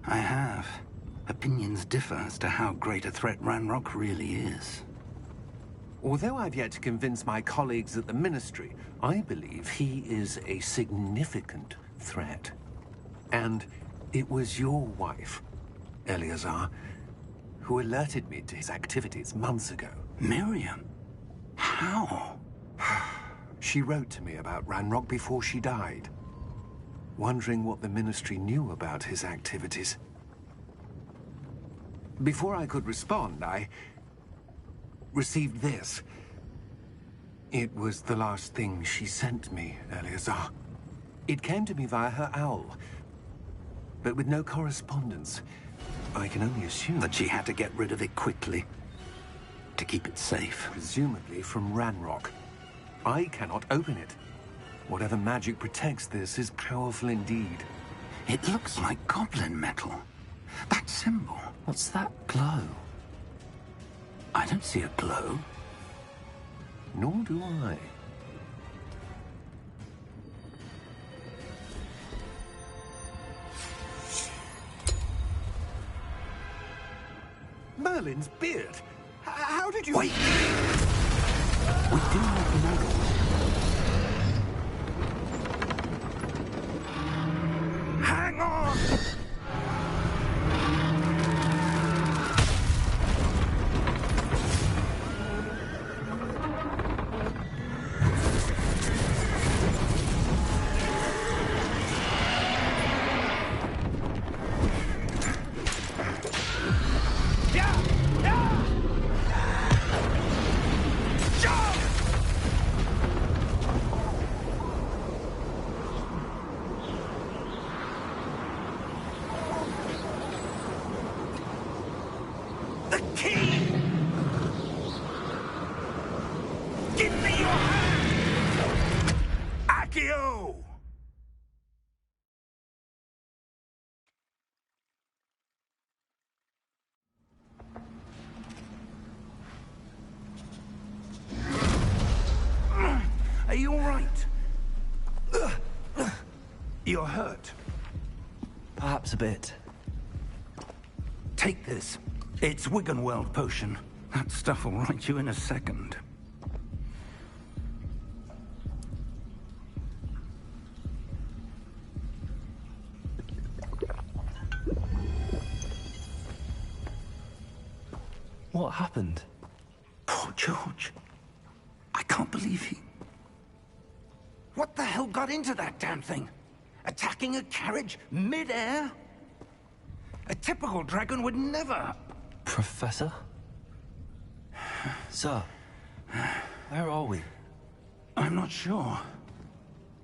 I have. Opinions differ as to how great a threat Ranrock really is. Although I've yet to convince my colleagues at the Ministry, I believe he is a significant threat. And it was your wife, Eleazar, who alerted me to his activities months ago. Miriam? How? She wrote to me about Ranrock before she died, wondering what the Ministry knew about his activities. Before I could respond, I received this. It was the last thing she sent me, Eleazar. It came to me via her owl, but with no correspondence. I can only assume That she had to get rid of it quickly, to keep it safe. presumably from Ranrock. I cannot open it. Whatever magic protects this is powerful indeed. It looks like goblin metal. That symbol. What's that glow? I don't see a glow. Nor do I. Merlin's beard? How did you... Wait! We do not know. Hang on! The key! Give me your hand! Accio! Are you all right? You're hurt. Perhaps a bit. Take this. It's Wiggenweld potion. That stuff will right you in a second. What happened? Poor George. I can't believe he... What the hell got into that damn thing? Attacking a carriage mid-air? A typical dragon would never... Professor? Sir, where are we? I'm not sure.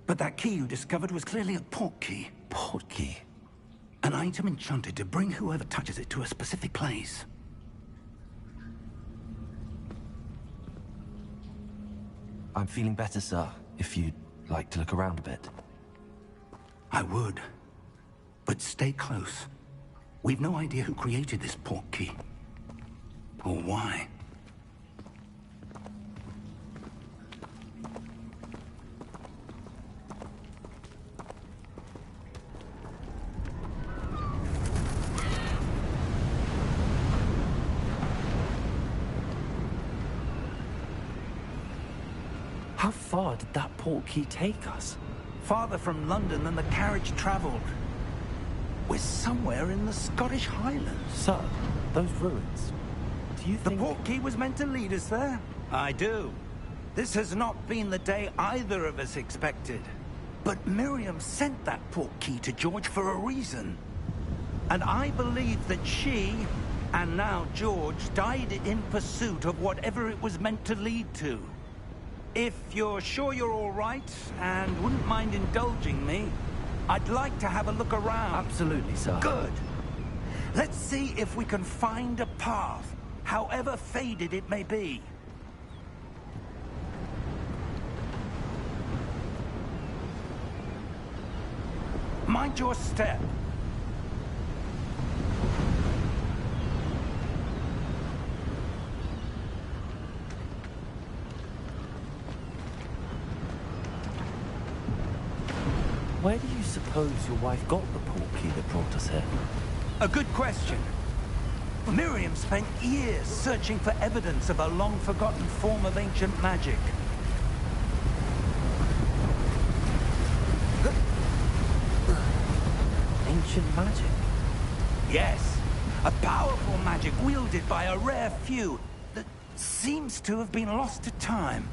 But that key you discovered was clearly a port key. Port key? An item enchanted to bring whoever touches it to a specific place. I'm feeling better, sir, if you'd like to look around a bit. I would. But stay close. We've no idea who created this port key. Or why. How far did that port key take us? Farther from London than the carriage traveled. We're somewhere in the Scottish Highlands. Sir, those ruins. Do you The think... port key was meant to lead us there? I do. This has not been the day either of us expected. But Miriam sent that port key to George for a reason. And I believe that she, and now George, died in pursuit of whatever it was meant to lead to. If you're sure you're all right, and wouldn't mind indulging me, I'd like to have a look around. Absolutely, sir. Good. Let's see if we can find a path, however faded it may be. Mind your step. Where do you suppose your wife got the port key that brought us here? A good question. Miriam spent years searching for evidence of a long-forgotten form of ancient magic. Ancient magic? Yes, a powerful magic wielded by a rare few that seems to have been lost to time.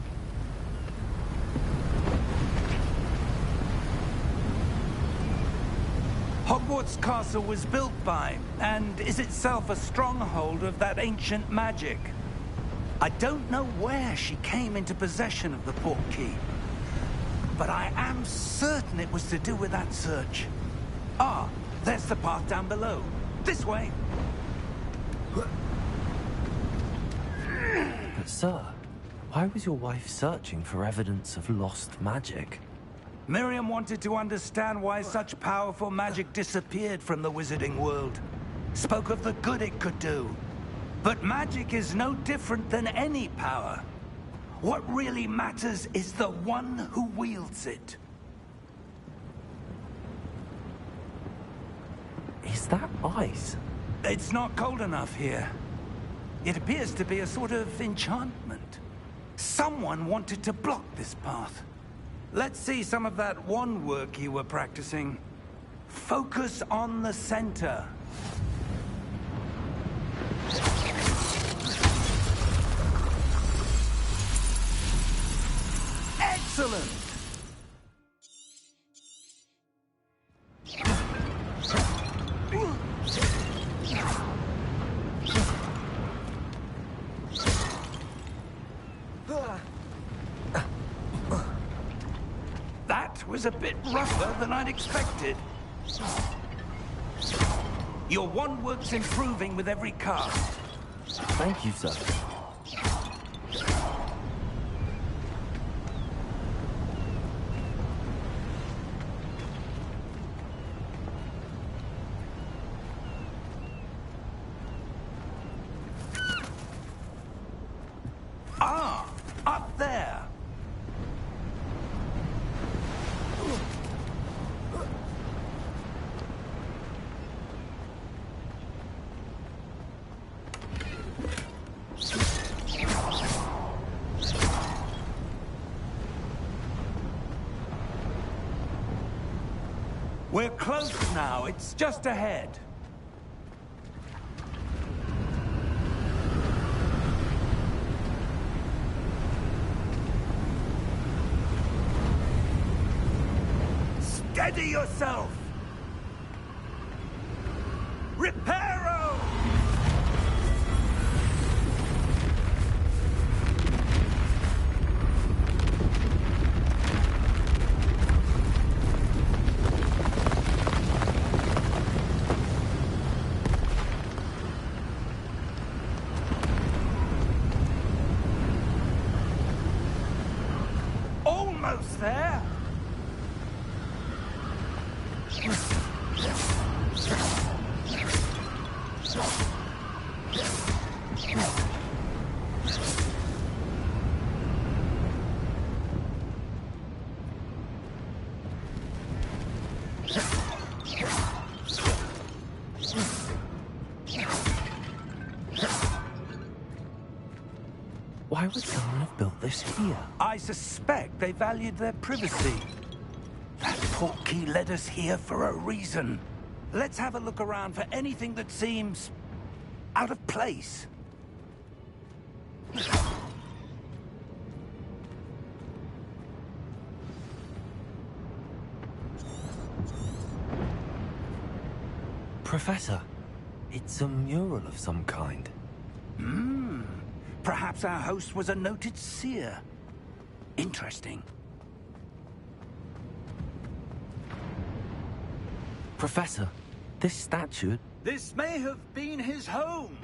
Howarts Castle was built by, and is itself a stronghold of that ancient magic. I don't know where she came into possession of the portkey, but I am certain it was to do with that search. Ah, there's the path down below. This way. But sir, why was your wife searching for evidence of lost magic? Miriam wanted to understand why such powerful magic disappeared from the wizarding world. Spoke of the good it could do. But magic is no different than any power. What really matters is the one who wields it. Is that ice? It's not cold enough here. It appears to be a sort of enchantment. Someone wanted to block this path. Let's see some of that wand work you were practicing. Focus on the center. Excellent! That was a bit rougher than I'd expected. Your wand work's improving with every cast. Thank you, sir. Ah, up there. We're close now. It's just ahead. Steady yourself! Reparo! Almost there! Why would someone have built this here? I suspect they valued their privacy. That portkey led us here for a reason. Let's have a look around for anything that seems out of place. Professor, it's a mural of some kind. Perhaps our host was a noted seer. Interesting. Professor, this statue... This may have been his home.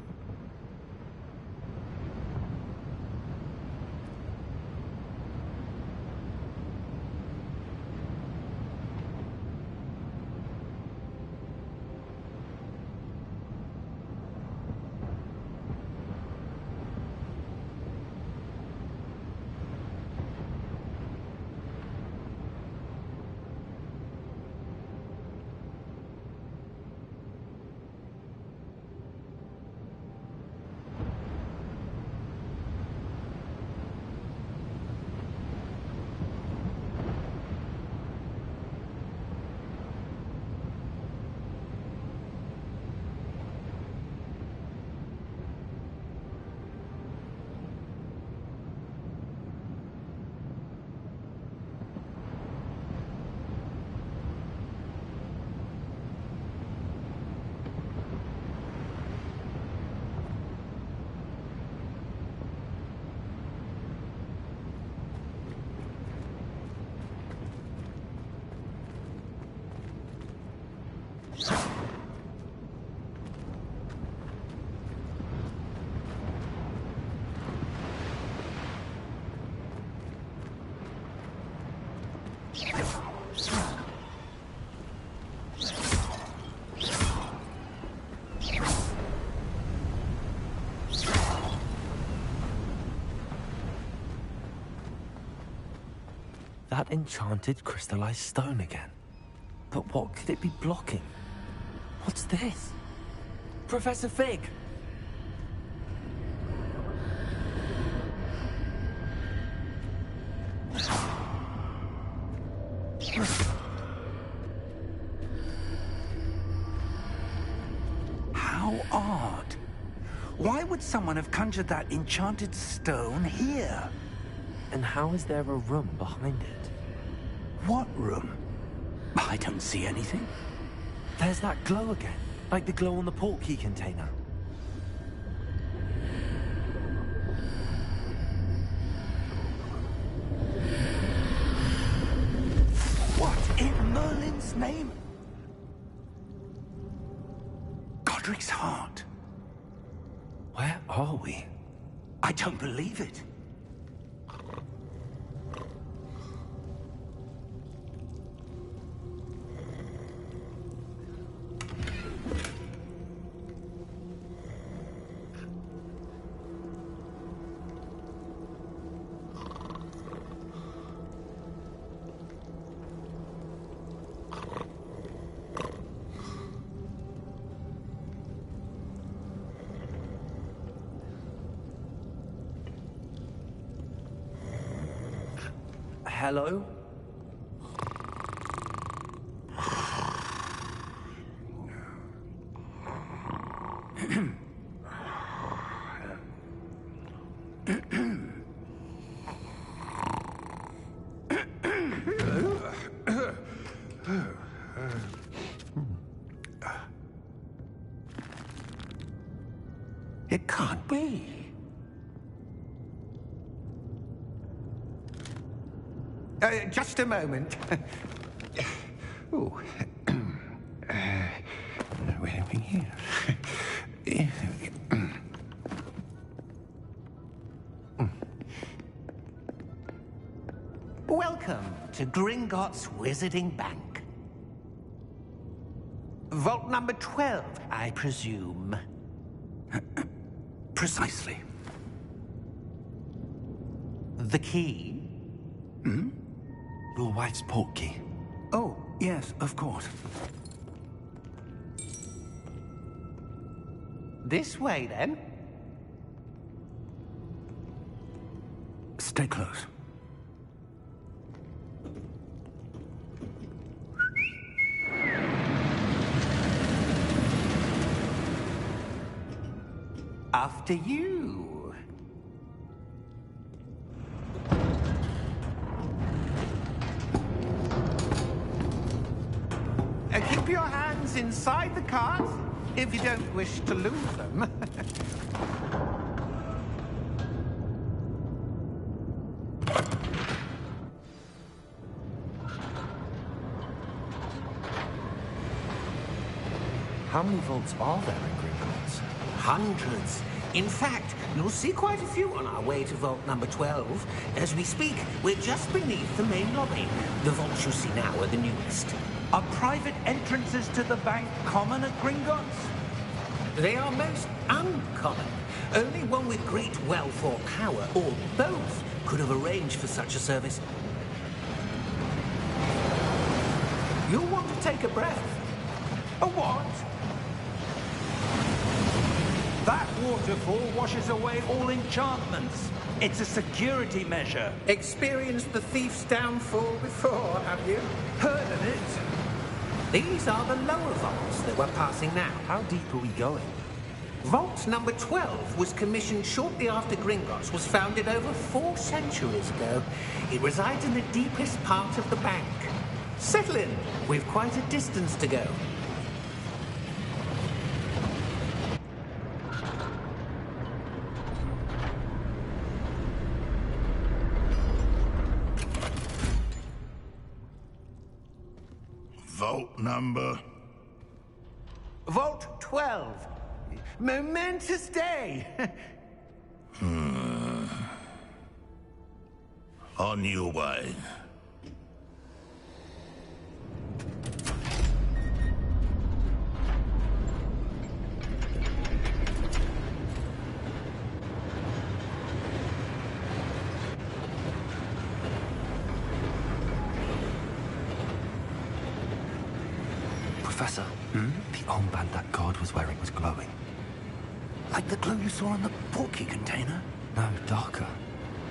That enchanted crystallized stone again. But what could it be blocking? What's this? Professor Fig! How odd. Why would someone have conjured that enchanted stone here? And how is there a room behind it? What room? I don't see anything. There's that glow again, like the glow on the portkey container. What in Merlin's name? Godric's heart. Where are we? I don't believe it. Hello? It can't be. Just a moment. Oh. Where are we here? Welcome to Gringotts Wizarding Bank. Vault number 12, I presume. Precisely. The key? Your wife's portkey. Oh, yes, of course. This way, then. Stay close. After you. Keep your hands inside the cart if you don't wish to lose them. How many vaults are there in Gringotts? Hundreds. In fact, you'll see quite a few on our way to vault number 12. As we speak, we're just beneath the main lobby. The vaults you see now are the newest. Are private entrances to the bank common at Gringotts? They are most uncommon. Only one with great wealth or power, or both, could have arranged for such a service. You'll want to take a breath. A what? That waterfall washes away all enchantments. It's a security measure. Experienced the thief's downfall before, have you? Heard of it? These are the lower vaults that we're passing now. How deep are we going? Vault number 12 was commissioned shortly after Gringotts was founded over 4 centuries ago. It resides in the deepest part of the bank. Settle in. We've quite a distance to go. Vault number? Vault 12. Momentous day. On your way. Professor, the armband that guard was wearing was glowing. Like the glow you saw in the portkey container? No, darker.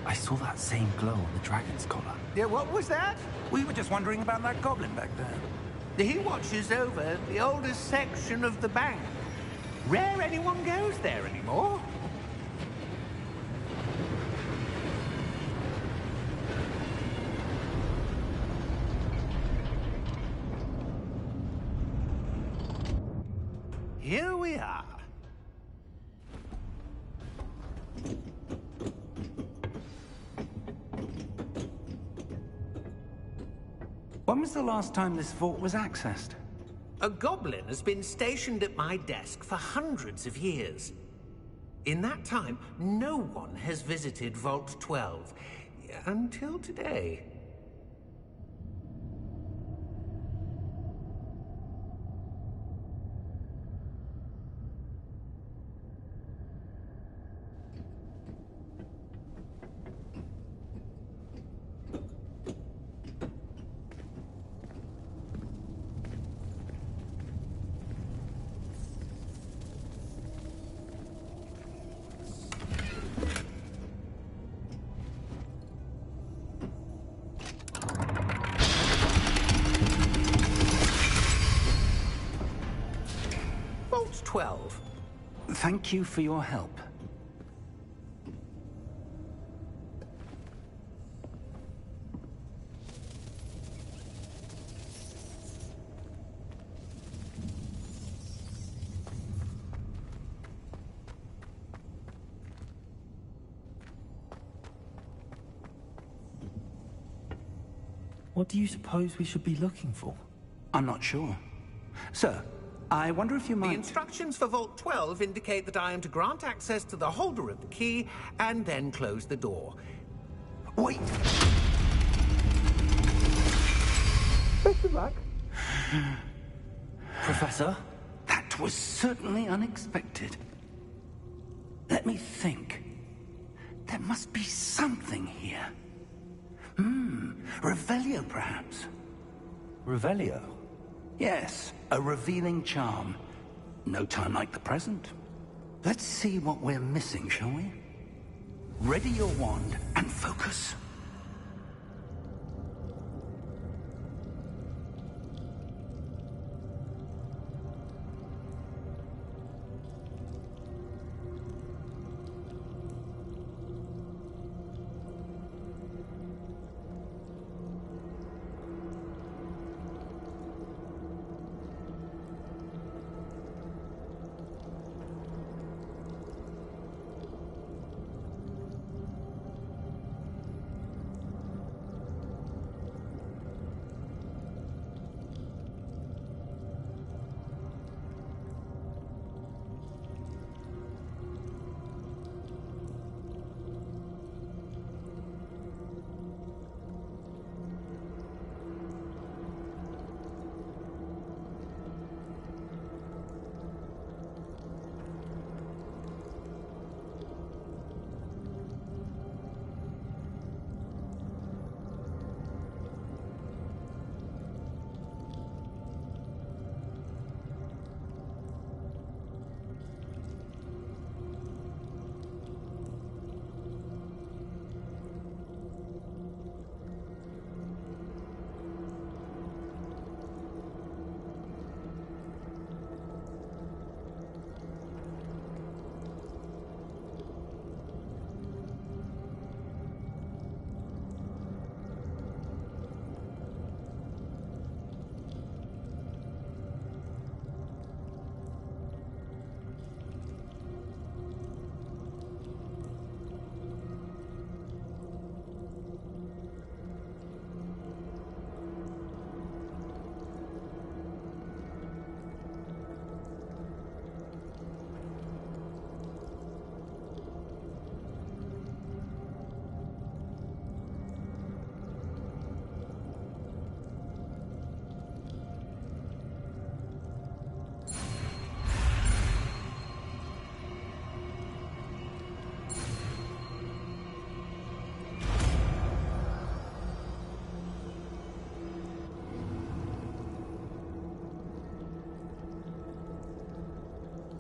I saw that same glow on the dragon's collar. Yeah, what was that? We were just wondering about that goblin back there. He watches over the oldest section of the bank. Rare anyone goes there anymore. Here we are. When was the last time this vault was accessed? A goblin has been stationed at my desk for hundreds of years. In that time, no one has visited Vault 12. Until today. Vault 12. Thank you for your help. What do you suppose we should be looking for? I'm not sure. Sir, I wonder if you The might... instructions for Vault 12 indicate that I am to grant access to the holder of the key and then close the door. Wait! Best of luck. Professor? That was certainly unexpected. Let me think. There must be something here. Revelio, perhaps? Revelio? Yes, a revealing charm. No time like the present. Let's see what we're missing, shall we? Ready your wand and focus.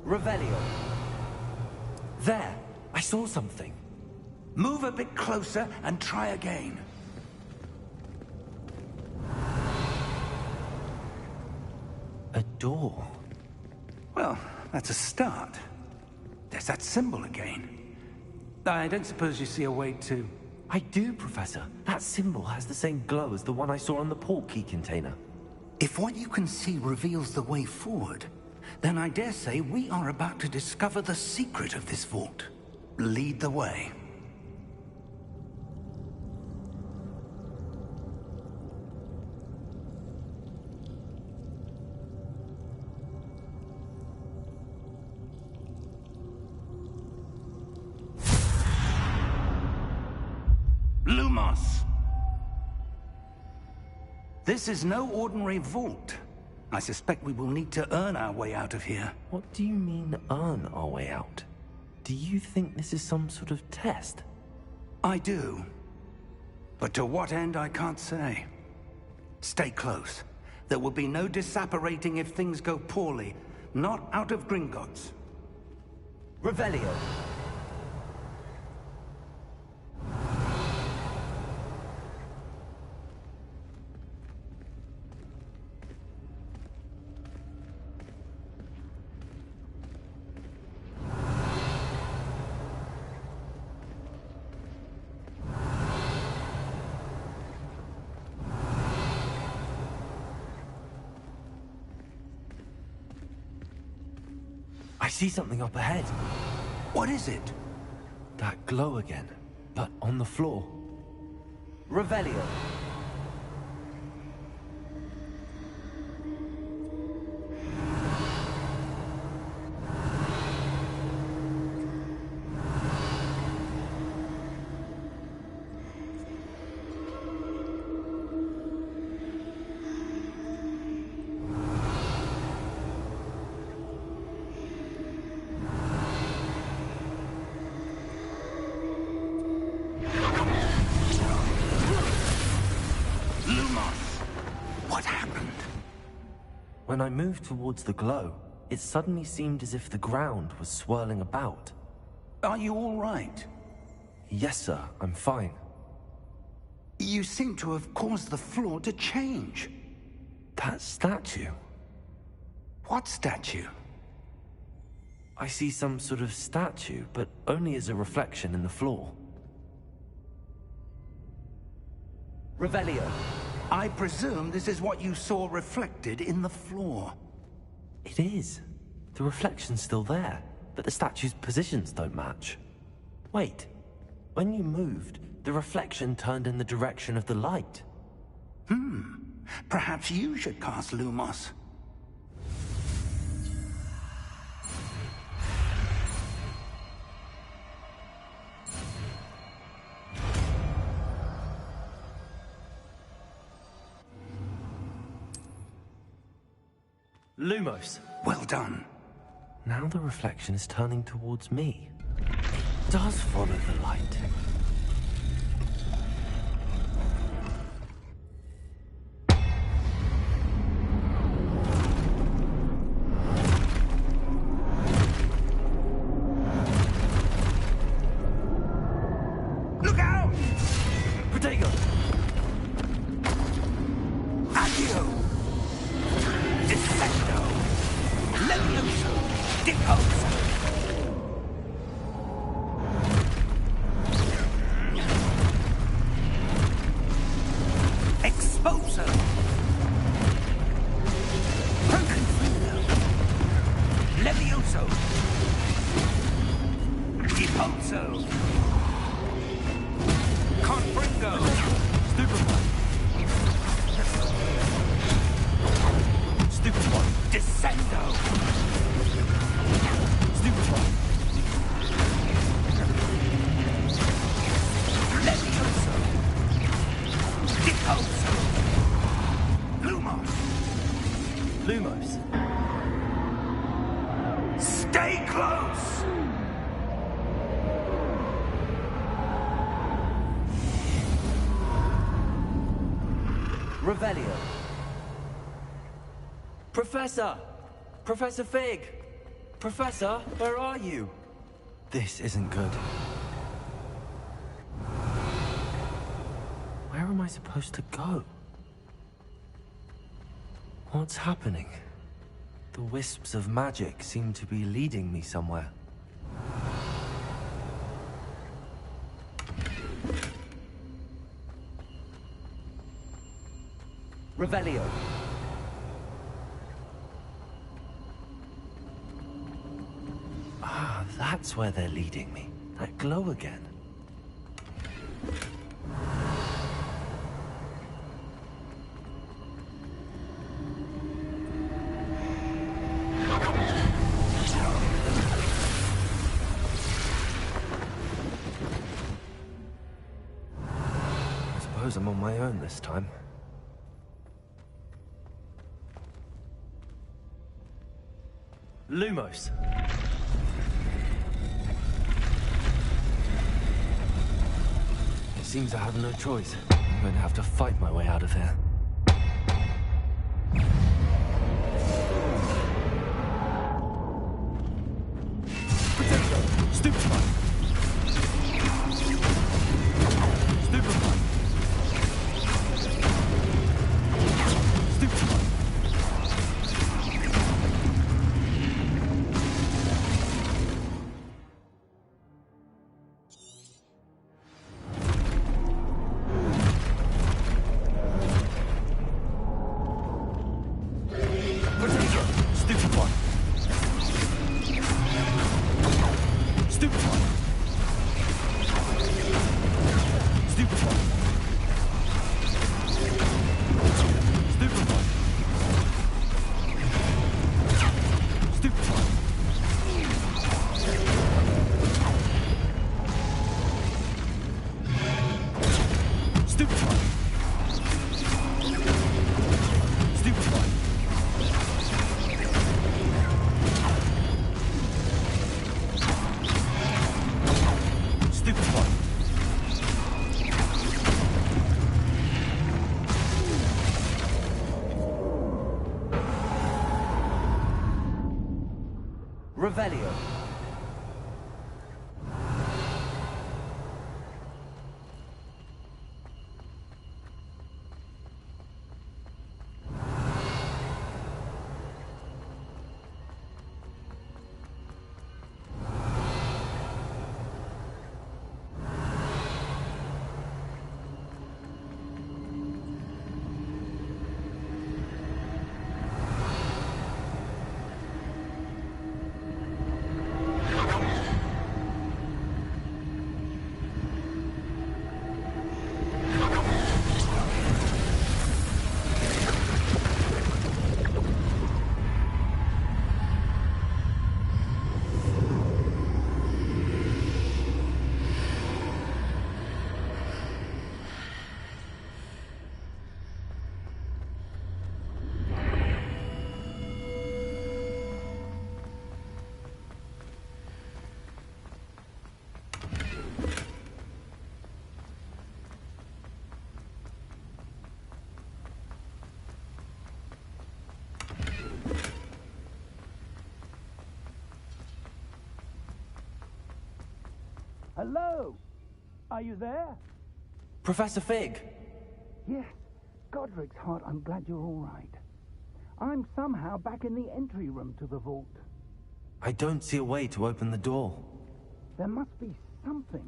Revelio. There! I saw something. Move a bit closer and try again. A door. Well, that's a start. There's that symbol again. I don't suppose you see a way to... I do, Professor. That symbol has the same glow as the one I saw on the port key container. If what you can see reveals the way forward, then I dare say we are about to discover the secret of this vault. Lead the way. Lumos! This is no ordinary vault. I suspect we will need to earn our way out of here. What do you mean, earn our way out? Do you think this is some sort of test? I do. But to what end, I can't say. Stay close. There will be no disapparating if things go poorly. Not out of Gringotts. Revelio. I see something up ahead. What is it? That glow again, but on the floor. Revelio. When I moved towards the glow, it suddenly seemed as if the ground was swirling about. Are you all right? Yes, sir, I'm fine. You seem to have caused the floor to change. That statue? What statue? I see some sort of statue, but only as a reflection in the floor. Revelio. I presume this is what you saw reflected in the floor. It is. The reflection's still there, but the statue's positions don't match. Wait. When you moved, the reflection turned in the direction of the light. Perhaps you should cast Lumos. Lumos. Well done. Now the reflection is turning towards me. It does follow the light. Look out! Protego! Accio! Dissecto! Levioso! Deposo! Exposo! Proconfundo! Levioso! Deposo! Confringo! Stupefy! Stupefy! Descendo! Stupefy! Levioso! Deposo! Lumos! Lumos! Stay close! Revelio. Professor! Professor Fig! Professor, where are you? This isn't good. Where am I supposed to go? What's happening? The wisps of magic seem to be leading me somewhere. Revelio. Ah, that's where they're leading me. That glow again. I suppose I'm on my own this time. Lumos. It seems I have no choice. I'm going to have to fight my way out of here. Protector! Stupefy! Stupefy! Stupefy! Revelio. Hello? Are you there? Professor Fig! Yes. Godric's heart, I'm glad you're all right. I'm somehow back in the entry room to the vault. I don't see a way to open the door. There must be something.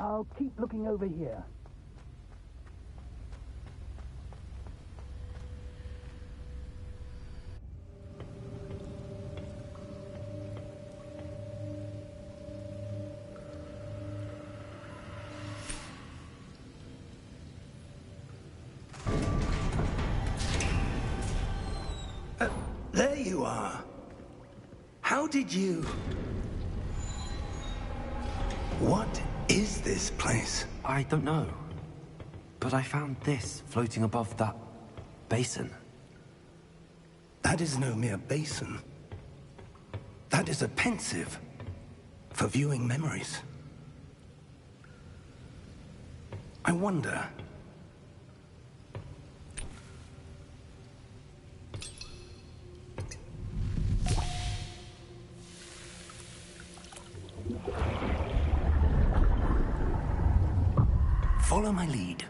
I'll keep looking over here. There you are. How did you... What is this place? I don't know. But I found this floating above that basin. That is no mere basin. That is a pensive for viewing memories. I wonder... Follow my lead.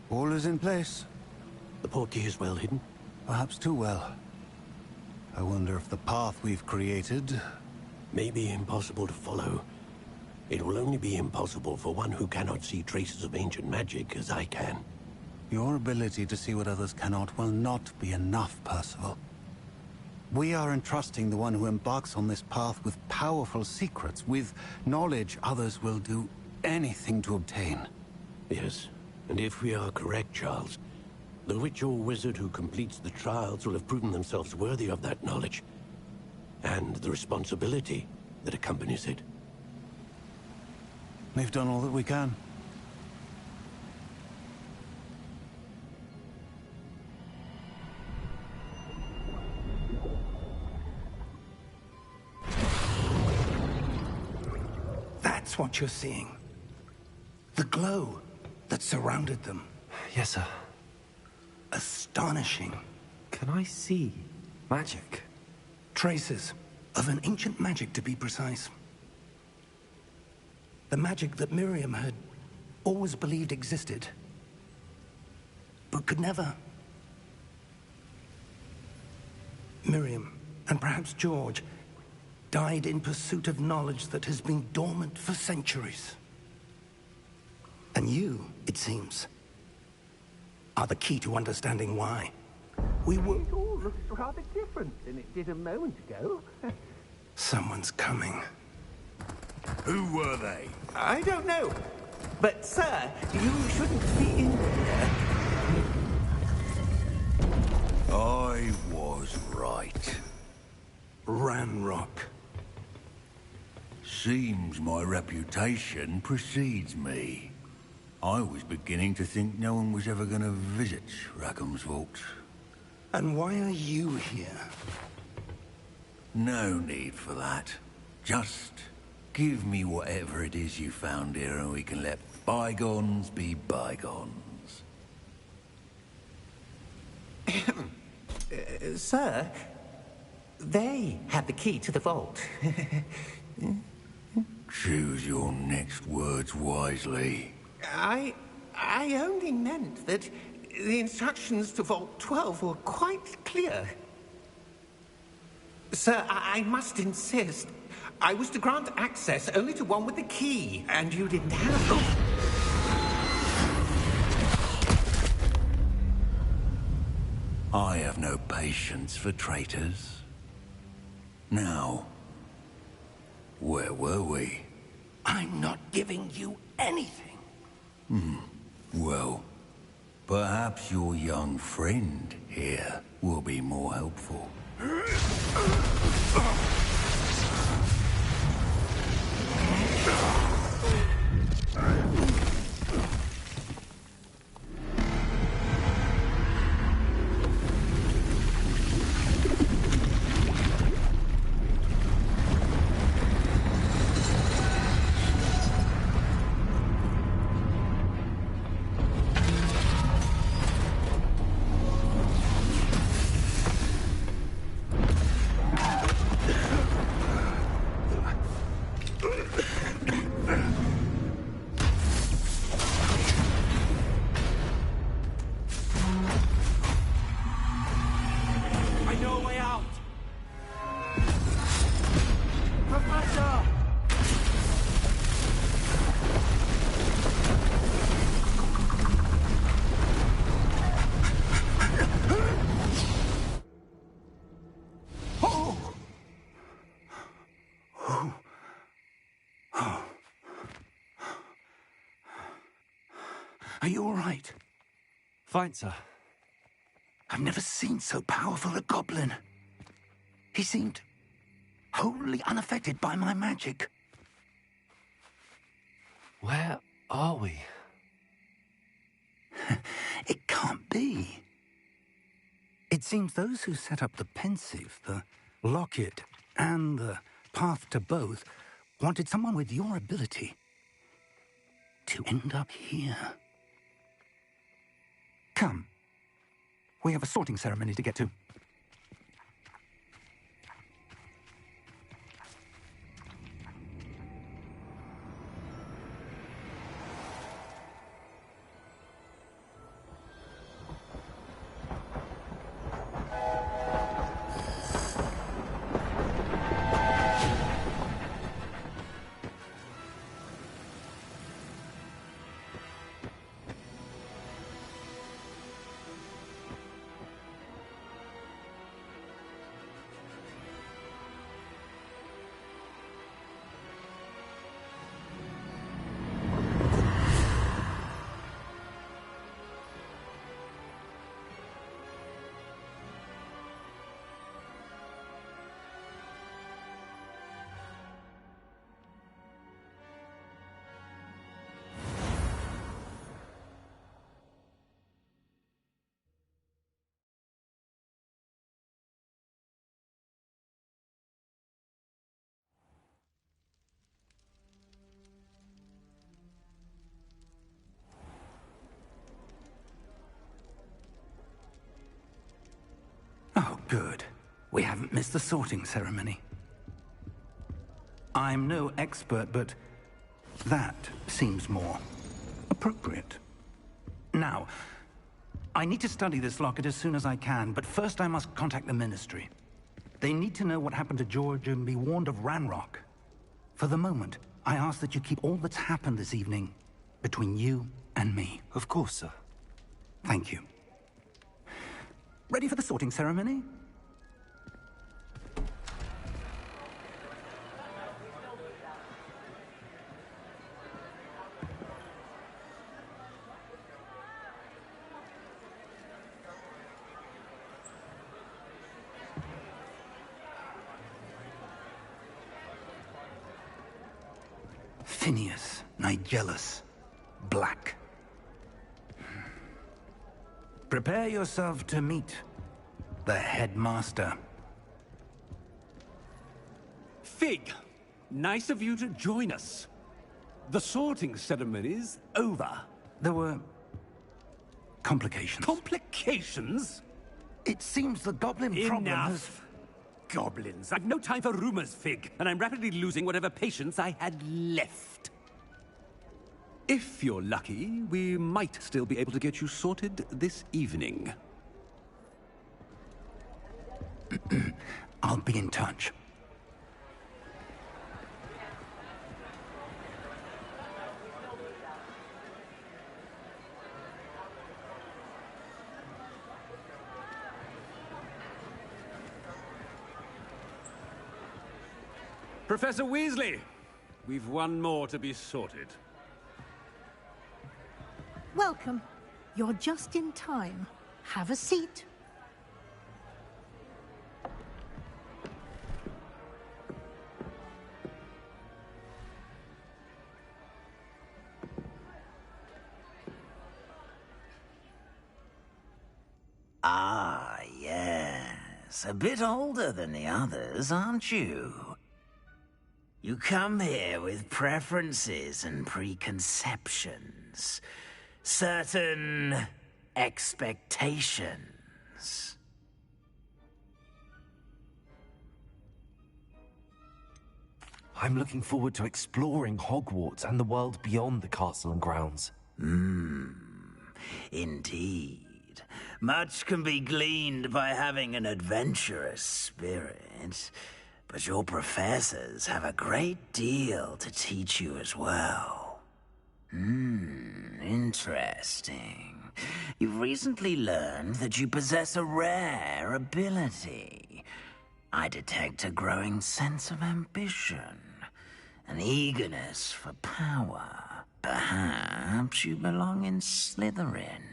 All is in place. The portkey is well hidden. Perhaps too well. I wonder if the path we've created... May be impossible to follow. It will only be impossible for one who cannot see traces of ancient magic as I can. Your ability to see what others cannot will not be enough, Percival. We are entrusting the one who embarks on this path with powerful secrets, with knowledge others will do anything to obtain. Yes, and if we are correct, Charles, the witch or wizard who completes the trials will have proven themselves worthy of that knowledge, and the responsibility that accompanies it. We've done all that we can. That's what you're seeing. The glow that surrounded them. Yes, sir. Astonishing. Can I see magic? Traces of an ancient magic, to be precise. The magic that Miriam had always believed existed, but could never. Miriam, and perhaps George, died in pursuit of knowledge that has been dormant for centuries. And you, it seems, are the key to understanding why. It all looks rather different than it did a moment ago. Someone's coming. Who were they? I don't know. But, sir, you shouldn't be in here. I was right. Ranrock. Seems my reputation precedes me. I was beginning to think no one was ever going to visit Rackham's vault. And why are you here? No need for that. Just give me whatever it is you found here and we can let bygones be bygones. Sir, they have the key to the vault. Choose your next words wisely. I only meant that the instructions to Vault 12 were quite clear. Sir, I must insist. I was to grant access only to one with the key, and you didn't have... I have no patience for traitors. Now, where were we? I'm not giving you anything. Well, perhaps your young friend here will be more helpful. Are you all right? Fine, sir. I've never seen so powerful a goblin. He seemed wholly unaffected by my magic. Where are we? It can't be. It seems those who set up the pensive, the locket, and the path to both wanted someone with your ability to end up here. Come. We have a sorting ceremony to get to. Oh, good. We haven't missed the sorting ceremony. I'm no expert, but that seems more appropriate. Now, I need to study this locket as soon as I can, but first I must contact the Ministry. They need to know what happened to George and be warned of Ranrock. For the moment, I ask that you keep all that's happened this evening between you and me. Of course, sir. Thank you. Ready for the sorting ceremony? Phineas, Nigellus, Black. Prepare yourself to meet the headmaster. Fig, nice of you to join us. The sorting ceremony's over. There were complications. Complications? It seems the goblin problem has... Enough. Goblins. I've no time for rumors, Fig, and I'm rapidly losing whatever patience I had left. If you're lucky, we might still be able to get you sorted this evening. I'll be in touch. Professor Weasley, we've one more to be sorted. Welcome. You're just in time. Have a seat. Ah, yes. A bit older than the others, aren't you? You come here with preferences and preconceptions. Certain expectations. I'm looking forward to exploring Hogwarts and the world beyond the castle and grounds. Indeed. Much can be gleaned by having an adventurous spirit, but your professors have a great deal to teach you as well. Interesting. You've recently learned that you possess a rare ability. I detect a growing sense of ambition, an eagerness for power. Perhaps you belong in Slytherin.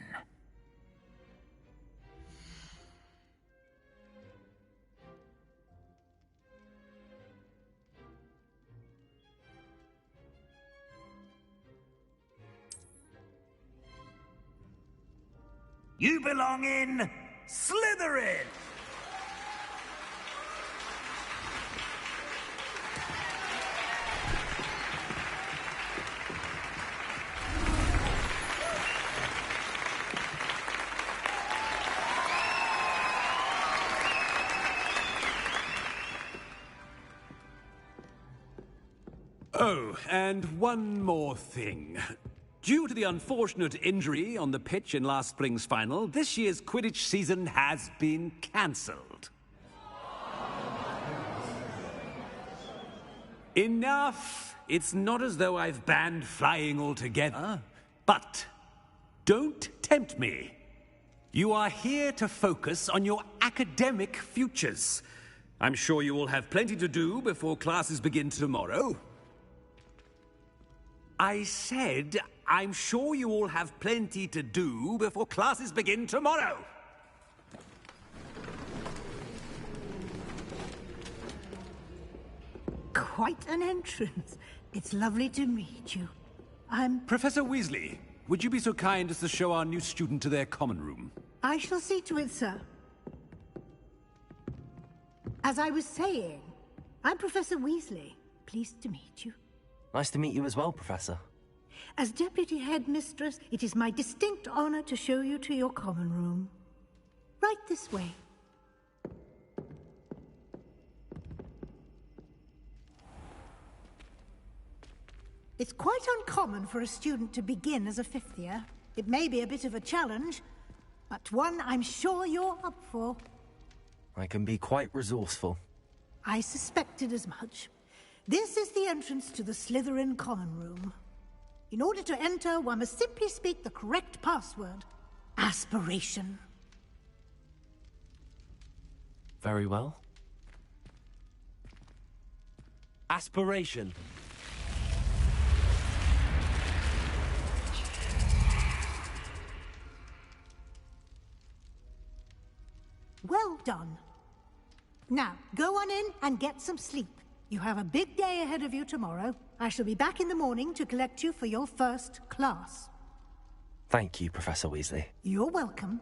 You belong in Slytherin! Oh, and one more thing. Due to the unfortunate injury on the pitch in last spring's final, this year's Quidditch season has been cancelled. Enough! It's not as though I've banned flying altogether. But don't tempt me. You are here to focus on your academic futures. I'm sure you will have plenty to do before classes begin tomorrow. I said, I'm sure you all have plenty to do before classes begin tomorrow. Quite an entrance. It's lovely to meet you. Professor Weasley, would you be so kind as to show our new student to their common room? I shall see to it, sir. As I was saying, I'm Professor Weasley. Pleased to meet you. Nice to meet you as well, Professor. As Deputy Headmistress, it is my distinct honor to show you to your common room. Right this way. It's quite uncommon for a student to begin as a fifth year. It may be a bit of a challenge, but one I'm sure you're up for. I can be quite resourceful. I suspected as much. This is the entrance to the Slytherin common room. In order to enter, one must simply speak the correct password. Aspiration. Very well. Aspiration. Well done. Now, go on in and get some sleep. You have a big day ahead of you tomorrow. I shall be back in the morning to collect you for your first class. Thank you, Professor Weasley. You're welcome.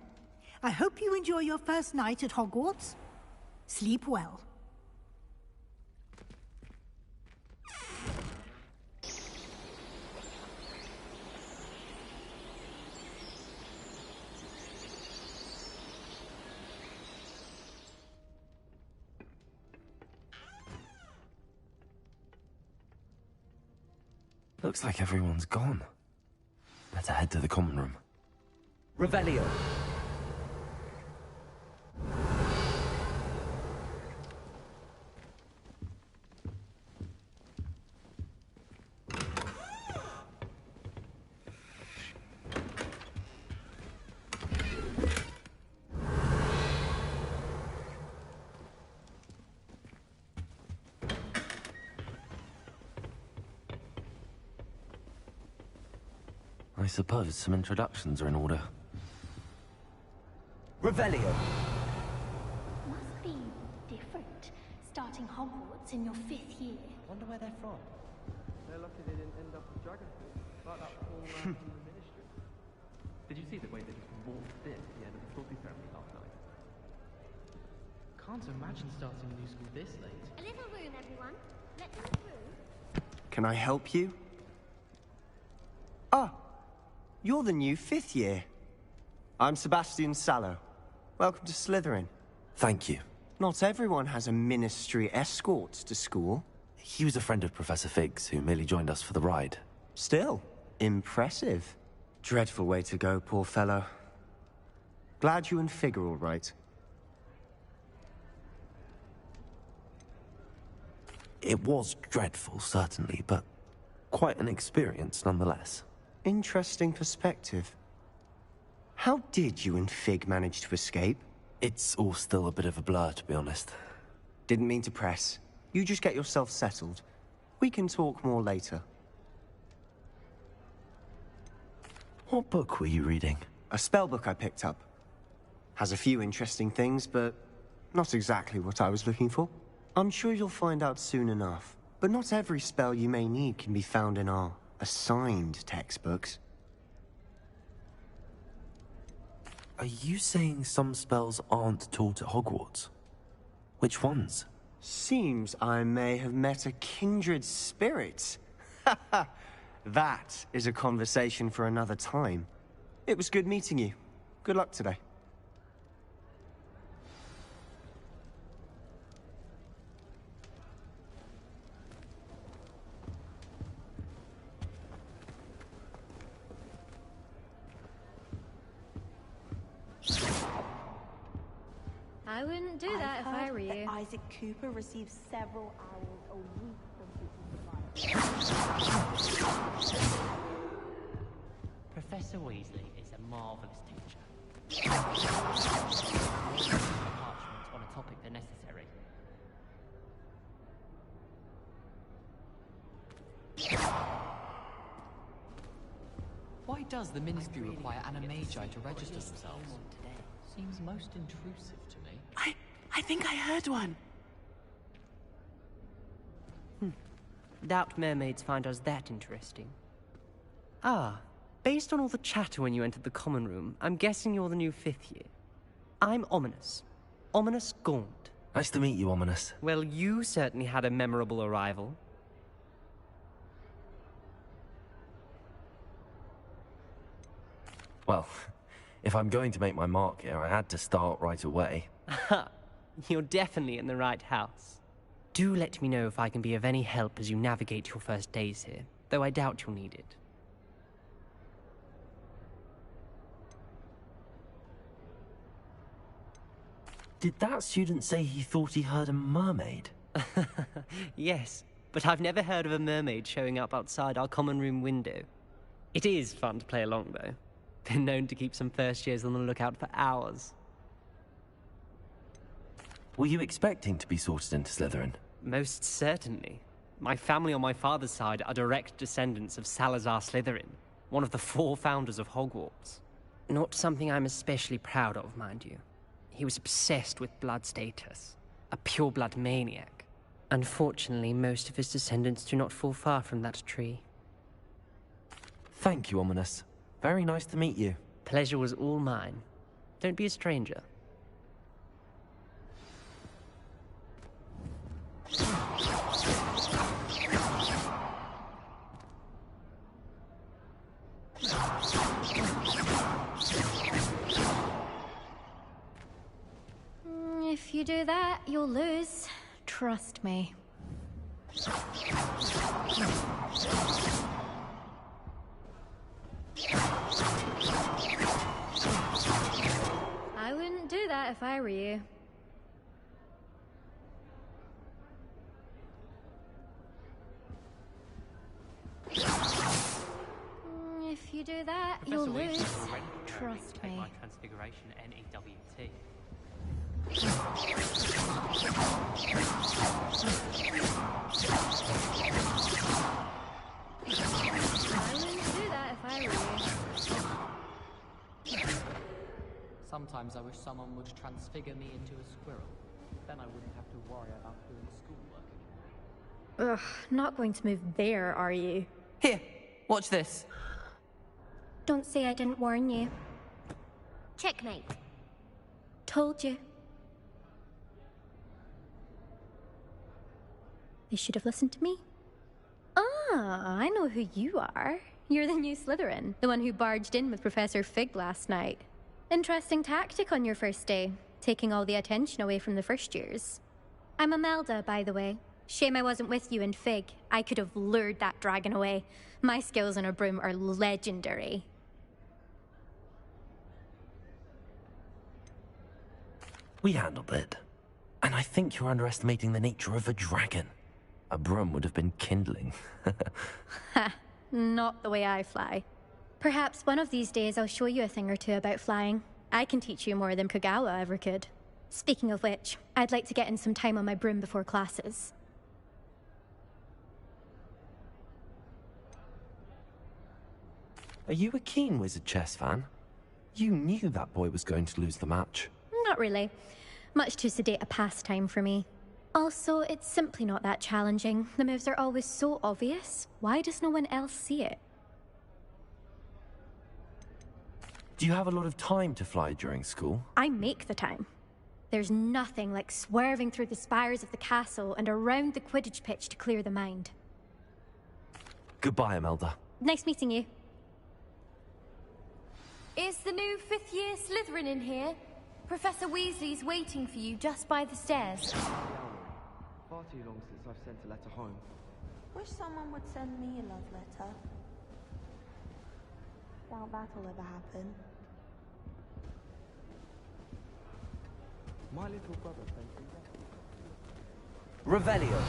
I hope you enjoy your first night at Hogwarts. Sleep well. Looks like everyone's gone. Better head to the common room. Revelio. I suppose some introductions are in order. Revelio. Must be different, starting Hogwarts in your 5th year. Wonder where they're from. They're lucky they didn't end up with dragon food, like that poor man from the ministry. Did you see the way they just walked in at the end of the trophy ceremony last night? Can't imagine starting a new school this late. A little room, everyone. Let them through. Can I help you? Ah, you're the new 5th year. I'm Sebastian Sallow. Welcome to Slytherin. Thank you. Not everyone has a ministry escort to school. He was a friend of Professor Fig's, who merely joined us for the ride. Still, impressive. Dreadful way to go, poor fellow. Glad you and Fig are all right. It was dreadful, certainly, but quite an experience nonetheless. Interesting perspective. How did you and Fig manage to escape? It's all still a bit of a blur, to be honest. Didn't mean to press. You just get yourself settled. We can talk more later. What book were you reading? A spellbook I picked up. Has a few interesting things, but not exactly what I was looking for. I'm sure you'll find out soon enough. But not every spell you may need can be found in our assigned textbooks. Are you saying some spells aren't taught at Hogwarts? Which ones? Seems I may have met a kindred spirit. That is a conversation for another time. It was good meeting you. Good luck today. I wouldn't do that if I were you. Isaac Cooper receives several hours a week from supervisors. Professor Weasley is a marvellous teacher. Parchment on a topic they're necessary. Why does the Ministry require Animagi to register themselves? Seems most intrusive to me. I think I heard one. Doubt mermaids find us that interesting. Ah, based on all the chatter when you entered the common room, I'm guessing you're the new 5th year. I'm Ominous. Ominous Gaunt. Nice to meet you, Ominous. Well, you certainly had a memorable arrival. Well, if I'm going to make my mark here, I had to start right away. You're definitely in the right house. Do let me know if I can be of any help as you navigate your first days here, though I doubt you'll need it. Did that student say he thought he heard a mermaid? Yes, but I've never heard of a mermaid showing up outside our common room window. It is fun to play along, though. Been known to keep some first years on the lookout for hours. Were you expecting to be sorted into Slytherin? Most certainly. My family on my father's side are direct descendants of Salazar Slytherin, one of the 4 founders of Hogwarts. Not something I'm especially proud of, mind you. He was obsessed with blood status, a pure-blood maniac. Unfortunately, most of his descendants do not fall far from that tree. Thank you, Ominous. Very nice to meet you. Pleasure was all mine. Don't be a stranger. If you do that, you'll lose. Trust me. I wouldn't do that if I were you. If you do that, you'll lose. Trust me. My transfiguration NEWT. I wouldn't do that if I were you. Sometimes I wish someone would transfigure me into a squirrel. Then I wouldn't have to worry about doing schoolwork anymore. Ugh, not going to move there, are you? Here, watch this. Don't say I didn't warn you. Checkmate. Told you. They should have listened to me. Ah, I know who you are. You're the new Slytherin, the one who barged in with Professor Fig last night. Interesting tactic on your first day, taking all the attention away from the first years. I'm Imelda, by the way. Shame I wasn't with you in Fig. I could have lured that dragon away. My skills on a broom are legendary. We handled it. And I think you're underestimating the nature of a dragon. A broom would have been kindling. Ha, not the way I fly. Perhaps one of these days I'll show you a thing or two about flying. I can teach you more than Kagawa ever could. Speaking of which, I'd like to get in some time on my broom before classes. Are you a keen Wizard Chess fan? You knew that boy was going to lose the match. Not really. Much too sedate a pastime for me. Also, it's simply not that challenging. The moves are always so obvious. Why does no one else see it? Do you have a lot of time to fly during school? I make the time. There's nothing like swerving through the spires of the castle and around the Quidditch pitch to clear the mind. Goodbye, Imelda. Nice meeting you. Is the new fifth-year Slytherin in here? Professor Weasley's waiting for you just by the stairs. Far too long since I've sent a letter home. Wish someone would send me a love letter. Doubt that'll ever happen. My little brother sent me that. Revelio.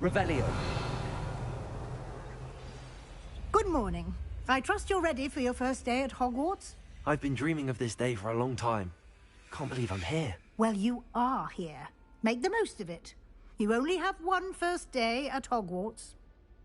Revelio. Good morning. I trust you're ready for your first day at Hogwarts? I've been dreaming of this day for a long time. Can't believe I'm here. Well, you are here. Make the most of it. You only have one first day at Hogwarts.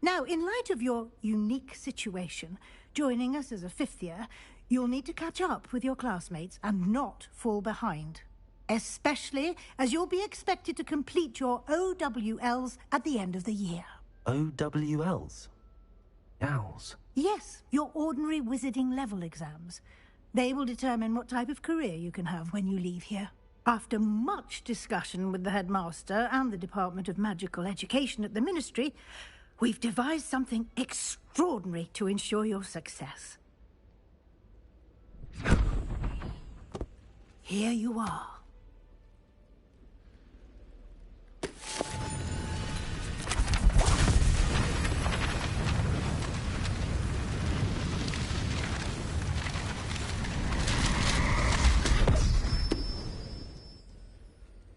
Now, in light of your unique situation, joining us as a fifth year, you'll need to catch up with your classmates and not fall behind. Especially as you'll be expected to complete your OWLs at the end of the year. OWLs? Owls? Yes, your ordinary wizarding level exams. They will determine what type of career you can have when you leave here. After much discussion with the headmaster and the Department of Magical Education at the Ministry, we've devised something extraordinary to ensure your success. Here you are.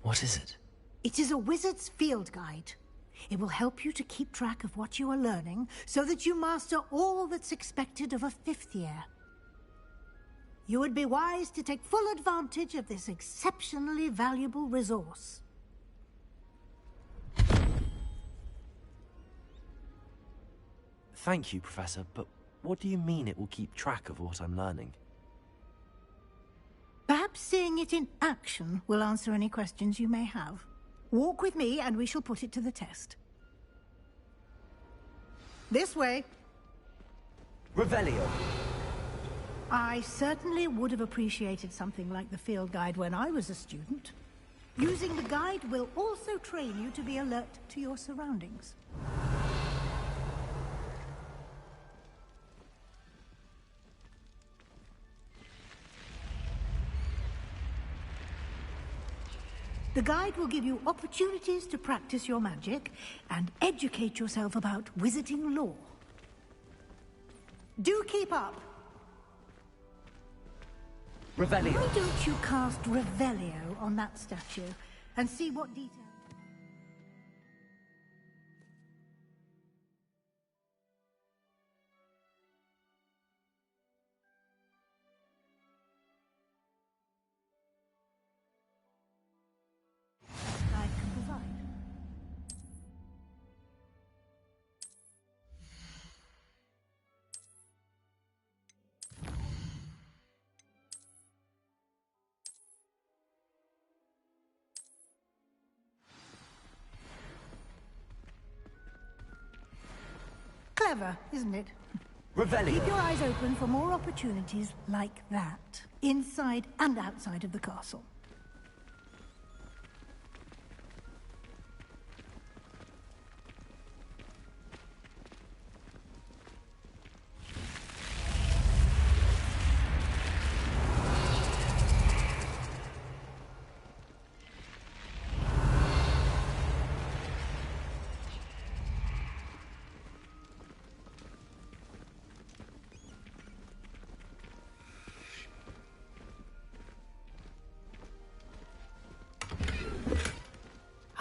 What is it? It is a wizard's field guide. It will help you to keep track of what you are learning so that you master all that's expected of a fifth year. You would be wise to take full advantage of this exceptionally valuable resource. Thank you, Professor, but what do you mean it will keep track of what I'm learning? Perhaps seeing it in action will answer any questions you may have. Walk with me and we shall put it to the test. This way. Revelio. I certainly would have appreciated something like the field guide when I was a student. Using the guide will also train you to be alert to your surroundings. The guide will give you opportunities to practice your magic and educate yourself about wizarding lore. Do keep up! Revelio. Why don't you cast Revelio on that statue and see what details... I can provide. Clever, isn't it? Revelio. Keep your eyes open for more opportunities like that, inside and outside of the castle.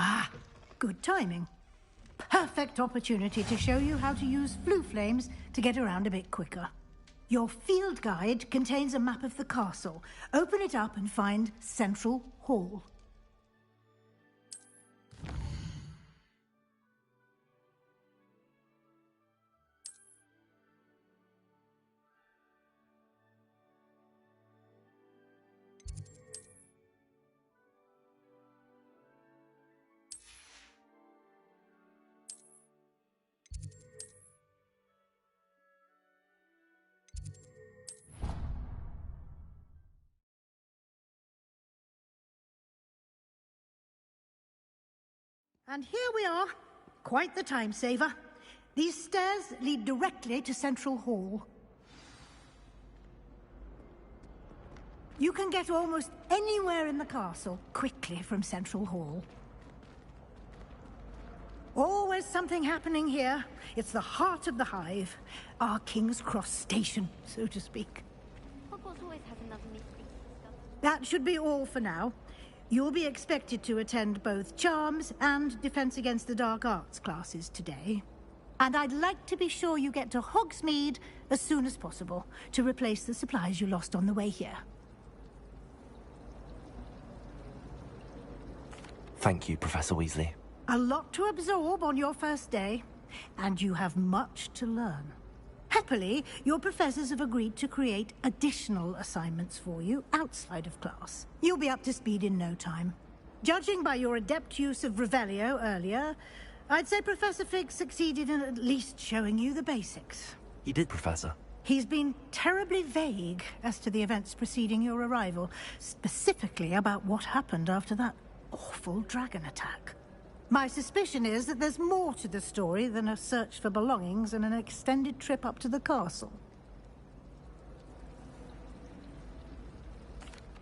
Ah, good timing. Perfect opportunity to show you how to use flue flames to get around a bit quicker. Your field guide contains a map of the castle. Open it up and find Central Hall. And here we are. Quite the time saver. These stairs lead directly to Central Hall. You can get almost anywhere in the castle quickly from Central Hall. Always something happening here. It's the heart of the hive. Our King's Cross station, so to speak. Hogwarts always has enough mystery to discover. That should be all for now. You'll be expected to attend both Charms and Defense Against the Dark Arts classes today. And I'd like to be sure you get to Hogsmeade as soon as possible to replace the supplies you lost on the way here. Thank you, Professor Weasley. A lot to absorb on your first day, and you have much to learn. Happily, your professors have agreed to create additional assignments for you outside of class. You'll be up to speed in no time. Judging by your adept use of Revelio earlier, I'd say Professor Fig succeeded in at least showing you the basics. He did, Professor. He's been terribly vague as to the events preceding your arrival, specifically about what happened after that awful dragon attack. My suspicion is that there's more to the story than a search for belongings and an extended trip up to the castle.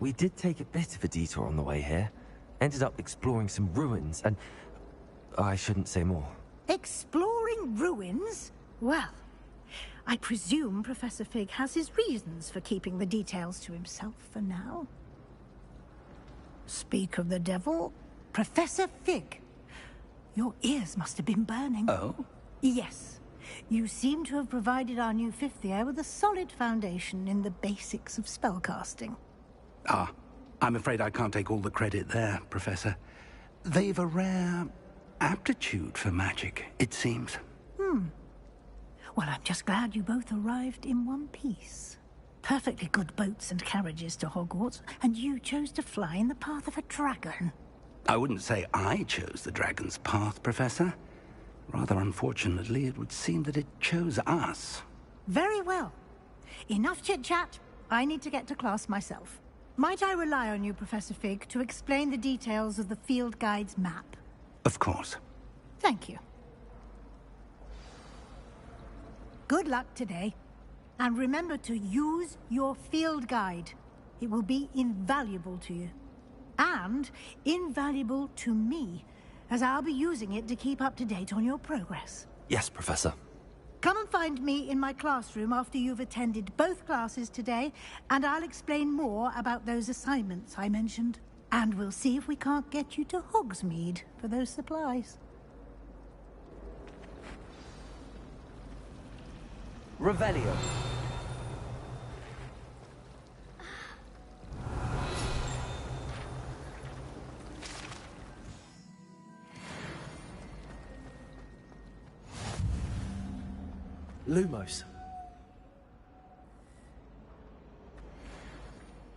We did take a bit of a detour on the way here. Ended up exploring some ruins and... I shouldn't say more. Exploring ruins? Well, I presume Professor Fig has his reasons for keeping the details to himself for now. Speak of the devil, Professor Fig. Your ears must have been burning. Oh? Yes. You seem to have provided our new fifth year with a solid foundation in the basics of spellcasting. Ah, I'm afraid I can't take all the credit there, Professor. They've a rare aptitude for magic, it seems. Well, I'm just glad you both arrived in one piece. Perfectly good boats and carriages to Hogwarts, and you chose to fly in the path of a dragon. I wouldn't say I chose the dragon's path, Professor. Rather unfortunately, it would seem that it chose us. Very well. Enough chit-chat. I need to get to class myself. Might I rely on you, Professor Fig, to explain the details of the field guide's map? Of course. Thank you. Good luck today. And remember to use your field guide. It will be invaluable to you. And invaluable to me, as I'll be using it to keep up to date on your progress. Yes, Professor. Come and find me in my classroom after you've attended both classes today, and I'll explain more about those assignments I mentioned. And we'll see if we can't get you to Hogsmeade for those supplies. Revelio. Lumos.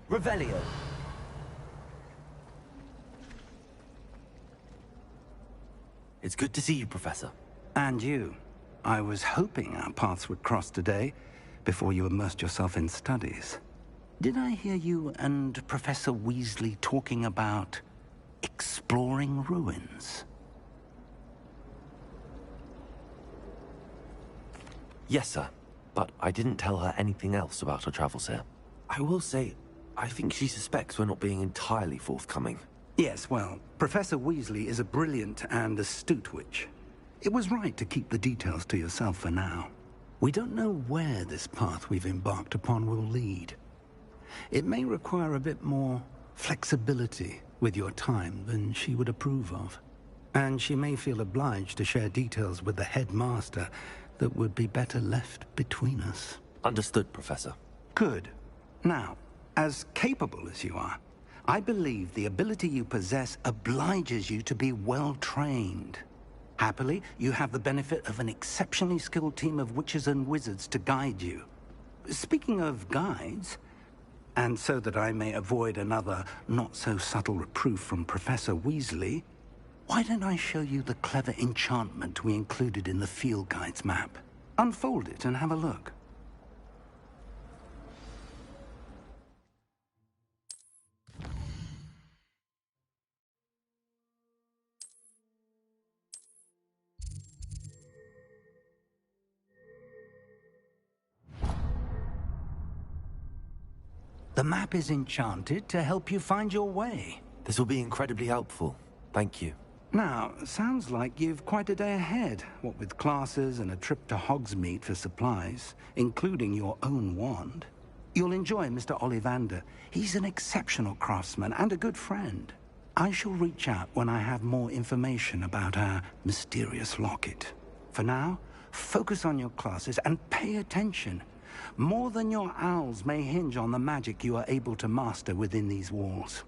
Revelio. It's good to see you, Professor. And you. I was hoping our paths would cross today, before you immersed yourself in studies. Did I hear you and Professor Weasley talking about exploring ruins? Yes, sir. But I didn't tell her anything else about her travels here. I will say, I think she suspects we're not being entirely forthcoming. Yes, well, Professor Weasley is a brilliant and astute witch. It was right to keep the details to yourself for now. We don't know where this path we've embarked upon will lead. It may require a bit more flexibility with your time than she would approve of. And she may feel obliged to share details with the headmaster that would be better left between us. Understood, Professor. Good. Now, as capable as you are, I believe the ability you possess obliges you to be well trained. Happily, you have the benefit of an exceptionally skilled team of witches and wizards to guide you. Speaking of guides, and so that I may avoid another not-so-subtle reproof from Professor Weasley, why don't I show you the clever enchantment we included in the field guide's map? Unfold it and have a look. The map is enchanted to help you find your way. This will be incredibly helpful. Thank you. Now, sounds like you've quite a day ahead, what with classes and a trip to Hogsmeade for supplies, including your own wand. You'll enjoy Mr. Ollivander. He's an exceptional craftsman and a good friend. I shall reach out when I have more information about our mysterious locket. For now, focus on your classes and pay attention. More than your owls may hinge on the magic you are able to master within these walls.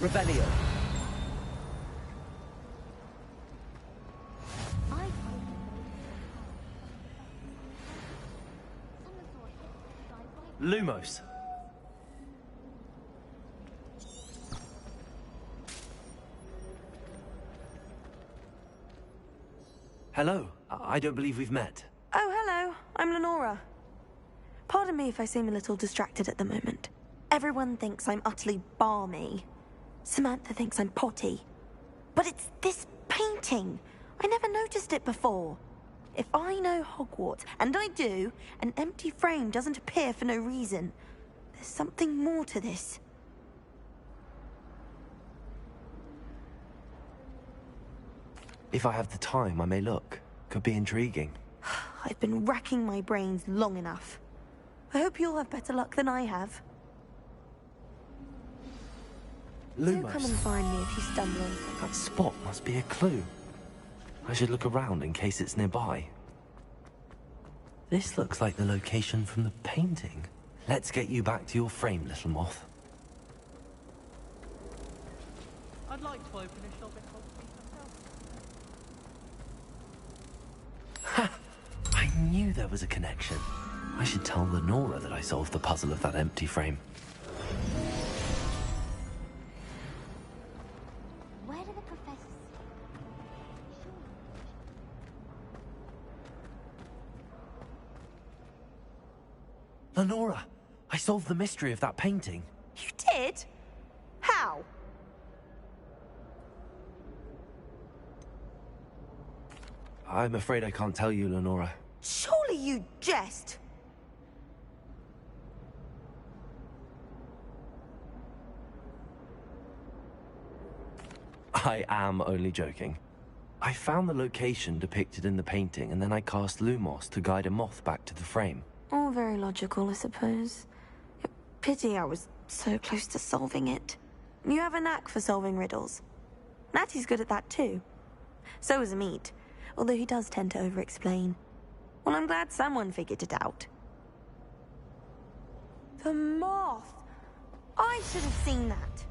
Revelio. Lumos. Hello. I don't believe we've met. Oh, hello. I'm Lenora. Pardon me if I seem a little distracted at the moment. Everyone thinks I'm utterly balmy. Samantha thinks I'm potty. But it's this painting. I never noticed it before. If I know Hogwarts, and I do, an empty frame doesn't appear for no reason. There's something more to this. If I have the time, I may look. Could be intriguing. I've been racking my brains long enough. I hope you'll have better luck than I have. Lumos. Do come and find me if you stumble on something. That spot must be a clue. I should look around in case it's nearby. This looks like the location from the painting. Let's get you back to your frame, little moth. I'd like to open a shop in Hogsmeade myself. Ha! I knew there was a connection. I should tell Lenora that I solved the puzzle of that empty frame. Where do the professors... Lenora! I solved the mystery of that painting. You did? How? I'm afraid I can't tell you, Lenora. Surely you jest. I am only joking. I found the location depicted in the painting, and then I cast Lumos to guide a moth back to the frame. All very logical, I suppose. Pity I was so close to solving it. You have a knack for solving riddles. Natty's good at that too. So is Amit, although he does tend to over-explain. Well, I'm glad someone figured it out. The moth! I should have seen that.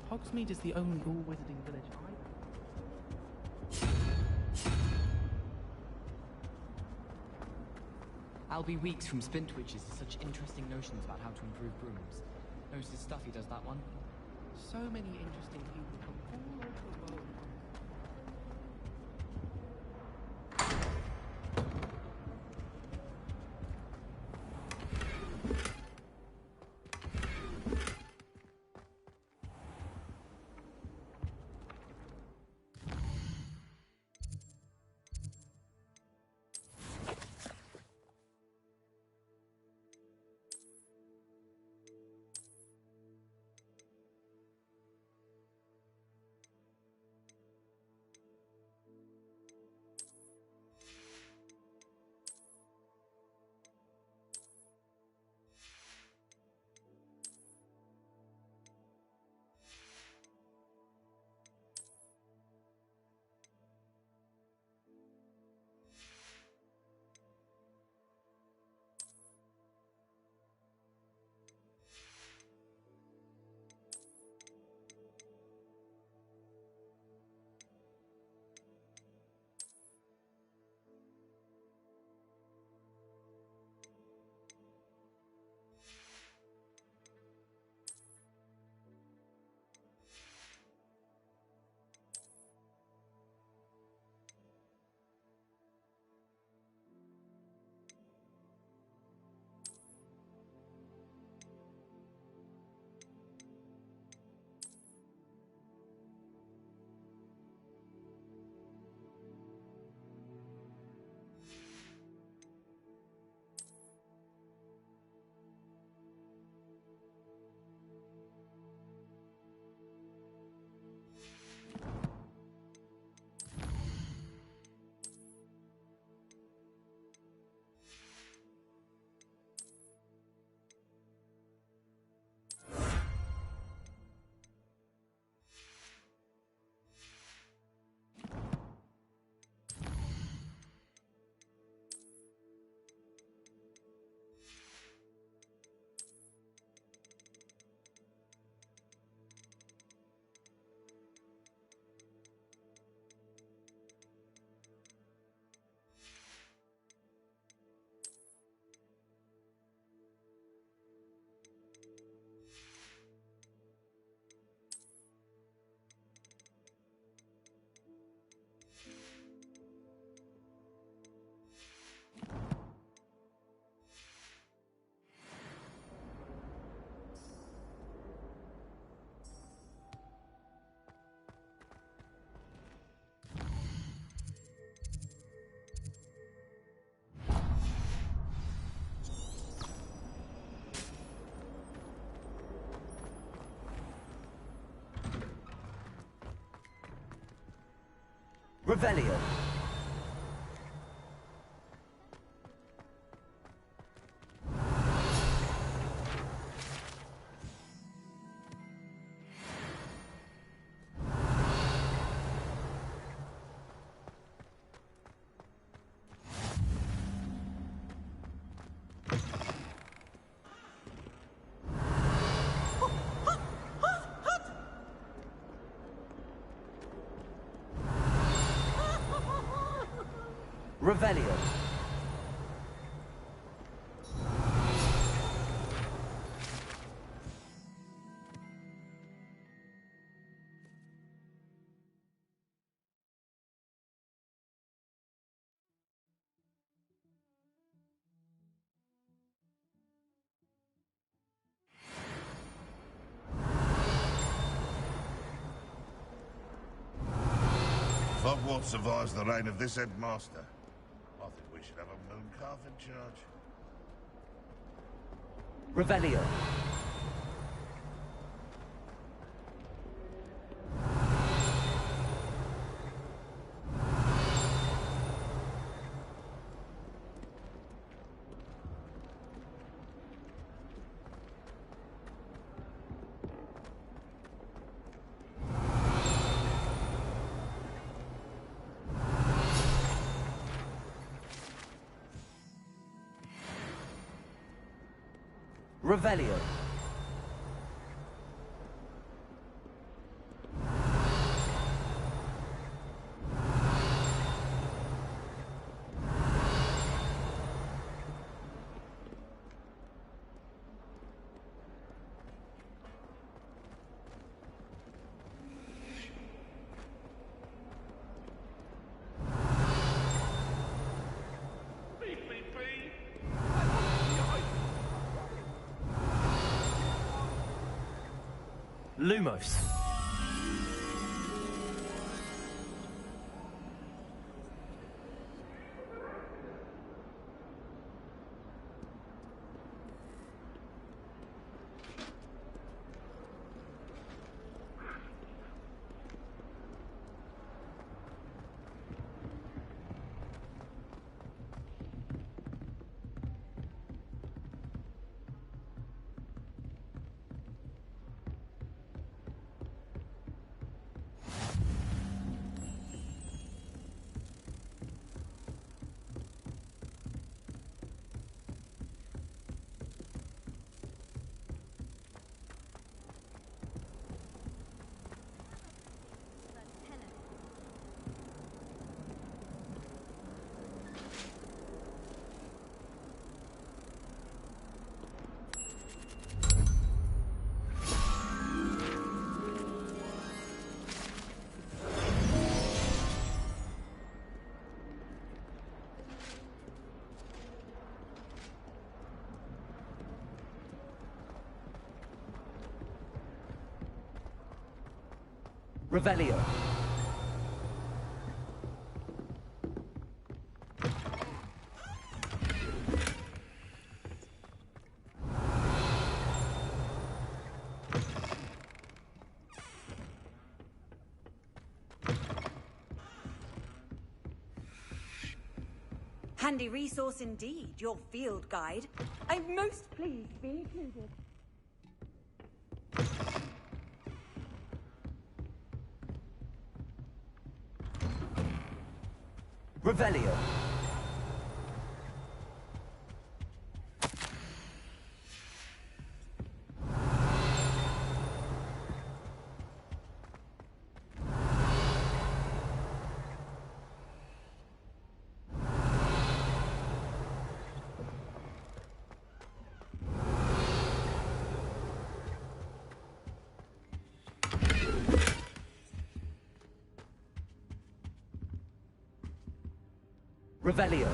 Hogsmeade is the only all-wizarding village I'll be weeks from Spintwitches to such interesting notions about how to improve brooms. Knows his stuff, he does that one. So many interesting people from all over the world. Revelio. Revelio. If Hogwarts survives the reign of this headmaster, I think we should have a moon calf in charge. Revelio. Revelio. Lumos. Revelio. Handy resource indeed, your field guide. I'm most pleased to be included. Revelio. Revelio.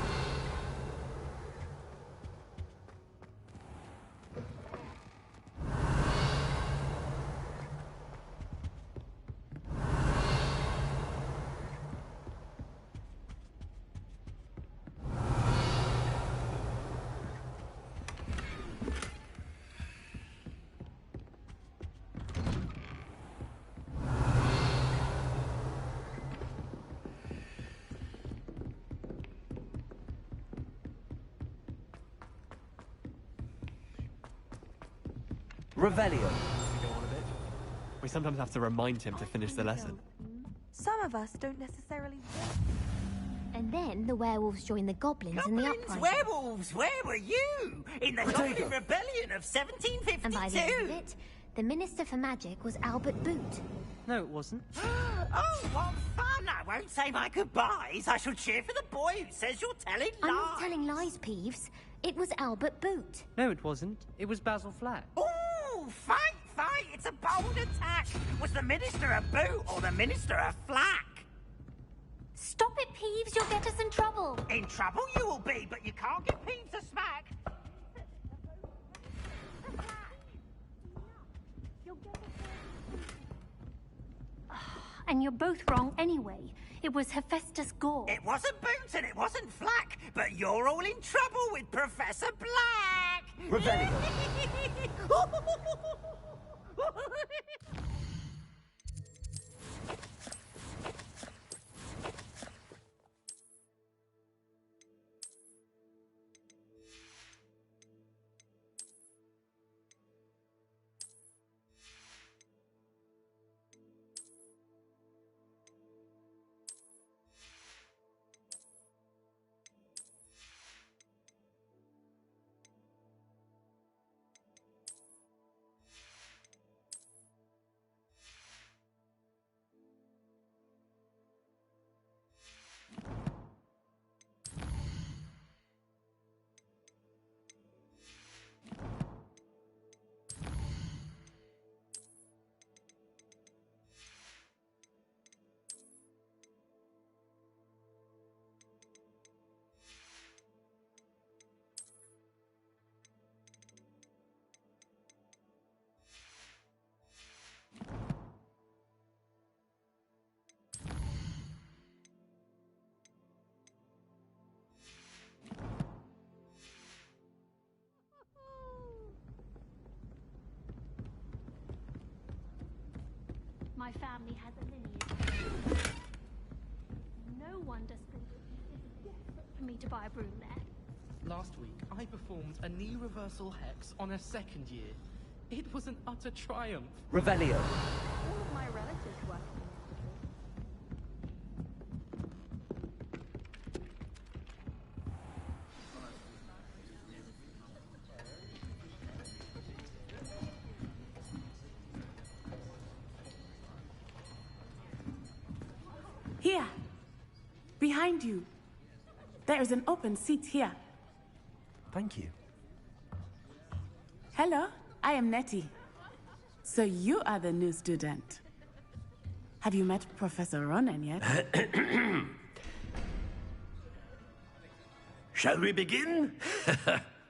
Revelio. Go on a bit. We sometimes have to remind him to finish the lesson. Some of us don't necessarily. And then the werewolves joined the goblins in the uprising. Werewolves, where were you? In the Goblin Rebellion of 1752? And by the end of it, the Minister for Magic was Albert Boot. No, it wasn't. Oh, what fun! I won't say my goodbyes. I shall cheer for the boy who says you're telling lies. I'm not telling lies, Peeves. It was Albert Boot. No, it wasn't. It was Basil Flack. Ooh, fight! It's a bold attack. Was the Minister a boot or the Minister a flack? Stop it, Peeves. You'll get us in trouble. In trouble you will be, but you can't get Peeves a smack. And you're both wrong anyway. It was Hephaestus Gore. It wasn't Boot and it wasn't Flack, but you're all in trouble with Professor Black. Revelio. My family has a lineage. No wonder Spindle is desperate for me to buy a broom there. Last week, I performed a knee reversal hex on a second year. It was an utter triumph. Revelio. All of my relatives work in the Here. Behind you. There is an open seat here. Thank you. Hello, I am Nettie. So you are the new student. Have you met Professor Ronan yet? Shall we begin?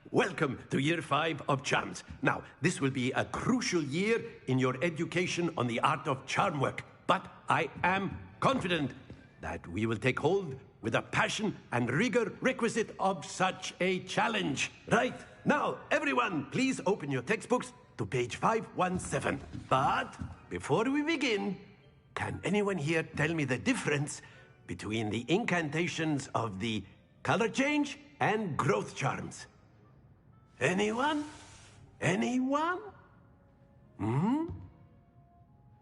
Welcome to Year 5 of Charms. Now, this will be a crucial year in your education on the art of charm work, but I am confident that we will take hold with the passion and rigor requisite of such a challenge. Right, now, everyone, please open your textbooks to page 517. But before we begin, can anyone here tell me the difference between the incantations of the color change and growth charms? Anyone? Anyone? Hmm?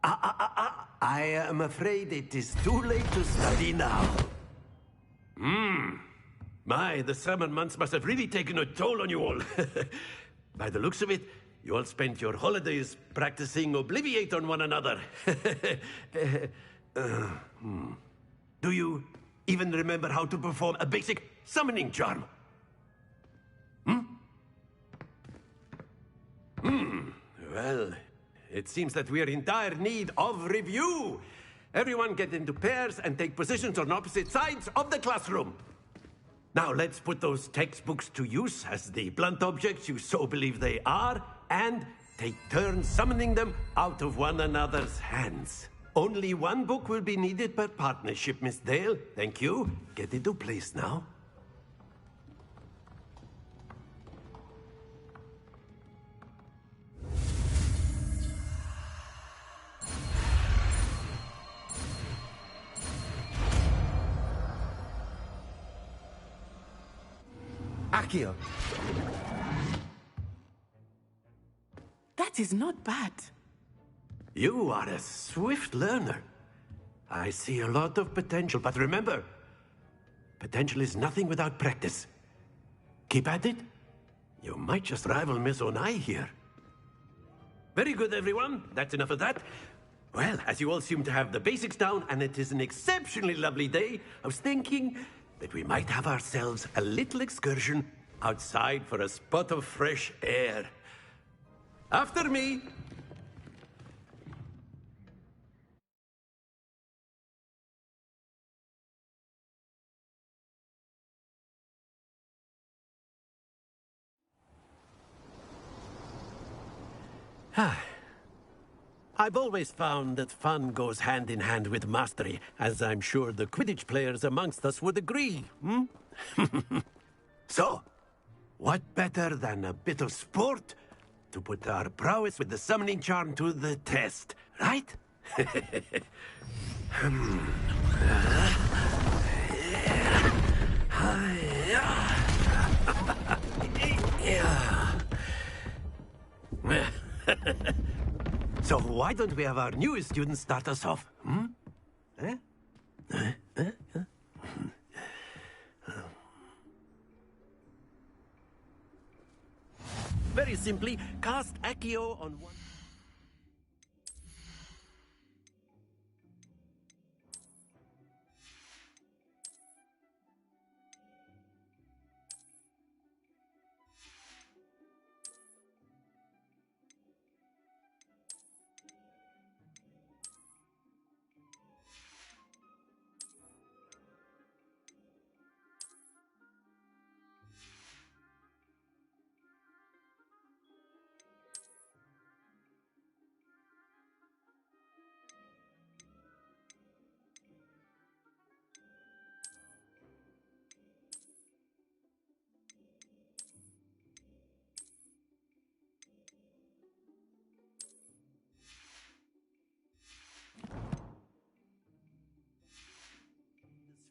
I am afraid it is too late to study now. My, the summer months must have really taken a toll on you all. By the looks of it, you all spent your holidays practicing Obliviate on one another. Do you even remember how to perform a basic summoning charm? Well, it seems that we are in dire need of review. Everyone get into pairs and take positions on opposite sides of the classroom. Now let's put those textbooks to use as the blunt objects you so believe they are, and take turns summoning them out of one another's hands. Only one book will be needed per partnership, Miss Dale. Thank you. Get into place now. That That is not bad. You are a swift learner. I see a lot of potential, but remember, potential is nothing without practice. Keep at it. You might just rival Miss Onai here. Very good, everyone. That's enough of that. Well, as you all seem to have the basics down, and it is an exceptionally lovely day, I was thinking that we might have ourselves a little excursion outside for a spot of fresh air. After me. I've always found that fun goes hand in hand with mastery, as I'm sure the Quidditch players amongst us would agree, hmm? So, what better than a bit of sport to put our prowess with the summoning charm to the test, right? So why don't we have our newest student start us off, hmm? Very simply, cast Accio on one...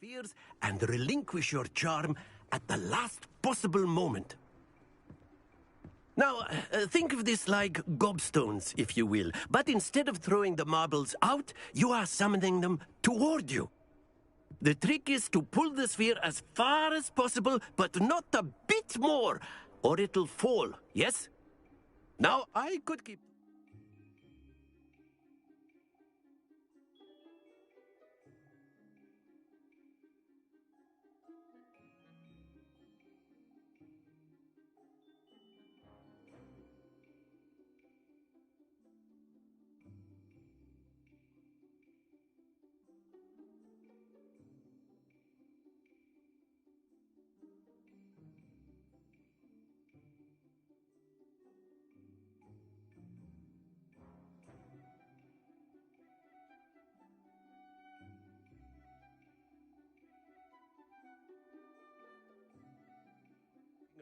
spheres and relinquish your charm at the last possible moment. Now, think of this like gobstones, if you will, but instead of throwing the marbles out, you are summoning them toward you. The trick is to pull the sphere as far as possible, but not a bit more, or it'll fall, yes? Now, I could keep...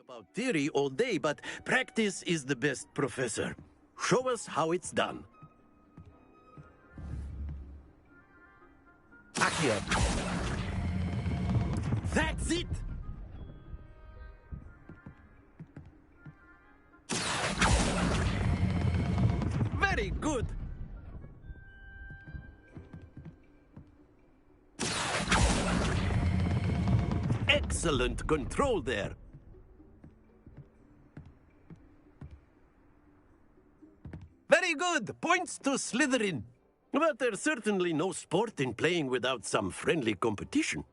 about theory all day, but practice is the best professor. Show us how it's done. Accio. That's it! Very good! Excellent control there. Very good! Points to Slytherin. But there's certainly no sport in playing without some friendly competition.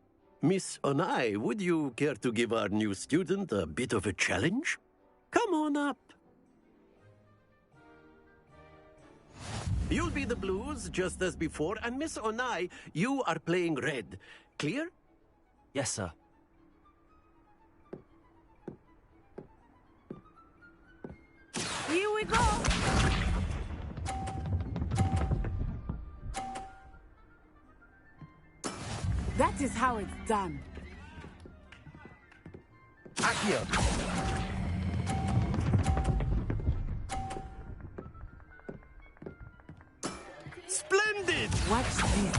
Miss Onai, would you care to give our new student a bit of a challenge? Come on up. You'll be the blues, just as before, and Miss Onai, you are playing red. Clear? Yes, sir. Here we go! That is how it's done. Accio. Splendid! Watch this.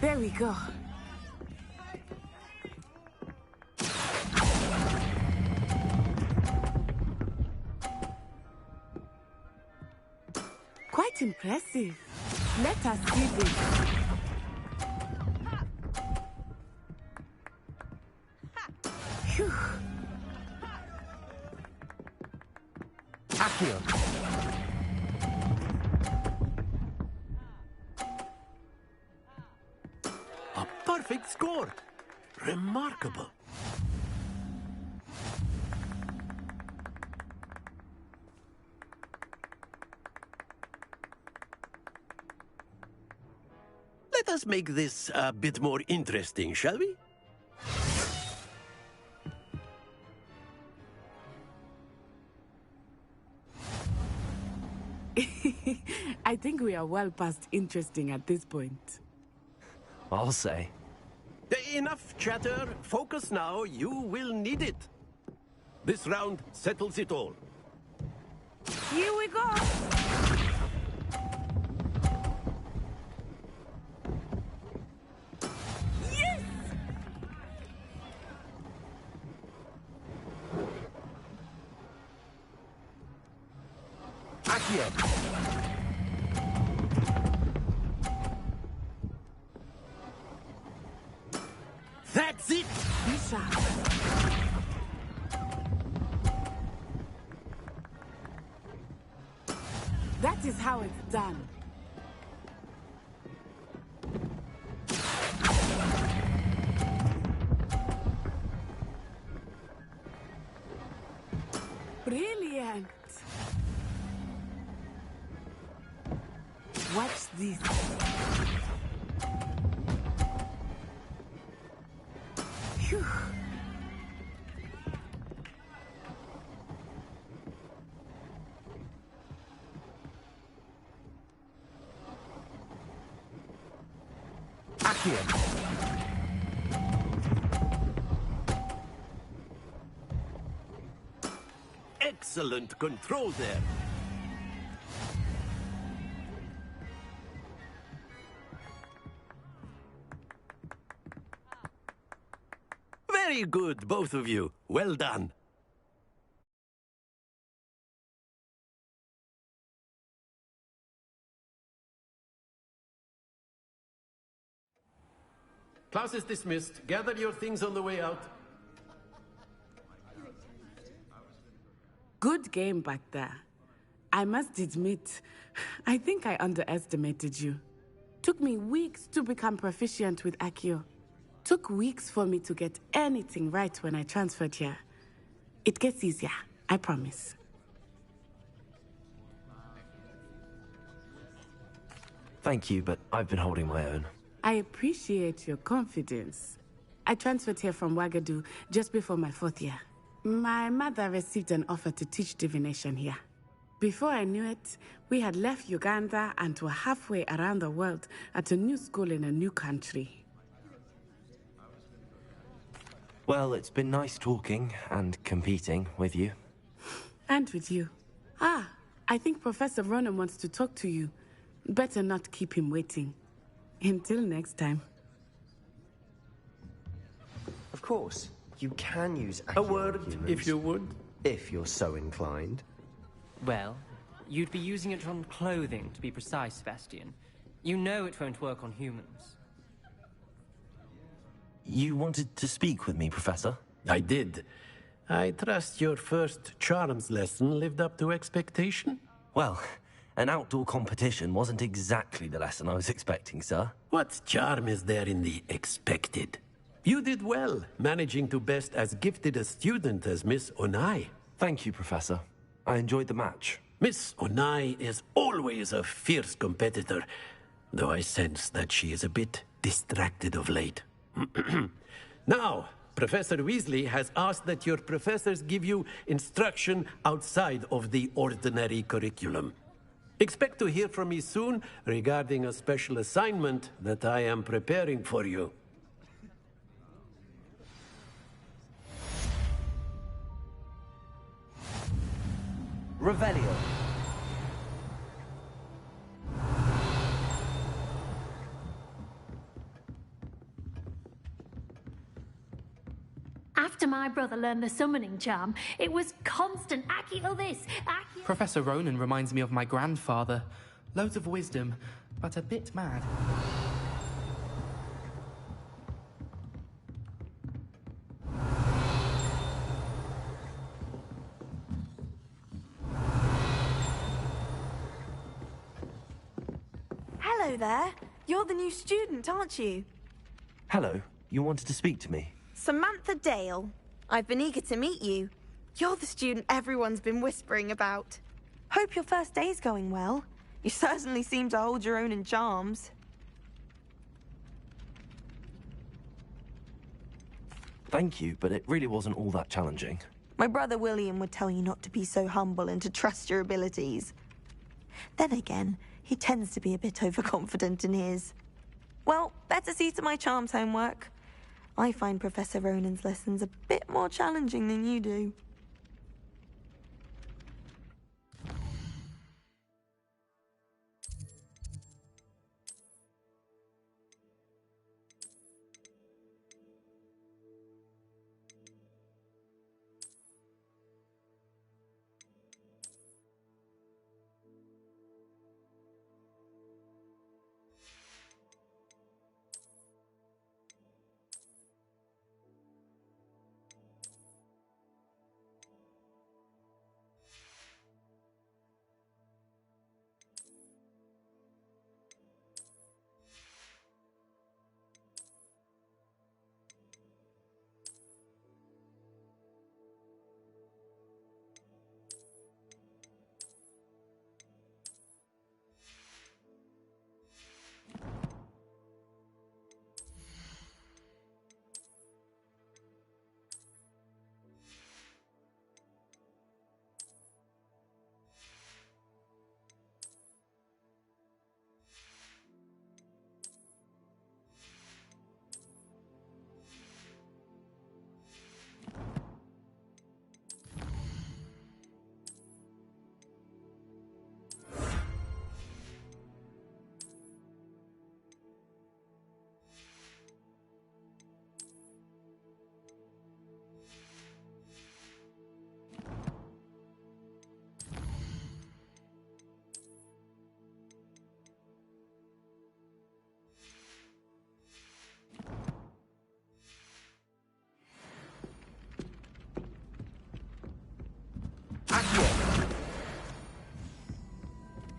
There we go. impressive. Let us see this. Phew. Accio. A perfect score. Remarkable. Let us make this a bit more interesting, shall we? I think we are well past interesting at this point. I'll say. Enough chatter. Focus now. You will need it. This round settles it all. Here we go. Yes! Accio. That's it! Bishop. That is how it's done. Brilliant. Watch this. Phew. Excellent control there. Very good, both of you. Well done. Class is dismissed. Gather your things on the way out. Good game back there. I must admit, I think I underestimated you. Took me weeks to become proficient with Accio. Took weeks for me to get anything right when I transferred here. It gets easier, I promise. Thank you, but I've been holding my own. I appreciate your confidence. I transferred here from Wagadu just before my 4th year. My mother received an offer to teach divination here. Before I knew it, we had left Uganda and were halfway around the world at a new school in a new country. Well, it's been nice talking and competing with you. And with you. Ah, I think Professor Ronan wants to talk to you. Better not keep him waiting. Until next time. Of course, you can use A word, if you would. If you're so inclined. Well, you'd be using it on clothing, to be precise, Sebastian. You know it won't work on humans. You wanted to speak with me, Professor? I did. I trust your first charms lesson lived up to expectation? Well, an outdoor competition wasn't exactly the lesson I was expecting, sir. What charm is there in the expected? You did well, managing to best as gifted a student as Miss Onai. Thank you, Professor. I enjoyed the match. Miss Onai is always a fierce competitor, though I sense that she is a bit distracted of late. Now, Professor Weasley has asked that your professors give you instruction outside of the ordinary curriculum. Expect to hear from me soon regarding a special assignment that I am preparing for you. Revelio. After my brother learned the summoning charm, it was constant Accio this, Accio... Professor Ronan reminds me of my grandfather. Loads of wisdom, but a bit mad. Hello there. You're the new student, aren't you? Hello, you wanted to speak to me? Samantha Dale. I've been eager to meet you. You're the student everyone's been whispering about. Hope your first day's going well. You certainly seem to hold your own in charms. Thank you, but it really wasn't all that challenging. My brother William would tell you not to be so humble and to trust your abilities. Then again, he tends to be a bit overconfident in his. Well, better see to my charms homework. I find Professor Ronan's lessons a bit more challenging than you do.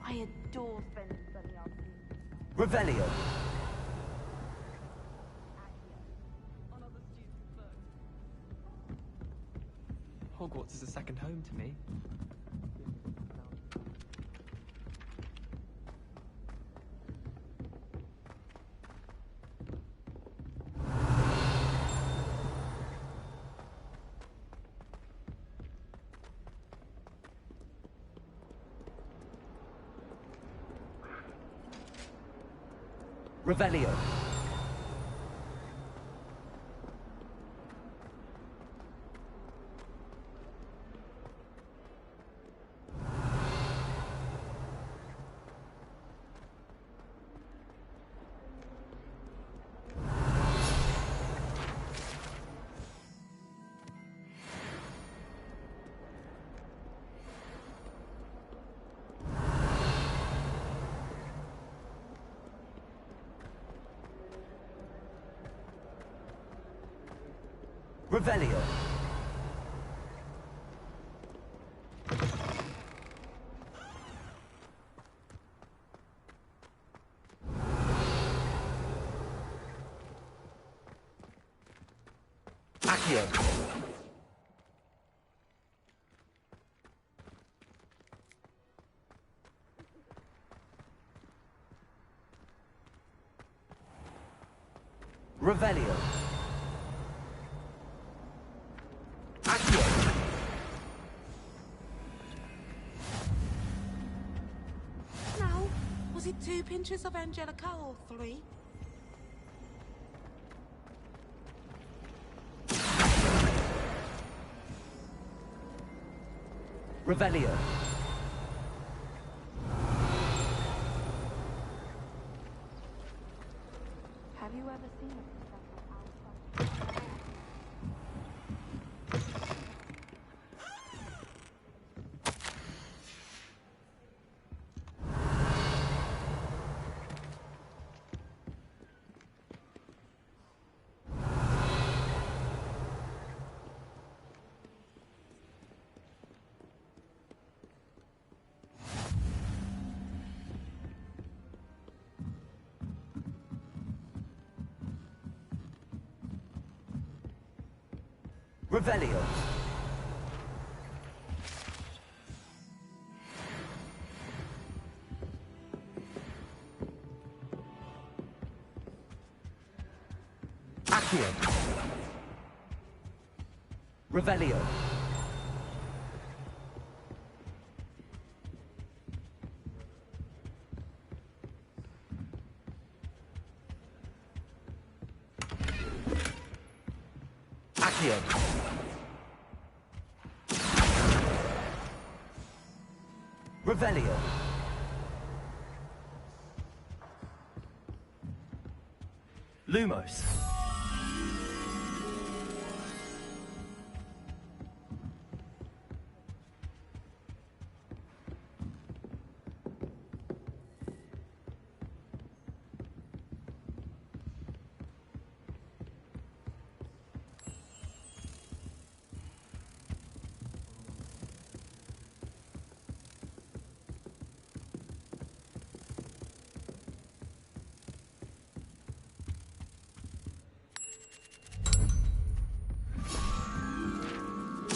I adore spending sunny afternoons. Revelio. Hogwarts is a second home to me. Revelio. Revelio. Accio. Revelio. Now, was it 2 pinches of Angelica or 3? Revelio. Have you ever seen a professor outside? Revelio. Accio. Revelio. Accio. Revelio. Lumos.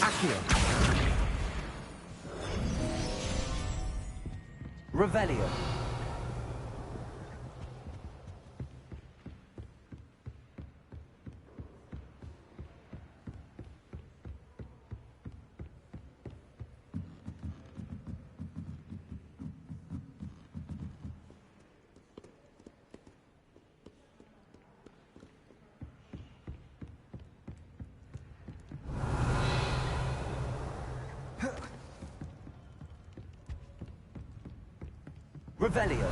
Accio. Revelio. Revelio.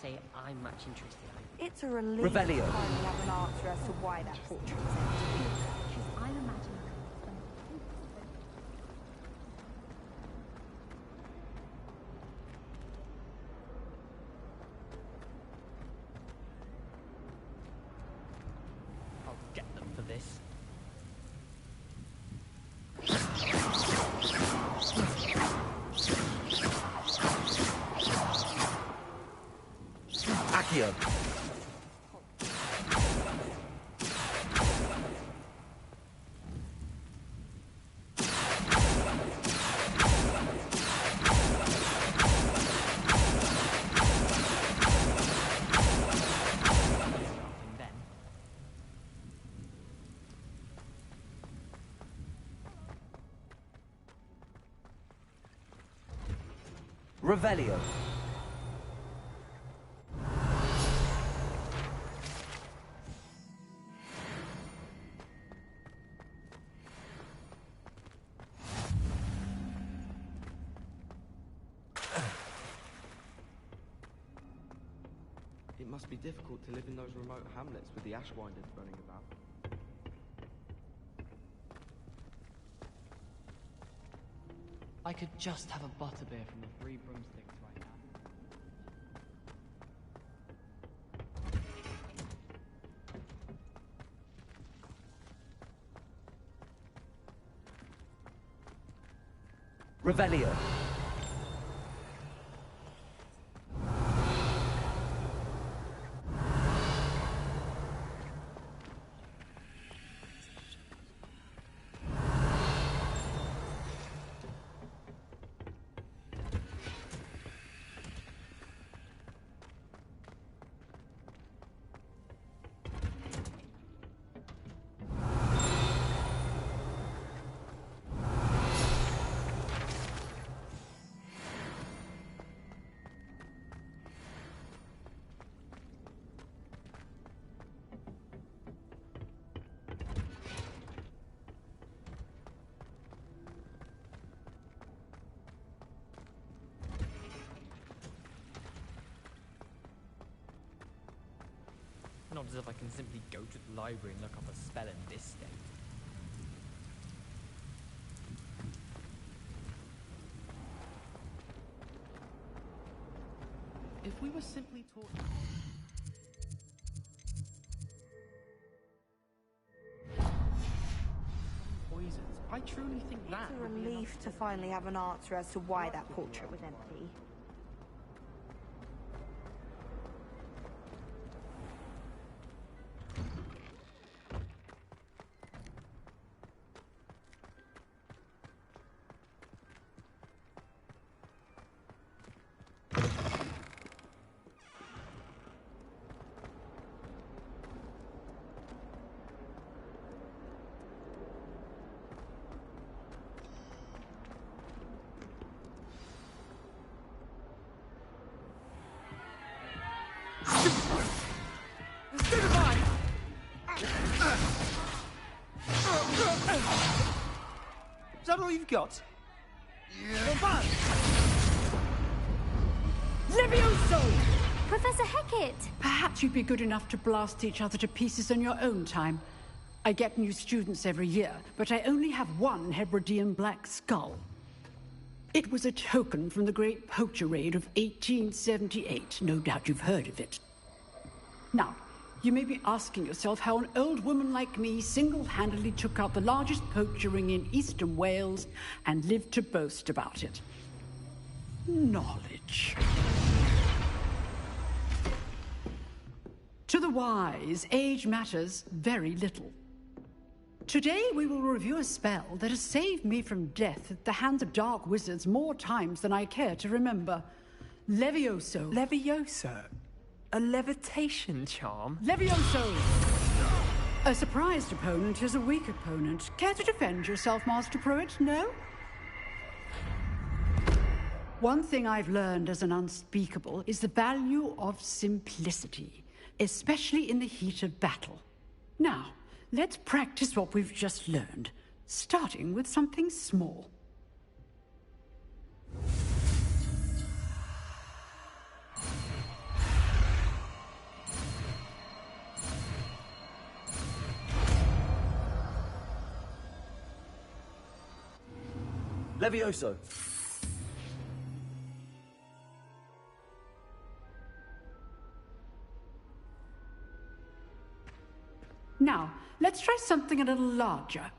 Say I'm much interested. It's a relief Revelio. to finally have an answer as to why that portrait was empty. I'm imagining. I'll get them for this. Revelio. It must be difficult to live in those remote hamlets with the Ashwinders running about. I could just have a butterbeer from the Three Broomsticks right now. Revelio. Not as if I can simply go to the library and look up a spell in this state. If we were simply taught... poisons, I truly think that It's a would be relief to finally have an answer as to why that portrait was empty. Is that all you've got? Yeah. Levioso! Professor Hecat! Perhaps you'd be good enough to blast each other to pieces in your own time. I get new students every year, but I only have one Hebridean black skull. It was a token from the Great Poacher Raid of 1878. No doubt you've heard of it. Now, you may be asking yourself how an old woman like me single-handedly took out the largest poacher ring in eastern Wales and lived to boast about it. Knowledge. To the wise, age matters very little. Today we will review a spell that has saved me from death at the hands of dark wizards more times than I care to remember. Levioso. Levioso? A levitation charm? Levioso! A surprised opponent is a weak opponent. Care to defend yourself, Master Pruitt? No? One thing I've learned as an unspeakable is the value of simplicity, especially in the heat of battle. Now, let's practice what we've just learned, starting with something small. Levioso. Now, let's try something a little larger.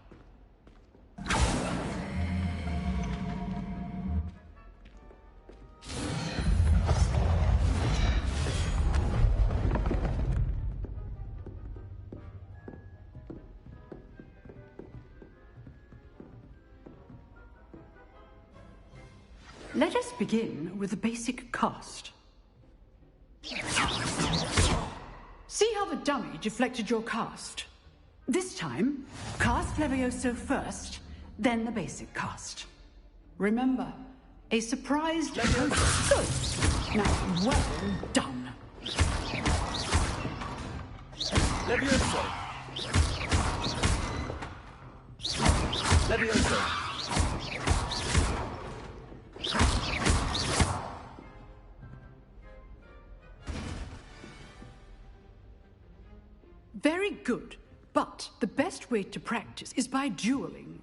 Let us begin with the basic cast. See how the dummy deflected your cast? This time, cast Levioso first, then the basic cast. Remember, A surprise proposal. Good. Now, well done. Levioso! Levioso! Very good. But the best way to practice is by dueling.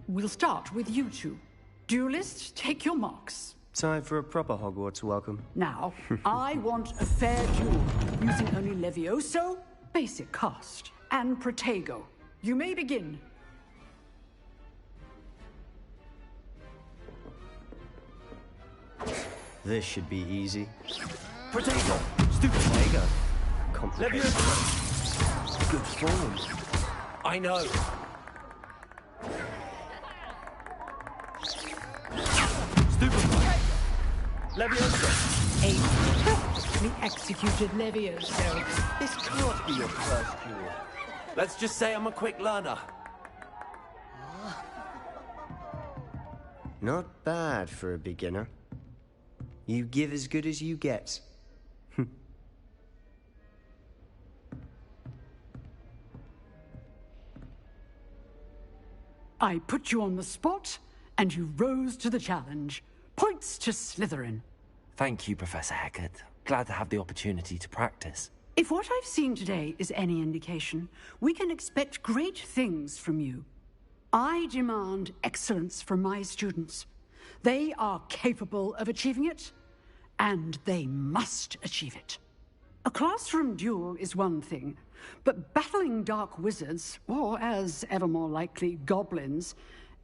We'll start with you two. Duelists, take your marks. Time for a proper Hogwarts welcome. Now, I want a fair duel, using only Levioso, basic cast, and Protego. You may begin. This should be easy. Protego! Stupid Protego! Complicated. Levioso! Good form. I know. Stupid Protego! Levioso! A perfectly executed Levioso. This can't be your first duel. Let's just say I'm a quick learner. Not bad for a beginner. You give as good as you get. I put you on the spot, and you rose to the challenge. Points to Slytherin. Thank you, Professor Hecat. Glad to have the opportunity to practice. If what I've seen today is any indication, we can expect great things from you. I demand excellence from my students. They are capable of achieving it, and they must achieve it. A classroom duel is one thing, but battling dark wizards, or as ever more likely, goblins,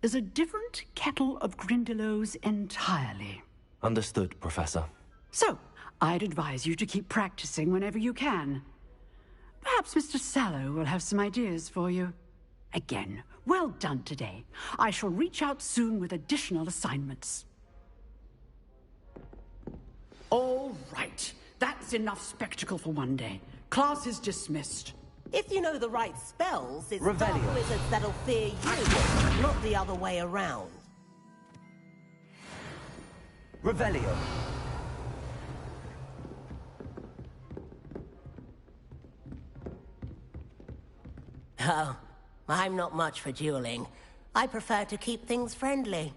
is a different kettle of Grindylows entirely. Understood, Professor. So, I'd advise you to keep practicing whenever you can. Perhaps Mr. Sallow will have some ideas for you. Again, well done today. I shall reach out soon with additional assignments. All right. That's enough spectacle for one day. Class is dismissed. If you know the right spells, it's Revelio. dark wizards that'll fear you, not the other way around. Revelio. Oh, I'm not much for dueling. I prefer to keep things friendly.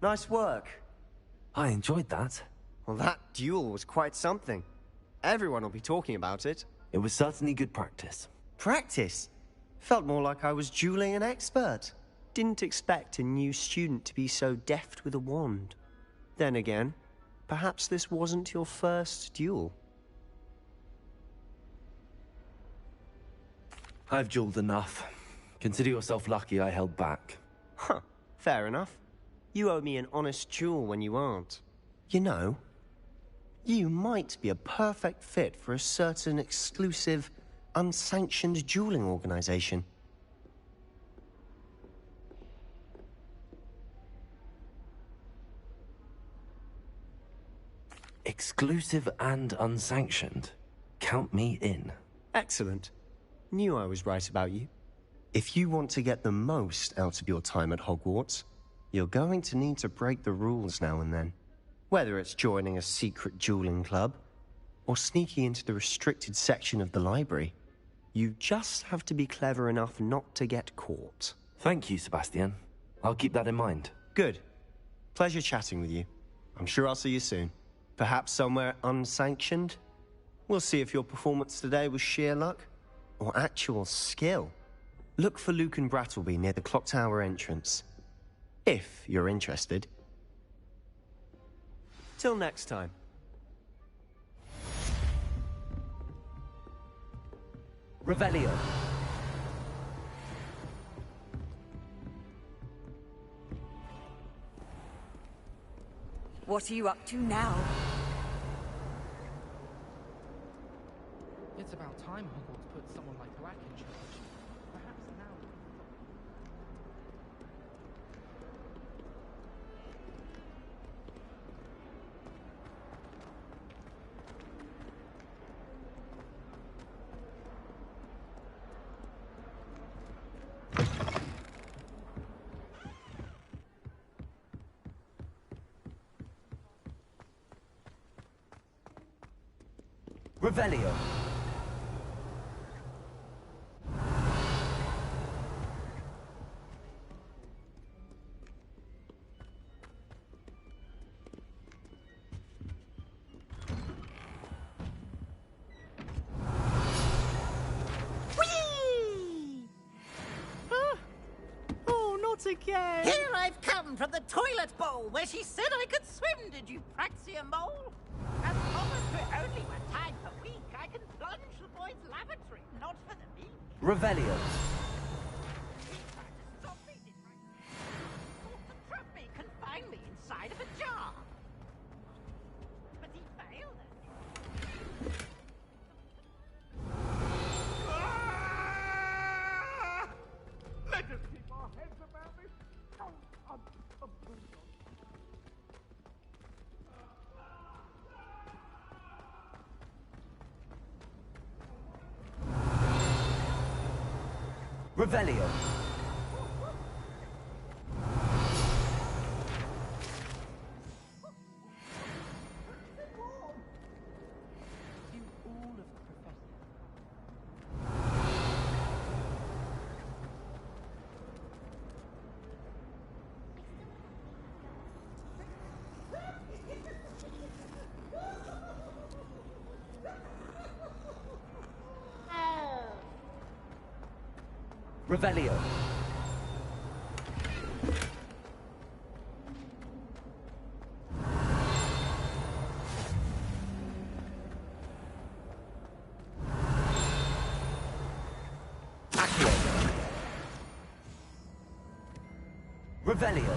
Nice work. I enjoyed that. Well, that duel was quite something. Everyone will be talking about it. It was certainly good practice. Practice? Felt more like I was dueling an expert. Didn't expect a new student to be so deft with a wand. Then again, perhaps this wasn't your first duel. I've dueled enough. Consider yourself lucky I held back. Huh, fair enough. You owe me an honest duel when you aren't. You know, you might be a perfect fit for a certain exclusive, unsanctioned dueling organization. Exclusive and unsanctioned. Count me in. Excellent. Knew I was right about you. If you want to get the most out of your time at Hogwarts, you're going to need to break the rules now and then. Whether it's joining a secret dueling club, or sneaking into the restricted section of the library, you just have to be clever enough not to get caught. Thank you, Sebastian. I'll keep that in mind. Good. Pleasure chatting with you. I'm sure I'll see you soon. Perhaps somewhere unsanctioned? We'll see if your performance today was sheer luck, or actual skill. Look for Luke and Brattleby near the clock tower entrance. If you're interested. Till next time. Revelio. What are you up to now? It's about time Hogwarts put someone like Black in charge. Perhaps now... Revelio. Oh, not again! Here I've come from the toilet bowl where she said I could swim, did you praxia mole? As long as we're only one time per week, I can plunge the boy's lavatory, not for the meek. Revelio. Stop me, did I? Thought to trap me, confine me inside of a jar. But he failed at it. Let us keep our heads about this. Oh, Revelio. Revelio. Accio. Revelio.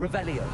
Revelio.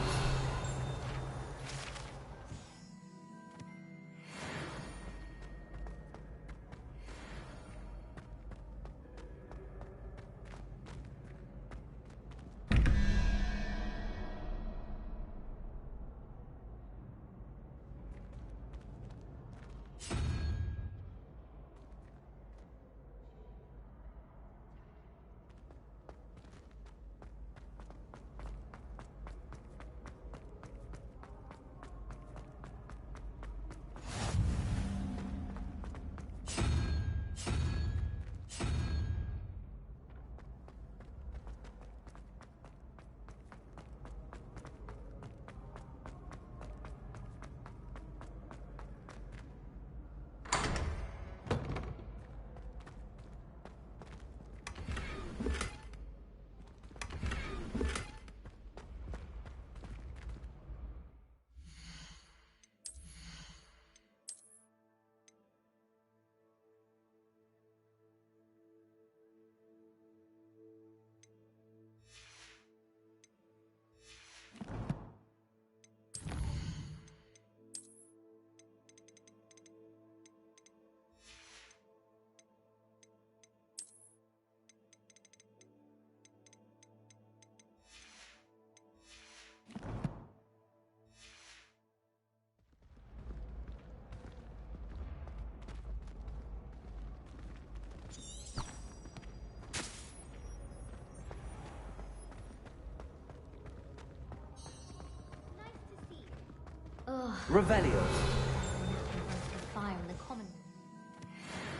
Revelio. Fire in the common room.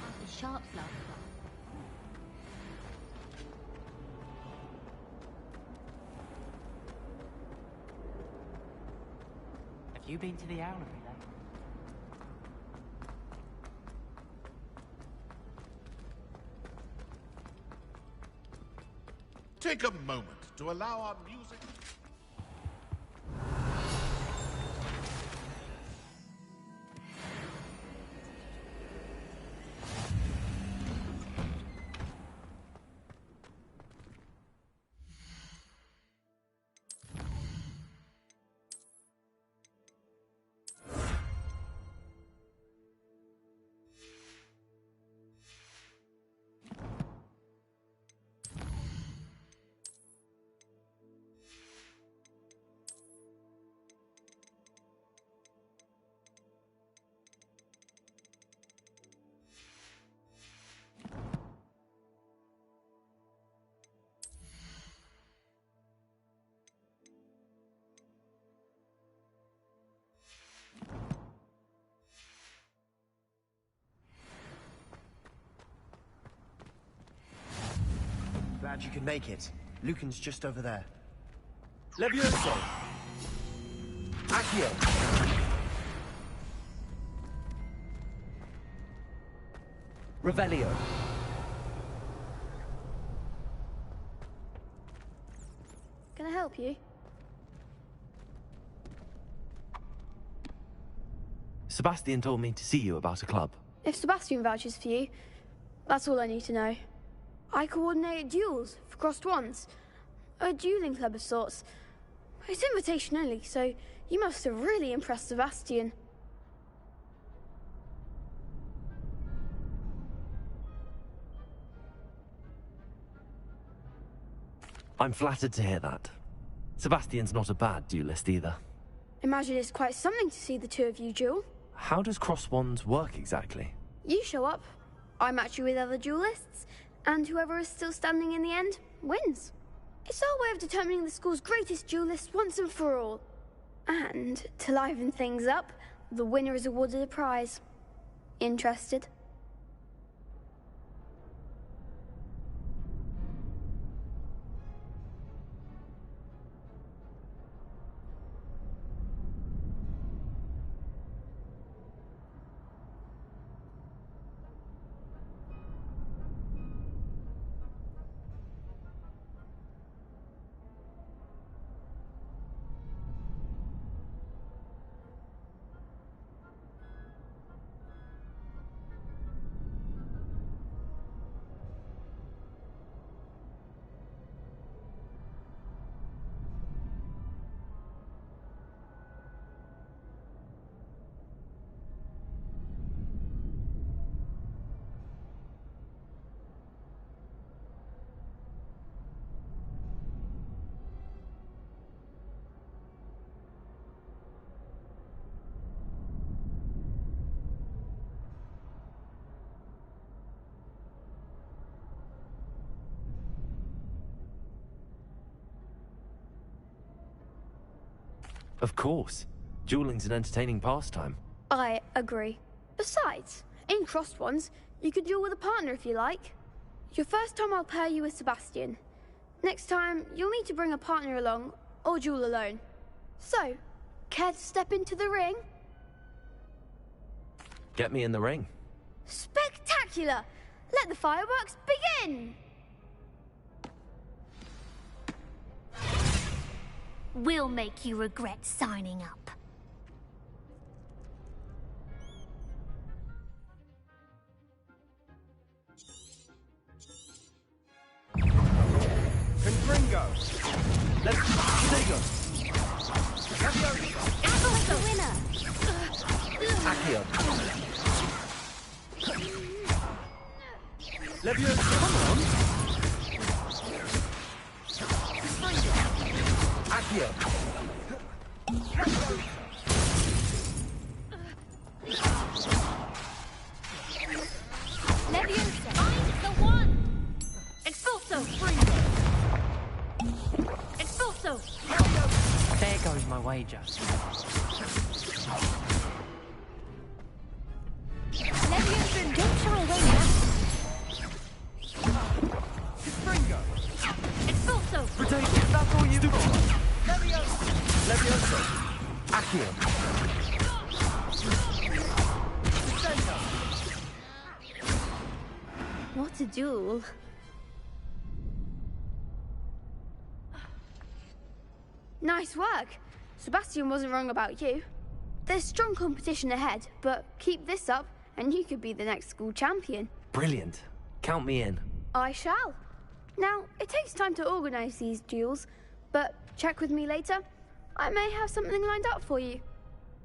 After Sharp's last class. Have you been to the Owlery then? Take a moment to allow our music. Glad you could make it. Lucan's just over there. Levioso. Accio. Revelio. Can I help you? Sebastian told me to see you about a club. If Sebastian vouches for you, that's all I need to know. I coordinate duels for crossed wands. A dueling club of sorts. It's invitation only, so you must have really impressed Sebastian. I'm flattered to hear that. Sebastian's not a bad duelist either. Imagine it's quite something to see the two of you duel. How does cross wands work exactly? You show up, I match you with other duelists, and whoever is still standing in the end wins. It's our way of determining the school's greatest duelist once and for all. And to liven things up, the winner is awarded a prize. Interested? Of course. Dueling's an entertaining pastime. I agree. Besides, in crossed ones, you could duel with a partner if you like. Your first time I'll pair you with Sebastian. Next time, you'll need to bring a partner along, or duel alone. So, care to step into the ring? Get me in the ring. Spectacular! Let the fireworks begin! We'll make you regret signing up. Confringo! Let's Sego! Apple's the winner! Accio! Levioso! Come on! Accio! Leviosa! Find the one! Expulso! Expulso! There goes my wager. What a duel. Nice work. Sebastian wasn't wrong about you. There's strong competition ahead, but keep this up and you could be the next school champion. Brilliant. Count me in. I shall. Now, it takes time to organise these duels, but check with me later. I may have something lined up for you.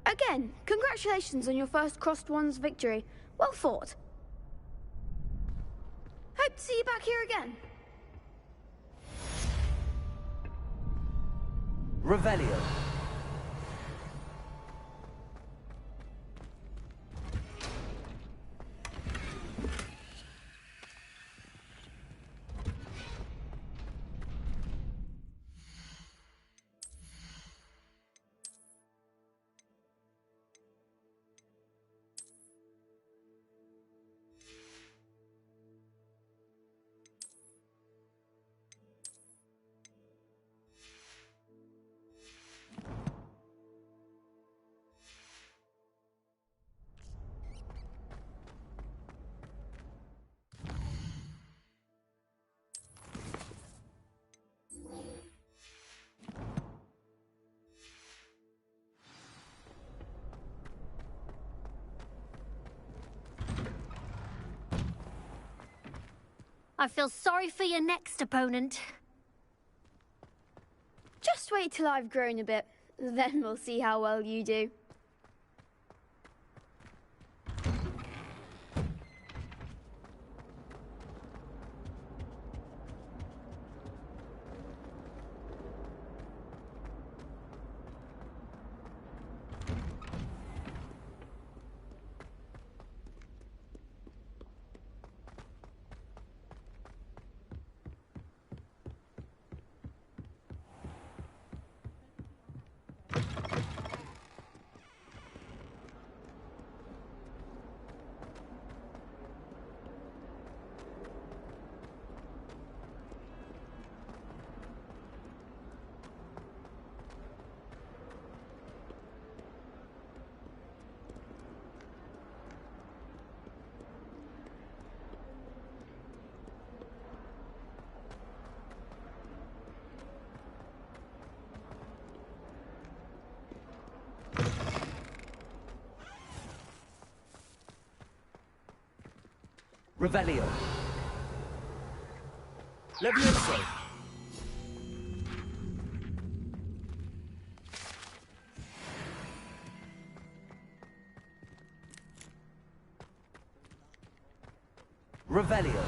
Again, congratulations on your first Crossed Ones victory. Well fought. Hope to see you back here again. Revelio. I feel sorry for your next opponent. Just wait till I've grown a bit, then we'll see how well you do. Revelio. Levioso. Revelio.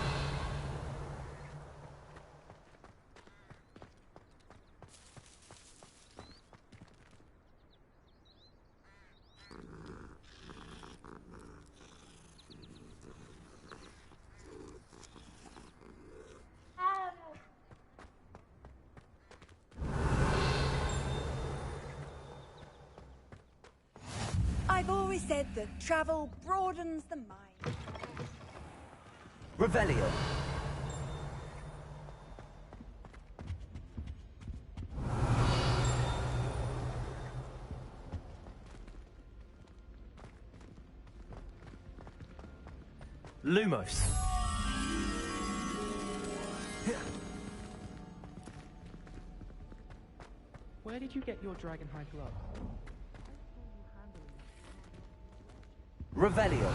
I've always said that travel broadens the mind. Revelio. Lumos. Where did you get your dragon hide glove? Revelio.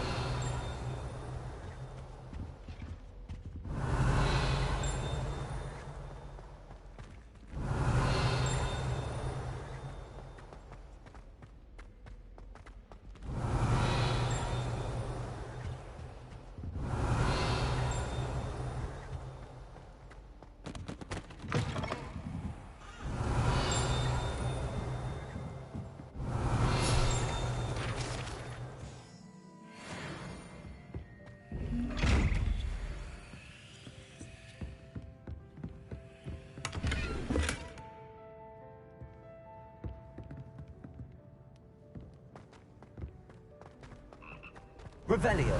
Revelio.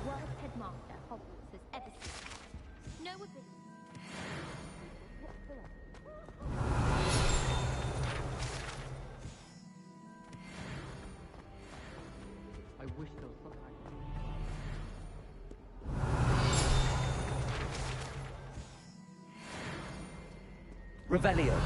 Worst headmaster Howarts has ever seen. No ability. Revelio.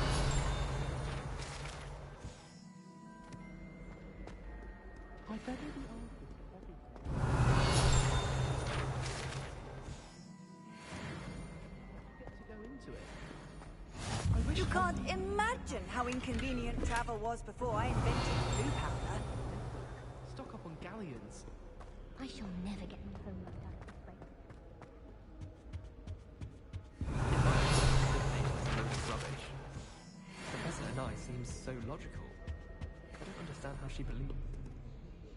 You can't imagine how inconvenient travel was before I invented blue powder. Stock up on galleons. I shall never get my homework done at this rate. Rubbish. Professor Anai seems so logical. I don't understand how she believes.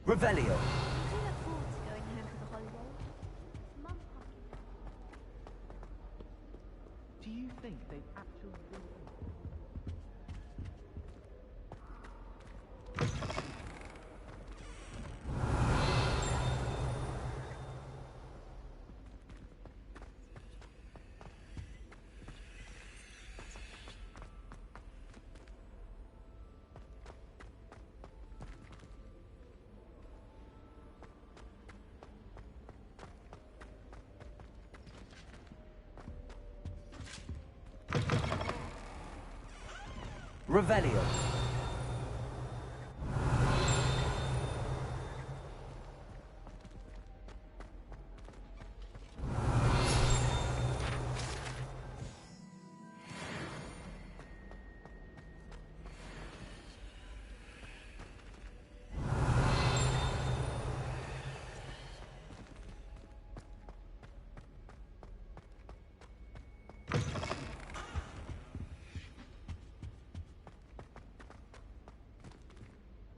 Revelio. I do look forward to going home for the holidays. Mum can't keep Do you think they'd actually do it? Revelio.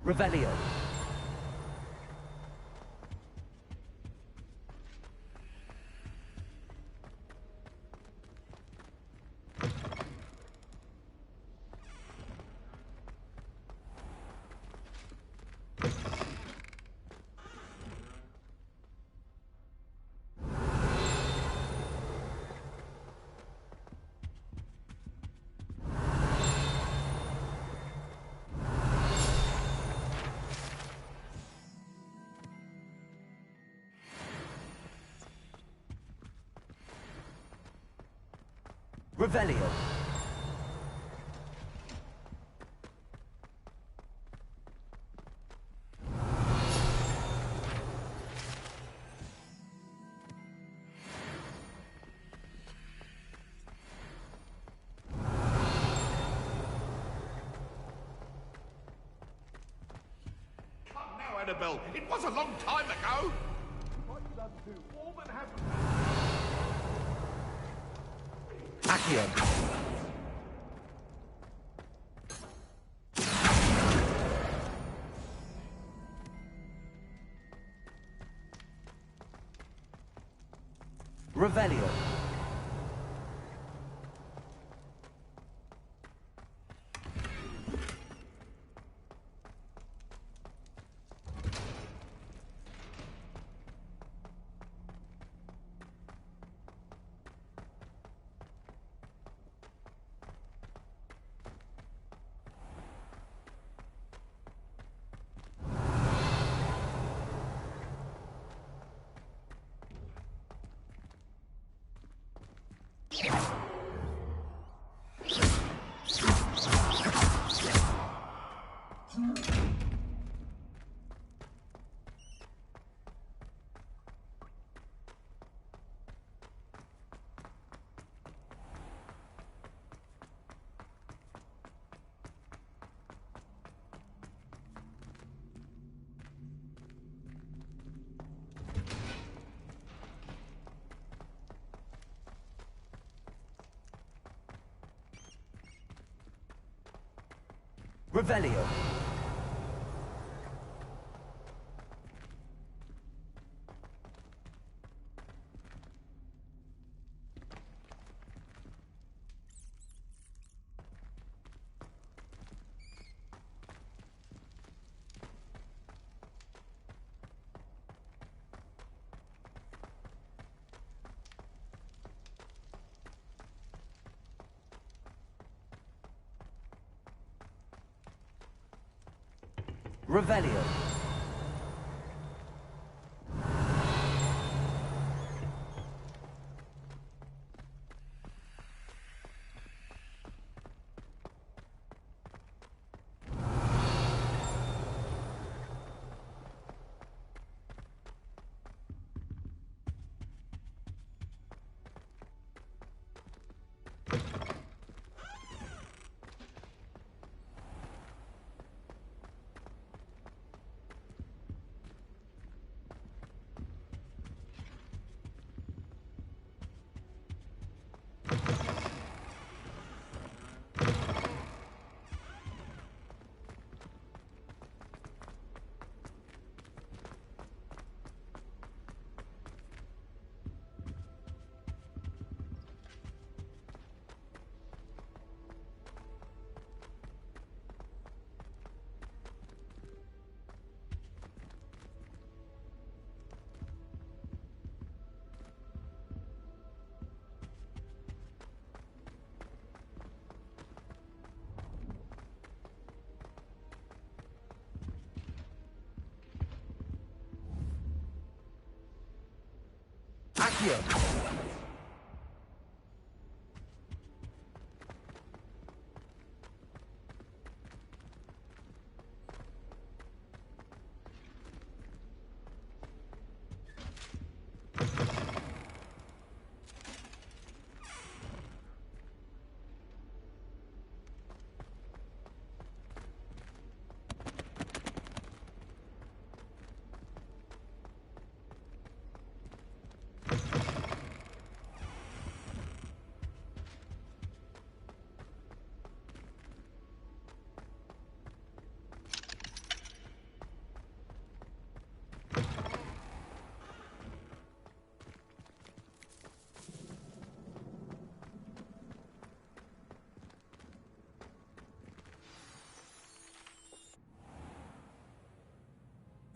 Revelio. Revelio. Come now, Annabelle. It was a long time ago. What you done to all that happened? Accio. Revelio. Revelio. Revelio. Monsieur.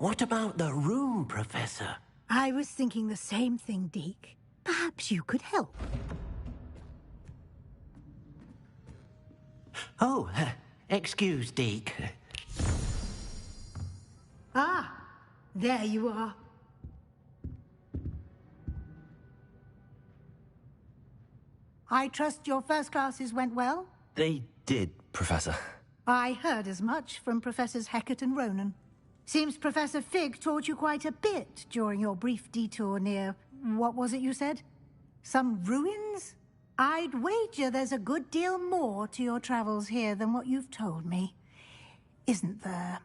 What about the room, Professor? I was thinking the same thing, Deke. Perhaps you could help. Oh, excuse, Deke. Ah, there you are. I trust your first classes went well? They did, Professor. I heard as much from Professors Hecat and Ronan. Seems Professor Fig taught you quite a bit during your brief detour near... what was it you said? Some ruins? I'd wager there's a good deal more to your travels here than what you've told me. Isn't there?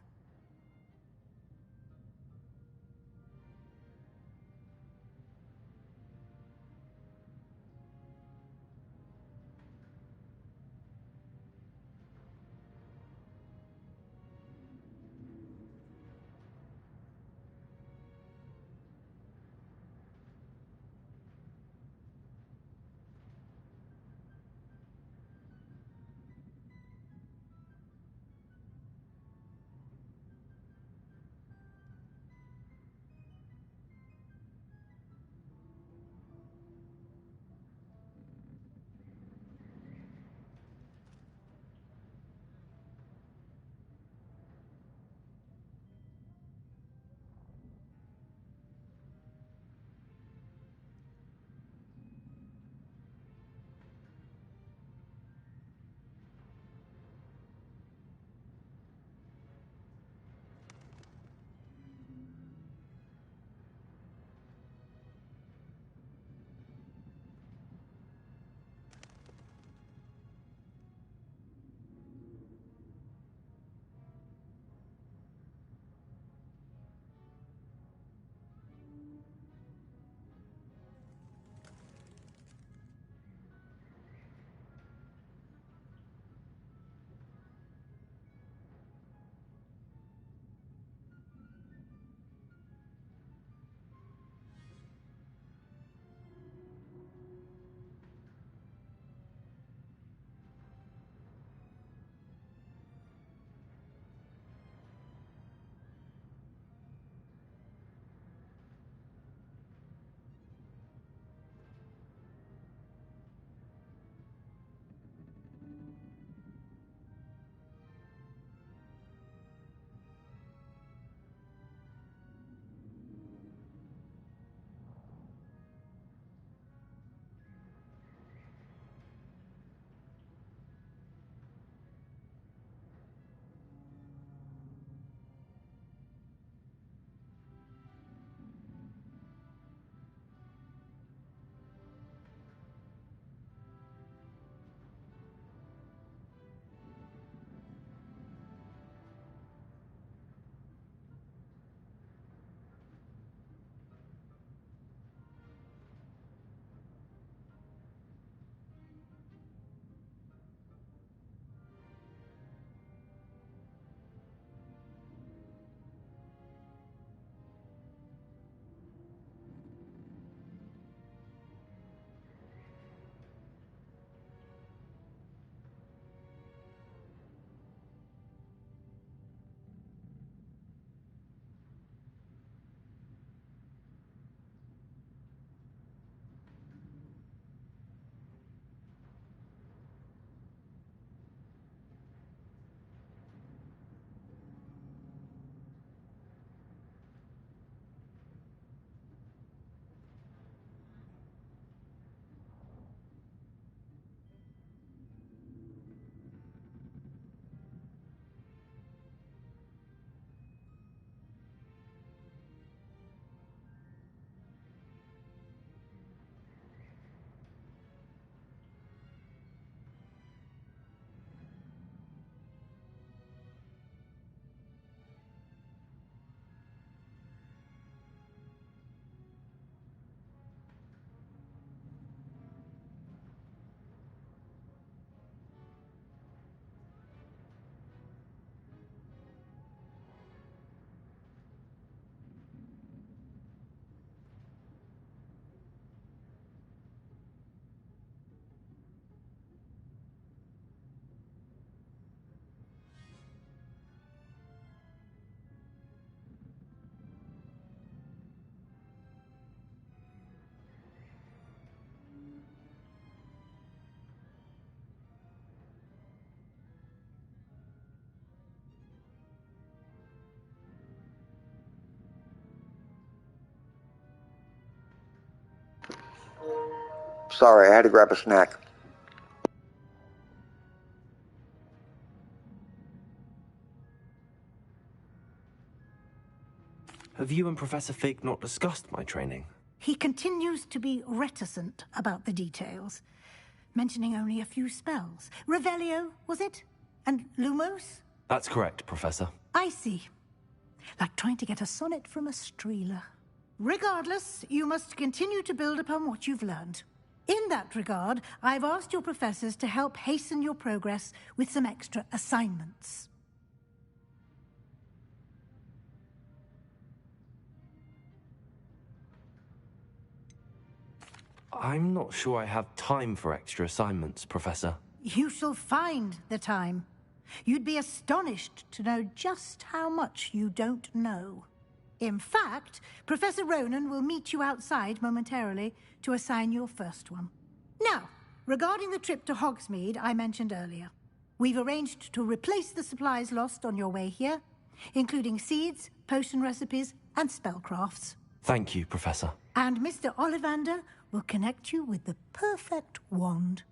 Sorry, I had to grab a snack. Have you and Professor Fig not discussed my training? He continues to be reticent about the details, mentioning only a few spells. Revelio, was it? And Lumos? That's correct, Professor. I see. Like trying to get a sonnet from a streeler. Regardless, you must continue to build upon what you've learned. In that regard, I've asked your professors to help hasten your progress with some extra assignments. I'm not sure I have time for extra assignments, Professor. You shall find the time. You'd be astonished to know just how much you don't know. In fact, Professor Ronan will meet you outside momentarily to assign your first one. Now, regarding the trip to Hogsmeade I mentioned earlier, we've arranged to replace the supplies lost on your way here, including seeds, potion recipes, and spellcrafts. Thank you, Professor. And Mr. Ollivander will connect you with the perfect wand.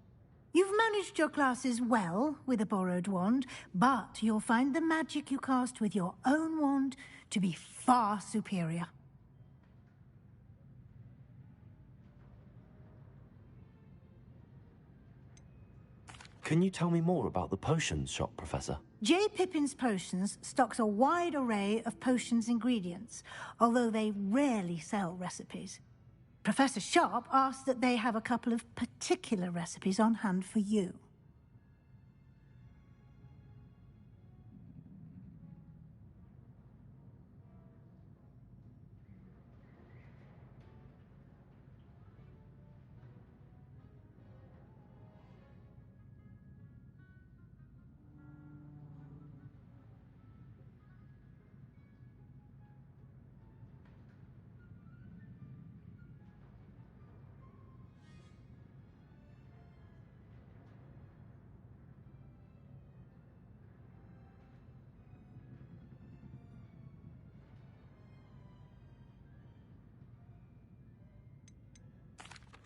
You've managed your classes well with a borrowed wand, but you'll find the magic you cast with your own wand to be far superior. Can you tell me more about the potions shop, Professor? J. Pippin's Potions stocks a wide array of potions ingredients, although they rarely sell recipes. Professor Sharp asked that they have a couple of particular recipes on hand for you.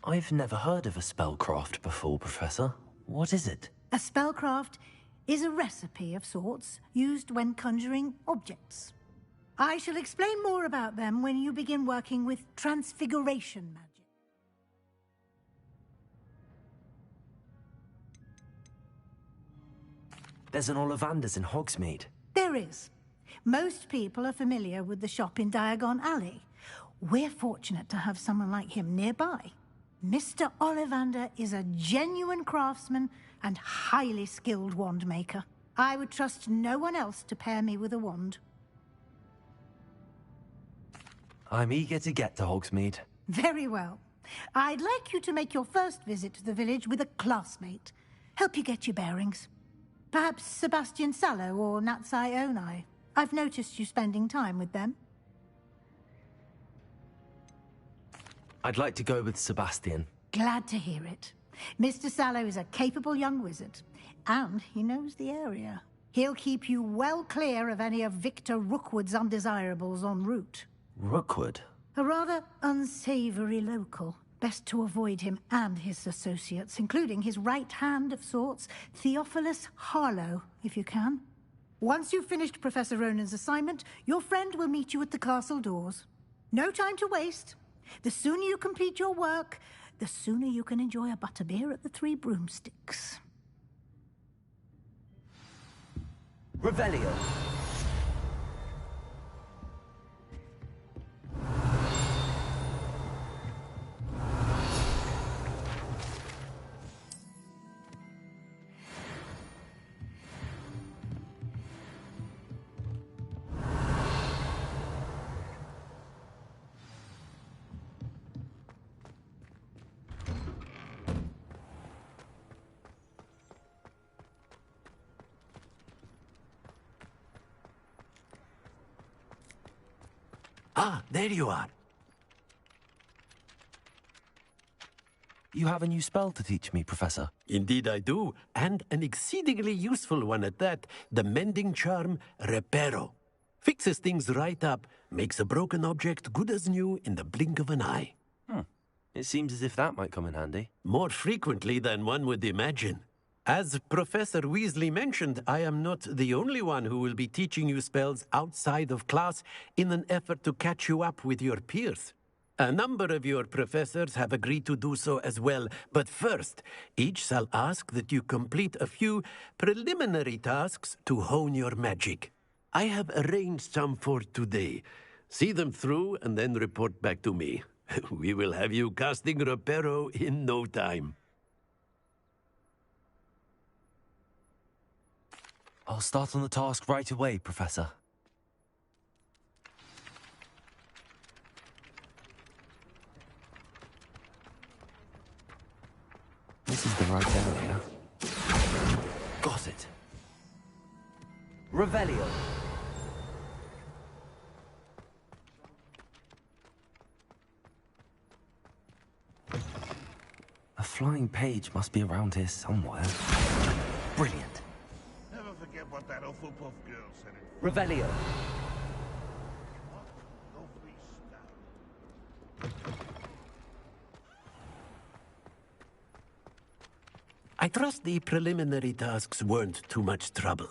I've never heard of a spellcraft before, Professor. What is it? A spellcraft is a recipe of sorts used when conjuring objects. I shall explain more about them when you begin working with transfiguration magic. There's an Ollivander's in Hogsmeade. There is. Most people are familiar with the shop in Diagon Alley. We're fortunate to have someone like him nearby. Mr. Ollivander is a genuine craftsman and highly skilled wand maker. I would trust no one else to pair me with a wand. I'm eager to get to Hogsmeade. Very well. I'd like you to make your first visit to the village with a classmate. Help you get your bearings. Perhaps Sebastian Sallow or Natsai Onai. I've noticed you spending time with them. I'd like to go with Sebastian. Glad to hear it. Mr. Sallow is a capable young wizard, and he knows the area. He'll keep you well clear of any of Victor Rookwood's undesirables en route. Rookwood? A rather unsavory local. Best to avoid him and his associates, including his right hand of sorts, Theophilus Harlow, if you can. Once you've finished Professor Ronan's assignment, your friend will meet you at the castle doors. No time to waste. The sooner you complete your work, the sooner you can enjoy a butterbeer at the Three Broomsticks. Revelio. Ah, there you are. You have a new spell to teach me, Professor. Indeed I do, and an exceedingly useful one at that. The mending charm, Reparo. Fixes things right up, makes a broken object good as new in the blink of an eye. It seems as if that might come in handy. More frequently than one would imagine. As Professor Weasley mentioned, I am not the only one who will be teaching you spells outside of class in an effort to catch you up with your peers. A number of your professors have agreed to do so as well, but first, each shall ask that you complete a few preliminary tasks to hone your magic. I have arranged some for today. See them through and then report back to me. We will have you casting Reparo in no time. I'll start on the task right away, Professor. This is the right area. Got it. Revelio. A flying page must be around here somewhere. Brilliant. Never forget what that Hufflepuff girl said. Revelio. Lovely stuff. I trust the preliminary tasks weren't too much trouble.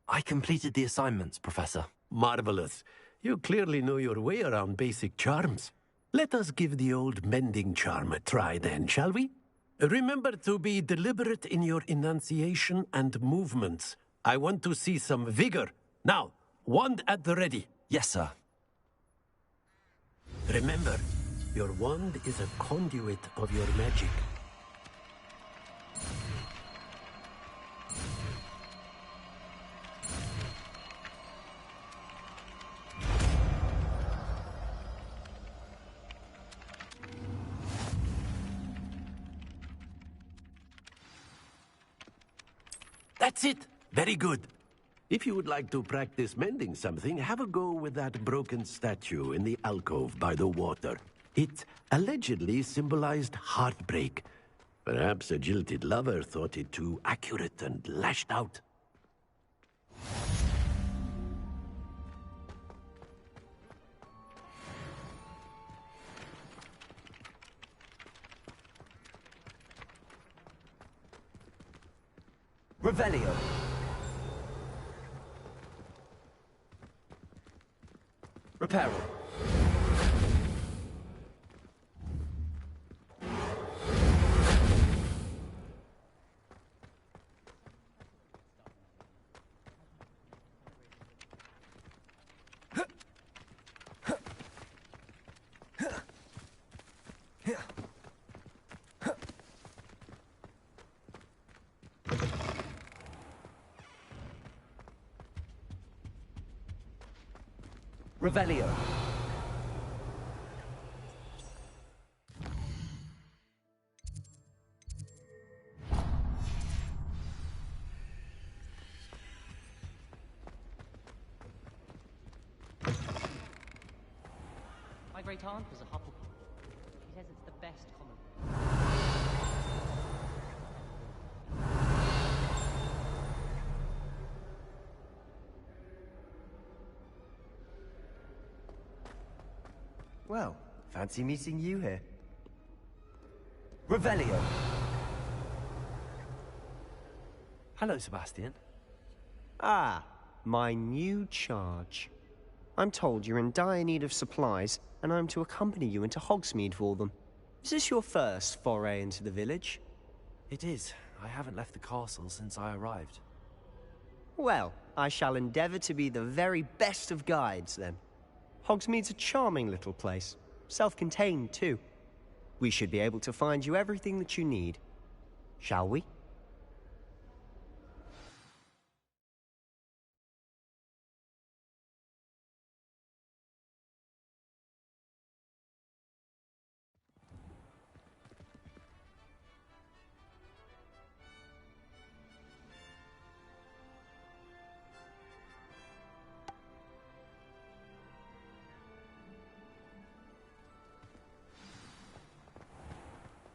I completed the assignments, Professor. Marvelous. You clearly know your way around basic charms. Let us give the old mending charm a try then, shall we? Remember to be deliberate in your enunciation and movements. I want to see some vigor. Now, wand at the ready. Yes, sir. Remember, your wand is a conduit of your magic. That's it! Very good. If you would like to practice mending something, have a go with that broken statue in the alcove by the water. It allegedly symbolized heartbreak. Perhaps a jilted lover thought it too accurate and lashed out. Revelio. Reparo. Revelio. My great aunt was a Hufflepuff. She says it's the best common. Well, fancy meeting you here. Revelio. Hello, Sebastian. Ah, my new charge. I'm told you're in dire need of supplies, and I'm to accompany you into Hogsmeade for them. Is this your first foray into the village? It is. I haven't left the castle since I arrived. Well, I shall endeavour to be the very best of guides, then. Hogsmeade's a charming little place. Self-contained, too. We should be able to find you everything that you need. Shall we?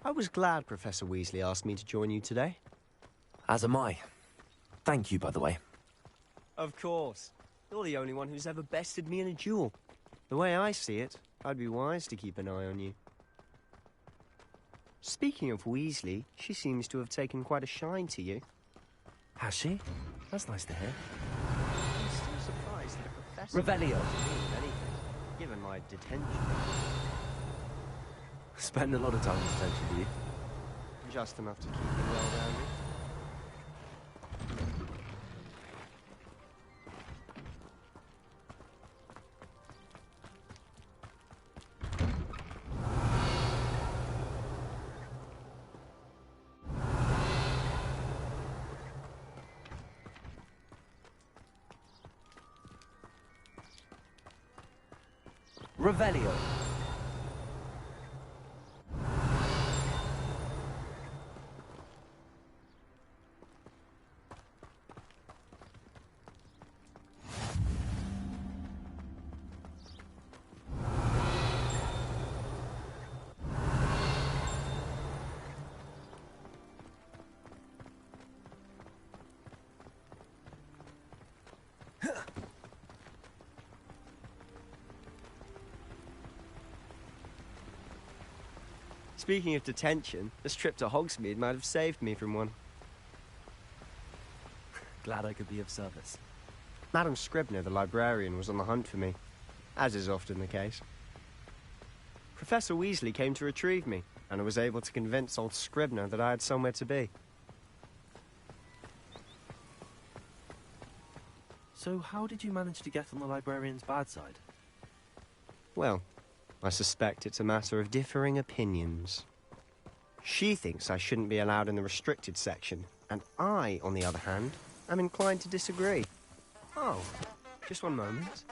I was glad Professor Weasley asked me to join you today. As am I. Thank you, by the way. Of course. You're the only one who's ever bested me in a duel. The way I see it, I'd be wise to keep an eye on you. Speaking of Weasley, she seems to have taken quite a shine to you. Has she? That's nice to hear. I'm still surprised that a professor Revelio. doesn't mean anything, given my detention. Spend a lot of time in detention, do you? Just enough to keep you well-rounded. Revelio. Speaking of detention, this trip to Hogsmeade might have saved me from one. Glad I could be of service. Madam Scribner, the librarian, was on the hunt for me, as is often the case. Professor Weasley came to retrieve me, and I was able to convince old Scribner that I had somewhere to be. So how did you manage to get on the librarian's bad side? Well, I suspect it's a matter of differing opinions. She thinks I shouldn't be allowed in the restricted section, and I, on the other hand, am inclined to disagree. Oh, just one moment.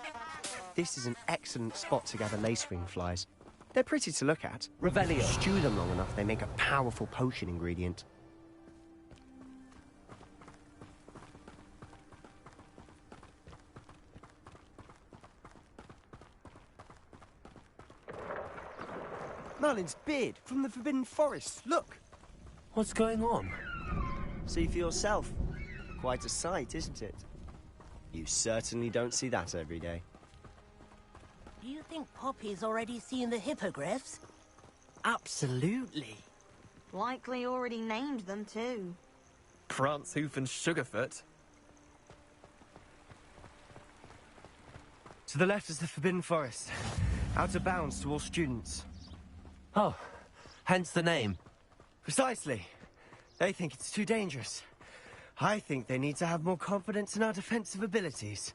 This is an excellent spot to gather lacewing flies. They're pretty to look at. Revelio. Stew them long enough, they make a powerful potion ingredient. Merlin's beard from the Forbidden Forest. Look! What's going on? See for yourself. Quite a sight, isn't it? You certainly don't see that every day. Do you think Poppy's already seen the hippogriffs? Absolutely. Likely already named them too. Prance, Hoof and Sugarfoot. To the left is the Forbidden Forest. Out of bounds to all students. Oh, hence the name. Precisely. They think it's too dangerous. I think they need to have more confidence in our defensive abilities.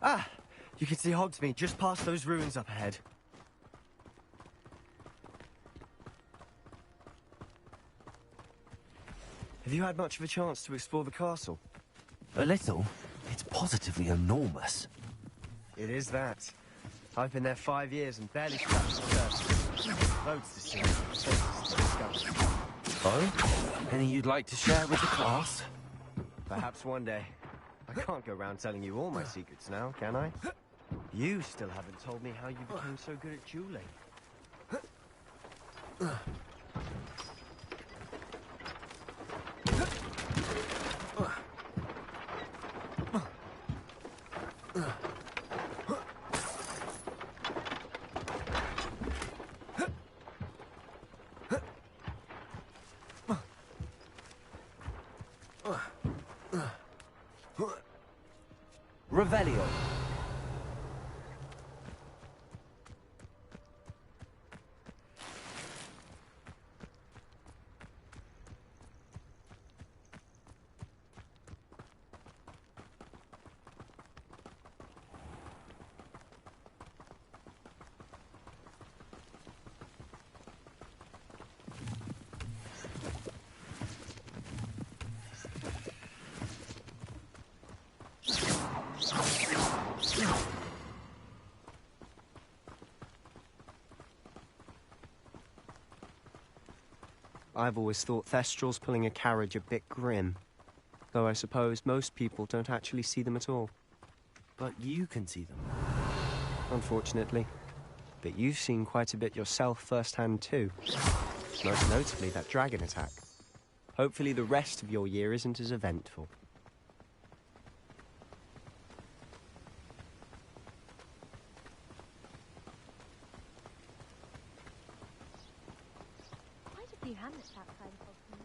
Ah, you can see Hogsmeade just past those ruins up ahead. Have you had much of a chance to explore the castle? A little. It's positively enormous. It is that. I've been there 5 years and barely scratched the surface. Loads to see, places to discover. Oh? Any you'd like to share with the class? Perhaps one day. I can't go around telling you all my secrets now, can I? You still haven't told me how you became so good at dueling. Revelio. I've always thought Thestrals pulling a carriage a bit grim. Though I suppose most people don't actually see them at all. But you can see them. Unfortunately. But you've seen quite a bit yourself firsthand too. Most notably that dragon attack. Hopefully the rest of your year isn't as eventful. few hamlets outside of Hogsmeade.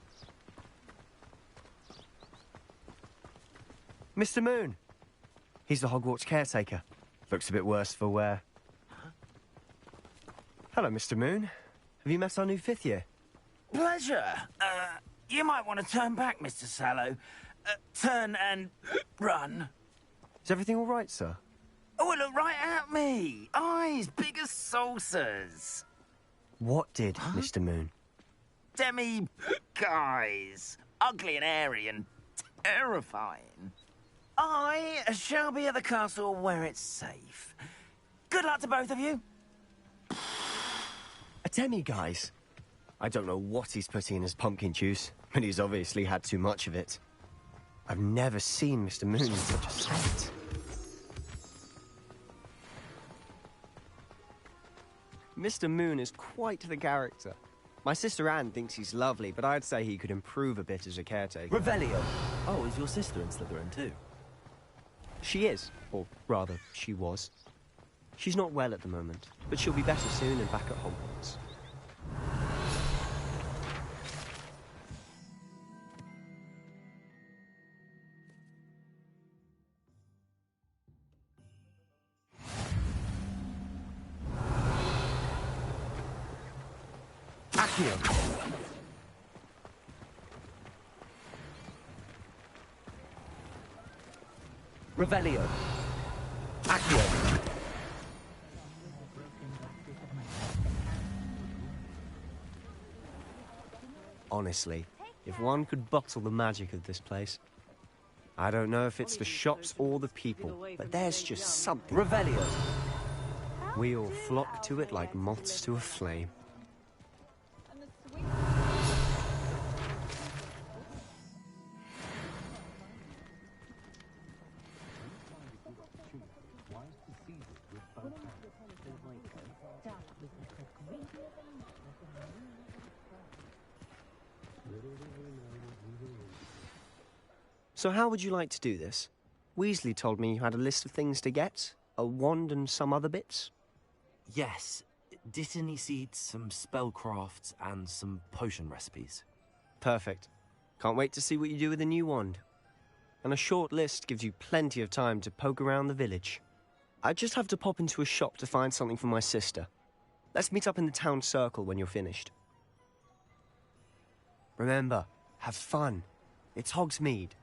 Mr. Moon. He's the Hogwarts caretaker. Looks a bit worse for wear. Hello, Mr. Moon. Have you met our new 5th year? Pleasure. You might want to turn back, Mr. Sallow. Turn and run. Is everything all right, sir? Oh, it looked right at me. Eyes big as saucers. What did, Mr. Moon? Demi guys. Ugly and airy and terrifying. I shall be at the castle where it's safe. Good luck to both of you. A demi-guise? I don't know what he's putting in his pumpkin juice, but he's obviously had too much of it. I've never seen Mr. Moon in such a state. Mr. Moon is quite the character. My sister Anne thinks he's lovely, but I'd say he could improve a bit as a caretaker. Revelio! Oh, is your sister in Slytherin too? She is, or rather, she was. She's not well at the moment, but she'll be better soon and back at Howarts. Accio! Revelio! Accio! Honestly, if one could bottle the magic of this place. I don't know if it's the shops or the people, but there's just something. Revelio! We all flock to it like moths to a flame. So how would you like to do this? Weasley told me you had a list of things to get, a wand and some other bits. Yes, Dittany seeds, some spellcrafts, and some potion recipes. Perfect. Can't wait to see what you do with the new wand. And a short list gives you plenty of time to poke around the village. I just have to pop into a shop to find something for my sister. Let's meet up in the town circle when you're finished. Remember, have fun. It's Hogsmeade.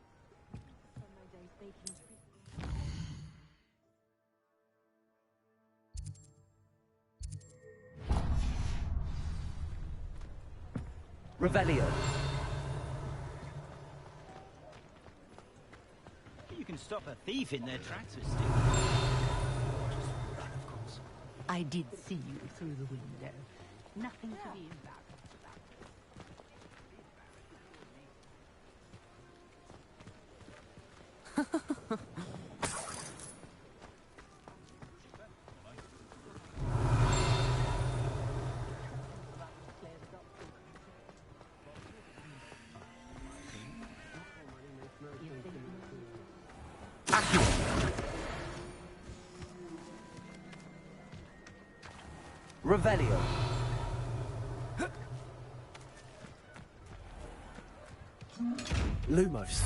Revelio! You can stop a thief in their tracks with sticks. I did see you through the window. Nothing to be embarrassed about. Revelio! Lumos!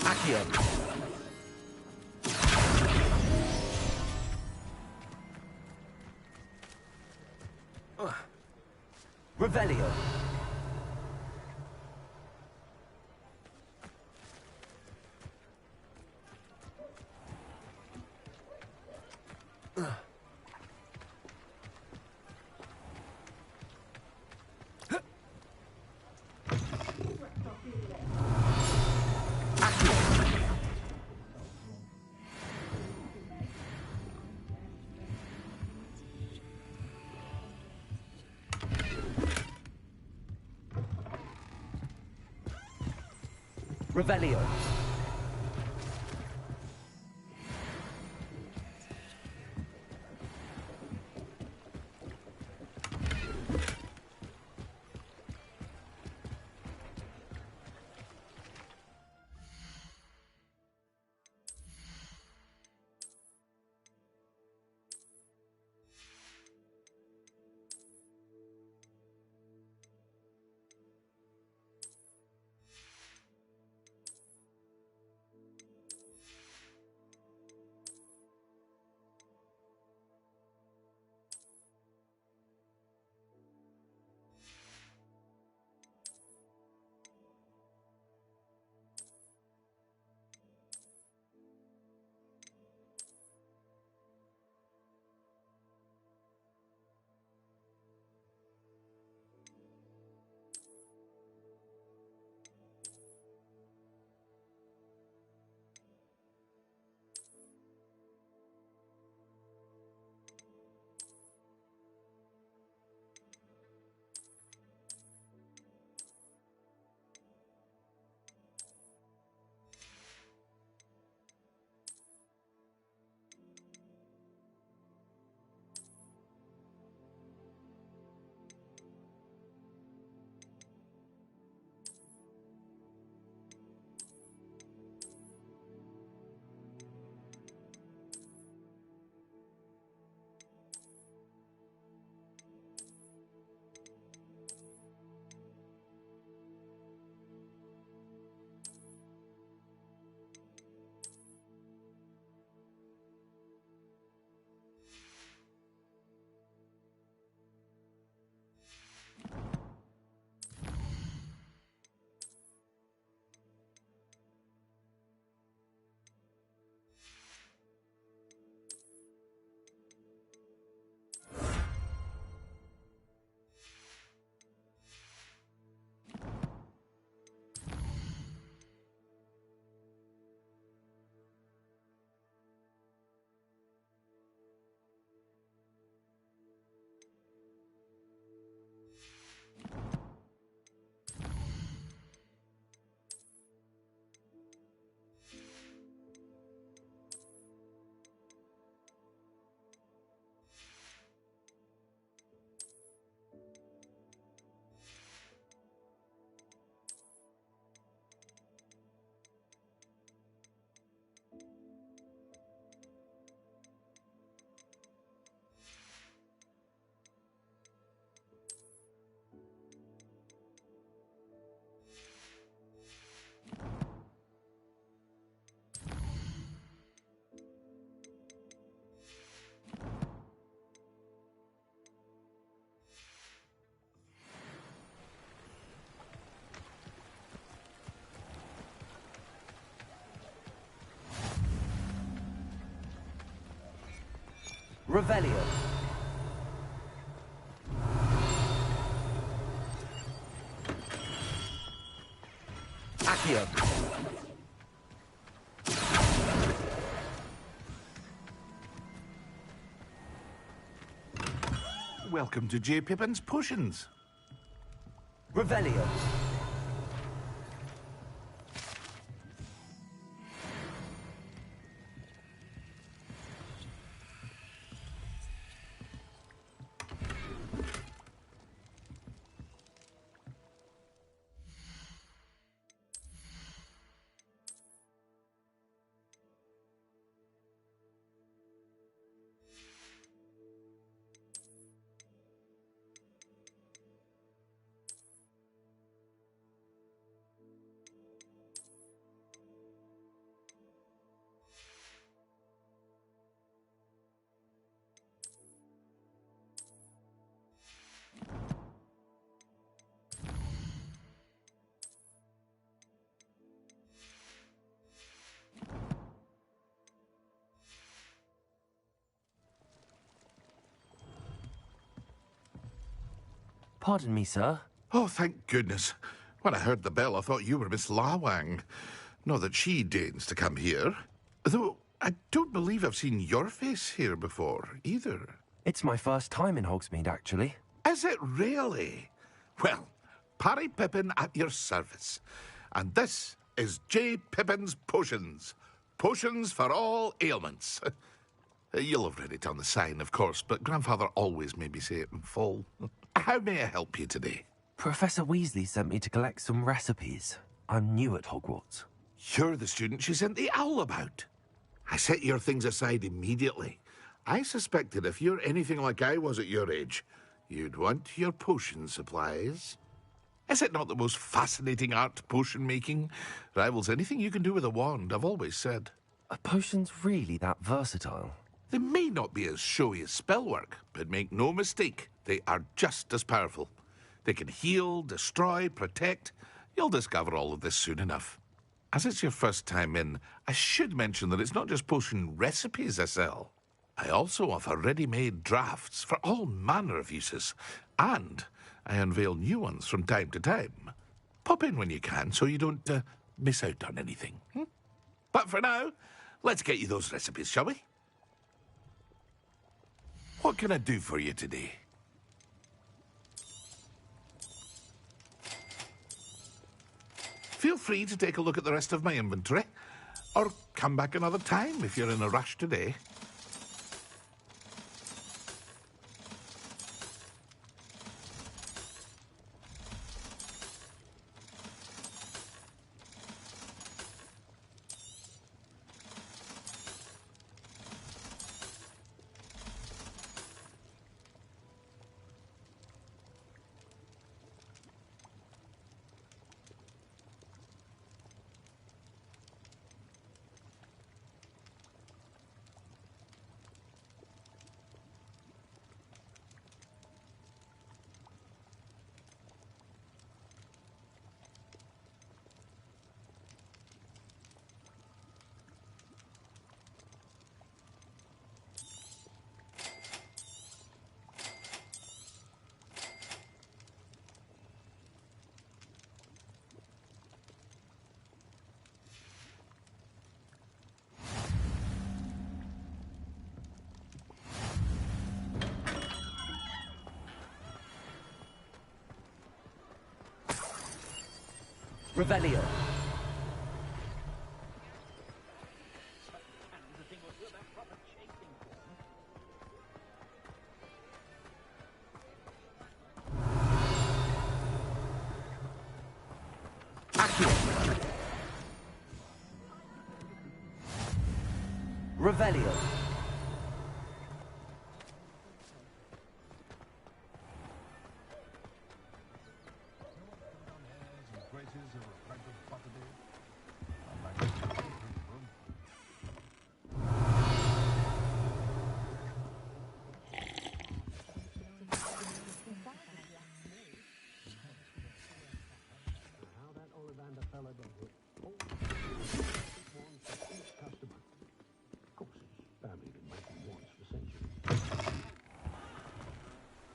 Accio! Revelio! Revelio. Revelio. Accio. Welcome to J. Pippin's Potions. Revelio. Pardon me, sir. Oh, thank goodness. When I heard the bell, I thought you were Miss Lawang. Not that she deigns to come here. Though I don't believe I've seen your face here before, either. It's my first time in Hogsmeade, actually. Is it really? Well, Parry Pippin at your service. And this is J. Pippin's Potions. Potions for all ailments. You'll have read it on the sign, of course, but Grandfather always made me say it in full. How may I help you today? Professor Weasley sent me to collect some recipes. I'm new at Hogwarts. You're the student she sent the owl about. I set your things aside immediately. I suspected if you're anything like I was at your age, you'd want your potion supplies. Is it not the most fascinating art, potion making? Rivals anything you can do with a wand, I've always said. Are potions really that versatile? They may not be as showy as spellwork, but make no mistake, they are just as powerful. They can heal, destroy, protect. You'll discover all of this soon enough. As it's your first time in, I should mention that it's not just potion recipes I sell. I also offer ready-made drafts for all manner of uses, and I unveil new ones from time to time. Pop in when you can so you don't miss out on anything. But for now, let's get you those recipes, shall we? What can I do for you today? Feel free to take a look at the rest of my inventory, or come back another time if you're in a rush today. Revelio. Revelio.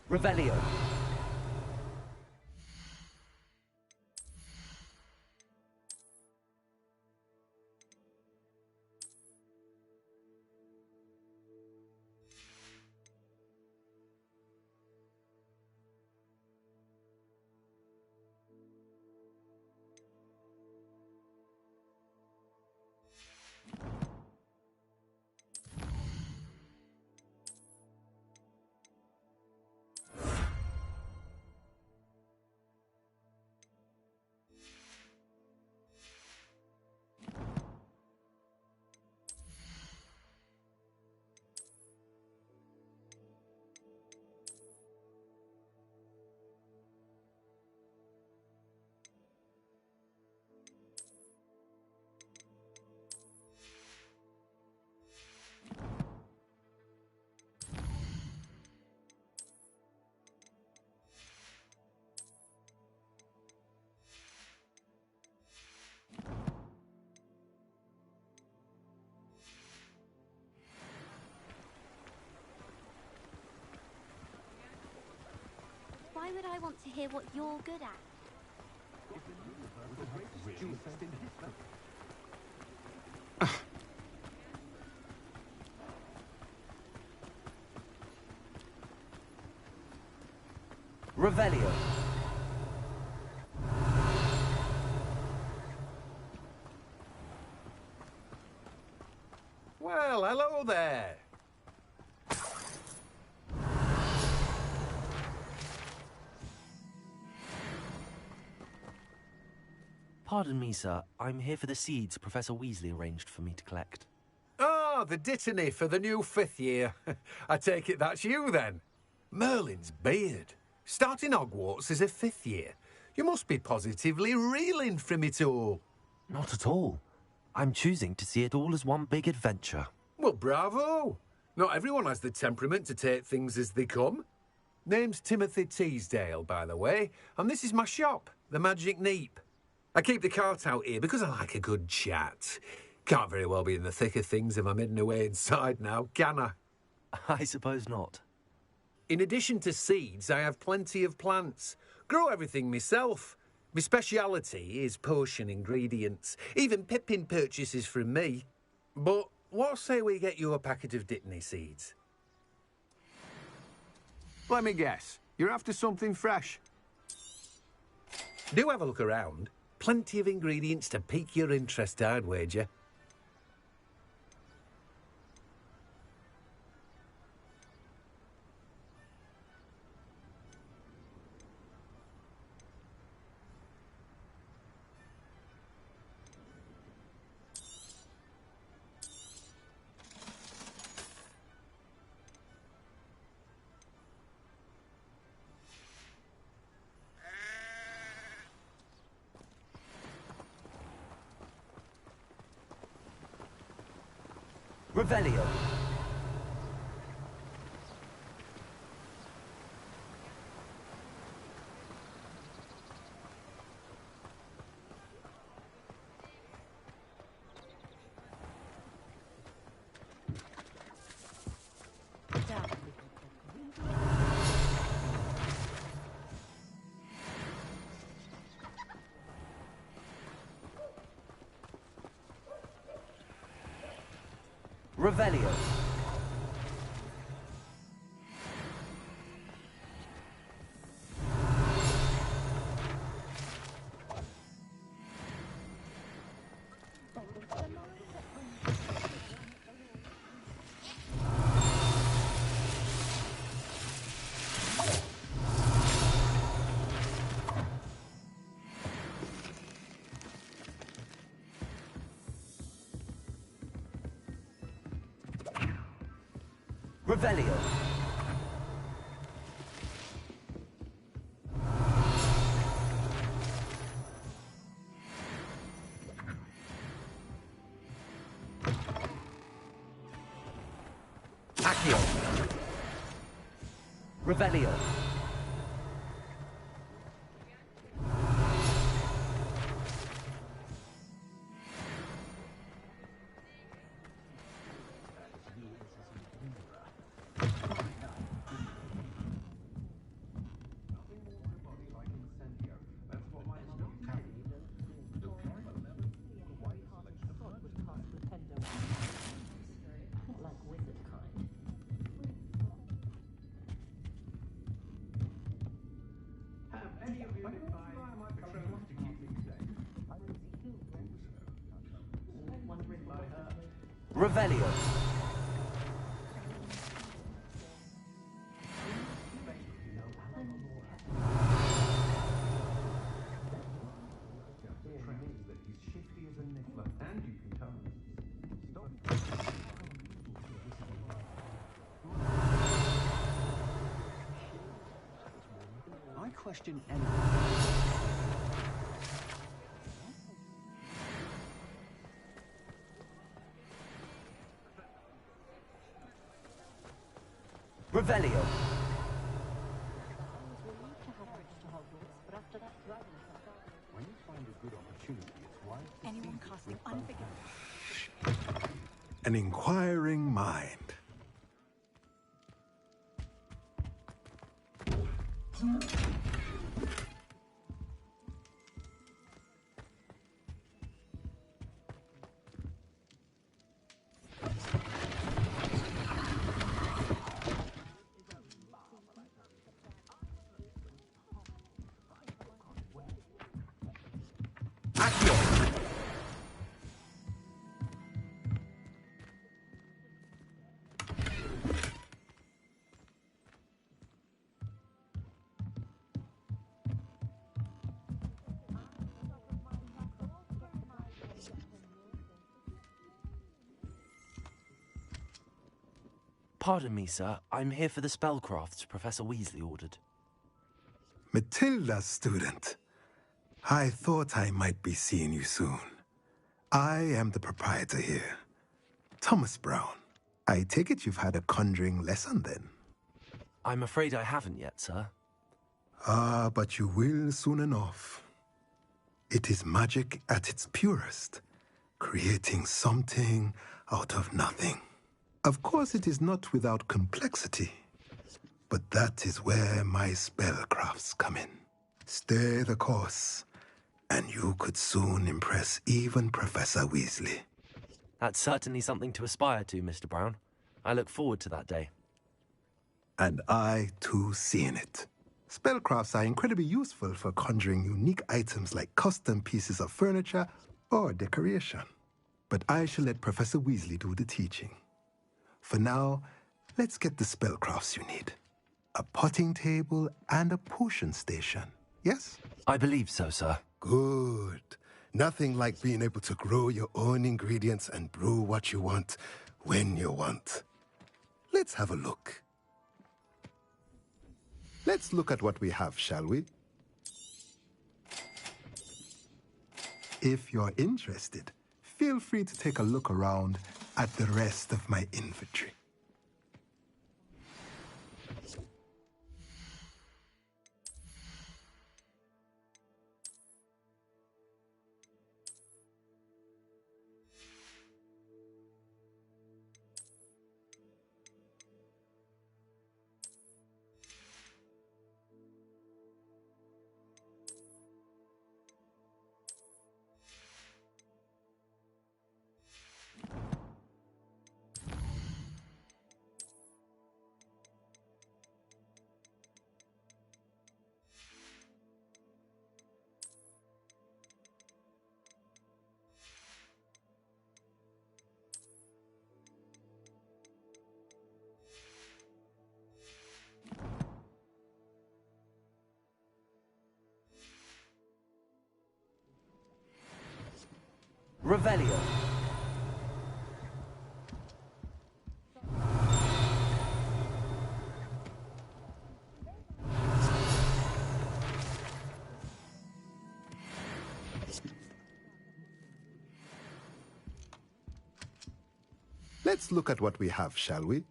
Revelio. Why would I want to hear what you're good at? Revelio. there! Pardon me, sir. I'm here for the seeds Professor Weasley arranged for me to collect. Oh, the dittany for the new 5th year. I take it that's you, then. Merlin's beard. Starting Hogwarts as a 5th year. You must be positively reeling from it all. Not at all. I'm choosing to see it all as one big adventure. Well, bravo. Not everyone has the temperament to take things as they come. Name's Timothy Teasdale, by the way, and this is my shop, the Magic Neep. I keep the cart out here because I like a good chat. Can't very well be in the thick of things if I'm hidden away inside now, can I? I suppose not. In addition to seeds, I have plenty of plants. Grow everything myself. My speciality is potion ingredients. Even Pippin purchases from me. But what say we get you a packet of Dittany seeds? Let me guess. You're after something fresh. Do have a look around. Plenty of ingredients to pique your interest, I'd wager. Revelio. Revelio. Revelio. Accio. Revelio. Revelio. I question any. Revelio. When you find a good opportunity, it's wise to Anyone casting unforgivable. An inquiring mind. Pardon me, sir. I'm here for the spellcrafts Professor Weasley ordered. Matilda, student. I thought I might be seeing you soon. I am the proprietor here, Thomas Brown. I take it you've had a conjuring lesson then? I'm afraid I haven't yet, sir. Ah, but you will soon enough. It is magic at its purest, creating something out of nothing. Of course, it is not without complexity, but that is where my spellcrafts come in. Stay the course, and you could soon impress even Professor Weasley. That's certainly something to aspire to, Mr. Brown. I look forward to that day. And I, too, seeing it. Spellcrafts are incredibly useful for conjuring unique items like custom pieces of furniture or decoration. But I shall let Professor Weasley do the teaching. For now, let's get the spellcrafts you need. A potting table and a potion station, yes? I believe so, sir. Good. Nothing like being able to grow your own ingredients and brew what you want, when you want. Let's have a look. Let's look at what we have, shall we? If you're interested, feel free to take a look around at the rest of my inventory. Revelio. Let's look at what we have, shall we?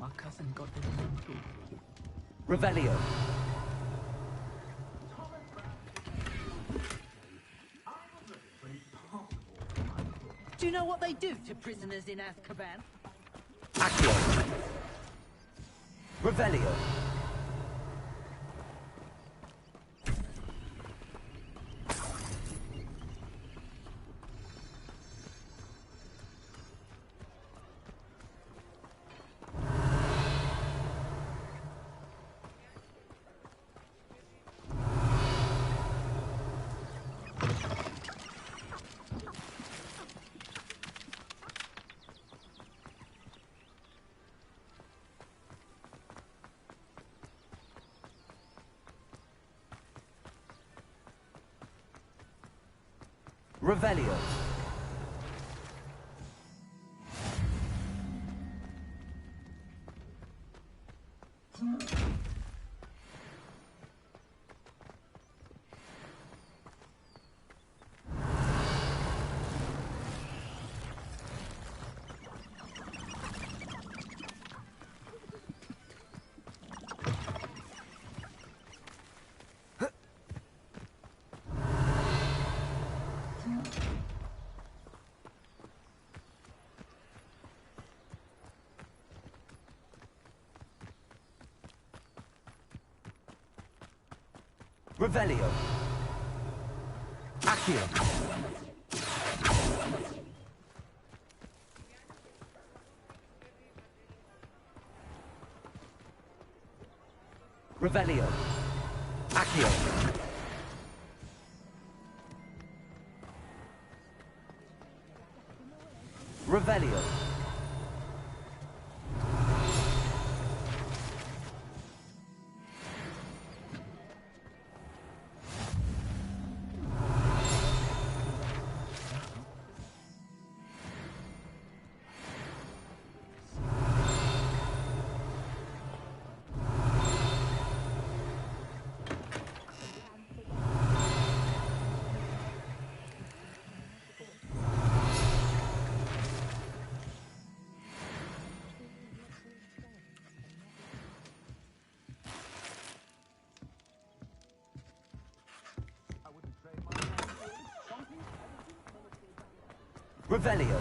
My cousin got the name too. Revelio. Do you know what they do to prisoners in Azkaban? Accio. Revelio. Revelio. Revelio. Accio. Revelio. Accio. Revelio. Revelio.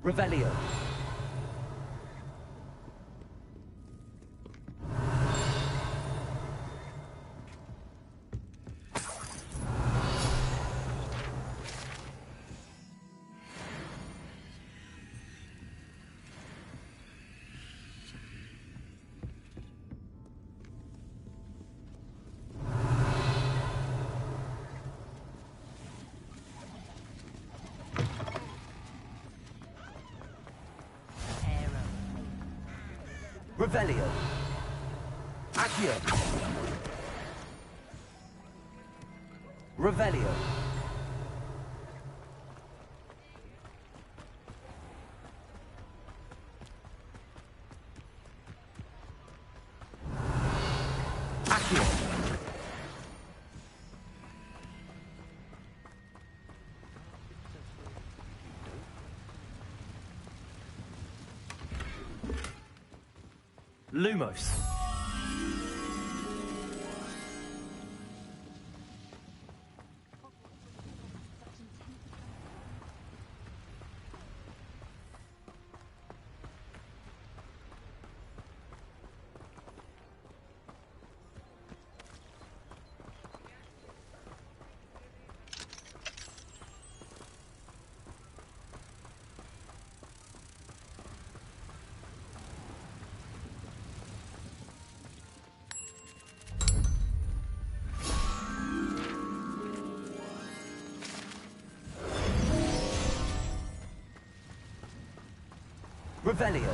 Revelio. Revelio. Accio. Revelio. Accio. Lumos. Revelio.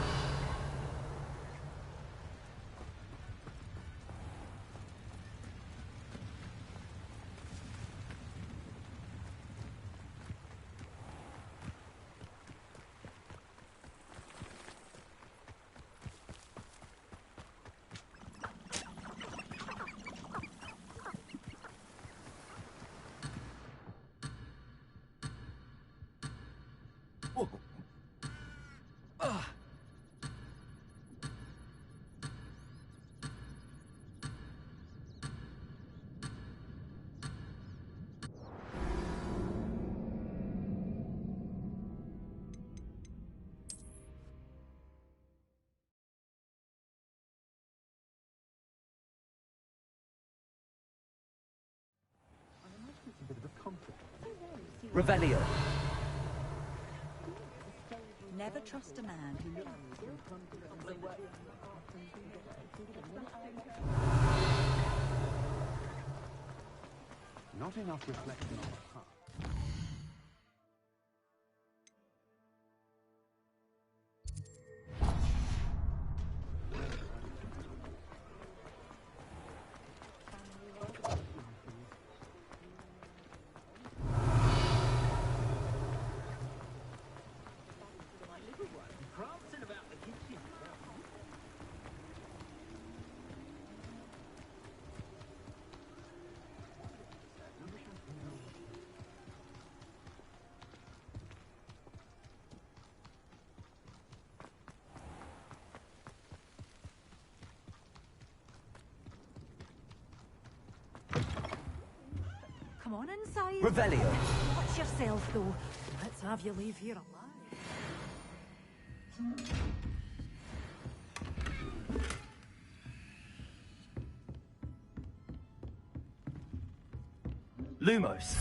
Revelio. Never trust a man who looks. Not enough reflection on the past. Come on inside. Revelio. Watch yourself, though. Let's have you leave here alive. Lumos.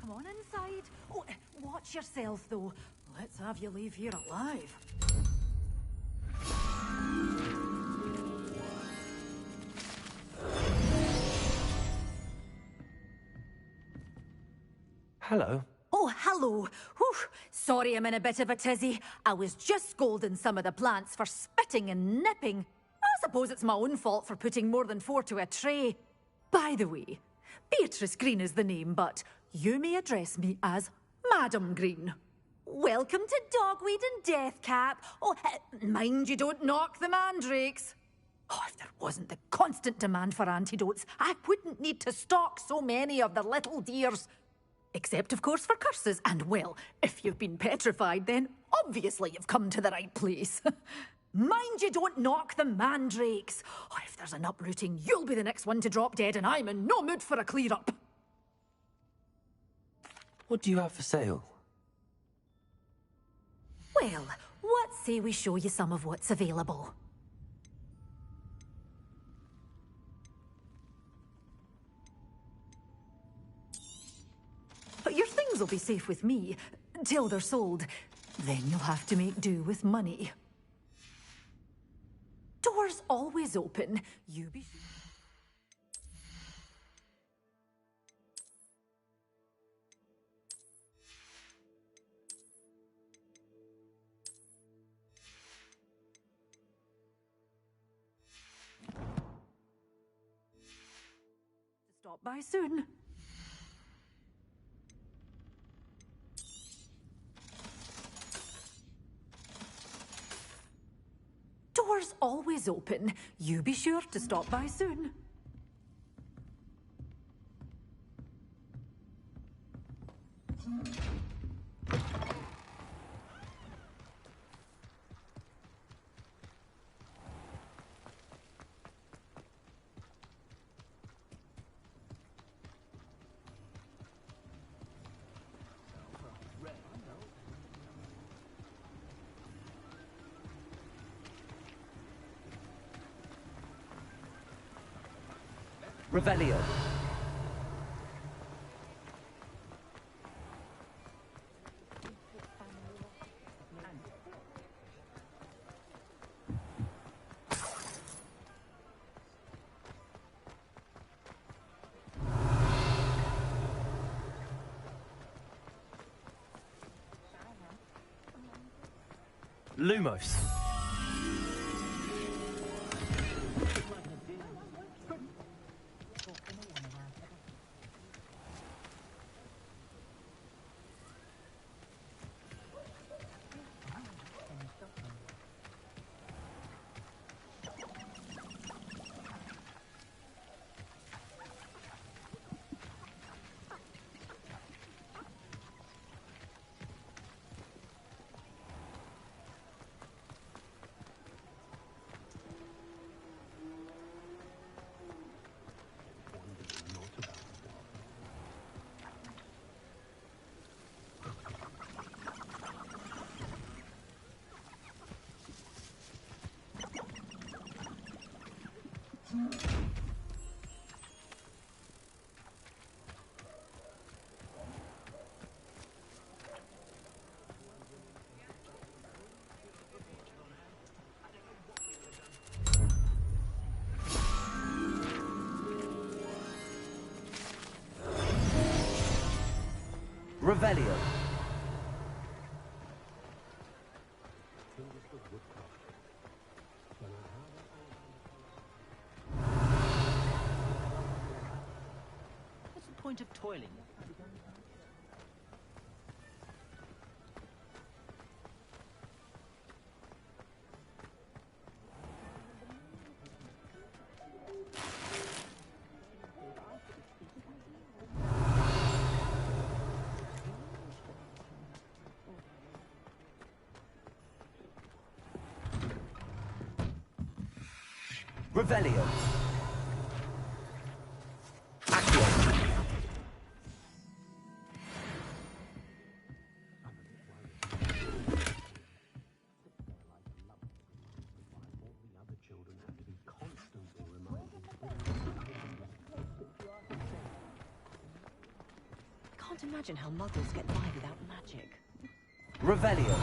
Come on inside. Oh, watch yourself, though. Let's have you leave here alive. Hello. Oh, hello. Whew. Sorry I'm in a bit of a tizzy. I was just scolding some of the plants for spitting and nipping. I suppose it's my own fault for putting more than 4 to a tray. By the way, Beatrice Green is the name, but you may address me as Madam Green. Welcome to Dogweed and Deathcap. Oh, mind you don't knock the mandrakes. Oh, if there wasn't the constant demand for antidotes, I wouldn't need to stock so many of the little dears. Except, of course, for curses. And, well, if you've been petrified, then obviously you've come to the right place. Mind you don't knock the mandrakes. Oh, if there's an uprooting, you'll be the next one to drop dead, and I'm in no mood for a clear-up. What do you have for sale? Well, what say we show you some of what's available? But your things will be safe with me, till they're sold. Then you'll have to make do with money. Doors always open. You be... Stop by soon. Doors always open. You be sure to stop by soon. Revelio. Lumos. Revelio. What's the point of toiling? Revelio. Can't imagine how muggles get by without magic. Revelio.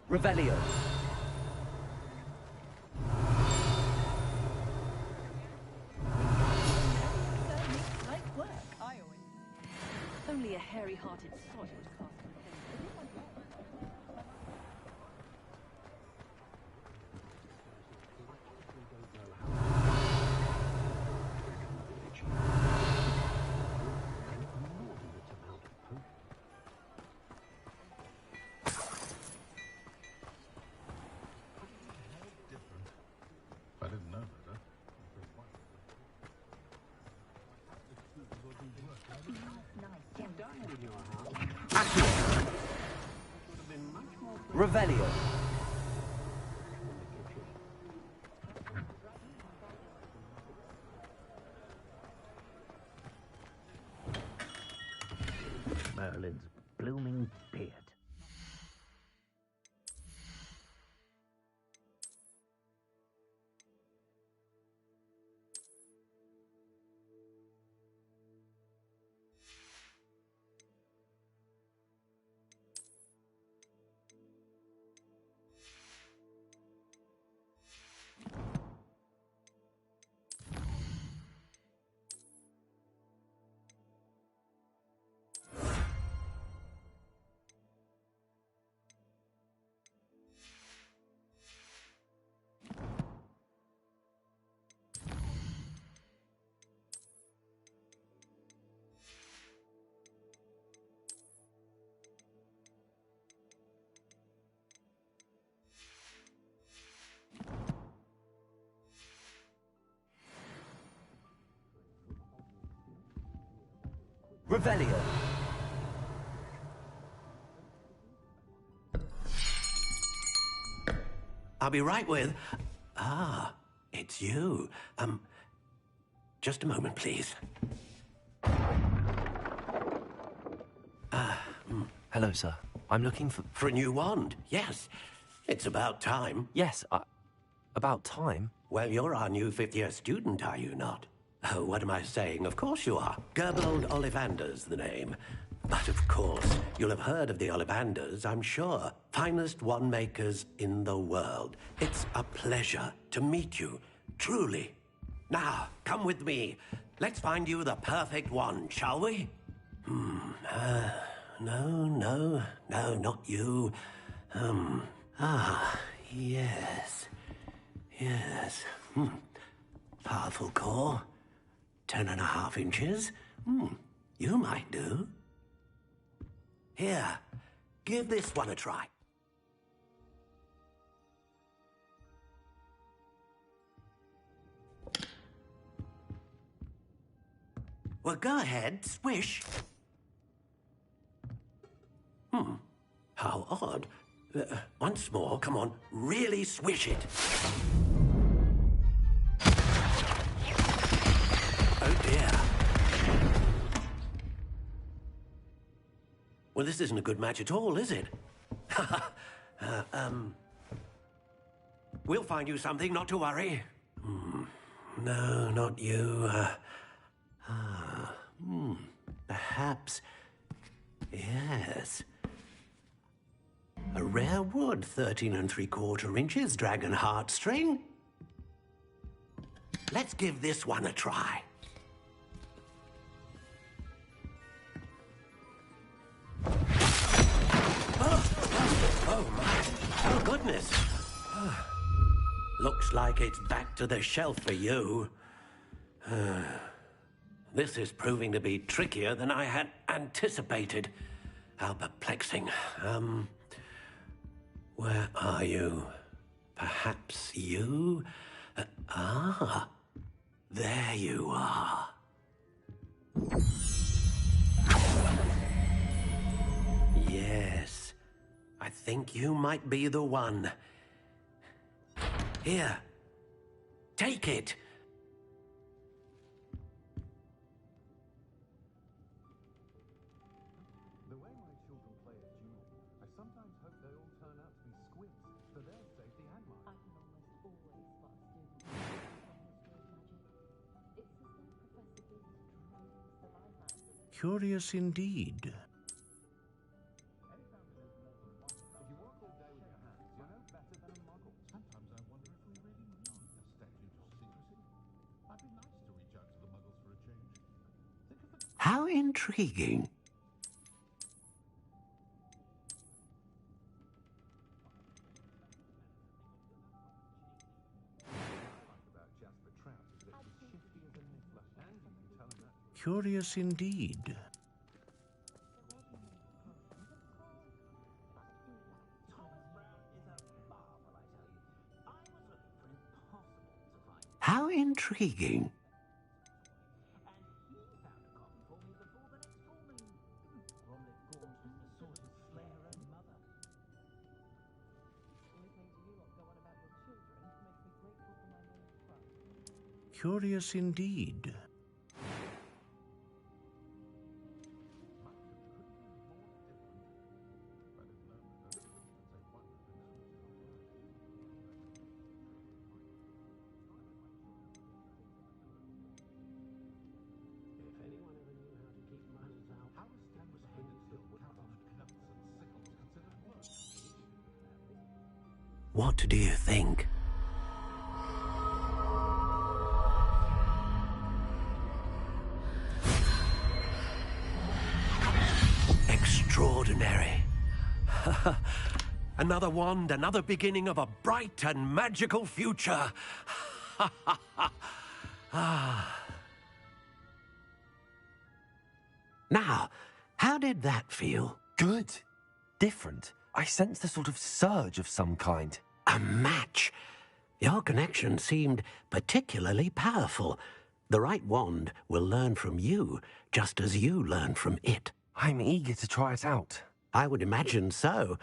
Revelio. Nice work, I always. Only a hairy-hearted sod would cast I didn't know that. Revelio. Merlin's blooming beard. Revelio. I'll be right with... Ah, it's you. Just a moment, please. Hello, sir. I'm looking for... For a new wand, yes. It's about time. Yes, about time? Well, you're our new fifth-year student, are you not? Oh, what am I saying? Of course you are. Gerbold Ollivander's the name. But of course, you'll have heard of the Ollivanders, I'm sure. Finest wand makers in the world. It's a pleasure to meet you, truly. Now, come with me. Let's find you the perfect wand, shall we? No, not you. Yes. Powerful core. 10.5 inches. You might do. Here, give this one a try. Well, go ahead, swish. How odd. Once more, come on, really swish it. Oh dear. Well, this isn't a good match at all, is it? We'll find you something, not to worry. No, not you. Perhaps. Yes. A rare wood, 13 3/4 inches, dragon heartstring. Let's give this one a try. Oh my. Oh, goodness. Looks like it's back to the shelf for you. This is proving to be trickier than I had anticipated. How perplexing. Where are you? Perhaps you? There you are. Yes, I think you might be the one. Here, take it. The way my children play a duel, I sometimes hope they all turn out to be squids, for their safety and mine. I can almost always spot students from history of magic. It's as though Professor Big's drones the bypassers. Curious indeed. If you work all day with your hands, you're no better than a muggle. Sometimes I wonder if we really need a statute of secrecy. Might be nice to reach out to the muggles for a change. Think of the... How intriguing. Curious indeed. How intriguing. Curious indeed. What do you think? Extraordinary. Another wand, another beginning of a bright and magical future. Now, how did that feel? Good. Different. I sensed a sort of surge of some kind. A match. Your connection seemed particularly powerful. The right wand will learn from you, just as you learn from it. I'm eager to try it out. I would imagine so.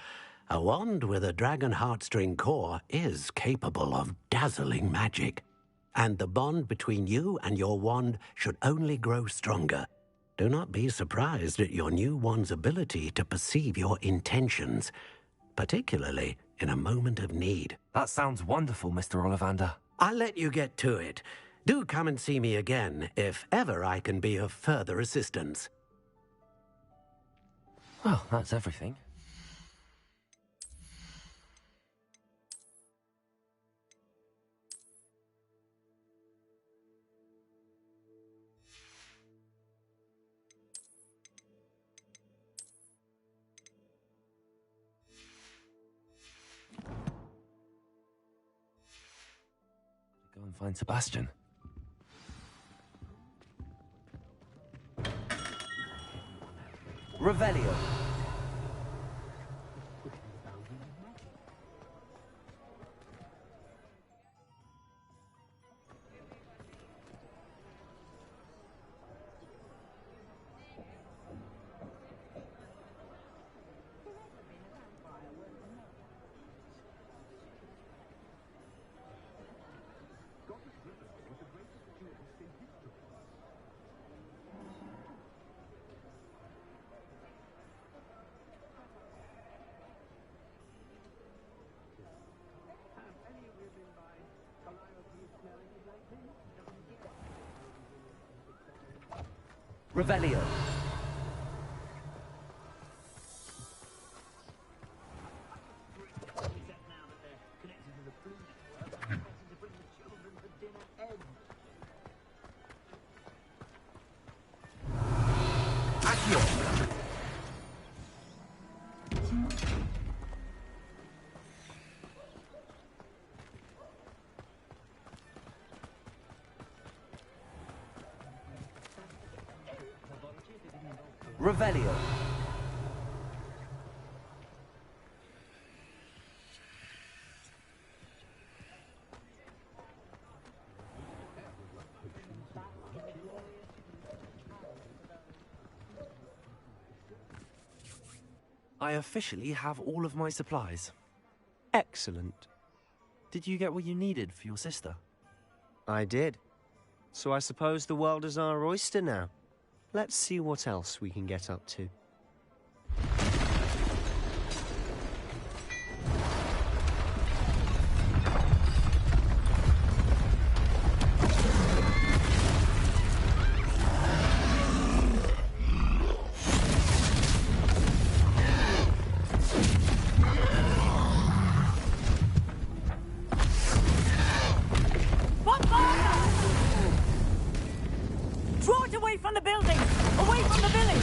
A wand with a dragon heartstring core is capable of dazzling magic. And the bond between you and your wand should only grow stronger. Do not be surprised at your new wand's ability to perceive your intentions, particularly in a moment of need. That sounds wonderful, Mr. Ollivander. I'll let you get to it. Do come and see me again if ever I can be of further assistance. Well, that's everything. Go and find Sebastian. Revelio. Revelio. Revelio. I officially have all of my supplies. Excellent. Did you get what you needed for your sister? I did. So I suppose the world is our oyster now. Let's see what else we can get up to. Draw it away from the building! Away from the village!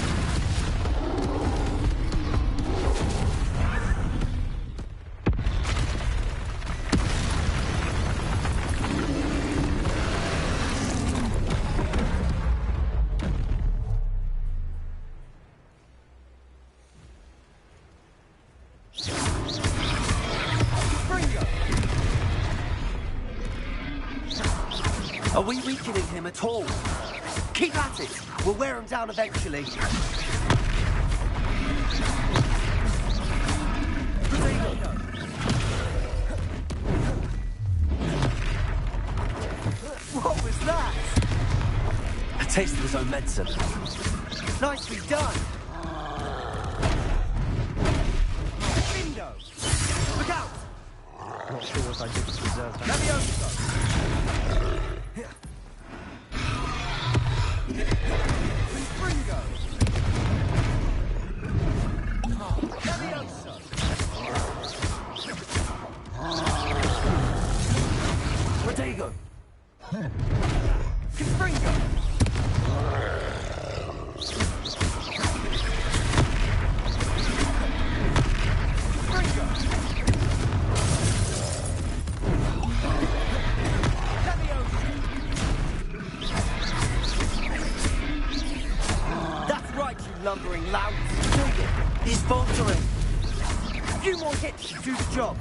Are we weakening him at all? Keep at it! We'll wear him down eventually. What was that? A taste of his own medicine. Nicely done! Window! Look out! Not sure what I did to deserve that. Rodrigo! That's right, you lumbering lout! He's faltering! A few more hits to do the job.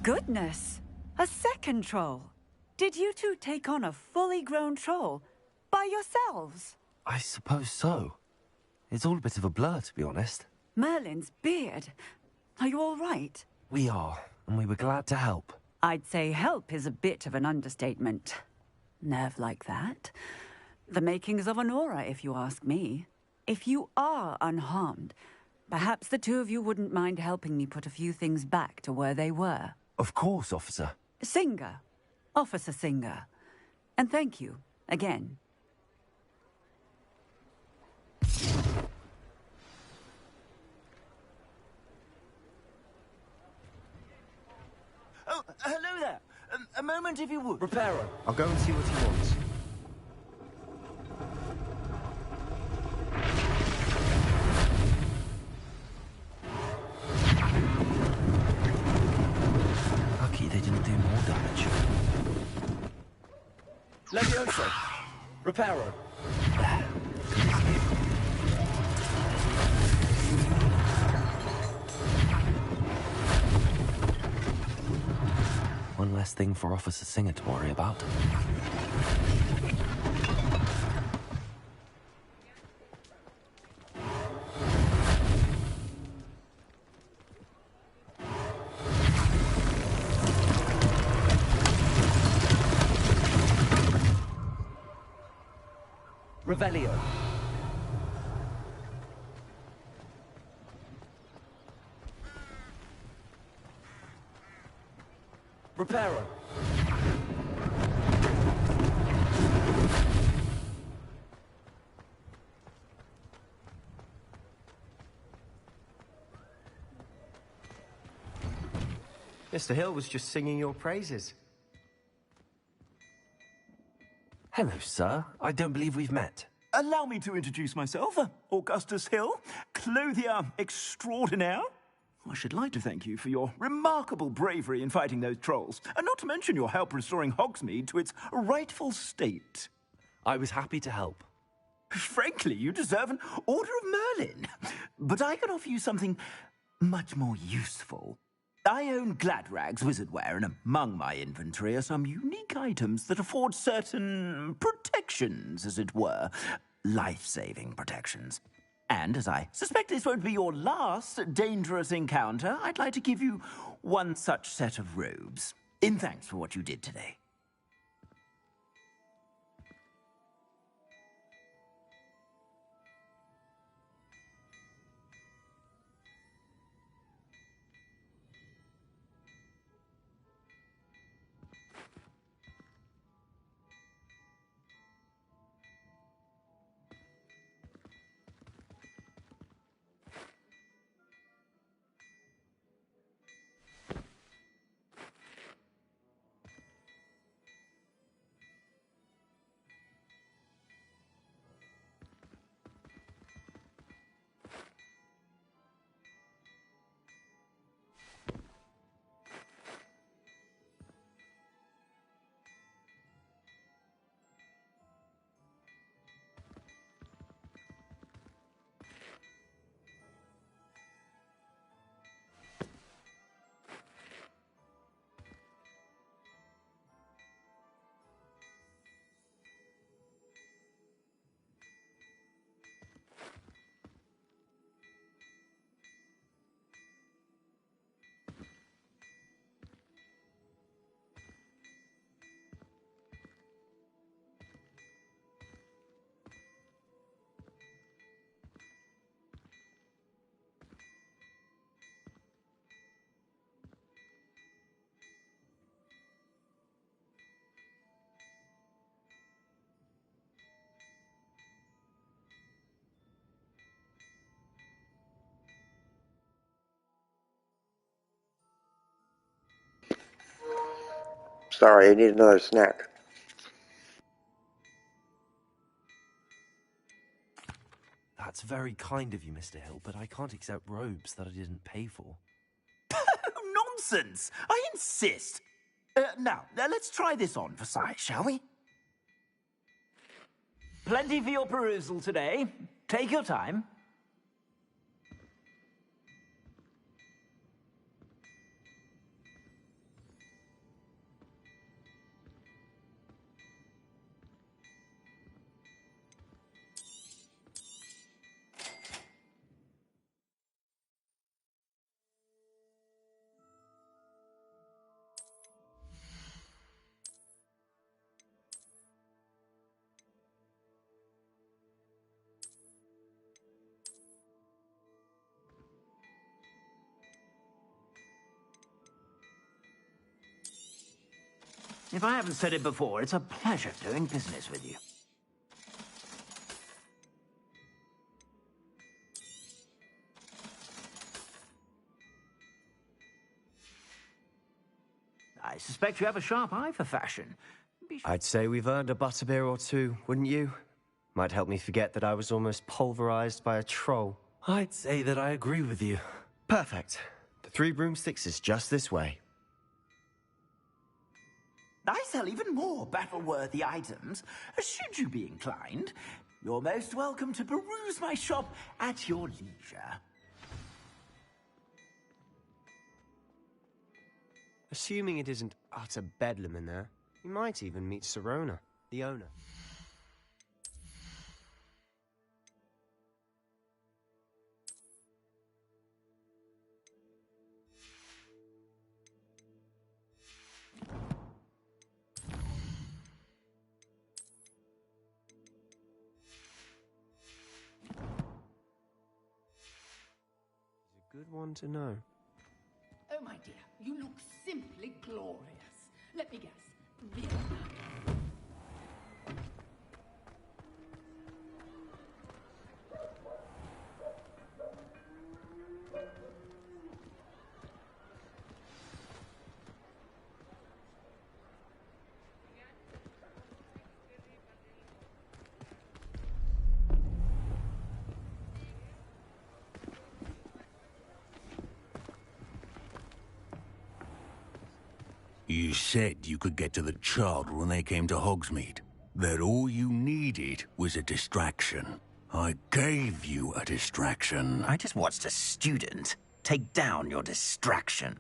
Goodness! A second troll! Did you two take on a fully grown troll? By yourselves? I suppose so. It's all a bit of a blur, to be honest. Merlin's beard. Are you all right? We are, and we were glad to help. I'd say help is a bit of an understatement. Nerve like that. The makings of an aura, if you ask me. If you are unharmed, perhaps the two of you wouldn't mind helping me put a few things back to where they were. Of course, officer. Singer. Officer Singer. And thank you, again. Oh, hello there. A moment, if you would. Reparo. I'll go and see what he wants. Lucky they didn't do more damage. Levioso. Reparo. One less thing for Officer Singer to worry about. Revelio. Reparo. Mr. Hill was just singing your praises. Hello, sir. I don't believe we've met. Allow me to introduce myself, Augustus Hill, clothier extraordinaire. I should like to thank you for your remarkable bravery in fighting those trolls, and not to mention your help restoring Hogsmeade to its rightful state. I was happy to help. Frankly, you deserve an Order of Merlin. But I can offer you something much more useful. I own Gladrag's wizardware, and among my inventory are some unique items that afford certain protections, as it were. Life-saving protections. And as I suspect this won't be your last dangerous encounter, I'd like to give you one such set of robes, in thanks for what you did today. Sorry, I need another snack. That's very kind of you, Mr. Hill, but I can't accept robes that I didn't pay for. Nonsense! I insist. Now, let's try this on for size, shall we? Plenty for your perusal today. Take your time. If I haven't said it before, it's a pleasure doing business with you. I suspect you have a sharp eye for fashion. I'd say we've earned a butterbeer or two, wouldn't you? Might help me forget that I was almost pulverized by a troll. I'd say that I agree with you. Perfect. The 3 broomsticks is just this way. I sell even more battle-worthy items. Should you be inclined, you're most welcome to peruse my shop at your leisure. Assuming it isn't utter bedlam in there, you might even meet Serona, the owner. Good one to know. Oh, my dear, you look simply glorious. Let me guess. Vienna. You said you could get to the child when they came to Hogsmeade. That all you needed was a distraction. I gave you a distraction. I just watched a student take down your distraction.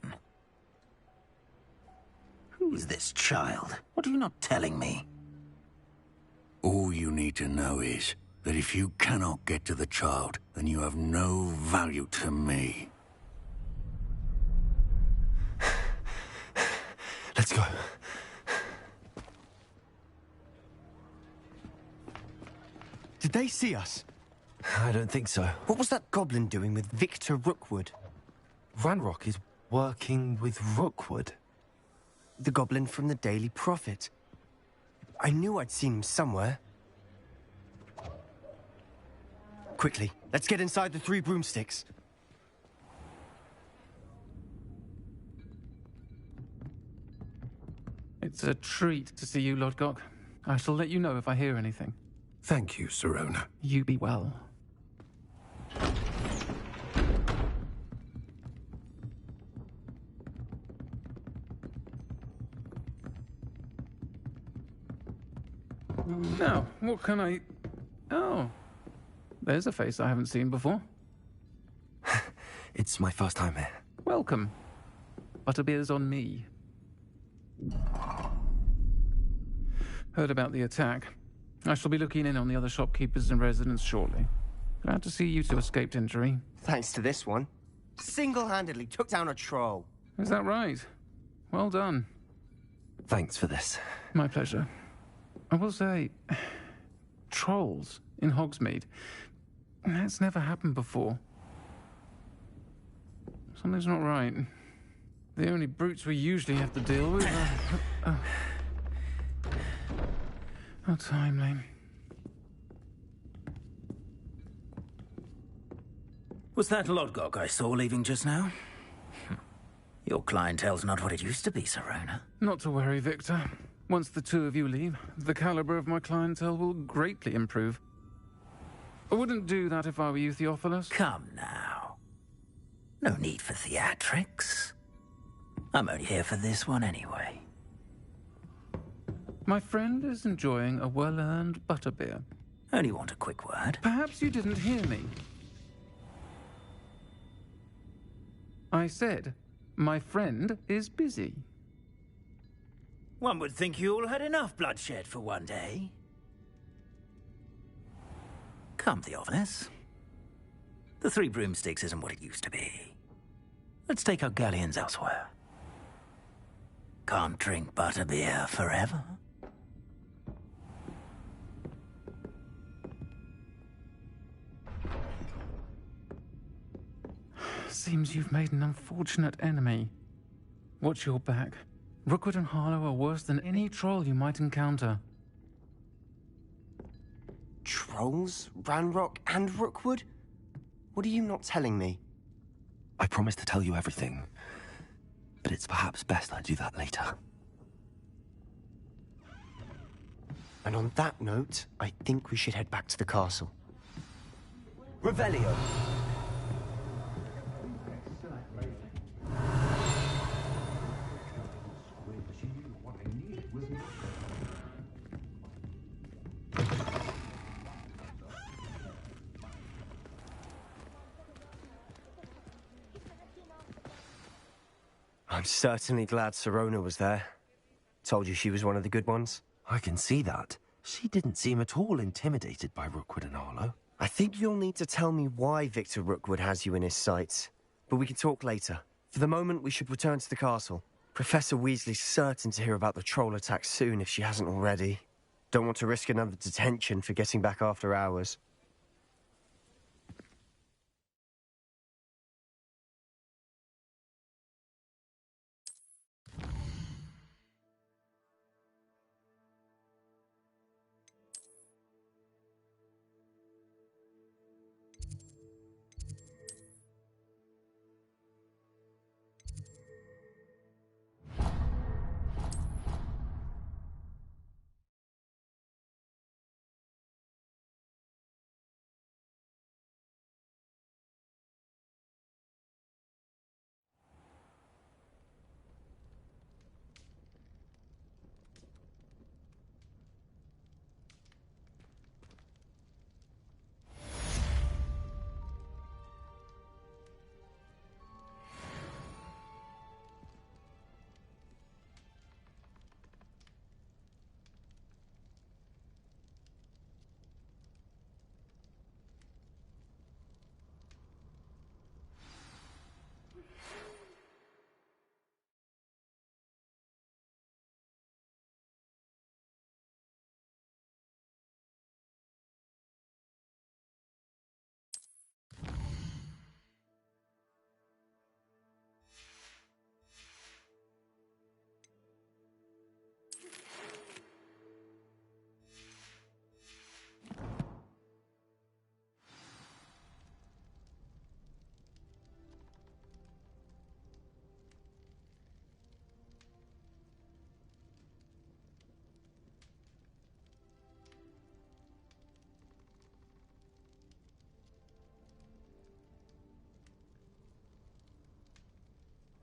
Who's this child? What are you not telling me? All you need to know is that if you cannot get to the child, then you have no value to me. Let's go. Did they see us? I don't think so. What was that goblin doing with Victor Rookwood? Ranrock is working with Rookwood. The goblin from the Daily Prophet. I knew I'd seen him somewhere. Quickly, let's get inside the 3 broomsticks. It's a treat to see you, Lodgok. I shall let you know if I hear anything. Thank you, Sirona. You be well. Now, what can I... Oh, there's a face I haven't seen before. It's my first time here. Welcome. Butterbeer's on me. Heard about the attack. I shall be looking in on the other shopkeepers and residents shortly. Glad to see you two escaped injury. Thanks to this one. Single-handedly took down a troll. Is that right? Well done. Thanks for this. My pleasure. I will say, trolls in Hogsmeade. That's never happened before. Something's not right. The only brutes we usually have to deal with are... How timely. Was that Lodgok I saw leaving just now? Your clientele's not what it used to be, Sirona. Not to worry, Victor. Once the 2 of you leave, the caliber of my clientele will greatly improve. I wouldn't do that if I were you, Theophilus. Come now. No need for theatrics. I'm only here for this one anyway. My friend is enjoying a well-earned butterbeer. Only want a quick word. Perhaps you didn't hear me. I said, my friend is busy. One would think you all had enough bloodshed for one day. Come, Theophilus. The 3 broomsticks isn't what it used to be. Let's take our galleons elsewhere. Can't drink butterbeer forever. Seems you've made an unfortunate enemy. Watch your back. Rookwood and Harlow are worse than any troll you might encounter. Trolls? Ranrock and Rookwood? What are you not telling me? I promise to tell you everything, but it's perhaps best I do that later. And on that note, I think we should head back to the castle. Revelio! I'm certainly glad Sirona was there. Told you she was one of the good ones. I can see that. She didn't seem at all intimidated by Rookwood and Harlow. I think you'll need to tell me why Victor Rookwood has you in his sights. But we can talk later. For the moment, we should return to the castle. Professor Weasley's certain to hear about the troll attack soon if she hasn't already. Don't want to risk another detention for getting back after hours.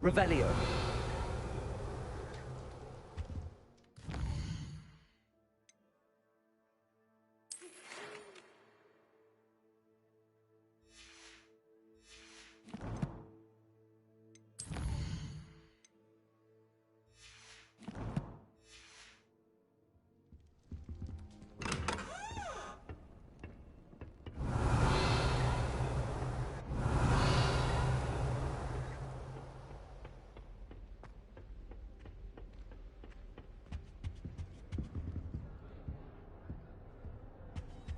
Revelio.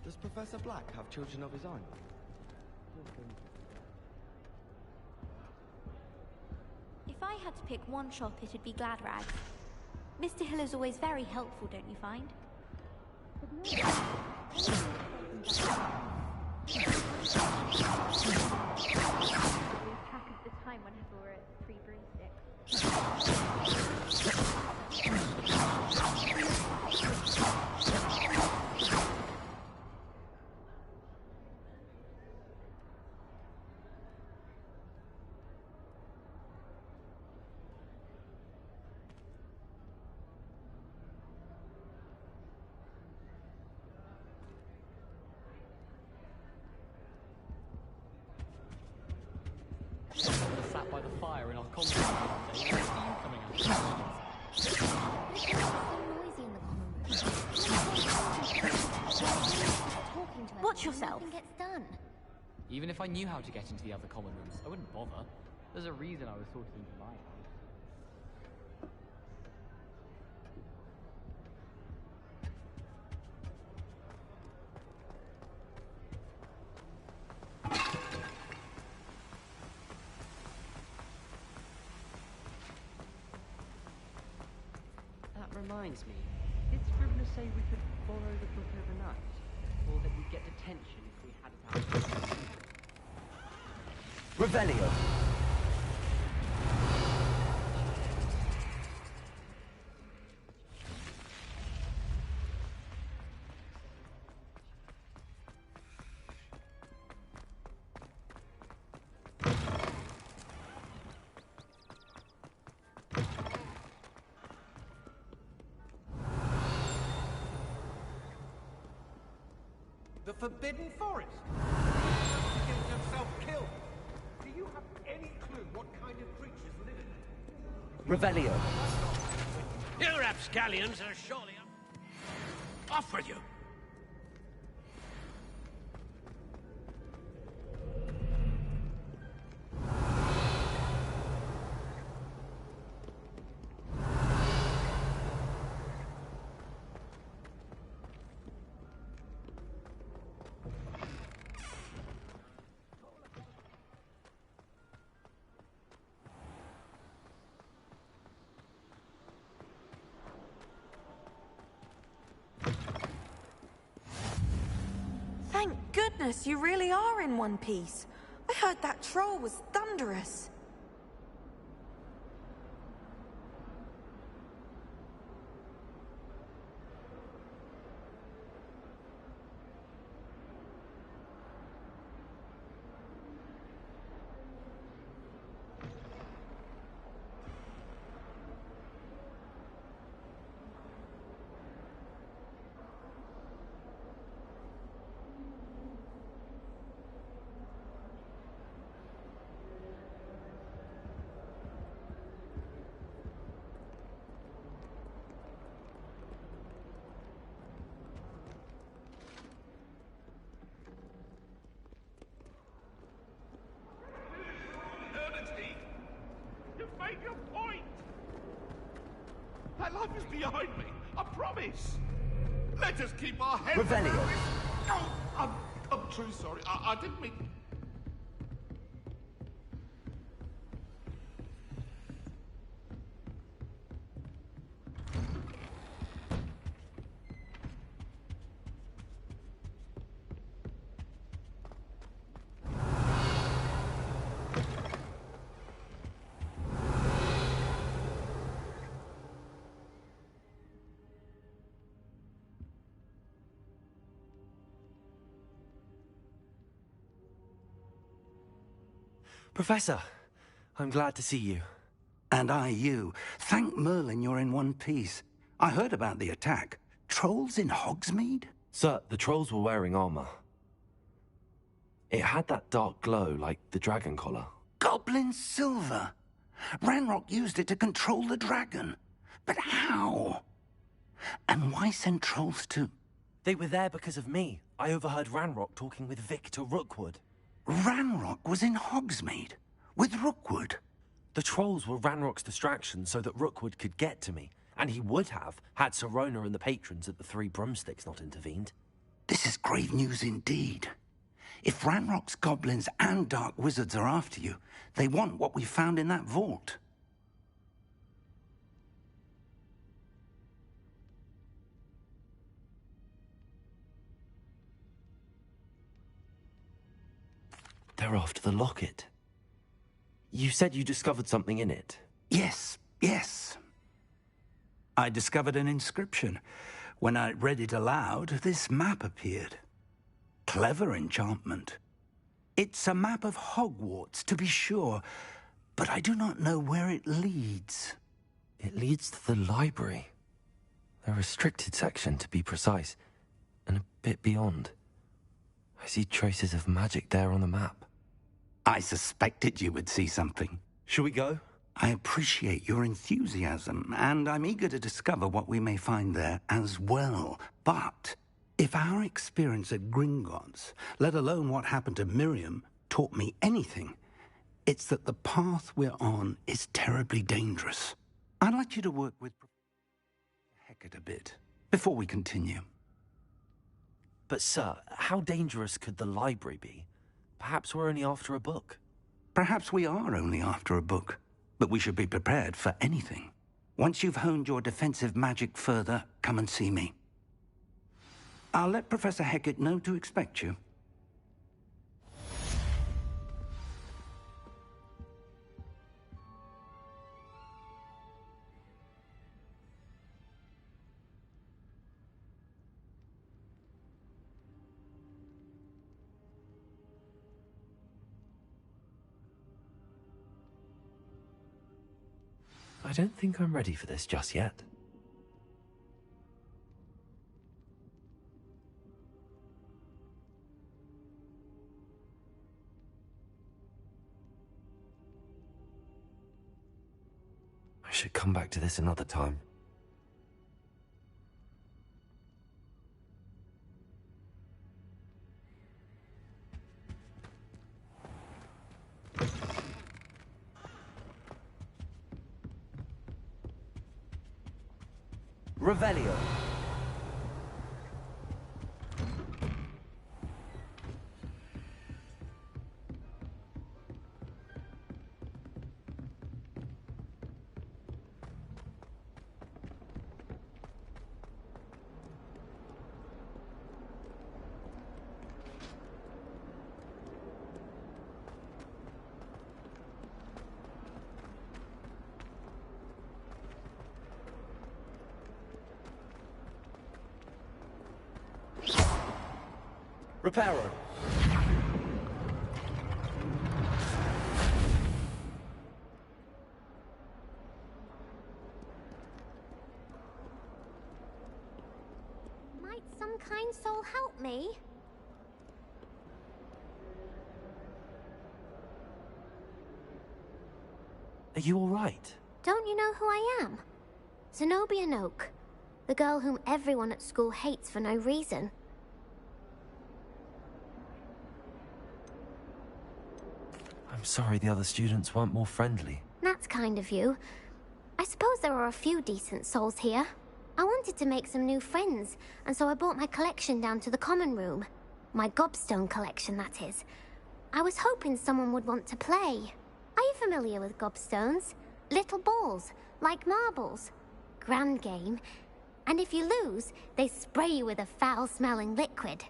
Does Professor Black have children of his own? If I had to pick one shop, it'd be Glad Rags. Mr. Hill is always very helpful, don't you find? Half of the time whenever we're at Free Sat by the fire in our common room one day. Where's you coming out? Watch yourself. Nothing gets done. Even if I knew how to get into the other common rooms, I wouldn't bother. There's a reason I was sorted into my house. That reminds me. Did Scrivener say we could borrow the book overnight? Or that we'd get detention if we had it out? Revelio. The Forbidden Forest? Get yourself killed. Do you have any clue what kind of creatures live in it? Revelio. You rapscallions are surely off with you. Thank goodness you really are in one piece. I heard that troll was thunderous. You've made your point! That life is behind me, I promise! Let us keep our heads Revelio. around this. Oh, I'm truly sorry. I didn't mean... Professor, I'm glad to see you. And I you. Thank Merlin you're in one piece. I heard about the attack. Trolls in Hogsmeade? Sir, the trolls were wearing armor. It had that dark glow like the dragon collar. Goblin silver. Ranrock used it to control the dragon. But how? And why send trolls to... They were there because of me. I overheard Ranrock talking with Victor Rookwood. Ranrock was in Hogsmeade? With Rookwood? The trolls were Ranrock's distraction so that Rookwood could get to me. And he would have, had Sirona and the patrons at the Three Broomsticks not intervened. This is grave news indeed. If Ranrock's goblins and dark wizards are after you, they want what we found in that vault. They're after the locket. You said you discovered something in it. Yes, yes. I discovered an inscription. When I read it aloud, this map appeared. Clever enchantment. It's a map of Hogwarts, to be sure, but I do not know where it leads. It leads to the library. The restricted section, to be precise, and a bit beyond. I see traces of magic there on the map. I suspected you would see something. Shall we go? I appreciate your enthusiasm, and I'm eager to discover what we may find there as well. But if our experience at Gringotts, let alone what happened to Miriam, taught me anything, it's that the path we're on is terribly dangerous. I'd like you to work with Hecate a bit before we continue. But, sir, how dangerous could the library be? Perhaps we're only after a book. Perhaps we are only after a book, but we should be prepared for anything. Once you've honed your defensive magic further, come and see me. I'll let Professor Hecate know to expect you. I don't think I'm ready for this just yet. I should come back to this another time. Revelio. Reparo. Might some kind soul help me? Are you all right? Don't you know who I am? Zenobia Noak, the girl whom everyone at school hates for no reason. I'm sorry the other students weren't more friendly. That's kind of you. I suppose there are a few decent souls here. I wanted to make some new friends, and so I brought my collection down to the common room. My gobstone collection, that is. I was hoping someone would want to play. Are you familiar with gobstones? Little balls, like marbles. Grand game. And if you lose, they spray you with a foul-smelling liquid.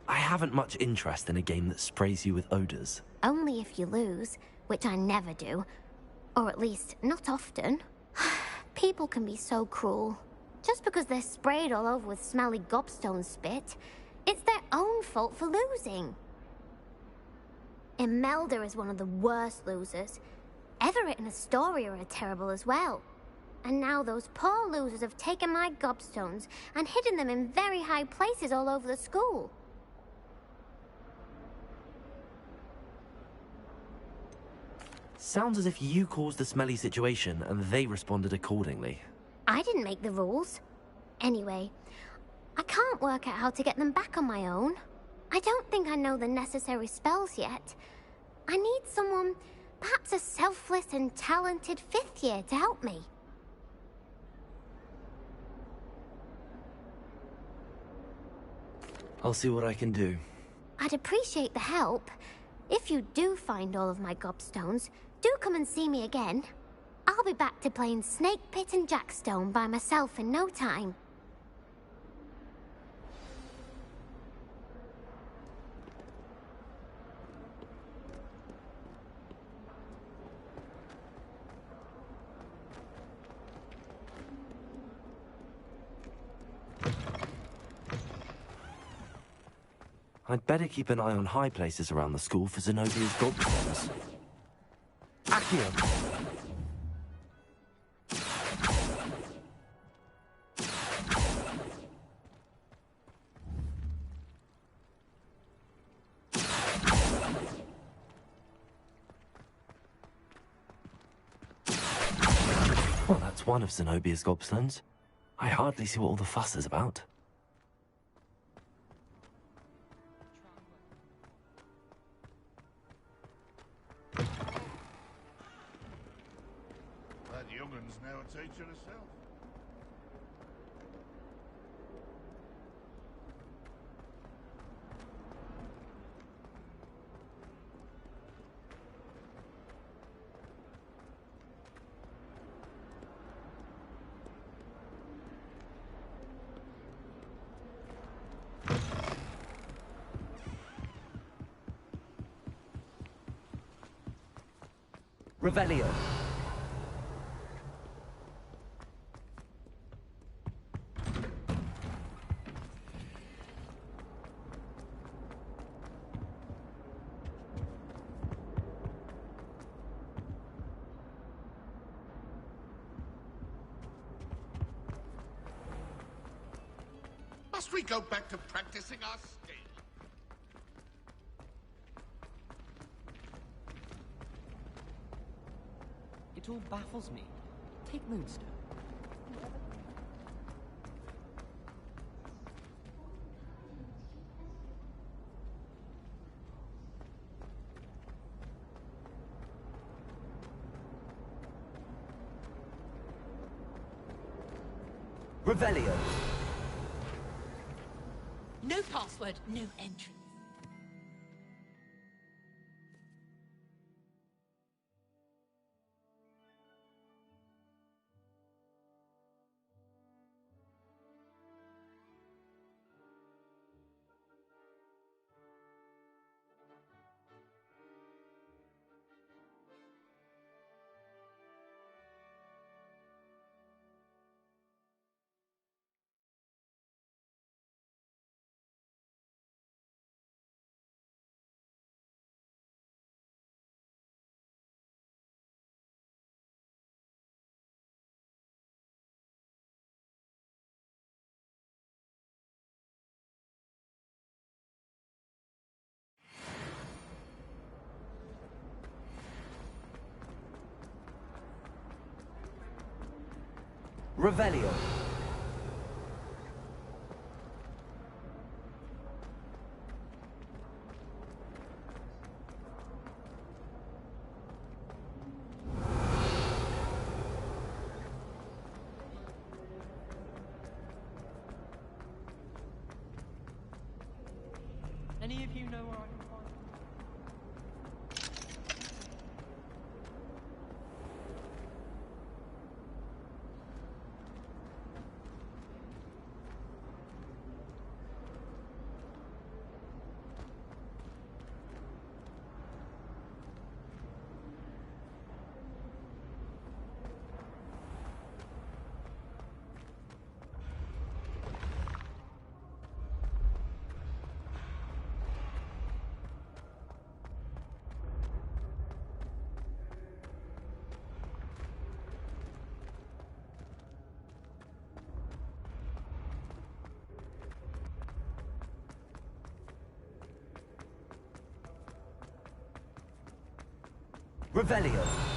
I haven't much interest in a game that sprays you with odors. Only if you lose, which I never do. Or at least, not often. People can be so cruel. Just because they're sprayed all over with smelly gobstone spit, It's their own fault for losing. Imelda is one of the worst losers. Everett and Astoria are terrible as well. And now those poor losers have taken my gobstones and hidden them in very high places all over the school. Sounds as if you caused the smelly situation and they responded accordingly. I didn't make the rules. Anyway, I can't work out how to get them back on my own. I don't think I know the necessary spells yet. I need someone, perhaps a selfless and talented 5th year to help me. I'll see what I can do. I'd appreciate the help. If you do find all of my gobstones, do come and see me again. I'll be back to playing Snake Pit and Jackstone by myself in no time. I'd better keep an eye on high places around the school for Zenobia's gobstones. Accio! Well, that's one of Zenobia's gobstones. I hardly see what all the fuss is about. That youngun's now a teacher herself. Revelio. Must we go back to practicing our skill? It all baffles me. Take Moonstone. Revelio. No password, no entrance. Revelio. Any of you know where I can find them? Revelio.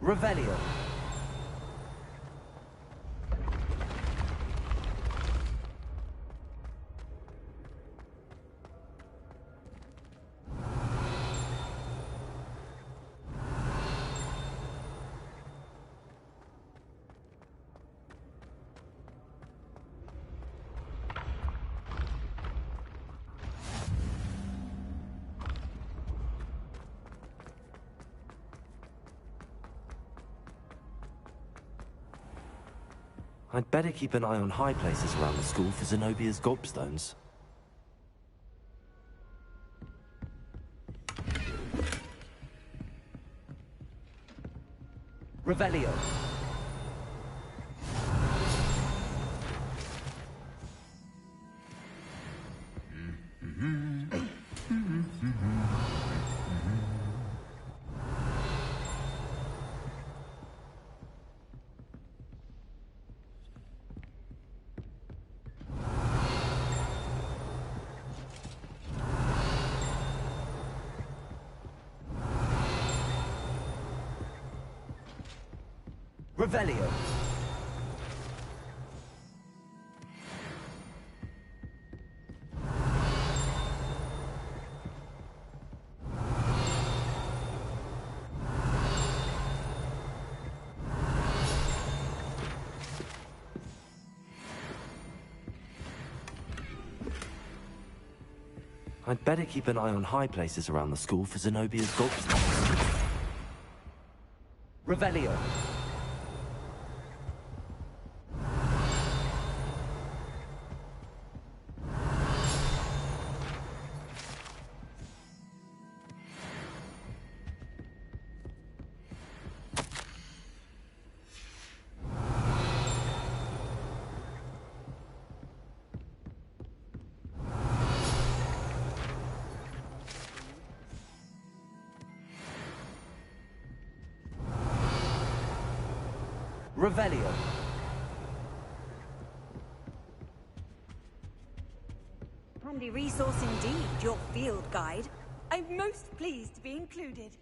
Revelio. I'd better keep an eye on high places around the school for Zenobia's gobstones. Revelio. Revelio. I'd better keep an eye on high places around the school for Zenobia's gobstones. Revelio. Revelio. Handy resource indeed, your field guide. I'm most pleased to be included.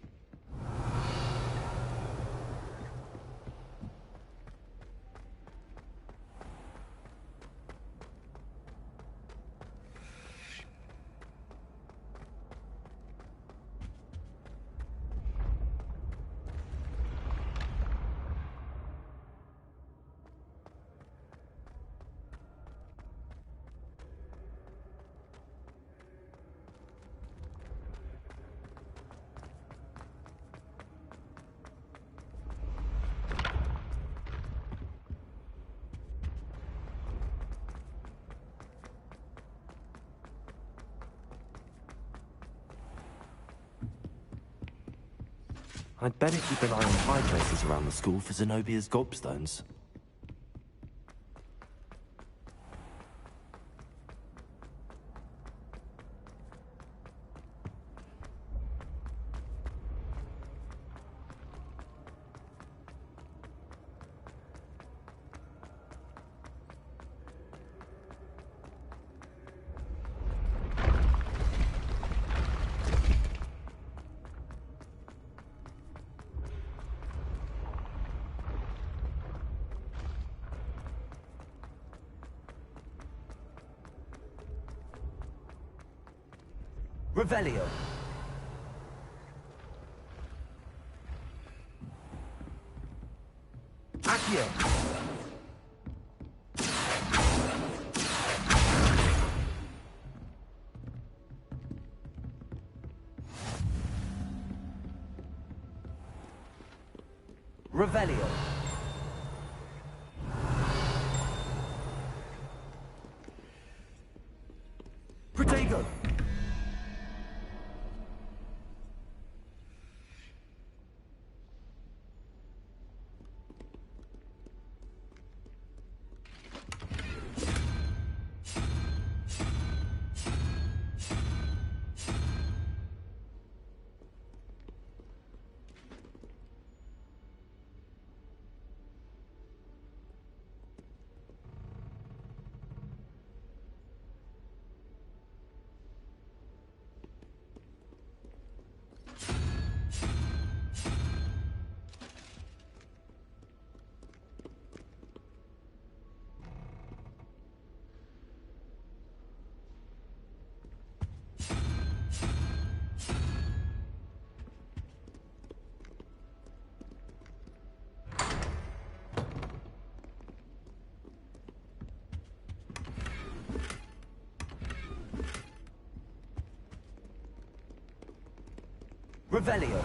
I'd better keep an eye on high places around the school for Zenobia's gobstones. Revelio. Accio. Revelio. Protego. Revelio.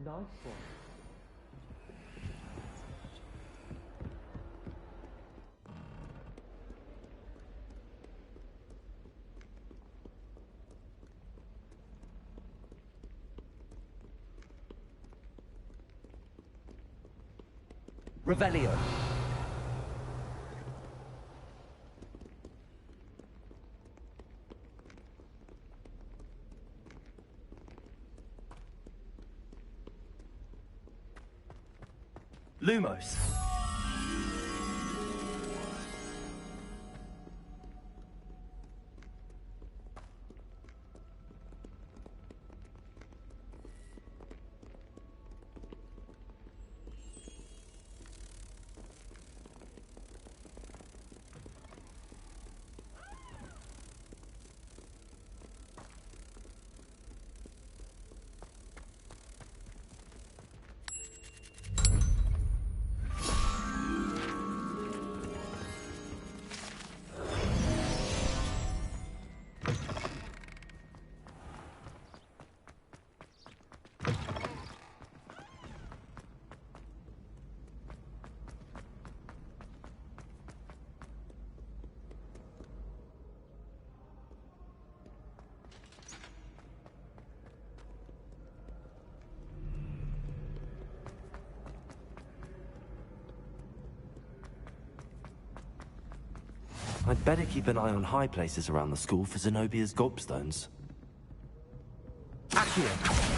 Nice one. Revelio. Lumos. I'd better keep an eye on high places around the school for Zenobia's gobstones. Accio.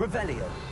Revelio.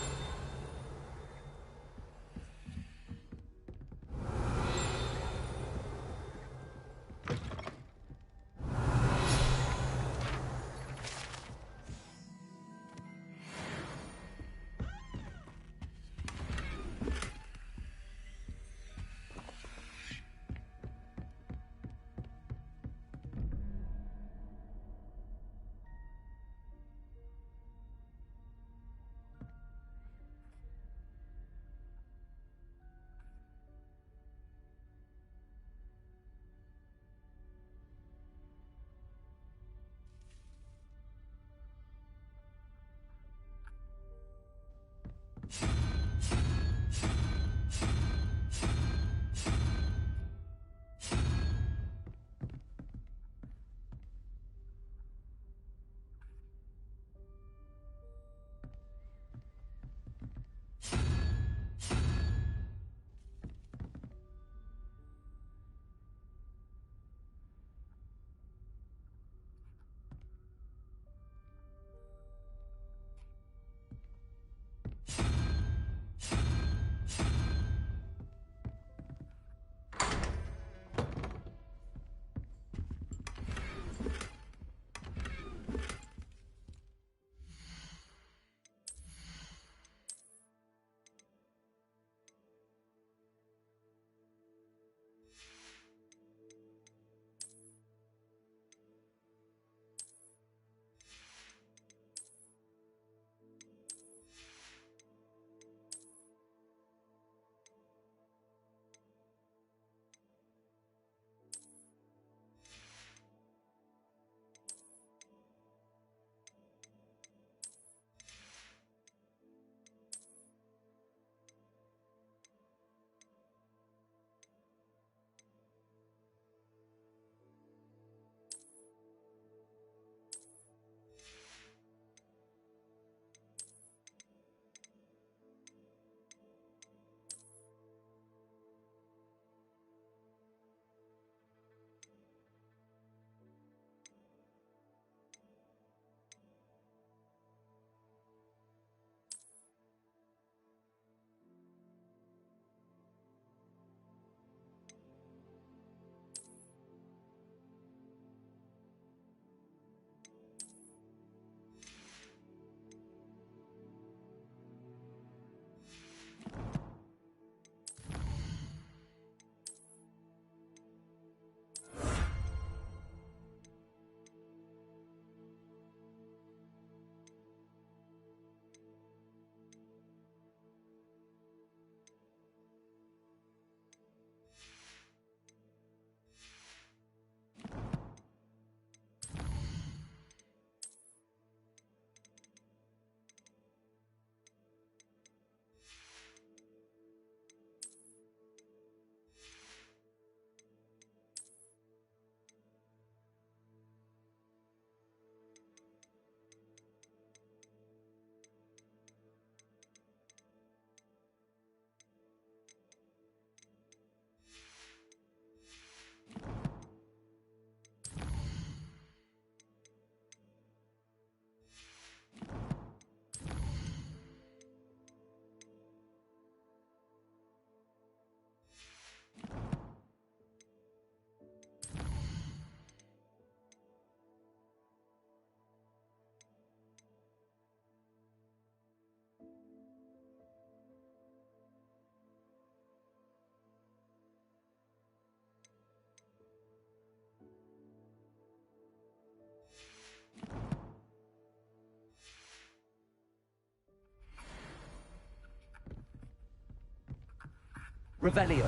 Revelio.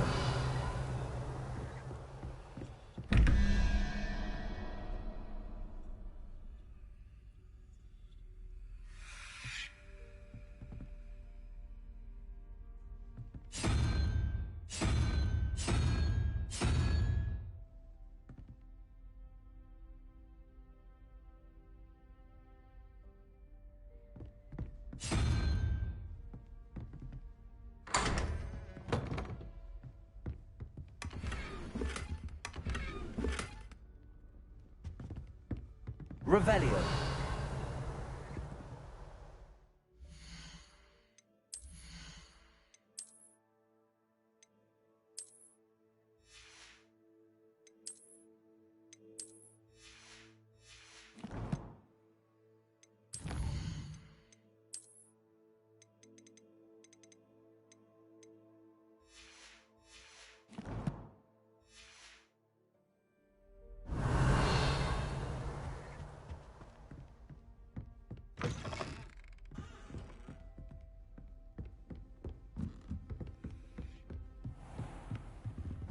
Revelio.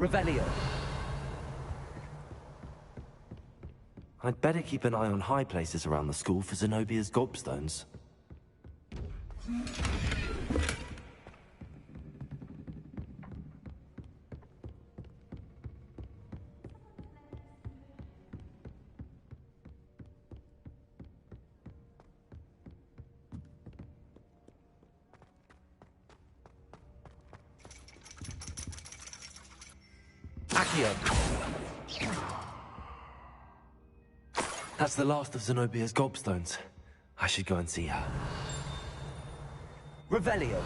Revelio. I'd better keep an eye on high places around the school for Zenobia's gobstones. Accio. That's the last of Zenobia's gobstones. I should go and see her. Revelio.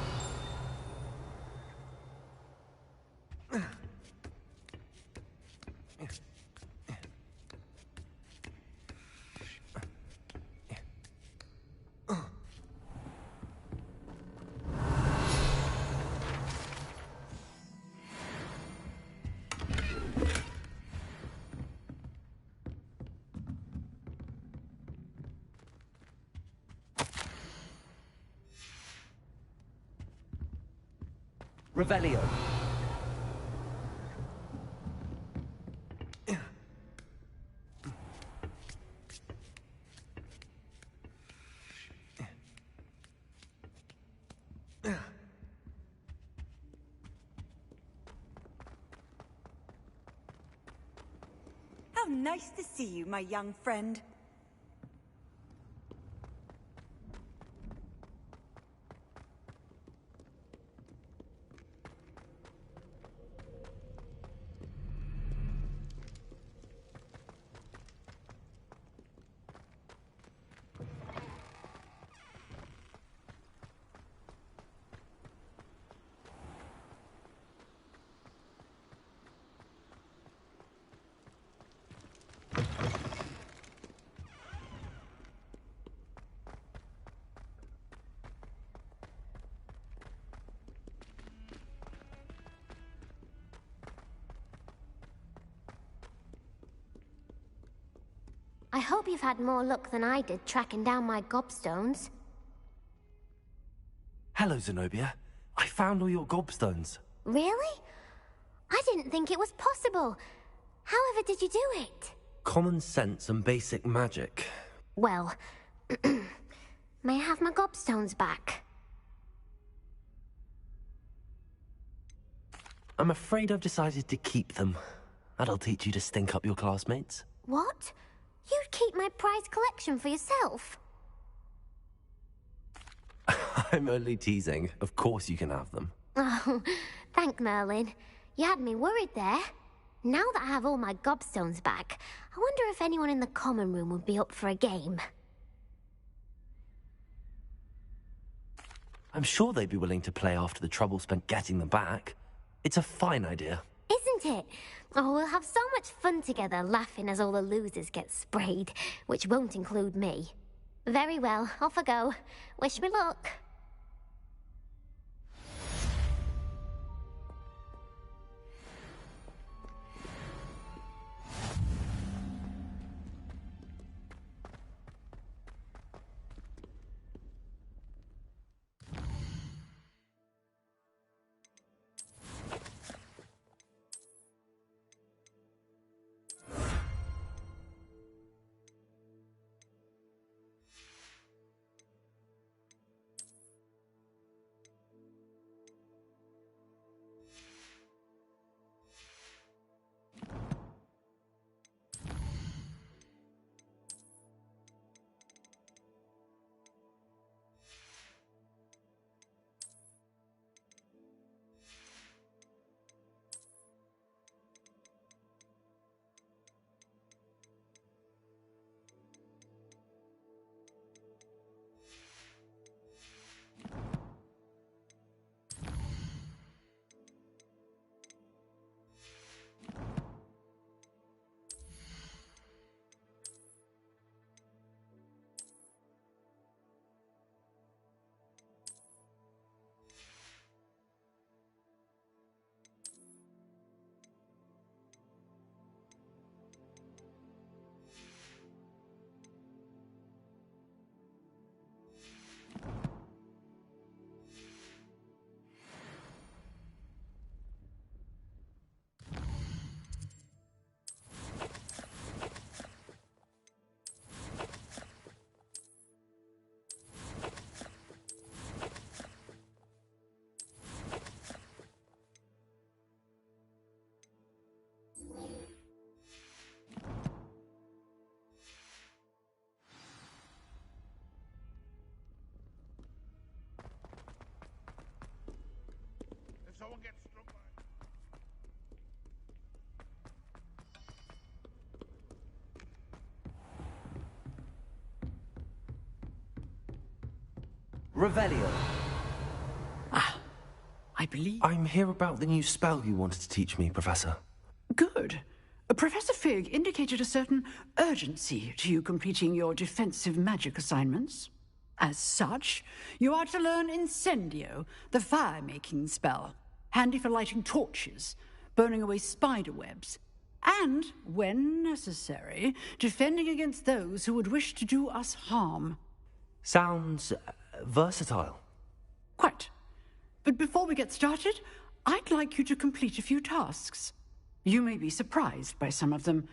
Revelio. How nice to see you, my young friend. I hope you've had more luck than I did tracking down my gobstones. Hello, Zenobia. I found all your gobstones. Really? I didn't think it was possible. However did you do it? Common sense and basic magic. Well, may I have my gobstones back? I'm afraid I've decided to keep them. That'll teach you to stink up your classmates. What? You'd keep my prized collection for yourself? I'm only teasing. Of course you can have them. Oh, thank Merlin. You had me worried there. Now that I have all my gobstones back, I wonder if anyone in the common room would be up for a game. I'm sure they'd be willing to play after the trouble spent getting them back. It's a fine idea. Isn't it? Oh, we'll have so much fun together, laughing as all the losers get sprayed, which won't include me. Very well, off I go. Wish me luck. Someone gets struck by... Revelio. I believe... I'm here about the new spell you wanted to teach me, Professor. Good. Professor Fig indicated a certain urgency to you completing your defensive magic assignments. As such, you are to learn Incendio, the fire-making spell, handy for lighting torches, burning away spider webs, and, when necessary, defending against those who would wish to do us harm. Sounds versatile. Quite. But before we get started, I'd like you to complete a few tasks. You may be surprised by some of them.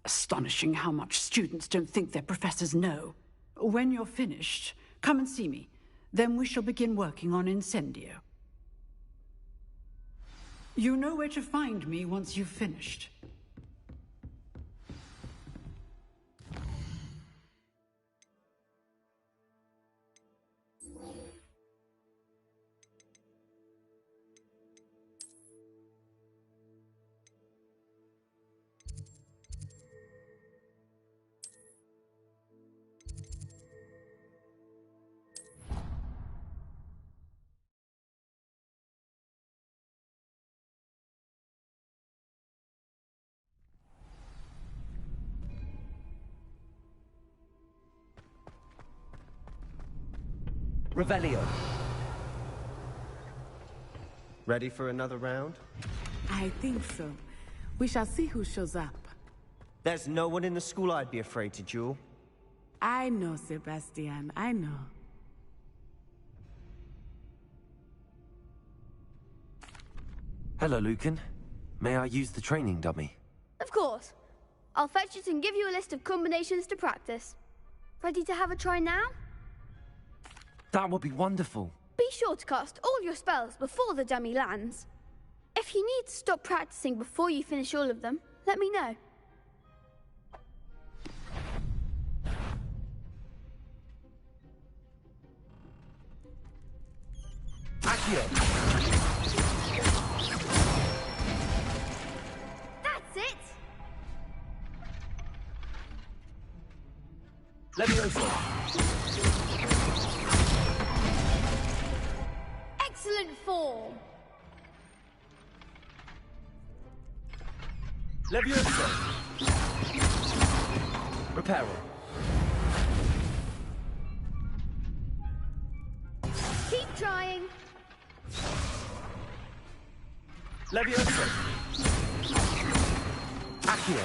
Astonishing how much students don't think their professors know. When you're finished, come and see me. Then we shall begin working on Incendio. You know where to find me once you've finished. Revelio. Ready for another round? I think so. We shall see who shows up. There's no one in the school I'd be afraid to duel. I know, Sebastian, I know. Hello, Lucan. May I use the training dummy? Of course. I'll fetch it and give you a list of combinations to practice. Ready to have a try now? That would be wonderful. Be sure to cast all your spells before the dummy lands. If you need to stop practicing before you finish all of them, let me know. Accio. That's it! Levioso. Excellent form! Levioso. Reparo. Keep trying. Levioso. Accio.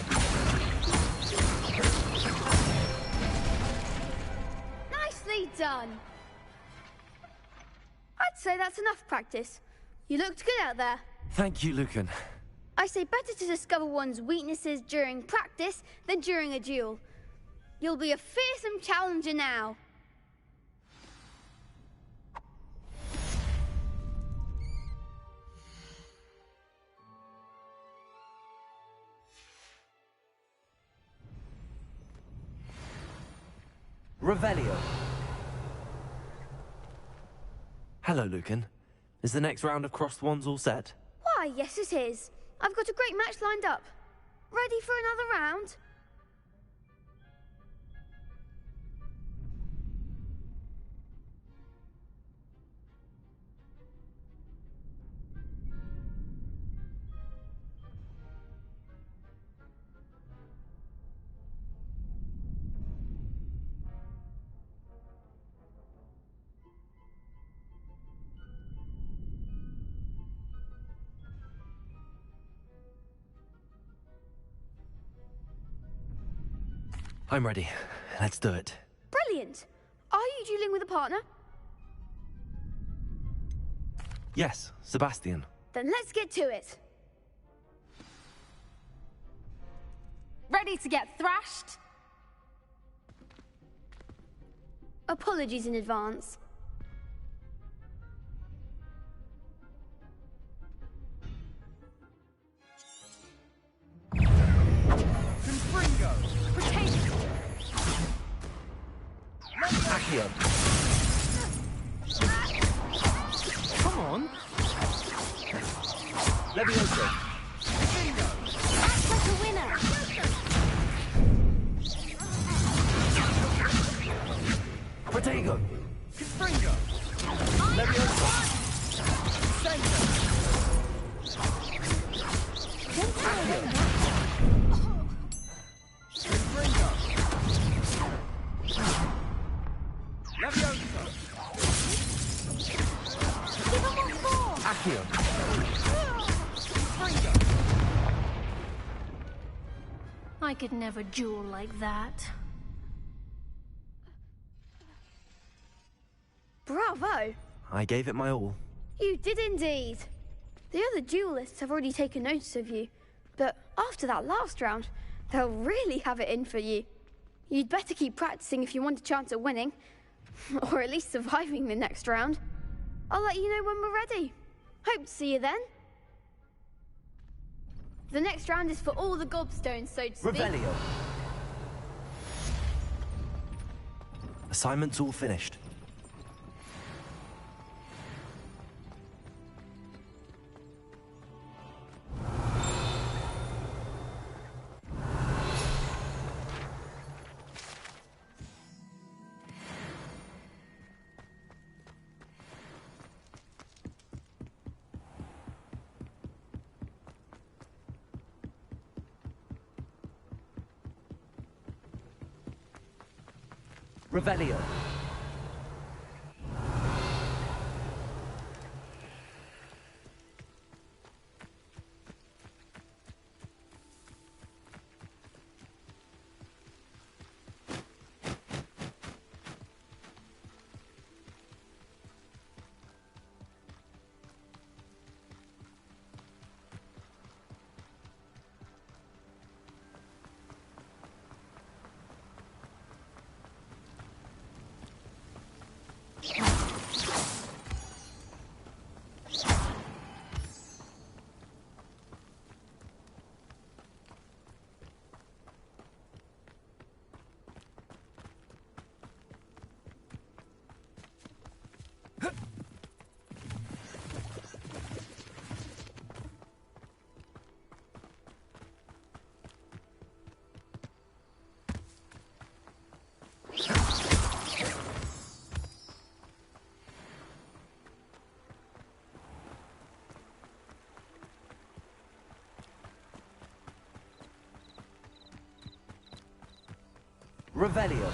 Nicely done. I'd say that's enough practice. You looked good out there. Thank you, Lucan. I say better to discover one's weaknesses during practice than during a duel. You'll be a fearsome challenger now. Revelio. Hello, Lucan. Is the next round of crossed wands all set? Why, yes it is. I've got a great match lined up. Ready for another round? I'm ready. Let's do it. Brilliant. Are you dueling with a partner? Yes, Sebastian. Then let's get to it. Ready to get thrashed? Apologies in advance. Accio. Come on. Levioso. Act like a winner! Protego. Confringo. Levioso. Sanger. Accio. Confringo. Levioso. Give him more force! Accio. Confringo. I could never duel like that. Bravo! I gave it my all. You did indeed. The other duelists have already taken notice of you, but after that last round, they'll really have it in for you. You'd better keep practicing if you want a chance at winning, or at least surviving the next round. I'll let you know when we're ready. Hope to see you then. The next round is for all the gobstones, so to speak. Revelio. Assignment's all finished. Revelio. Revelio.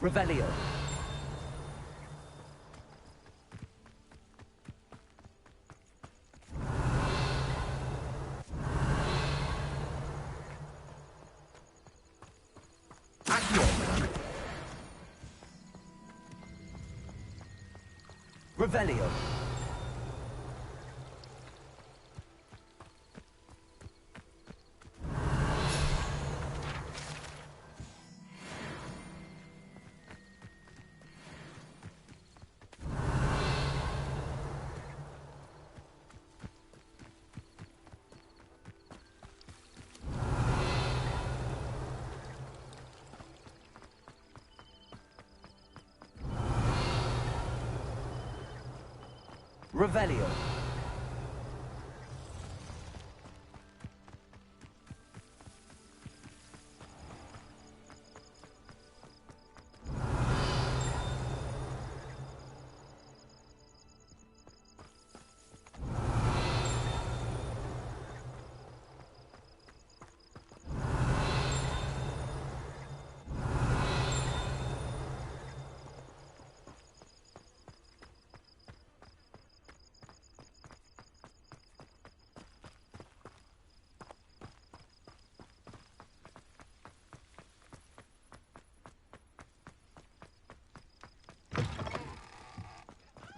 Revelio. Accio. Revelio. Revelio.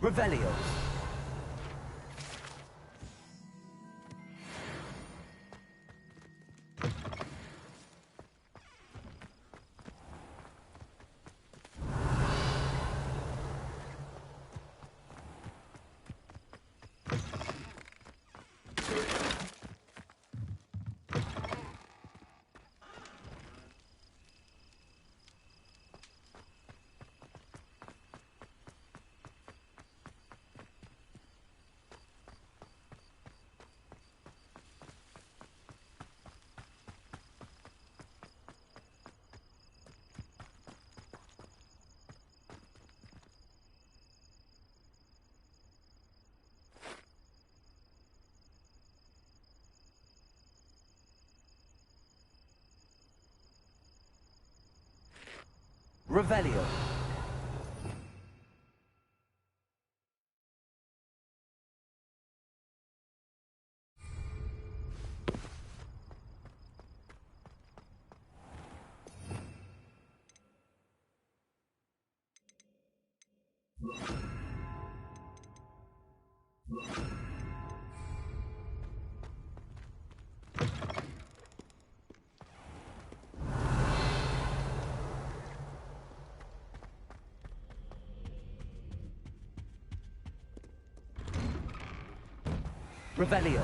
Revelio. Revelio. Revelio.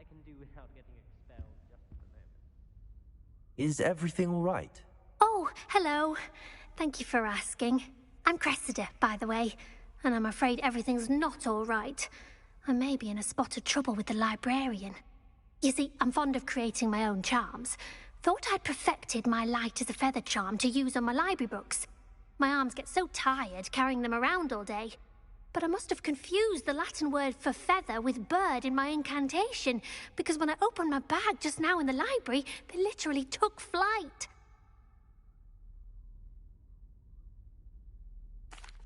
I can do without getting expelled just at the moment. Is everything all right? Oh, hello. Thank you for asking. I'm Cressida, by the way, and I'm afraid everything's not all right. I may be in a spot of trouble with the librarian. You see, I'm fond of creating my own charms. Thought I'd perfected my light as a feather charm to use on my library books. My arms get so tired carrying them around all day. But I must have confused the Latin word for feather with bird in my incantation, because when I opened my bag just now in the library, they literally took flight.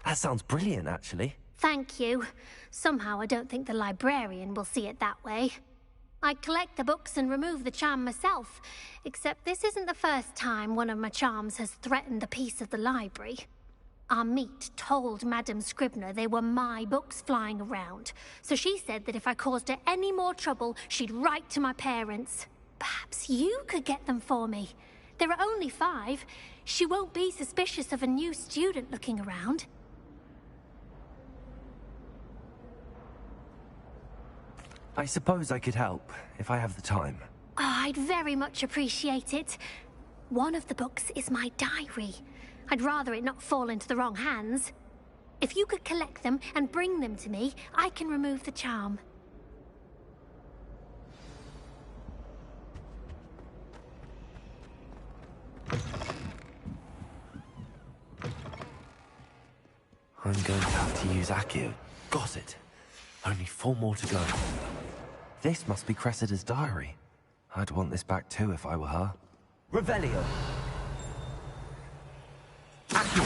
That sounds brilliant, actually. Thank you. Somehow I don't think the librarian will see it that way. I collect the books and remove the charm myself, except this isn't the first time one of my charms has threatened the peace of the library. Our meet told Madame Scribner they were my books flying around, so she said that if I caused her any more trouble, she'd write to my parents. Perhaps you could get them for me. There are only 5. She won't be suspicious of a new student looking around. I suppose I could help, if I have the time. Oh, I'd very much appreciate it. One of the books is my diary. I'd rather it not fall into the wrong hands. If you could collect them and bring them to me, I can remove the charm. I'm going to have to use Accio. Got it. Only 4 more to go. This must be Cressida's diary. I'd want this back too if I were her. Revelio! Accio!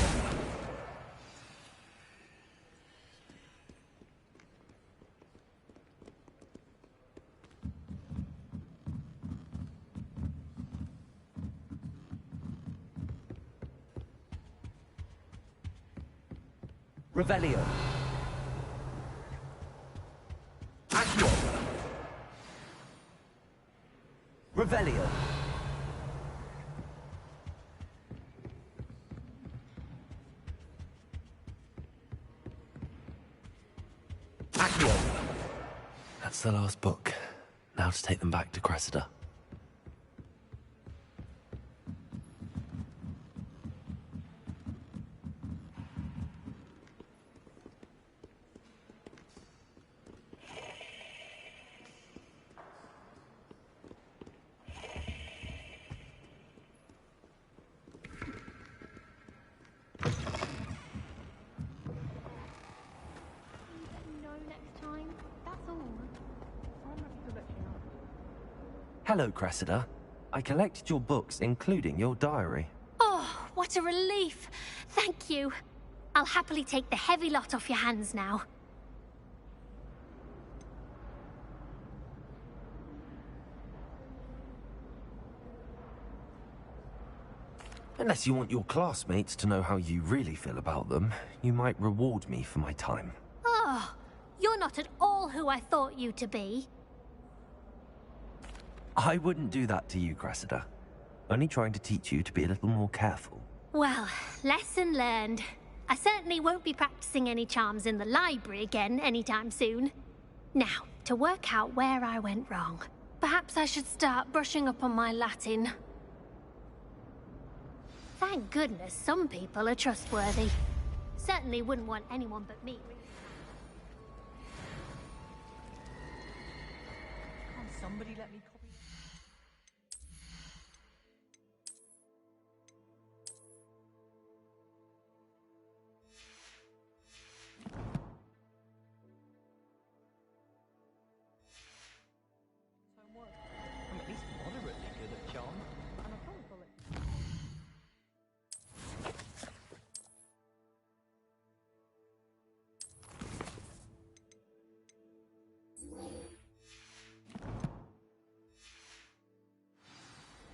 Revelio! Accio! Revelio! Accio! That's the last book. Now to take them back to Cressida. Hello, Cressida. I collected your books, including your diary. Oh, what a relief. Thank you. I'll happily take the heavy lot off your hands now. Unless you want your classmates to know how you really feel about them, you might reward me for my time. Oh, you're not at all who I thought you to be. I wouldn't do that to you, Cressida. Only trying to teach you to be a little more careful. Well, lesson learned. I certainly won't be practicing any charms in the library again anytime soon. Now, to work out where I went wrong. Perhaps I should start brushing up on my Latin. Thank goodness some people are trustworthy. Certainly wouldn't want anyone but me. Can't somebody let me copy? I'm at least moderately good at charm, and I can't call it.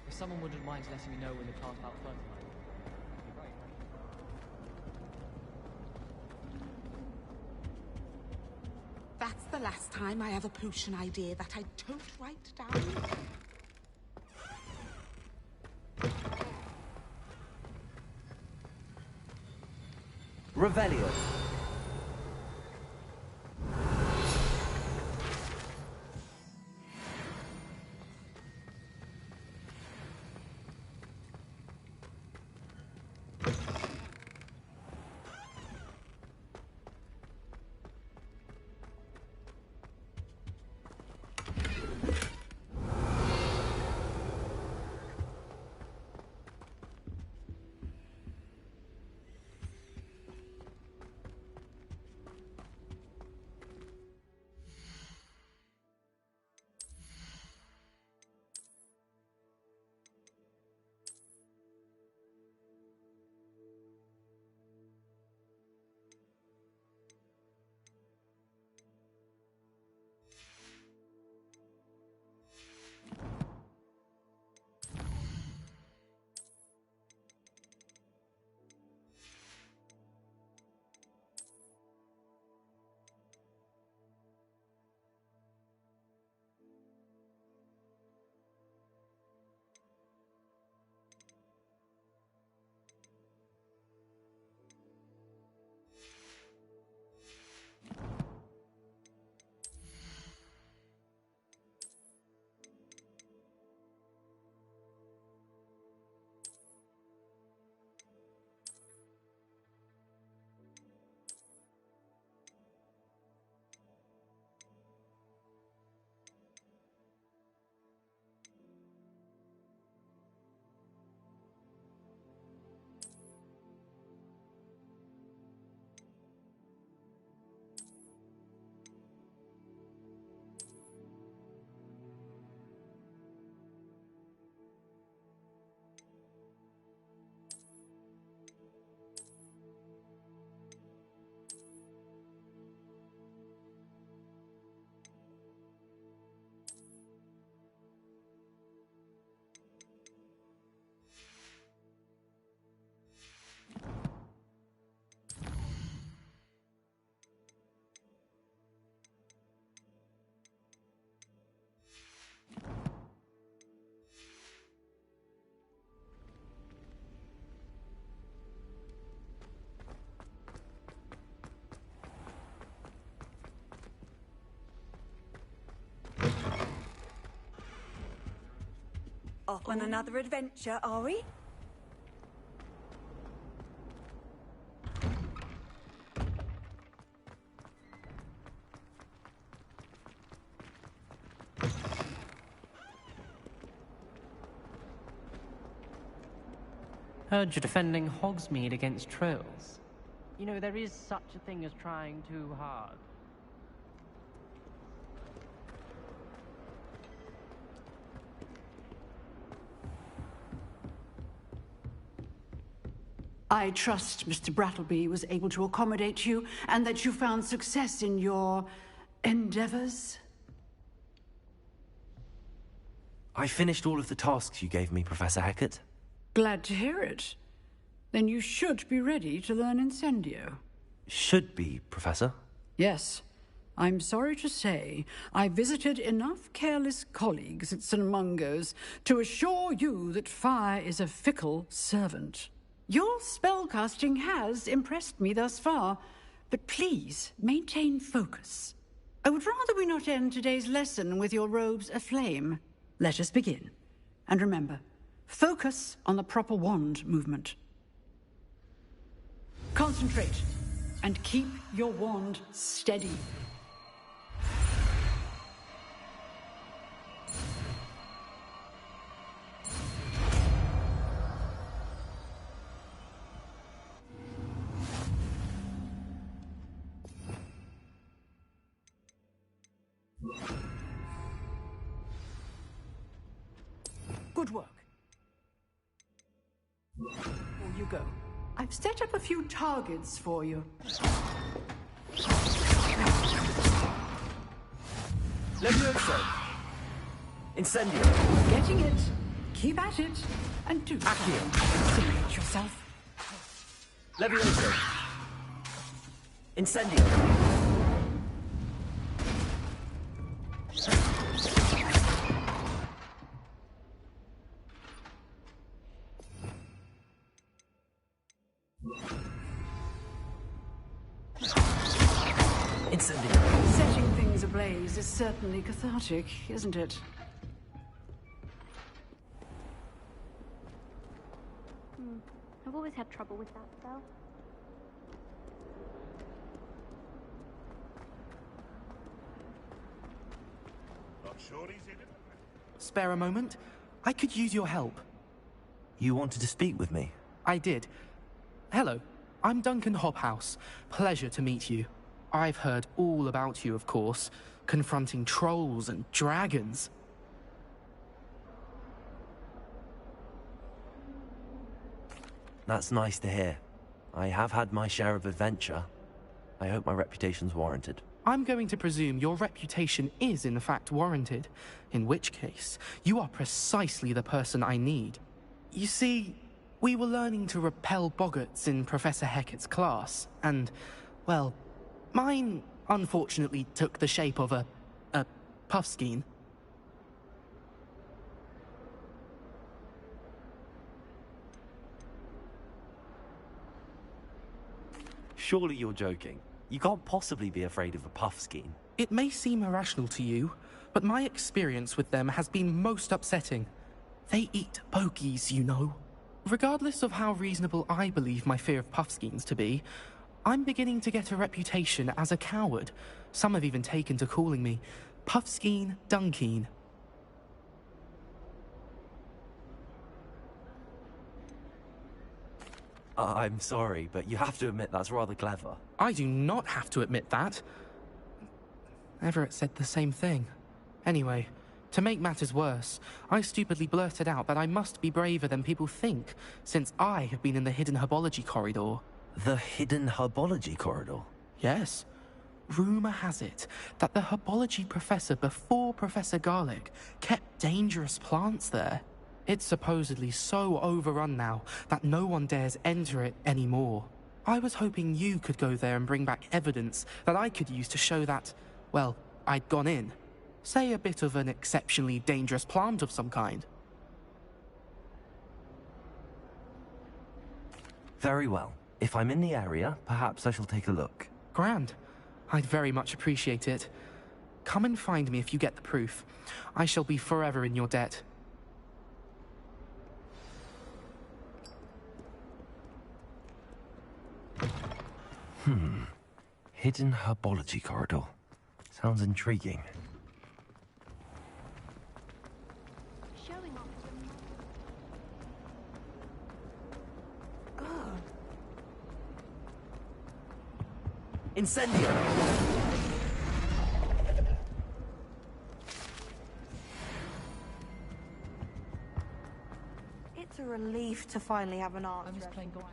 If someone wouldn't mind letting me know when the car's about to fertilize, that'd be great. That's the last time I have a potion idea that I don't write down. Revelio. Off on another adventure, are we? Heard you're defending Hogsmeade against trolls. You know, there is such a thing as trying too hard. I trust Mr. Brattleby was able to accommodate you and that you found success in your endeavors. I finished all of the tasks you gave me, Professor Hecat. Glad to hear it. Then you should be ready to learn Incendio. Should be, Professor. Yes. I'm sorry to say, I visited enough careless colleagues at St. Mungo's to assure you that fire is a fickle servant. Your spellcasting has impressed me thus far, but please maintain focus. I would rather we not end today's lesson with your robes aflame. Let us begin. And remember, focus on the proper wand movement. Concentrate, and keep your wand steady. Good work. Before you go, I've set up a few targets for you. Levioso! Incendio! Getting it. Keep at it. And do simulate yourself. Levioso! Incendio! Setting things ablaze is certainly cathartic, isn't it? I've always had trouble with that spell. Not sure he's in it. Spare a moment? I could use your help. You wanted to speak with me? I did. Hello, I'm Duncan Hobhouse. Pleasure to meet you. I've heard all about you, of course, confronting trolls and dragons. That's nice to hear. I have had my share of adventure. I hope my reputation's warranted. I'm going to presume your reputation is in fact warranted, in which case, you are precisely the person I need. You see, we were learning to repel boggarts in Professor Hecat's class, and, well, mine unfortunately took the shape of a puffskein. Surely you're joking. You can't possibly be afraid of a puffskein. It may seem irrational to you, but my experience with them has been most upsetting. They eat bogies, you know. Regardless of how reasonable I believe my fear of puffskeins to be, I'm beginning to get a reputation as a coward. Some have even taken to calling me Puffskein Dunkeen. I'm sorry, but you have to admit that's rather clever. I do not have to admit that. Everett said the same thing. Anyway, to make matters worse, I stupidly blurted out that I must be braver than people think, since I have been in the hidden herbology corridor. The hidden herbology corridor? Yes. Rumour has it that the herbology professor before Professor Garlic kept dangerous plants there. It's supposedly so overrun now that no one dares enter it anymore. I was hoping you could go there and bring back evidence that I could use to show that, well, I'd gone in. Say a bit of an exceptionally dangerous plant of some kind. Very well. If I'm in the area, perhaps I shall take a look. Grand. I'd very much appreciate it. Come and find me if you get the proof. I shall be forever in your debt. Hidden herbology corridor. Sounds intriguing. Showing off Incendio! It's a relief to finally have an answer. I'm just playing golf.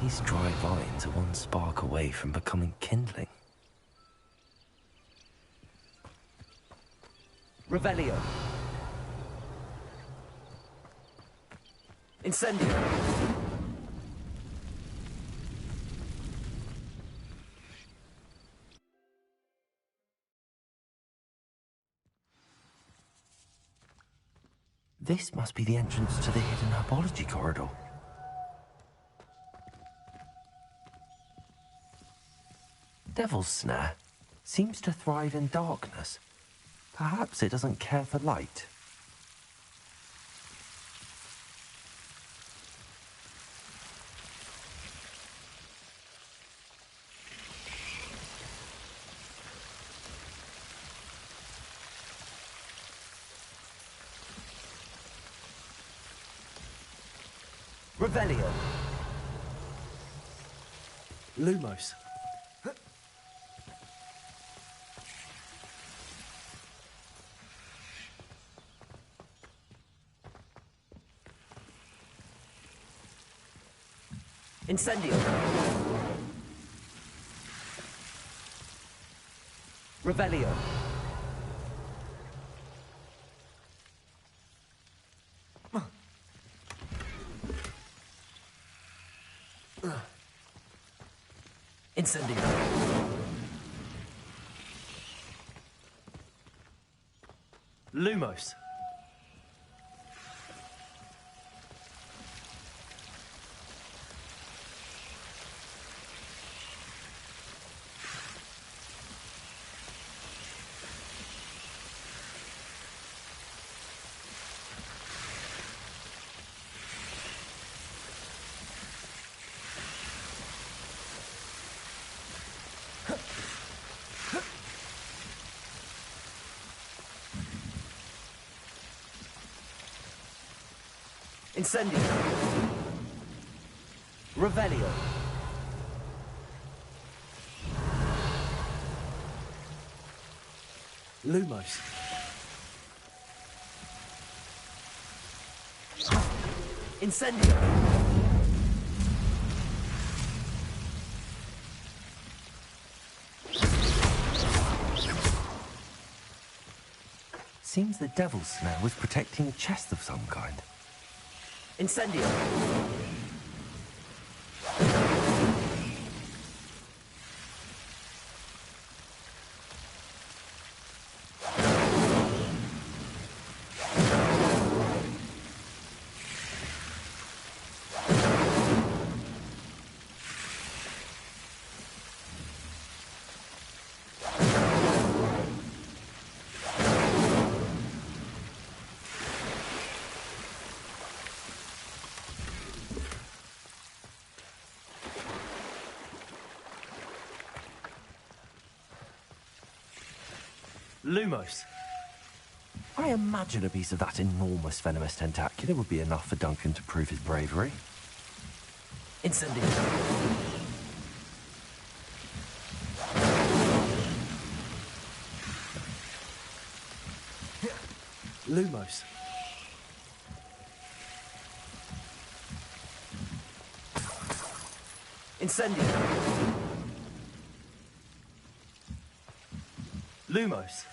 These dry vines are one spark away from becoming kindling. Revelio. Incendio. This must be the entrance to the hidden herbology corridor. Devil's Snare seems to thrive in darkness. Perhaps it doesn't care for light. Revelio. Lumos. Incendio. Revelio. Incendio. Lumos. Incendio. Revelio. Lumos. Incendio. Seems the Devil's Snare was protecting a chest of some kind. Incendio. Lumos. I imagine a piece of that enormous venomous tentacular would be enough for Duncan to prove his bravery. Incendio. Lumos. Incendio. Lumos.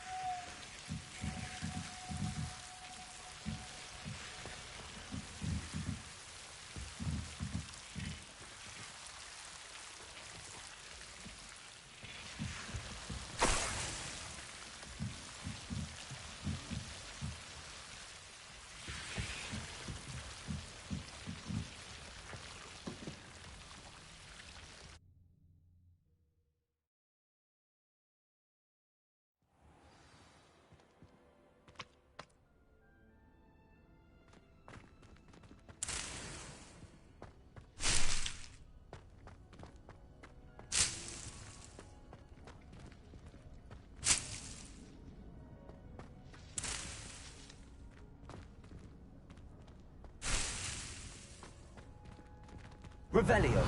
Revelio.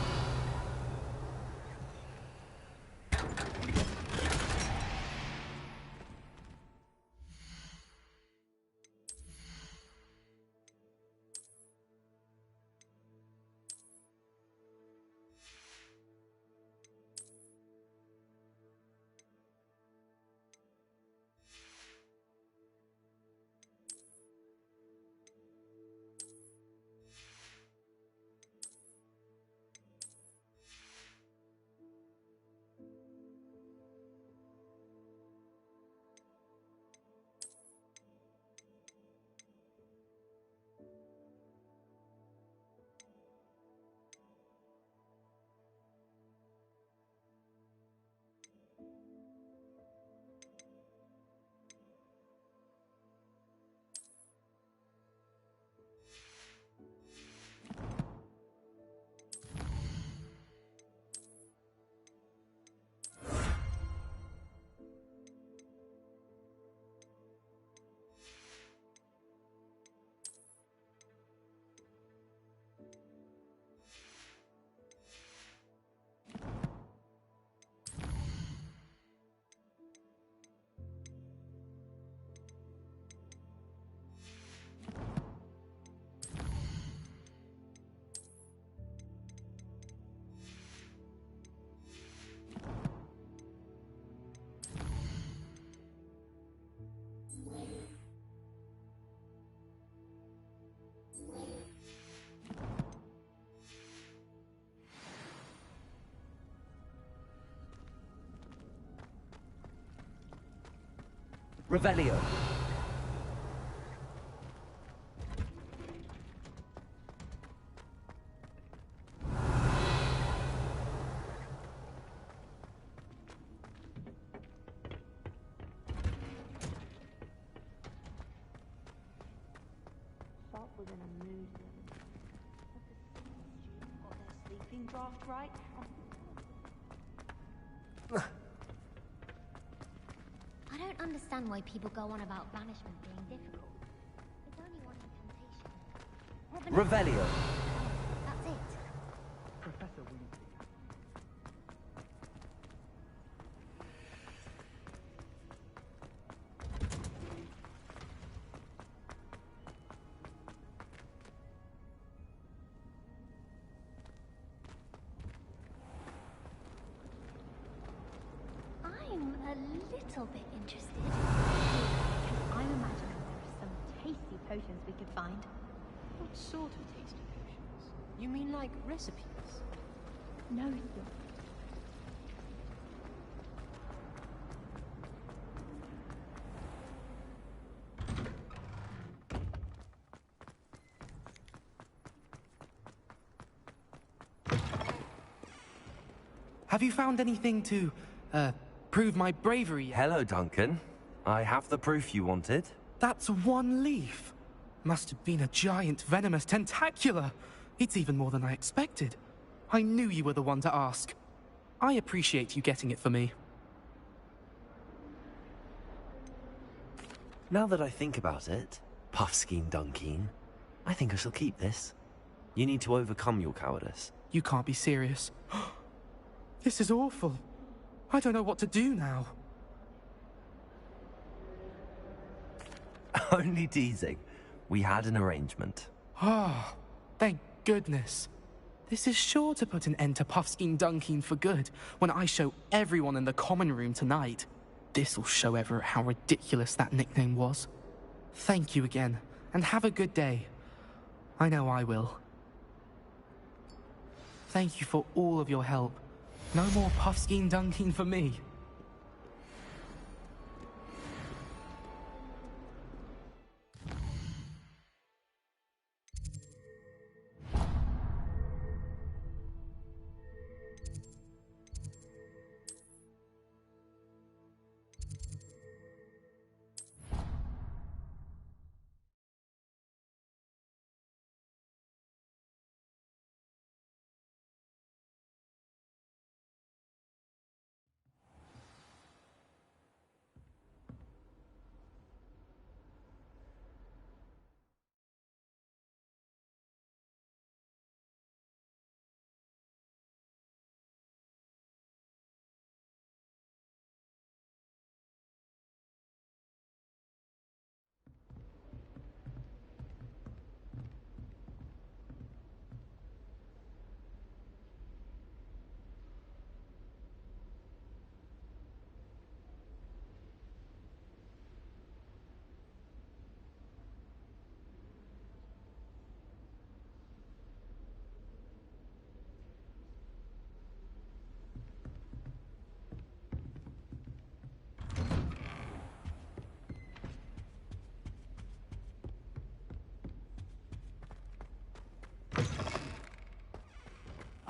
Revelio. Start with an amusement. Got their sleeping draft right? I don't understand why people go on about banishment being difficult. It's only one incantation. Revelio. That's it. Professor Weasley. I'm a little bit interested. I'm imagining there are some tasty potions we could find. What sort of tasty potions? You mean like recipes? No, you're... Have you found anything to, prove my bravery yet? Hello, Duncan. I have the proof you wanted. That's one leaf. Must have been a giant venomous tentacula. It's even more than I expected. I knew you were the one to ask. I appreciate you getting it for me. Now that I think about it, Puffskein Dunkeen, I think I shall keep this. You need to overcome your cowardice. You can't be serious. This is awful. I don't know what to do now. Only teasing. We had an arrangement. Ah, thank goodness. This is sure to put an end to Puffskein Dunking for good when I show everyone in the common room tonight. This'll show Everett how ridiculous that nickname was. Thank you again, and have a good day. I know I will. Thank you for all of your help. No more Puffskein Dunking for me.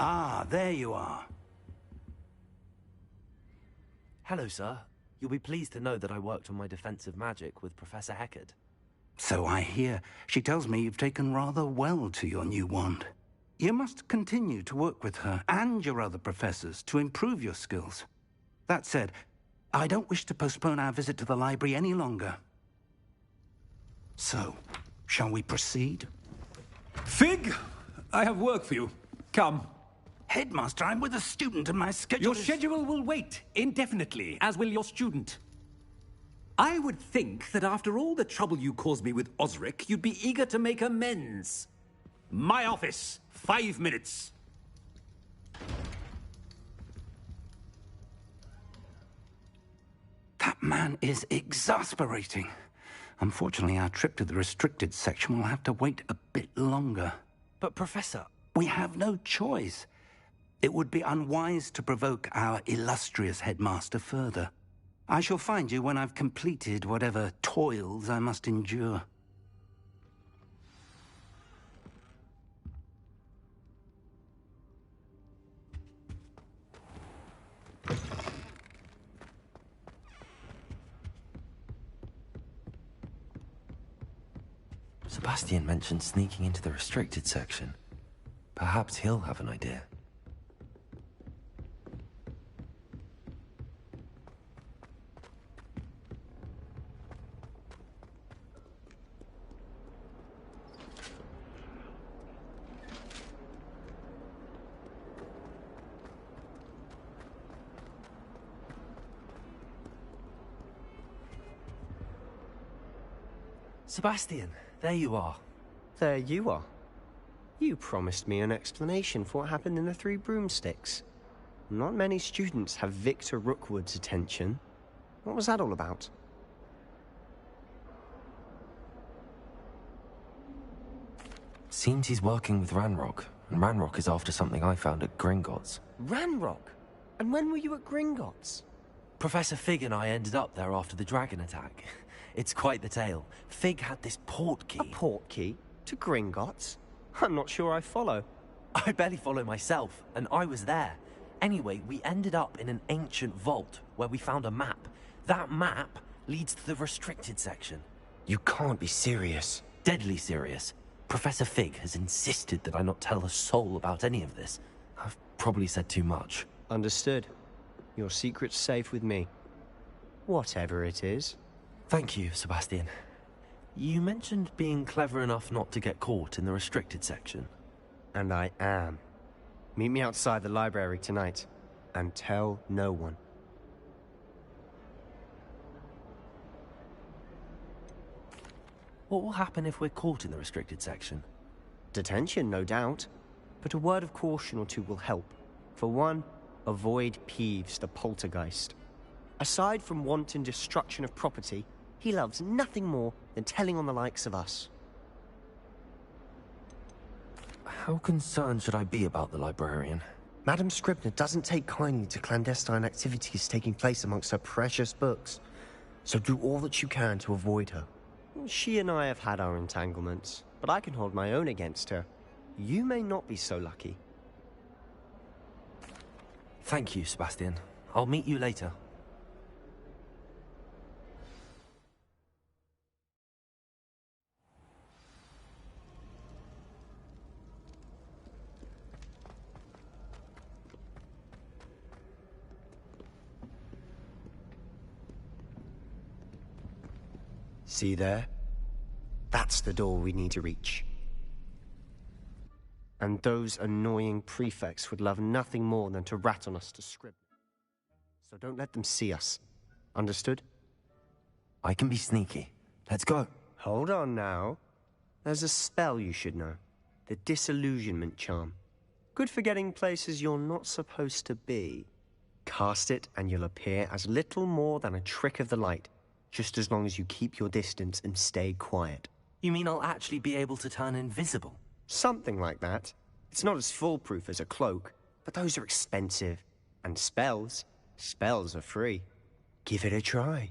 Ah, there you are. Hello, sir. You'll be pleased to know that I worked on my defensive magic with Professor Heckard. So I hear. She tells me you've taken rather well to your new wand. You must continue to work with her and your other professors to improve your skills. That said, I don't wish to postpone our visit to the library any longer. So, shall we proceed? Fig, I have work for you. Come. Headmaster, I'm with a student and my schedule Your schedule will wait indefinitely, as will your student. I would think that after all the trouble you caused me with Osric, you'd be eager to make amends. My office, 5 minutes. That man is exasperating. Unfortunately, our trip to the restricted section will have to wait a bit longer. But, Professor... We have no choice. It would be unwise to provoke our illustrious headmaster further. I shall find you when I've completed whatever toils I must endure. Sebastian mentioned sneaking into the restricted section. Perhaps he'll have an idea. Sebastian, there you are. There you are. You promised me an explanation for what happened in the Three Broomsticks. Not many students have Victor Rookwood's attention. What was that all about? Seems he's working with Ranrock, and Ranrock is after something I found at Gringotts. Ranrock? And when were you at Gringotts? Professor Fig and I ended up there after the dragon attack. It's quite the tale. Fig had this portkey. A portkey? To Gringotts? I'm not sure I follow. I barely follow myself, and I was there. Anyway, we ended up in an ancient vault where we found a map. That map leads to the restricted section. You can't be serious. Deadly serious. Professor Fig has insisted that I not tell a soul about any of this. I've probably said too much. Understood. Your secret's safe with me. Whatever it is. Thank you, Sebastian. You mentioned being clever enough not to get caught in the restricted section. And I am. Meet me outside the library tonight, and tell no one. What will happen if we're caught in the restricted section? Detention, no doubt. but a word of caution or two will help. For one, avoid Peeves, the poltergeist. Aside from wanton destruction of property, he loves nothing more than telling on the likes of us. How concerned should I be about the librarian? Madam Scribner doesn't take kindly to clandestine activities taking place amongst her precious books, so do all that you can to avoid her. She and I have had our entanglements, but I can hold my own against her. You may not be so lucky. Thank you, Sebastian. I'll meet you later. See there? That's the door we need to reach. And those annoying prefects would love nothing more than to rat on us to Scribner. So don't let them see us. Understood? I can be sneaky. Let's go. Hold on now. There's a spell you should know. The Disillusionment Charm. Good for getting places you're not supposed to be. Cast it and you'll appear as little more than a trick of the light, just as long as you keep your distance and stay quiet. You mean I'll actually be able to turn invisible? Something like that. It's not as foolproof as a cloak, but those are expensive. And spells are free. Give it a try.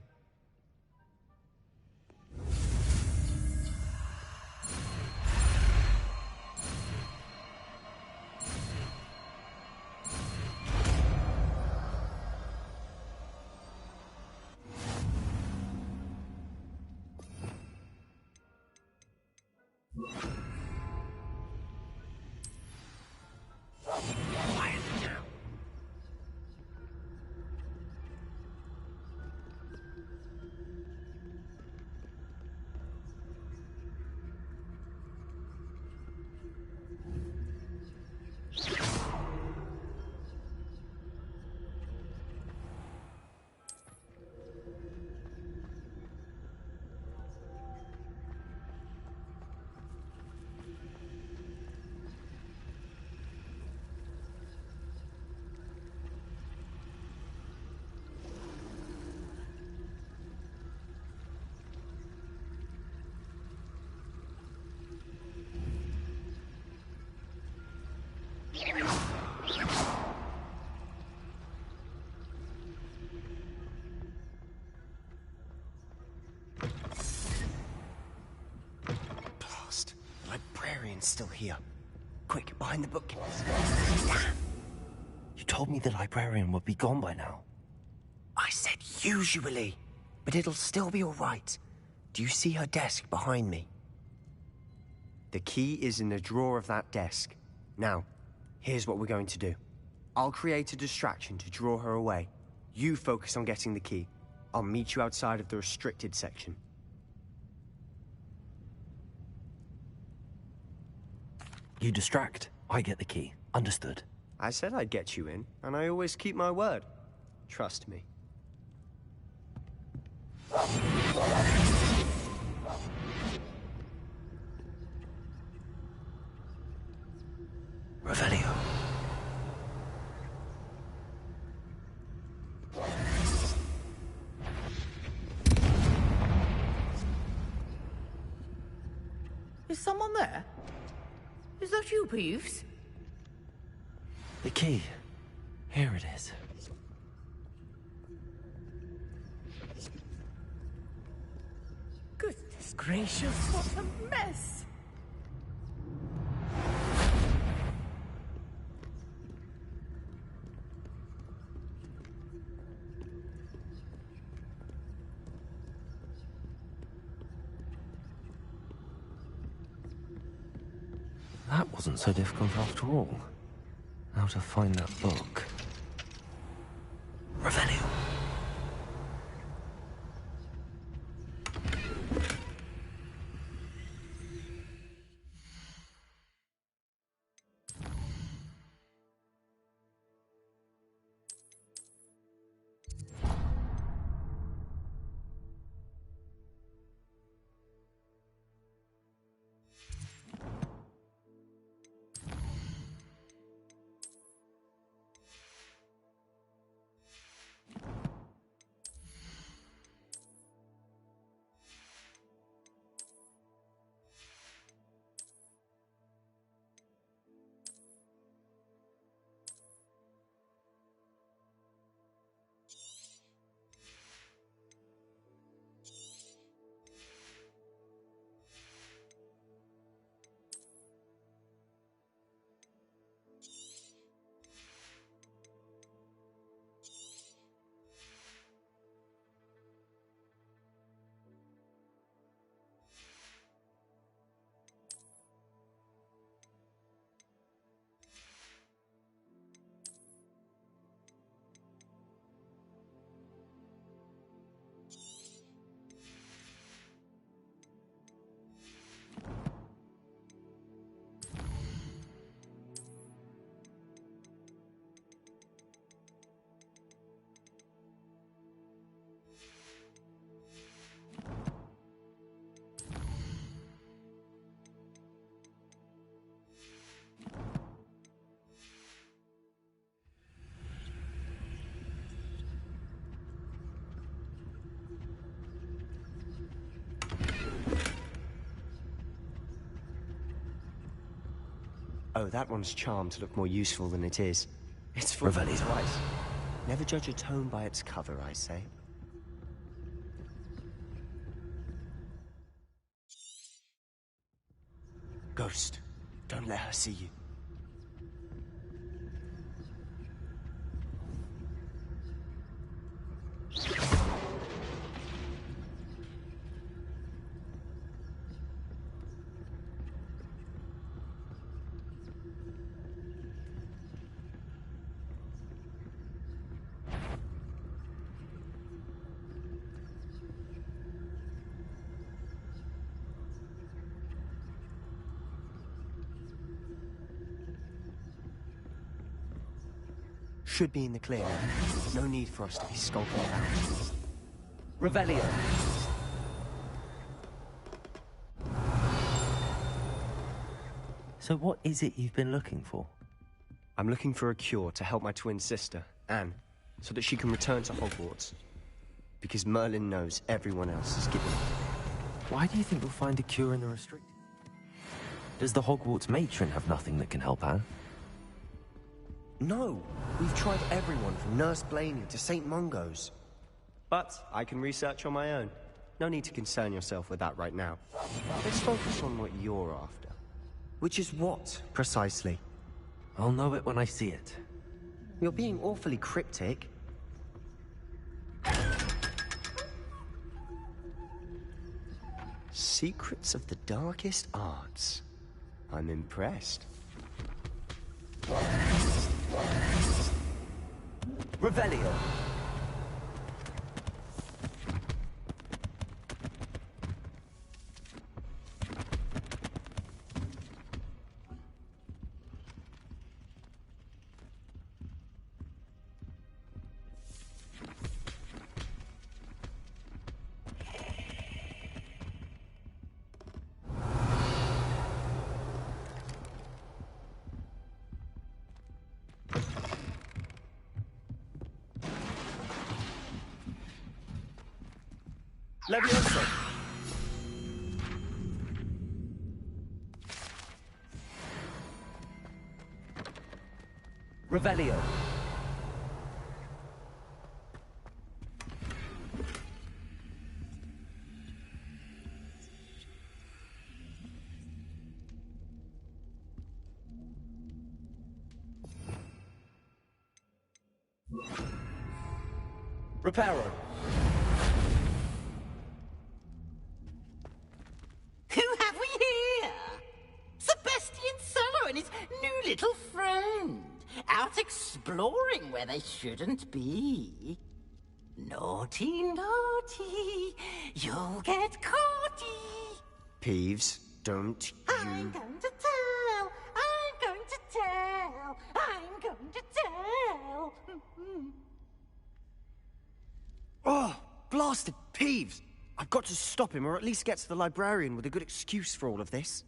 Blast. The librarian's still here. Quick, behind the bookcase. You told me the librarian would be gone by now. I said usually, but it'll still be all right. Do you see her desk behind me? The key is in the drawer of that desk. Now, here's what we're going to do. I'll create a distraction to draw her away. You focus on getting the key. I'll meet you outside of the restricted section. You distract, I get the key. Understood. I said I'd get you in, and I always keep my word. Trust me. Revelio. Is someone there? Is that you, Peeves? The key. Here it is. Goodness gracious, what a mess! That wasn't so difficult after all. How to find that book. Revelio. Oh, that one's charmed to look more useful than it is. It's full of its twice. Never judge a tome by its cover, I say. Ghost, don't let her see you. Should be in the clear. No need for us to be skulking about. Revelio. So what is it you've been looking for? I'm looking for a cure to help my twin sister, Anne, so that she can return to Hogwarts. Because Merlin knows everyone else is giving up. Why do you think we'll find a cure in the restricted? Does the Hogwarts matron have nothing that can help Anne? No, we've tried everyone from Nurse Blaney to St. Mungo's. But I can research on my own. No need to concern yourself with that right now. Let's focus on what you're after. Which is what, precisely? I'll know it when I see it. You're being awfully cryptic. Secrets of the darkest arts. I'm impressed. Revelio. Levioso. Revelio. Reparo. Who have we here? Sebastian Sallow and his new little friend. Out exploring where they shouldn't be. Naughty, naughty. You'll get caughty. Peeves, don't you... I'm going to tell. I'm going to tell. I'm going to tell. Oh, blasted Peeves! I've got to stop him, or at least get to the librarian with a good excuse for all of this.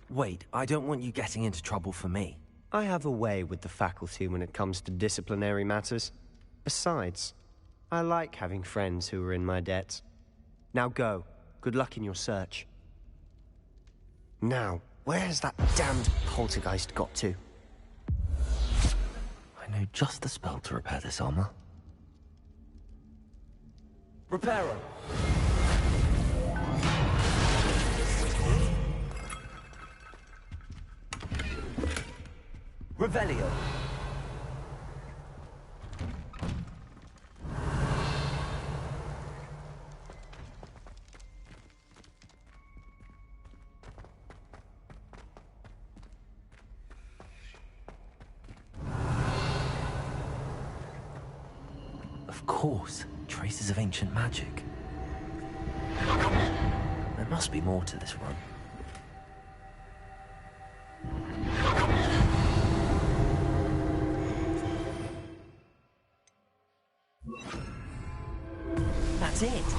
Wait, I don't want you getting into trouble for me. I have a way with the faculty when it comes to disciplinary matters. Besides, I like having friends who are in my debt. Now go. Good luck in your search. Now, where's that damned poltergeist got to? I know just the spell to repair this armor. Reparo. Revelio. Of course, traces of ancient magic. There must be more to this run. That's it.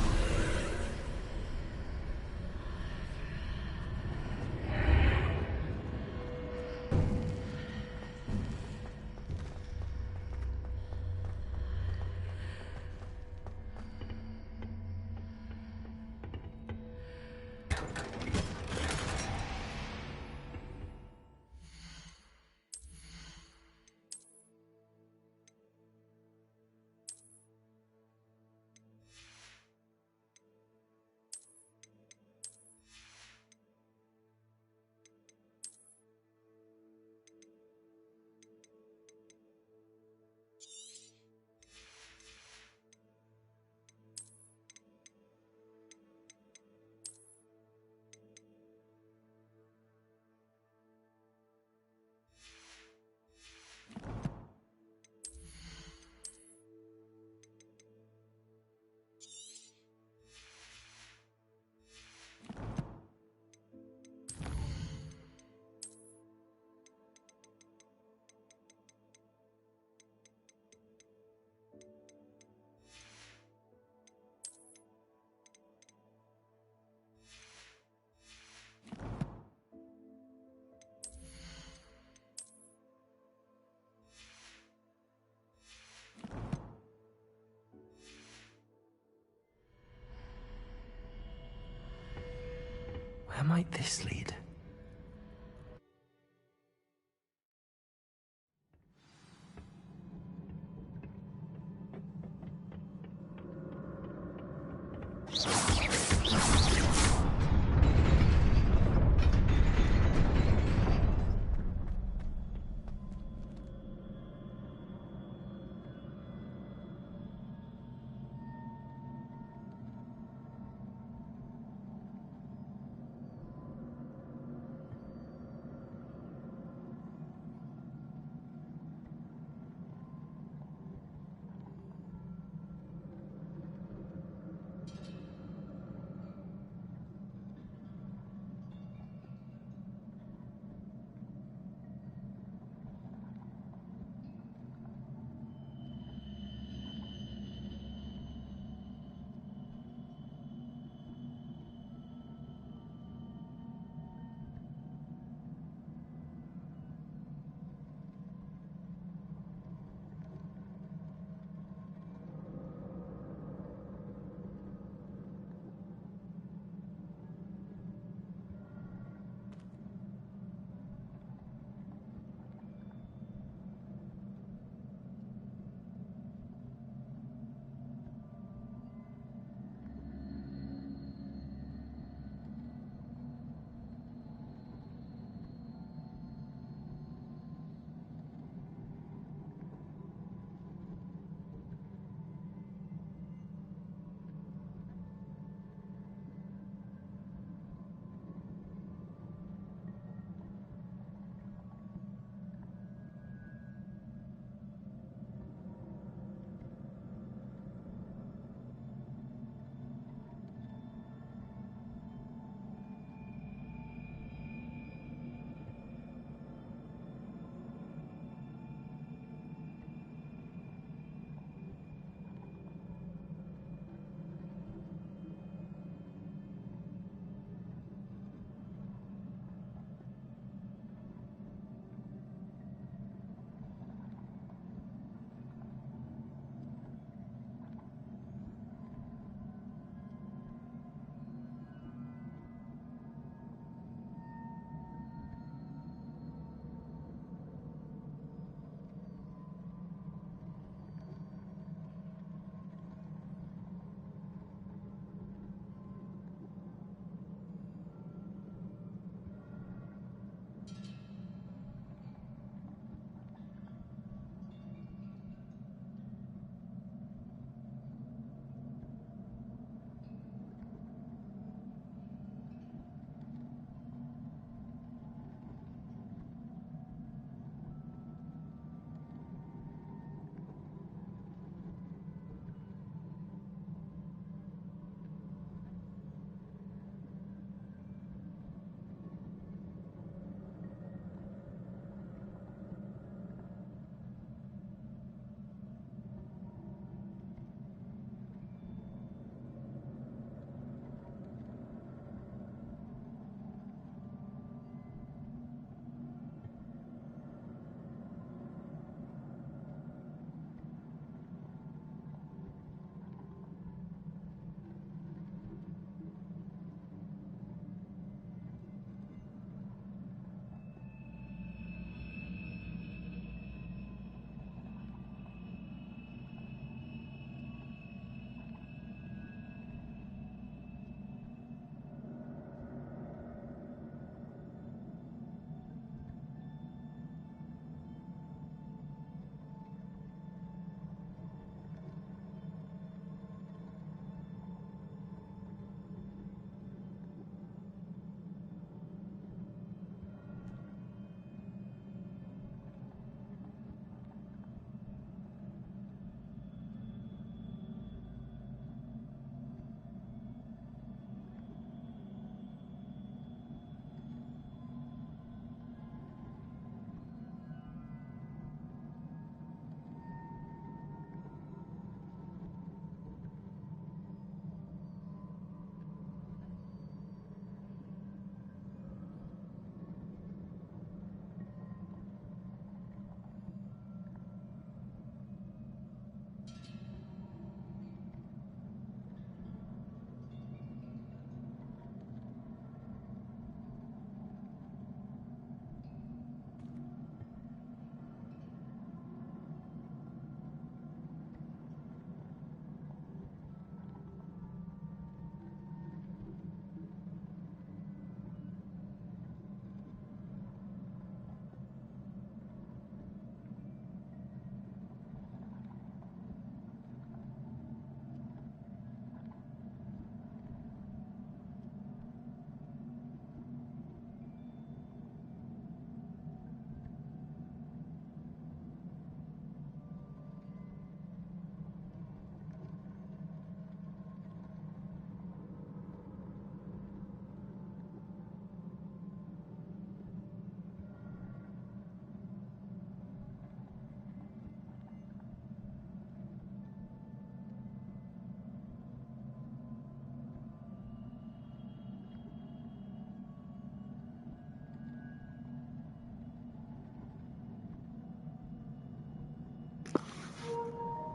might this lead?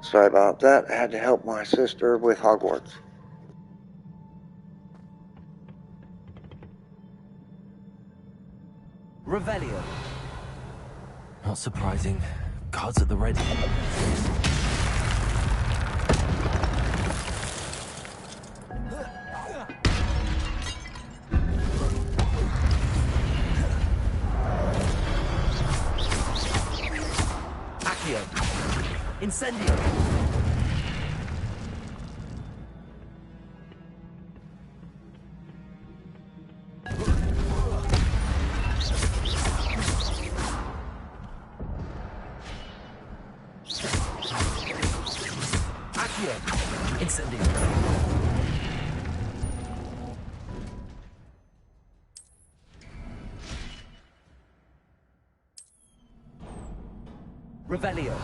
Sorry about that. I had to help my sister with Hogwarts. Revelio. Not surprising. Guards at the ready. Accio. Incendio. Incendio. Revelio.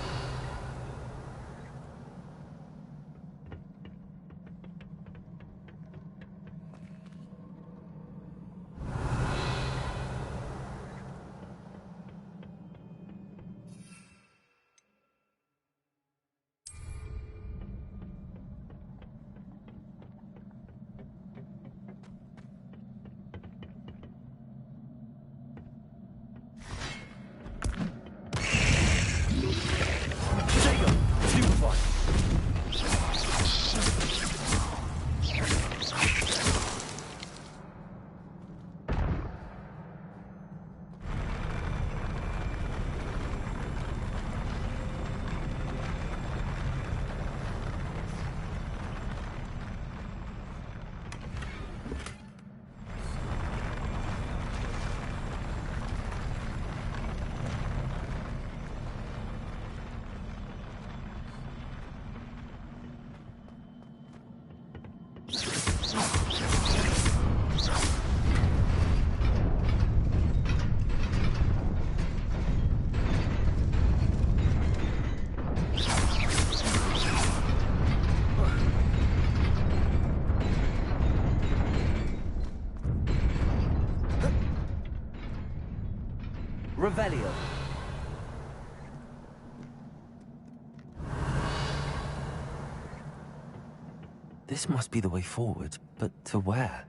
Revelio. This must be the way forward, but to where?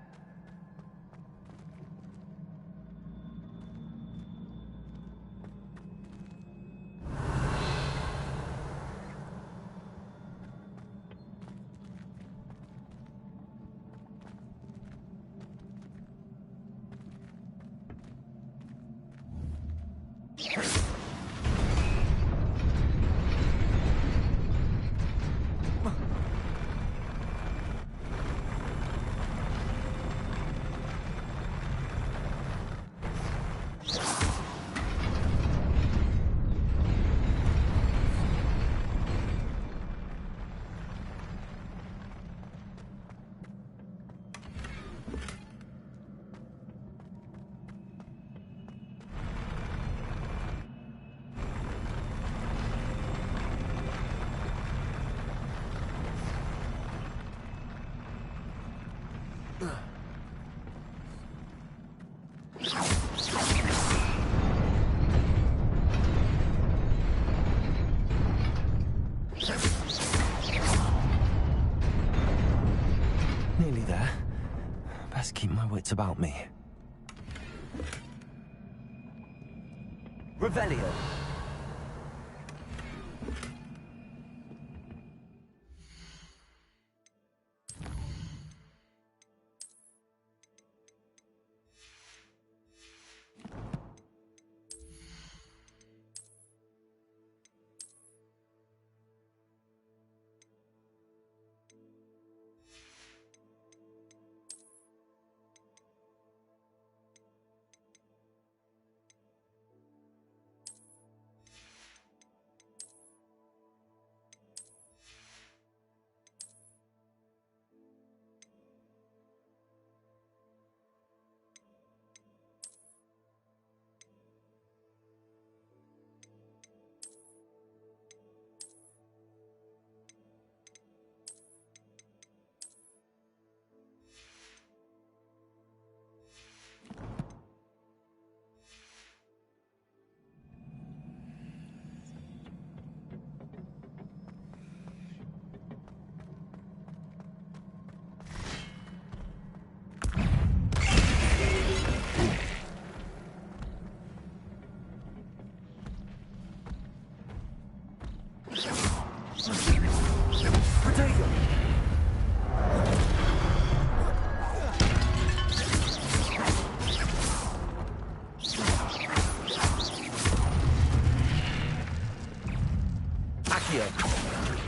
Nearly there. Best keep my wits about me. Revelio.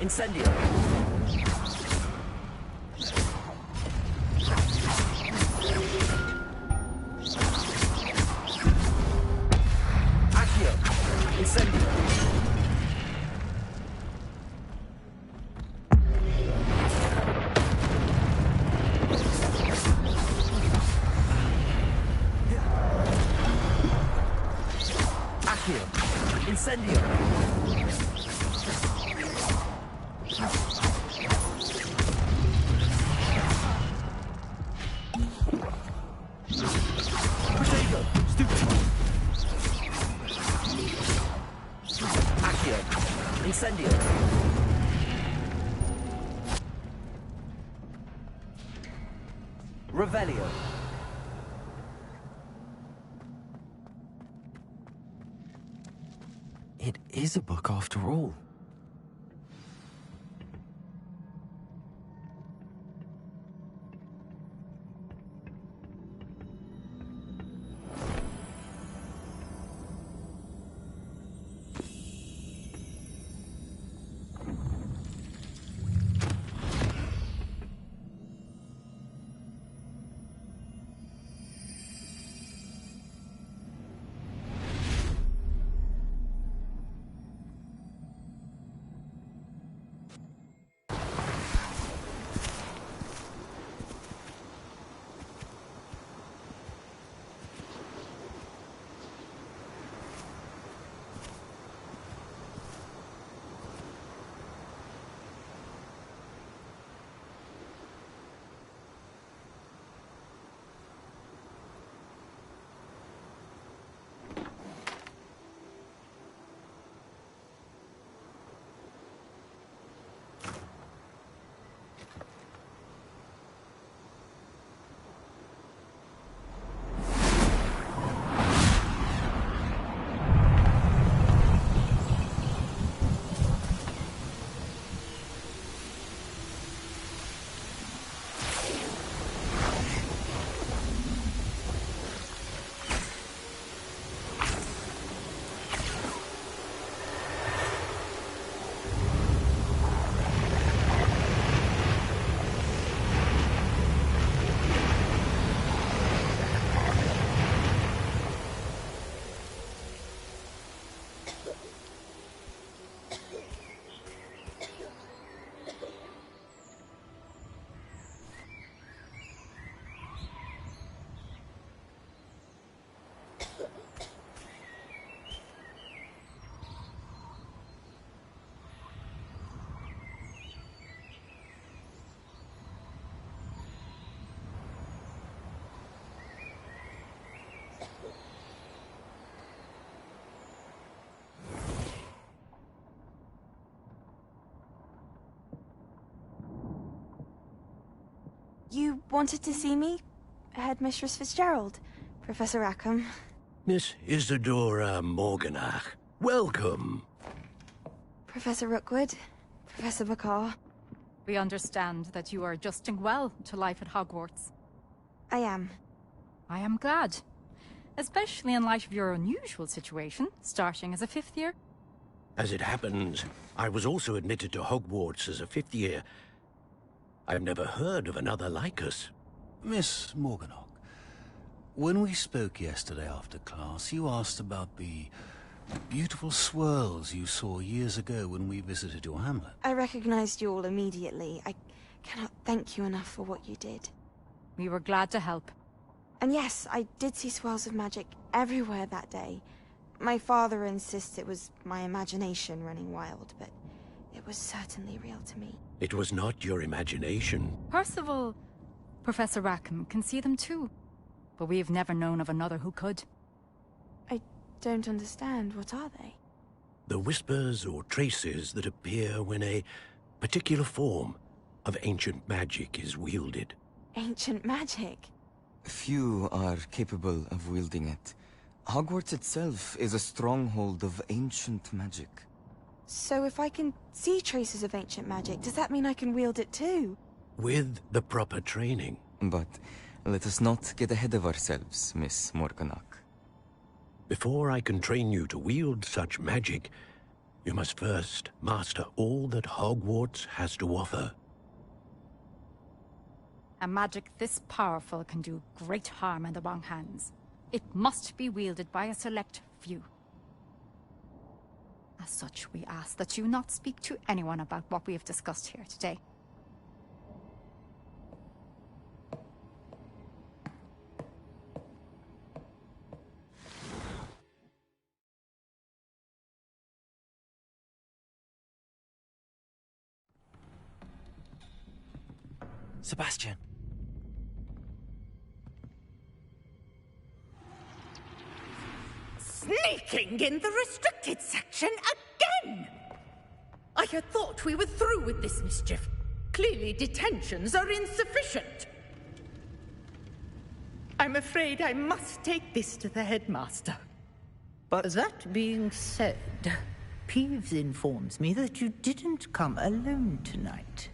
Incendio! Accio! Incendio! Accio! Incendio! Protego! Stupid! Accio! Incendio! Revelio! It is a book after all. You wanted to see me? Headmistress Fitzgerald? Professor Rackham? Miss Isadora Morganach, welcome. Professor Rookwood? Professor Bakar? We understand that you are adjusting well to life at Hogwarts. I am. I am glad. Especially in light of your unusual situation, starting as a 5th year. As it happens, I was also admitted to Hogwarts as a 5th year. I've never heard of another like us. Miss Morganach, when we spoke yesterday after class, you asked about the beautiful swirls you saw years ago when we visited your hamlet. I recognized you all immediately. I cannot thank you enough for what you did. We were glad to help. And yes, I did see swirls of magic everywhere that day. My father insists it was my imagination running wild, but it was certainly real to me. It was not your imagination. Percival, Professor Rackham can see them too. But we've never known of another who could. I don't understand. What are they? The whispers or traces that appear when a particular form of ancient magic is wielded. Ancient magic? Few are capable of wielding it. Hogwarts itself is a stronghold of ancient magic. So if I can see traces of ancient magic, does that mean I can wield it too? With the proper training. But let us not get ahead of ourselves, Miss Morganach. Before I can train you to wield such magic, You must first master all that Hogwarts has to offer. A magic this powerful can do great harm in the wrong hands. It must be wielded by a select few. As such, we ask that you not speak to anyone about what we have discussed here today. Sebastian. Sneaking in the restricted section again! I had thought we were through with this mischief. Clearly detentions are insufficient. I'm afraid I must take this to the headmaster. But that being said, Peeves informs me that you didn't come alone tonight.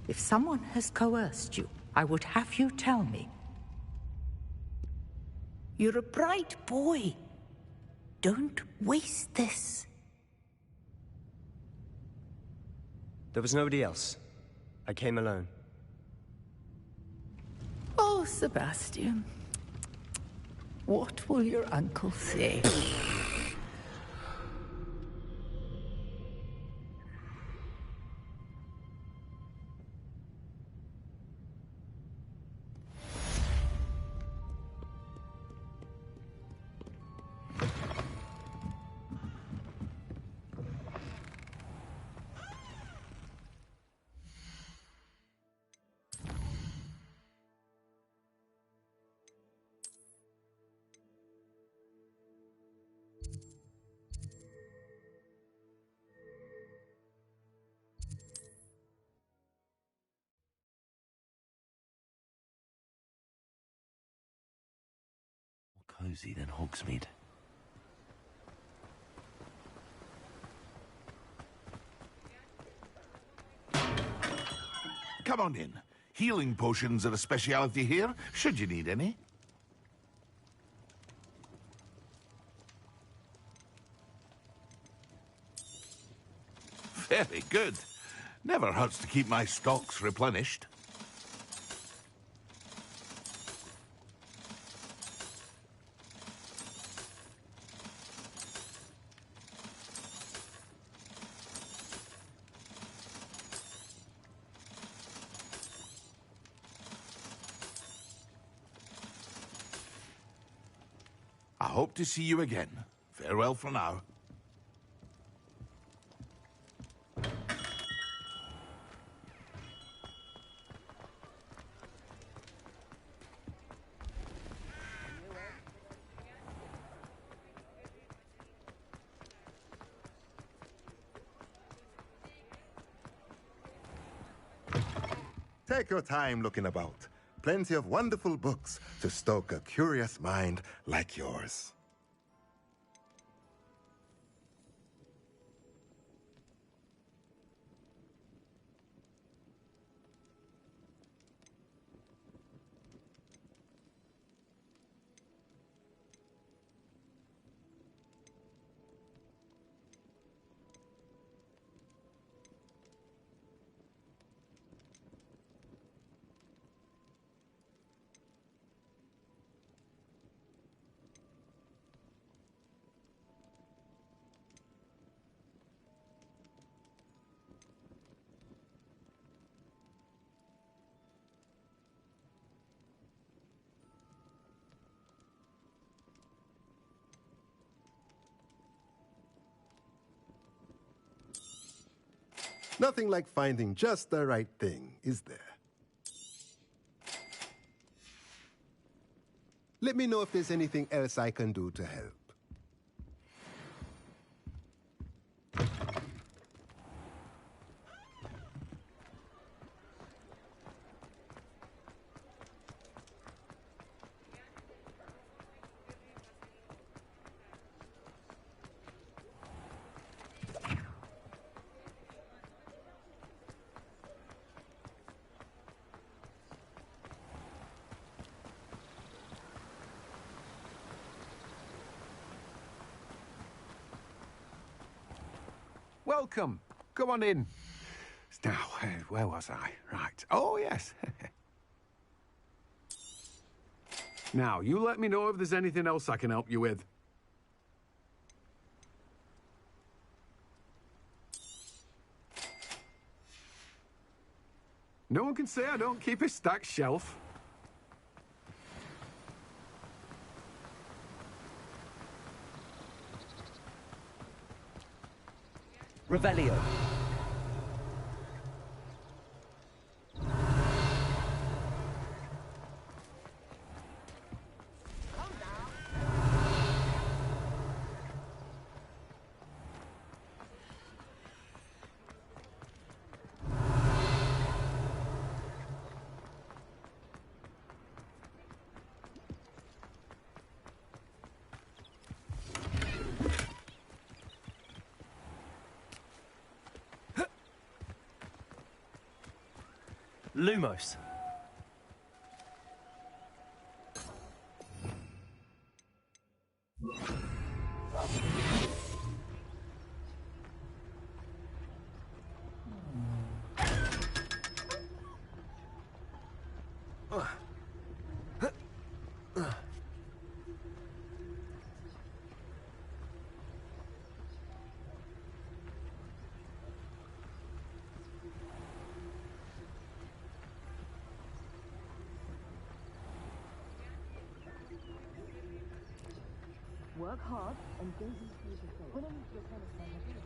If someone has coerced you, I would have you tell me. You're a bright boy. Don't waste this. There was nobody else. I came alone. Oh, Sebastian. What will your uncle say? Cozy than Hogsmeade. Come on in. Healing potions are a speciality here, should you need any. Very good. Never hurts to keep my stocks replenished. I hope to see you again. Farewell for now. Take your time looking about. Plenty of wonderful books to stoke a curious mind like yours. Nothing like finding just the right thing, is there? Let me know if there's anything else I can do to help. welcome. Come on in. Now, where was I? Right. Oh, yes. Now, you let me know if there's anything else I can help you with. No one can say I don't keep a stacked shelf. Revelio. Lumos. Work hard and gaze into the face. When I need to return a sign, I do it.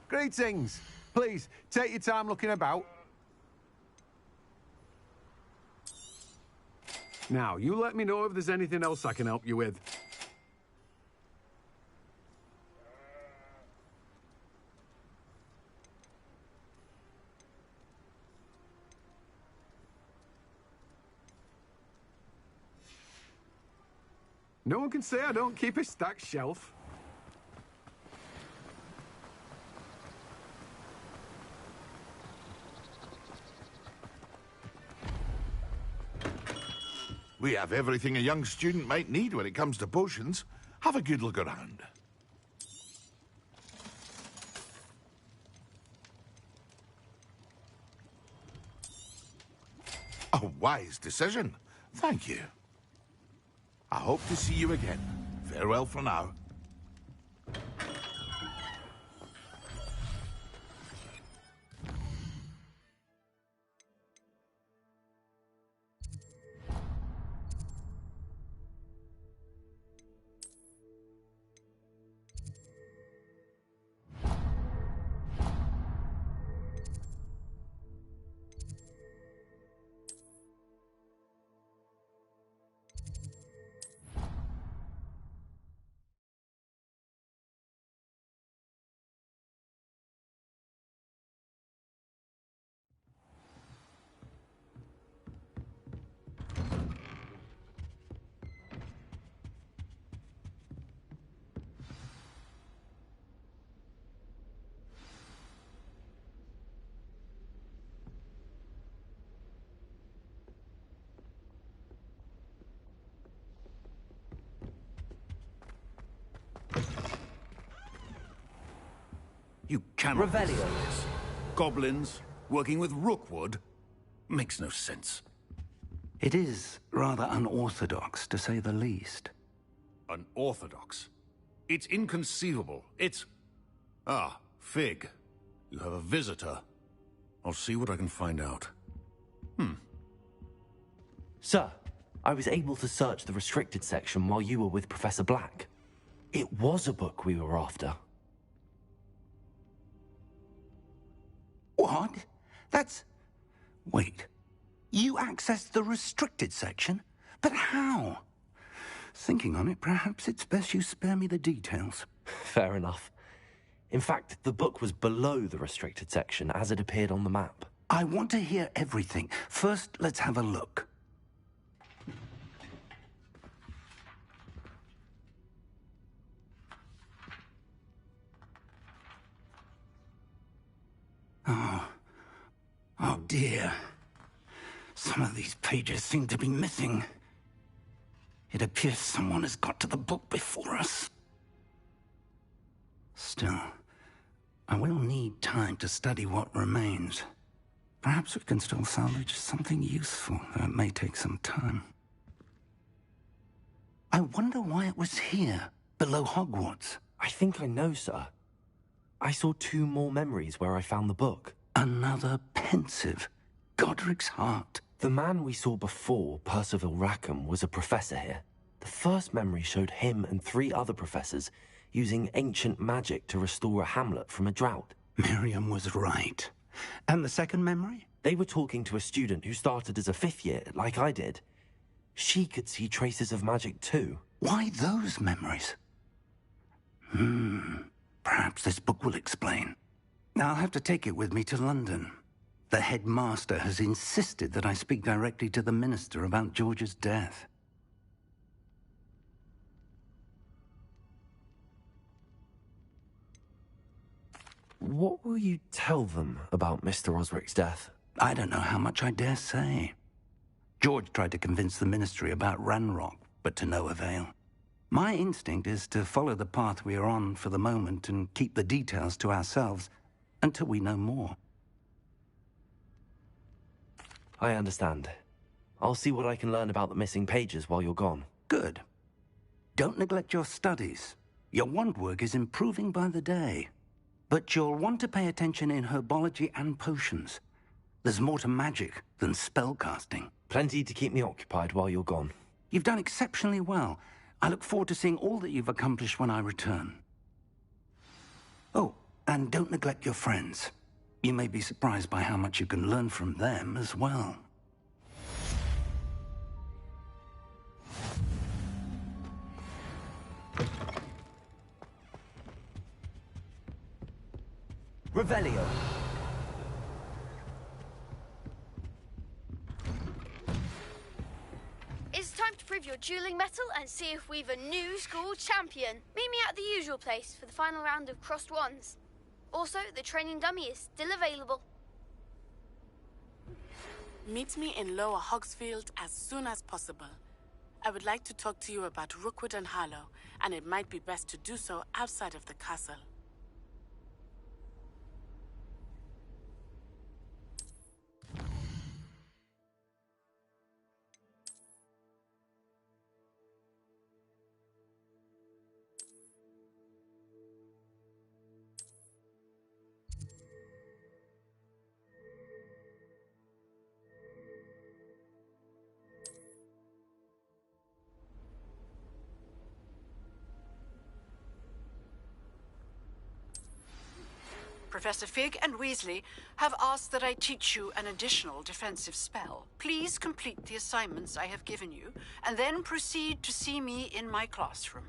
Greetings. Please, take your time looking about. Now, you let me know if there's anything else I can help you with. No one can say I don't keep a stacked shelf. We have everything a young student might need when it comes to potions. Have a good look around. A wise decision. Thank you. I hope to see you again. Farewell for now. You cannot Revelio. say this. Goblins working with Rookwood makes no sense. It is rather unorthodox, to say the least. Unorthodox? It's inconceivable. It's... Ah, Fig. You have a visitor. I'll see what I can find out. Sir, I was able to search the restricted section while you were with Professor Black. It was a book we were after. What? That's... Wait. You accessed the restricted section? But how? Thinking on it, perhaps it's best you spare me the details. Fair enough. In fact, the book was below the restricted section as it appeared on the map. I want to hear everything. First, let's have a look. Oh dear. Some of these pages seem to be missing. It appears someone has got to the book before us. Still, I will need time to study what remains. Perhaps we can still salvage something useful, though it may take some time. I wonder why it was here, below Hogwarts. I think I know, sir. I saw 2 more memories where I found the book. Another pensive. Godric's heart. The man we saw before, Percival Rackham, was a professor here. The first memory showed him and 3 other professors using ancient magic to restore a hamlet from a drought. Miriam was right. And the second memory? They were talking to a student who started as a 5th year, like I did. She could see traces of magic too. Why those memories? Perhaps this book will explain. I'll have to take it with me to London. The headmaster has insisted that I speak directly to the minister about George's death. What will you tell them about Mr. Osric's death? I don't know how much I dare say. George tried to convince the ministry about Ranrock, but to no avail. My instinct is to follow the path we are on for the moment and keep the details to ourselves until we know more. I understand. I'll see what I can learn about the missing pages while you're gone. Good. Don't neglect your studies. Your wand work is improving by the day. But you'll want to pay attention in herbology and potions. There's more to magic than spellcasting. Plenty to keep me occupied while you're gone. You've done exceptionally well. I look forward to seeing all that you've accomplished when I return. Oh, and don't neglect your friends. You may be surprised by how much you can learn from them as well. Revelio. It's time to prove your dueling mettle and see if we've a new school champion. Meet me at the usual place for the final round of crossed wands. Also, the training dummy is still available. Meet me in Lower Hogsfield as soon as possible. I would like to talk to you about Rookwood and Harlow, and it might be best to do so outside of the castle. Professor Fig and Weasley have asked that I teach you an additional defensive spell. Please complete the assignments I have given you, and then proceed to see me in my classroom.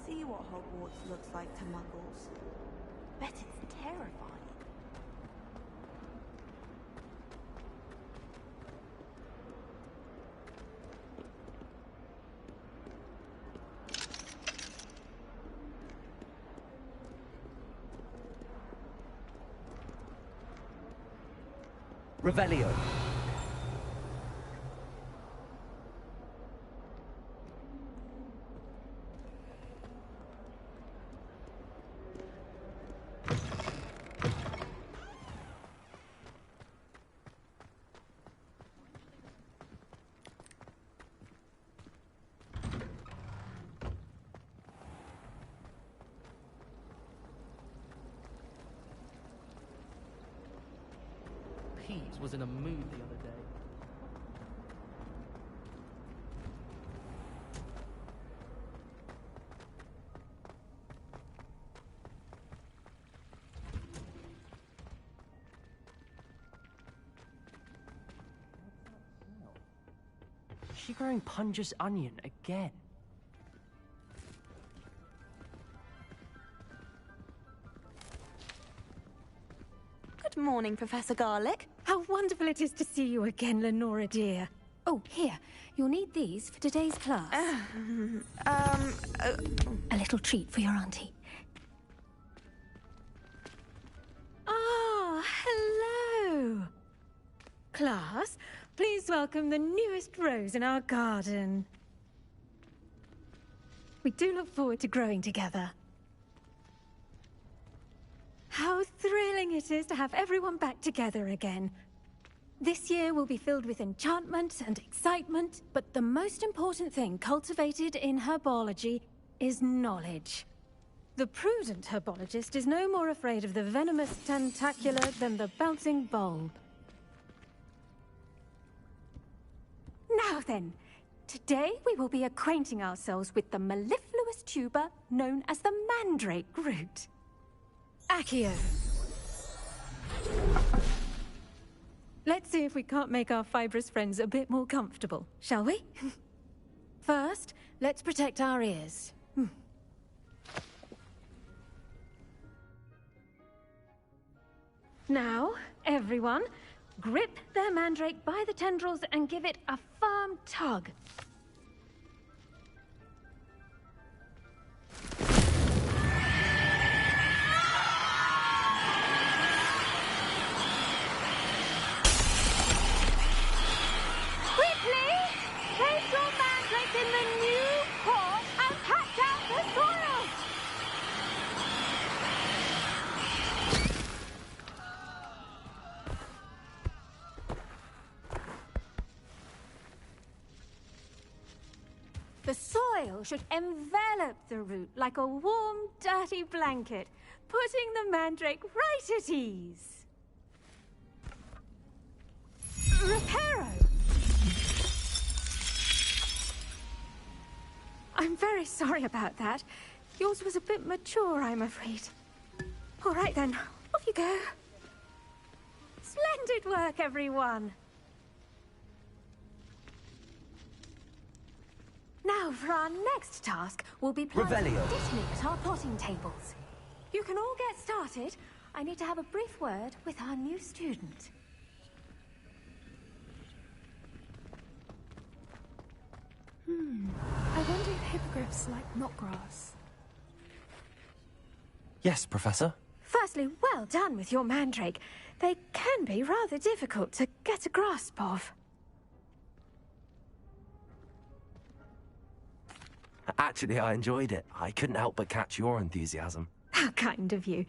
see what Hogwarts looks like to muggles. Bet it's terrifying. Revelio. Peeves was in a mood the other day. Is she growing Punja's onion again? Good morning, Professor Garlick. How wonderful it is to see you again, Lenora dear. Oh, here. You'll need these for today's class. A little treat for your auntie. Ah, hello. Class, please welcome the newest rose in our garden. We do look forward to growing together. How thrilling it is to have everyone back together again. This year will be filled with enchantment and excitement, but the most important thing cultivated in herbology is knowledge. The prudent herbologist is no more afraid of the venomous tentacula than the bouncing bulb. Now then, today we will be acquainting ourselves with the mellifluous tuber known as the mandrake root. Accio. Let's see if we can't make our fibrous friends a bit more comfortable, shall we? First, let's protect our ears. Now, everyone, grip their mandrake by the tendrils and give it a firm tug. The soil should envelop the root like a warm, dirty blanket, putting the mandrake right at ease. Reparo! I'm very sorry about that. Yours was a bit mature, I'm afraid. All right then, off you go. Splendid work, everyone. Now, for our next task, we'll be planting Dittany at our potting tables. You can all get started. I need to have a brief word with our new student. I wonder if hippogriffs like knotgrass. Yes, Professor. Firstly, well done with your mandrake. They can be rather difficult to get a grasp of. Actually, I enjoyed it. I couldn't help but catch your enthusiasm. How kind of you.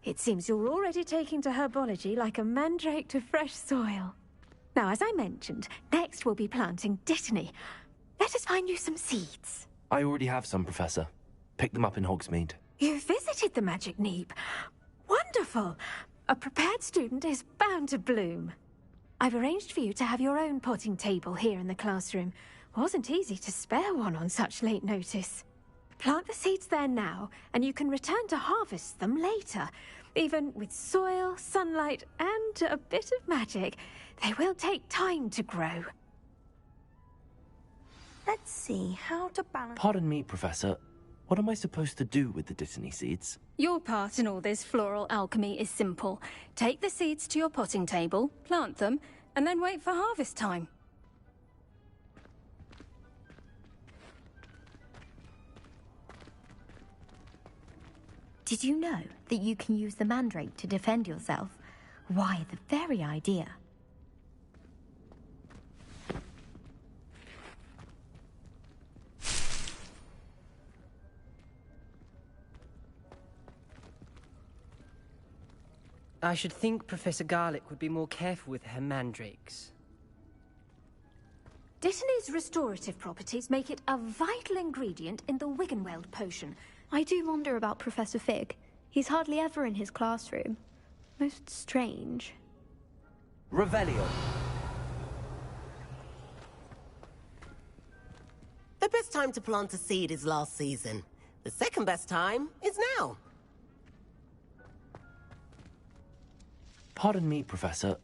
It seems you're already taking to herbology like a mandrake to fresh soil. Now, as I mentioned, next we'll be planting Dittany. Let us find you some seeds. I already have some, Professor. Picked them up in Hogsmeade. You visited the Magic Neep. Wonderful. A prepared student is bound to bloom. I've arranged for you to have your own potting table here in the classroom. Wasn't easy to spare one on such late notice. Plant the seeds there now, and you can return to harvest them later. Even with soil, sunlight, and a bit of magic, they will take time to grow. Let's see how to balance... Pardon me, Professor. What am I supposed to do with the Dittany seeds? Your part in all this floral alchemy is simple. Take the seeds to your potting table, plant them, and then wait for harvest time. Did you know that you can use the mandrake to defend yourself? Why, the very idea. I should think Professor Garlick would be more careful with her mandrakes. Dittany's restorative properties make it a vital ingredient in the Wiggenweld potion. I do wonder about Professor Fig. He's hardly ever in his classroom. Most strange. Revelio. The best time to plant a seed is last season. The second best time is now. Pardon me, Professor.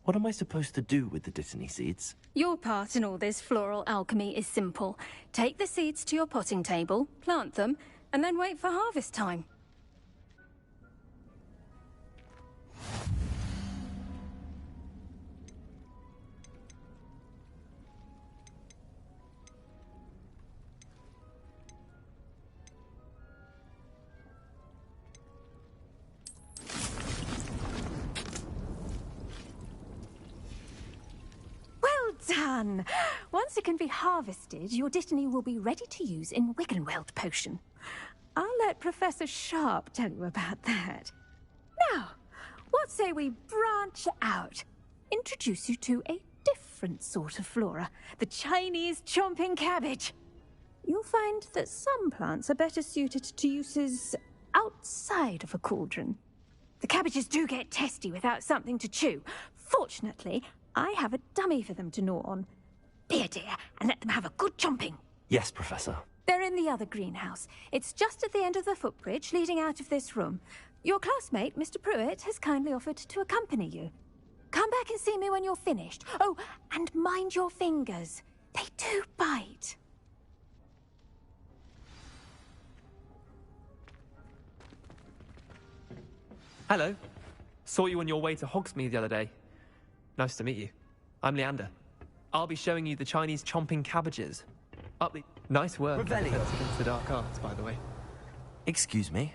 What am I supposed to do with the Dittany seeds? Your part in all this floral alchemy is simple. Take the seeds to your potting table, plant them, and then wait for harvest time. Done! Once it can be harvested, your Dittany will be ready to use in Wiggenweld potion. I'll let Professor Sharp tell you about that. Now, what say we branch out? Introduce you to a different sort of flora, the Chinese chomping cabbage. You'll find that some plants are better suited to uses outside of a cauldron. The cabbages do get testy without something to chew. Fortunately, I have a dummy for them to gnaw on. Be a dear and let them have a good chomping. Yes, Professor. They're in the other greenhouse. It's just at the end of the footbridge leading out of this room. Your classmate, Mr. Pruitt, has kindly offered to accompany you. Come back and see me when you're finished. Oh, and mind your fingers. They do bite. Hello. Saw you on your way to Hogsmeade the other day. Nice to meet you. I'm Leander. I'll be showing you the Chinese chomping cabbages. Up the... Nice work. Revelio. Against the dark arts, by the way. Excuse me?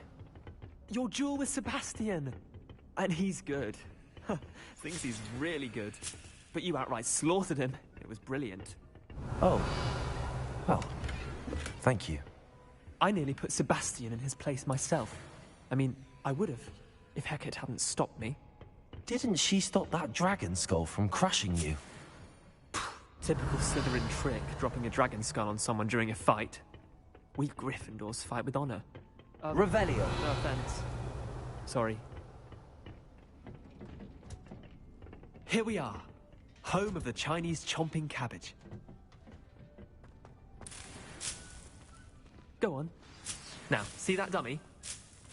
Your duel with Sebastian. And he's good. Thinks he's really good. But you outright slaughtered him. It was brilliant. Oh. Well, thank you. I nearly put Sebastian in his place myself. I mean, I would have, if Hecate hadn't stopped me. Didn't she stop that dragon skull from crushing you? Typical Slytherin trick, dropping a dragon skull on someone during a fight. We Gryffindors fight with honor. Revelio. No offense. Sorry. Here we are, home of the Chinese chomping cabbage. Go on. Now, see that dummy?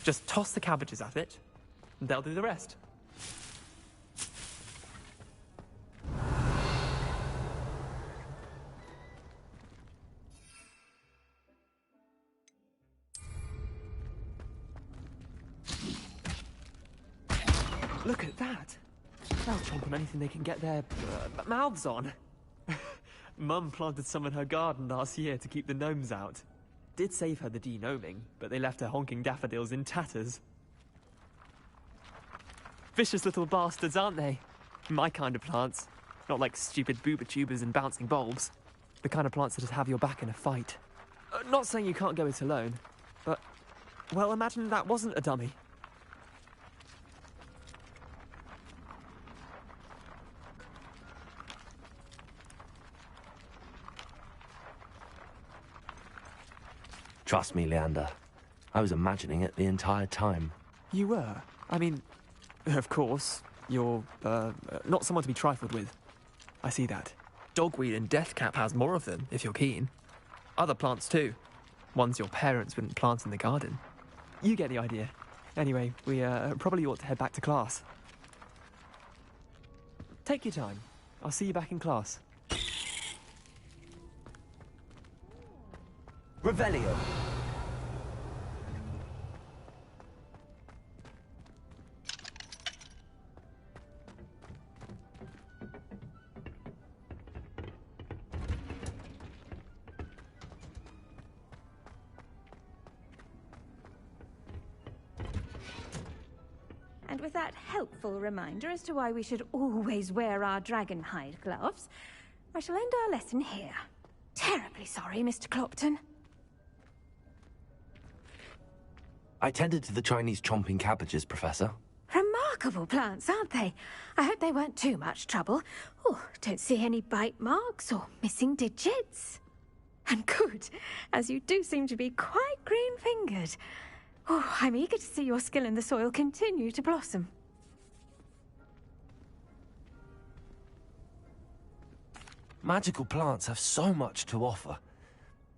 Just toss the cabbages at it, and they'll do the rest. Look at that! They'll chomp on anything they can get their mouths on. Mum planted some in her garden last year to keep the gnomes out. Did save her the de-gnoming, but they left her honking daffodils in tatters. Vicious little bastards, aren't they? My kind of plants. Not like stupid booba tubers and bouncing bulbs. The kind of plants that just have your back in a fight. Not saying you can't go it alone, but... well, imagine that wasn't a dummy. Trust me, Leander. I was imagining it the entire time. You were? I mean, of course, you're, not someone to be trifled with. I see that. Dogweed and deathcap has more of them, if you're keen. Other plants, too. Ones your parents wouldn't plant in the garden. You get the idea. Anyway, we, probably ought to head back to class. Take your time. I'll see you back in class. Revelio. And with that helpful reminder as to why we should always wear our dragon hide gloves, I shall end our lesson here. Terribly sorry, Mr. Clopton. I tended to the Chinese chomping cabbages, Professor. Remarkable plants, aren't they? I hope they weren't too much trouble. Oh, don't see any bite marks or missing digits. And good, as you do seem to be quite green-fingered. Oh, I'm eager to see your skill in the soil continue to blossom. Magical plants have so much to offer.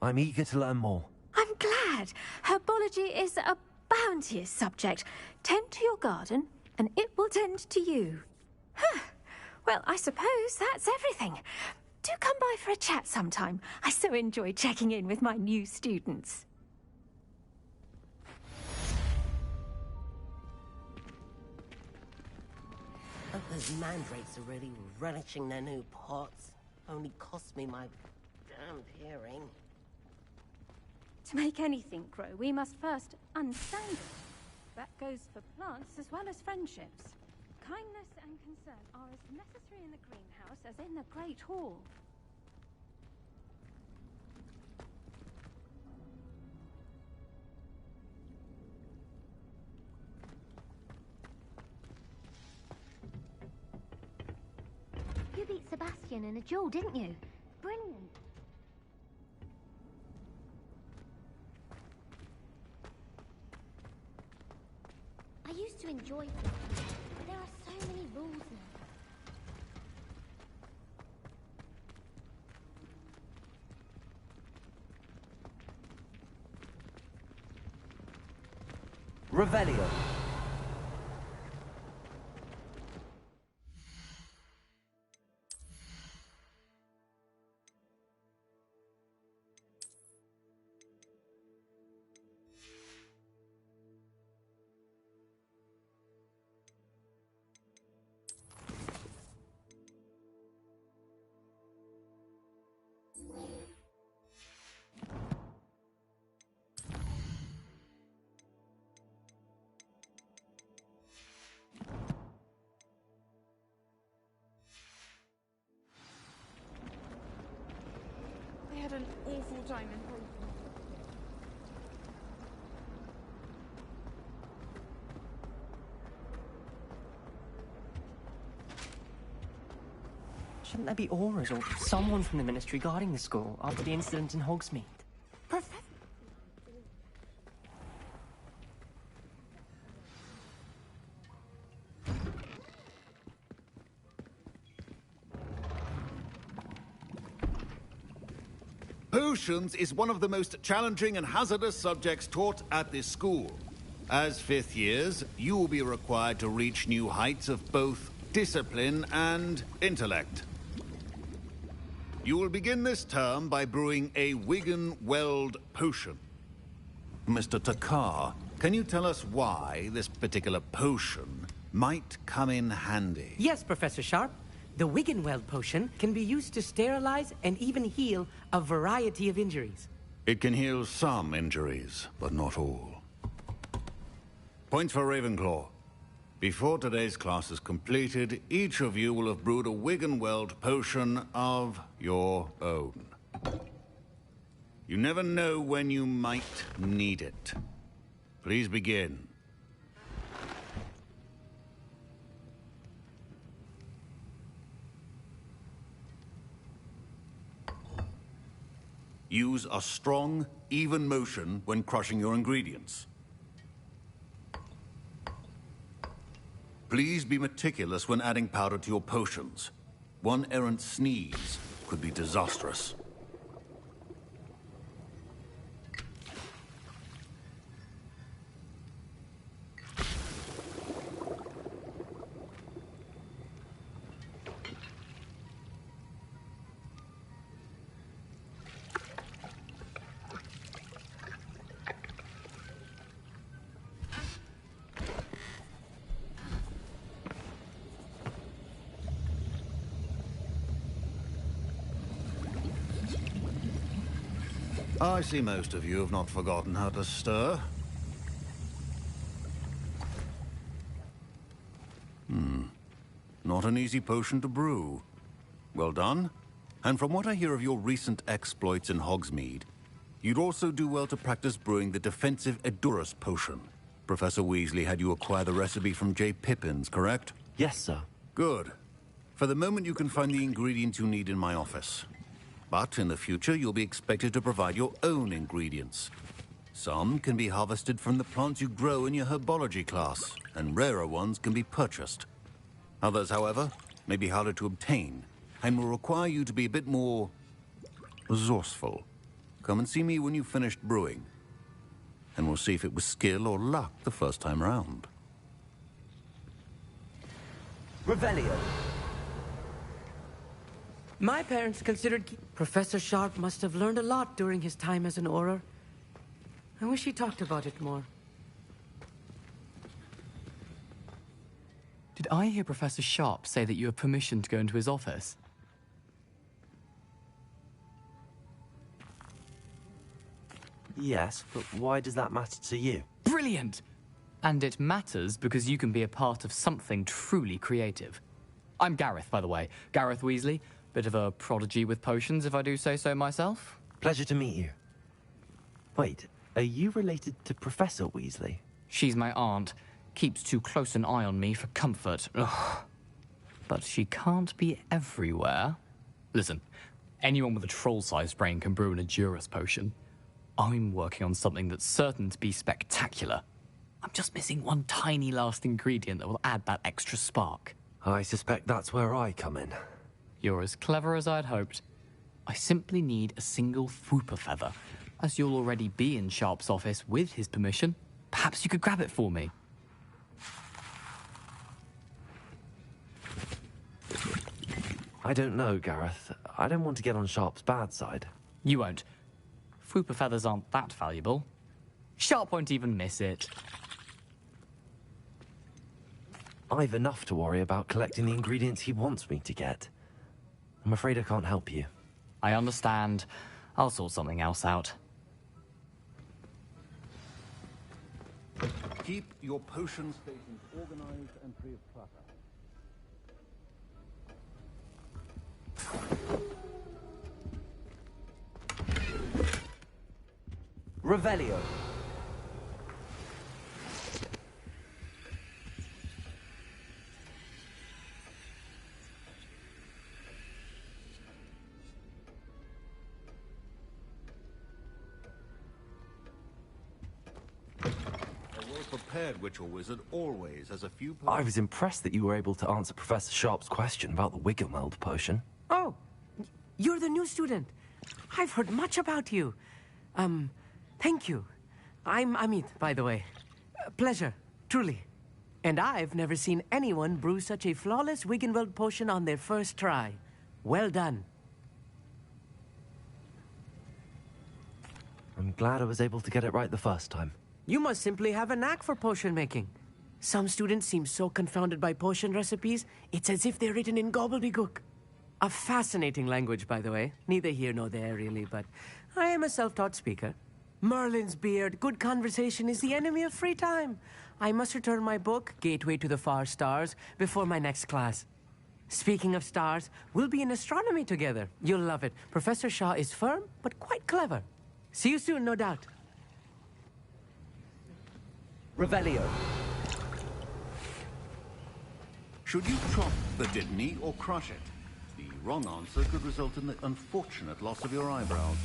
I'm eager to learn more. I'm glad. Herbology is a bounteous subject. Tend to your garden, and it will tend to you. Huh. Well, I suppose that's everything. Do come by for a chat sometime. I so enjoy checking in with my new students. Oh, those mandrakes are really relishing their new pots. Only cost me my damned hearing. To make anything grow, we must first understand it. That goes for plants as well as friendships. Kindness and concern are as necessary in the greenhouse as in the Great Hall. You beat Sebastian in a duel, didn't you? Brilliant. I used to enjoy them, but there are so many rules now. Revelio. I had an awful time in prison. Shouldn't there be auras or someone from the Ministry guarding the school after the incident in Hogsmeade? Potions is one of the most challenging and hazardous subjects taught at this school. As fifth years, you will be required to reach new heights of both discipline and intellect. You will begin this term by brewing a Wigan-Weld potion. Mr. Takar, can you tell us why this particular potion might come in handy? Yes, Professor Sharp. The Wigan-Weld potion can be used to sterilize and even heal a variety of injuries. It can heal some injuries, but not all. Points for Ravenclaw. Before today's class is completed, each of you will have brewed a Wigan-Weld potion of your own. You never know when you might need it. Please begin. Use a strong, even motion when crushing your ingredients. Please be meticulous when adding powder to your potions. One errant sneeze could be disastrous. I see most of you have not forgotten how to stir. not an easy potion to brew. Well done. And from what I hear of your recent exploits in Hogsmeade, you'd also do well to practice brewing the defensive Edurus potion. Professor Weasley had you acquire the recipe from J. Pippin's, correct? Yes, sir. Good. For the moment, you can find the ingredients you need in my office. But in the future, you'll be expected to provide your own ingredients. Some can be harvested from the plants you grow in your herbology class, and rarer ones can be purchased. Others, however, may be harder to obtain, and will require you to be a bit more resourceful. Come and see me when you've finished brewing, and we'll see if it was skill or luck the first time round. Revelio. My parents considered Professor Sharp must have learned a lot during his time as an Auror. I wish he talked about it more. Did I hear Professor Sharp say that you have permission to go into his office? Yes, but why does that matter to you? Brilliant! And it matters because you can be a part of something truly creative. I'm Gareth, by the way. Gareth Weasley. Bit of a prodigy with potions, if I do say so myself. Pleasure to meet you. Wait, are you related to Professor Weasley? She's my aunt. Keeps too close an eye on me for comfort. Ugh. But she can't be everywhere. Listen, anyone with a troll-sized brain can brew an Edurus potion. I'm working on something that's certain to be spectacular. I'm just missing one tiny last ingredient that will add that extra spark. I suspect that's where I come in. You're as clever as I'd hoped. I simply need a single Fwooper feather. As you'll already be in Sharp's office with his permission, perhaps you could grab it for me. I don't know, Gareth. I don't want to get on Sharp's bad side. You won't. Fwooper feathers aren't that valuable. Sharp won't even miss it. I've enough to worry about collecting the ingredients he wants me to get. I'm afraid I can't help you. I understand. I'll sort something else out. Keep your potion stations organized and free of clutter. Revelio. Prepared witch or wizard always has a few... I was impressed that you were able to answer Professor Sharp's question about the Wiggenweld potion. Oh, you're the new student. I've heard much about you. Thank you. I'm Amit, by the way. Pleasure, truly. And I've never seen anyone brew such a flawless Wiggenweld potion on their first try. Well done. I'm glad I was able to get it right the first time. You must simply have a knack for potion making. Some students seem so confounded by potion recipes, it's as if they're written in gobbledygook. A fascinating language, by the way. Neither here nor there, really, but I am a self-taught speaker. Merlin's beard, good conversation is the enemy of free time. I must return my book, Gateway to the Far Stars, before my next class. Speaking of stars, we'll be in astronomy together. You'll love it. Professor Shaw is firm, but quite clever. See you soon, no doubt. Revelio. Should you chop the Didney or crush it? The wrong answer could result in the unfortunate loss of your eyebrows.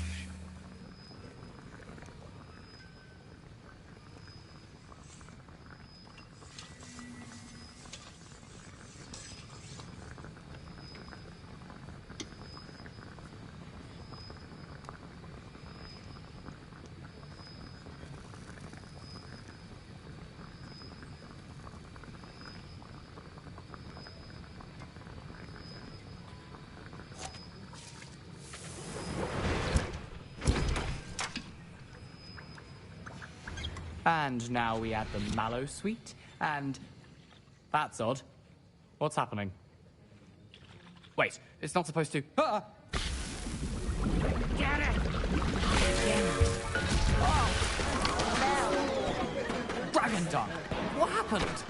And now we add the mallow sweet, and... That's odd. What's happening? Wait, it's not supposed to... Ah! Get it! Dragon Dung! What happened?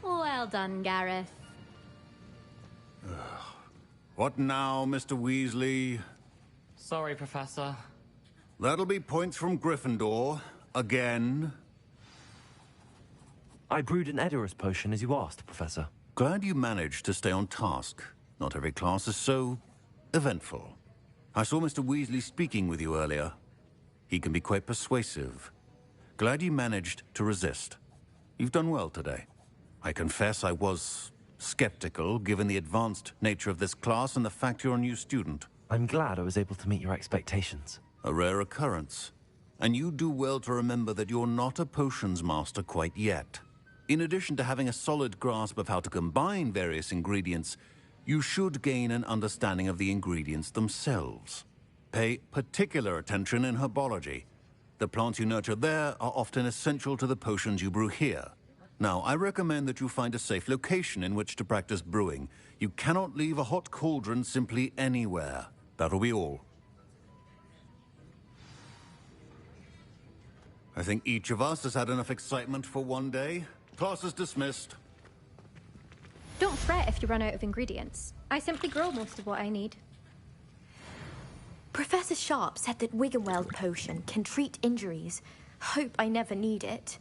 Well Well done, Gareth. What now, Mr. Weasley? Sorry, Professor. That'll be points from Gryffindor. Again. I brewed an Edorus potion as you asked, Professor. Glad you managed to stay on task. Not every class is so eventful. I saw Mr. Weasley speaking with you earlier. He can be quite persuasive. Glad you managed to resist. You've done well today. I confess I was skeptical, given the advanced nature of this class and the fact you're a new student. I'm glad I was able to meet your expectations. A rare occurrence. And you do well to remember that you're not a potions master quite yet. In addition to having a solid grasp of how to combine various ingredients, you should gain an understanding of the ingredients themselves. Pay particular attention in herbology. The plants you nurture there are often essential to the potions you brew here. Now, I recommend that you find a safe location in which to practice brewing. You cannot leave a hot cauldron simply anywhere. That'll be all. I think each of us has had enough excitement for one day. Class is dismissed. Don't fret if you run out of ingredients. I simply grow most of what I need. Professor Sharp said that Wiggenweld potion can treat injuries. Hope I never need it.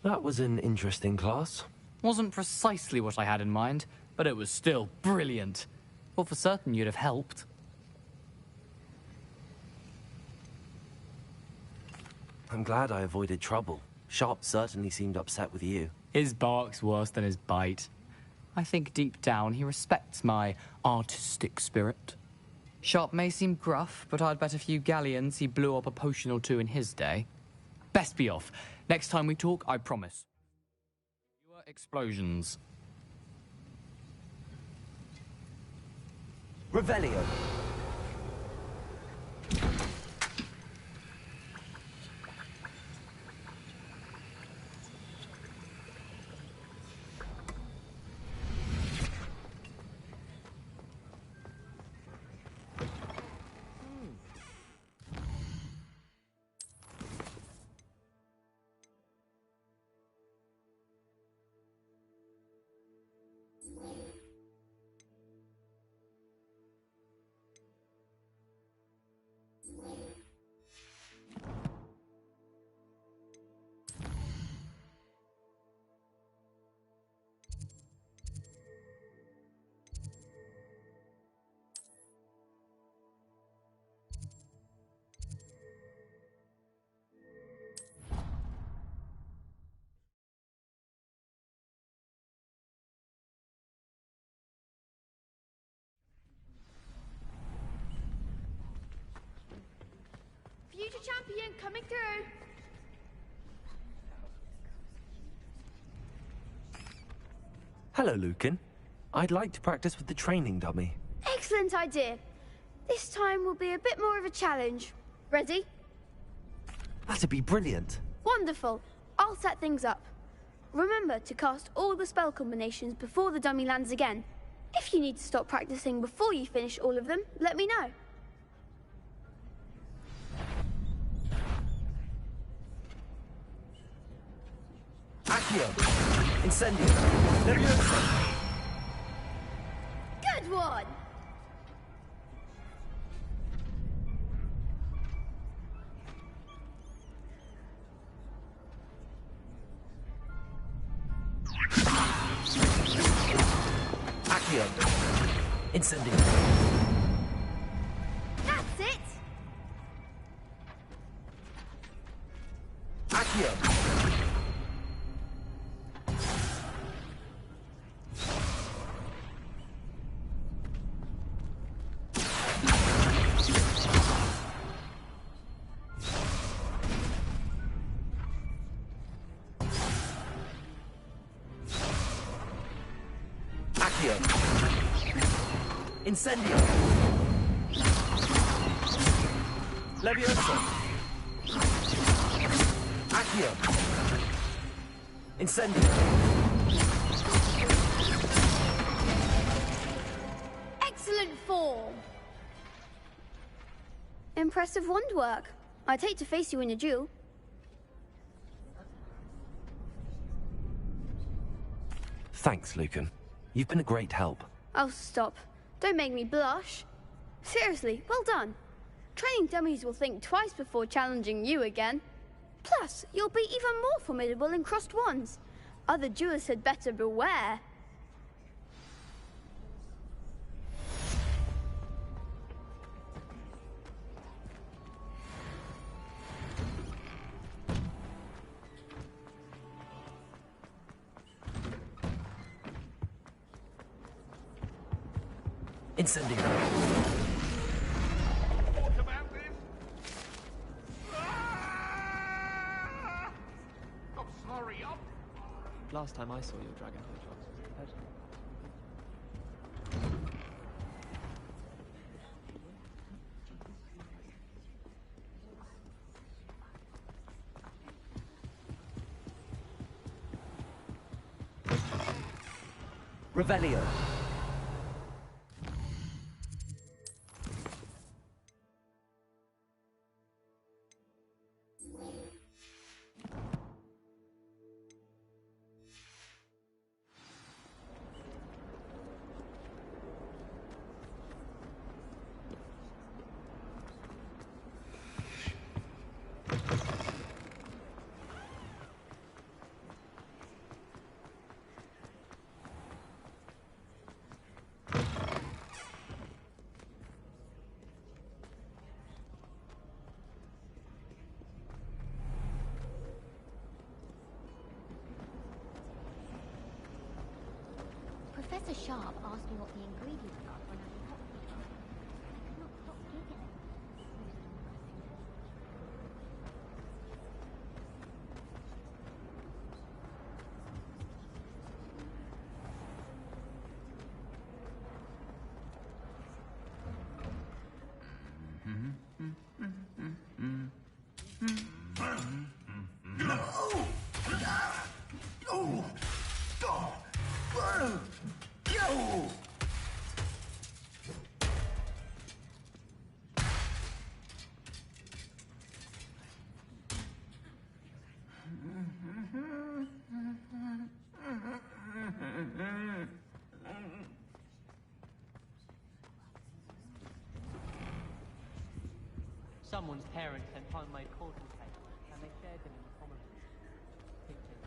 That was an interesting class. Wasn't precisely what I had in mind, but it was still brilliant. Thought for certain you'd have helped. I'm glad I avoided trouble. Sharp certainly seemed upset with you. His bark's worse than his bite. I think deep down he respects my artistic spirit. Sharp may seem gruff, but I'd bet a few galleons he blew up a potion or two in his day. Best be off. Next time we talk, I promise. Fewer explosions. Revelio. Future champion coming through. Hello, Lucan. I'd like to practice with the training dummy. Excellent idea. This time will be a bit more of a challenge. Ready? That'd be brilliant. Wonderful. I'll set things up. Remember to cast all the spell combinations before the dummy lands again. If you need to stop practicing before you finish all of them, let me know. Accio! Incendio! Leviosa! Good one! Accio! Incendio! That's it! Accio! Incendio! Leviosa! Accio! Incendio! Excellent form! Impressive wand work. I'd hate to face you in a duel. Thanks, Lucan. You've been a great help. Oh, stop. Don't make me blush. Seriously, well done. Training dummies will think twice before challenging you again. Plus, you'll be even more formidable in crossed wands. Other jewelers had better beware. Incendio. Last time I saw your dragon hedgehogs was in bed. Revelio. Professor Sharp asked me what the ingredients are when I was hot. I could not stop giggling. Someone's parents sent homemade cauldron cake, and they shared them in the common room. Pictures.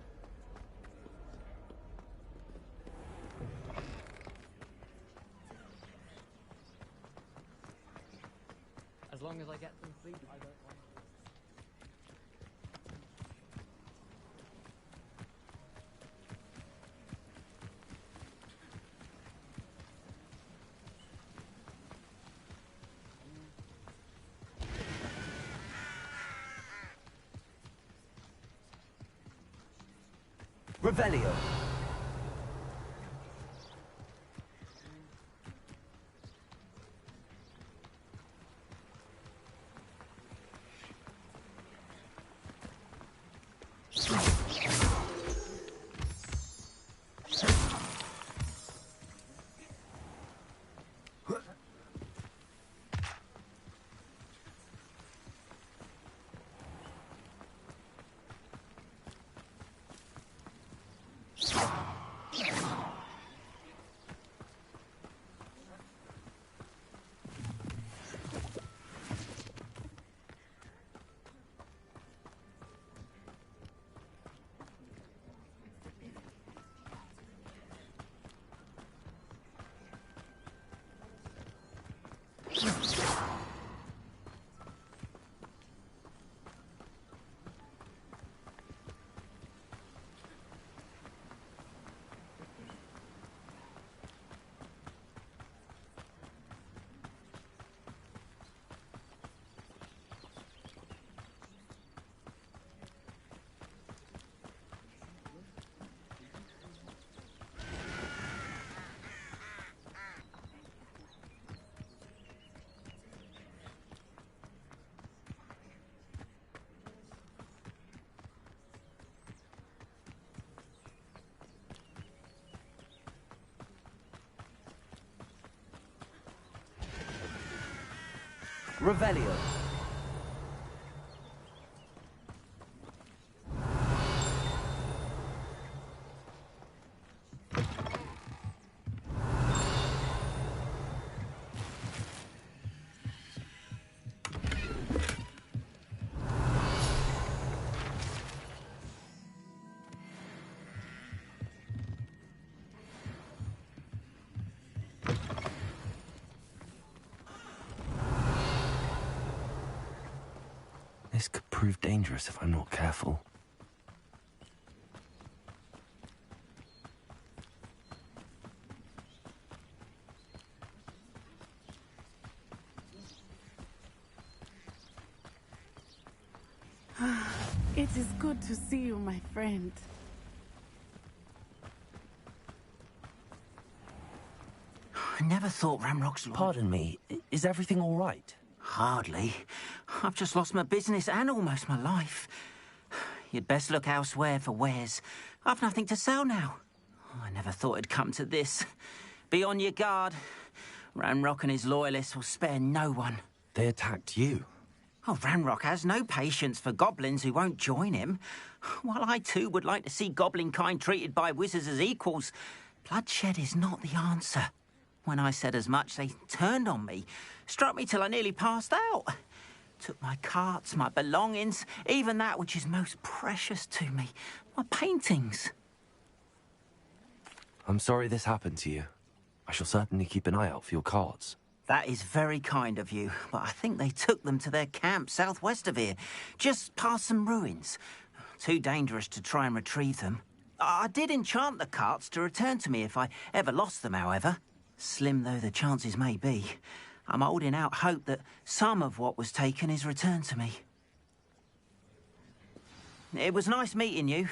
As long as I get some sleep, I don't mind. Revelio. Revelio. This could prove dangerous if I'm not careful. It is good to see you, my friend. I never thought Ramrock's... Pardon me, is everything all right? Hardly. I've just lost my business and almost my life. You'd best look elsewhere for wares. I've nothing to sell now. I never thought it'd come to this. Be on your guard. Ramrock and his loyalists will spare no one. They attacked you? Oh, Ramrock has no patience for goblins who won't join him. While I too would like to see goblin kind treated by wizards as equals, bloodshed is not the answer. When I said as much, they turned on me, struck me till I nearly passed out. Took my carts, my belongings, even that which is most precious to me, my paintings. I'm sorry this happened to you. I shall certainly keep an eye out for your carts. That is very kind of you, but I think they took them to their camp southwest of here, just past some ruins. Too dangerous to try and retrieve them. I did enchant the carts to return to me if I ever lost them, however. Slim though the chances may be, I'm holding out hope that some of what was taken is returned to me. It was nice meeting you.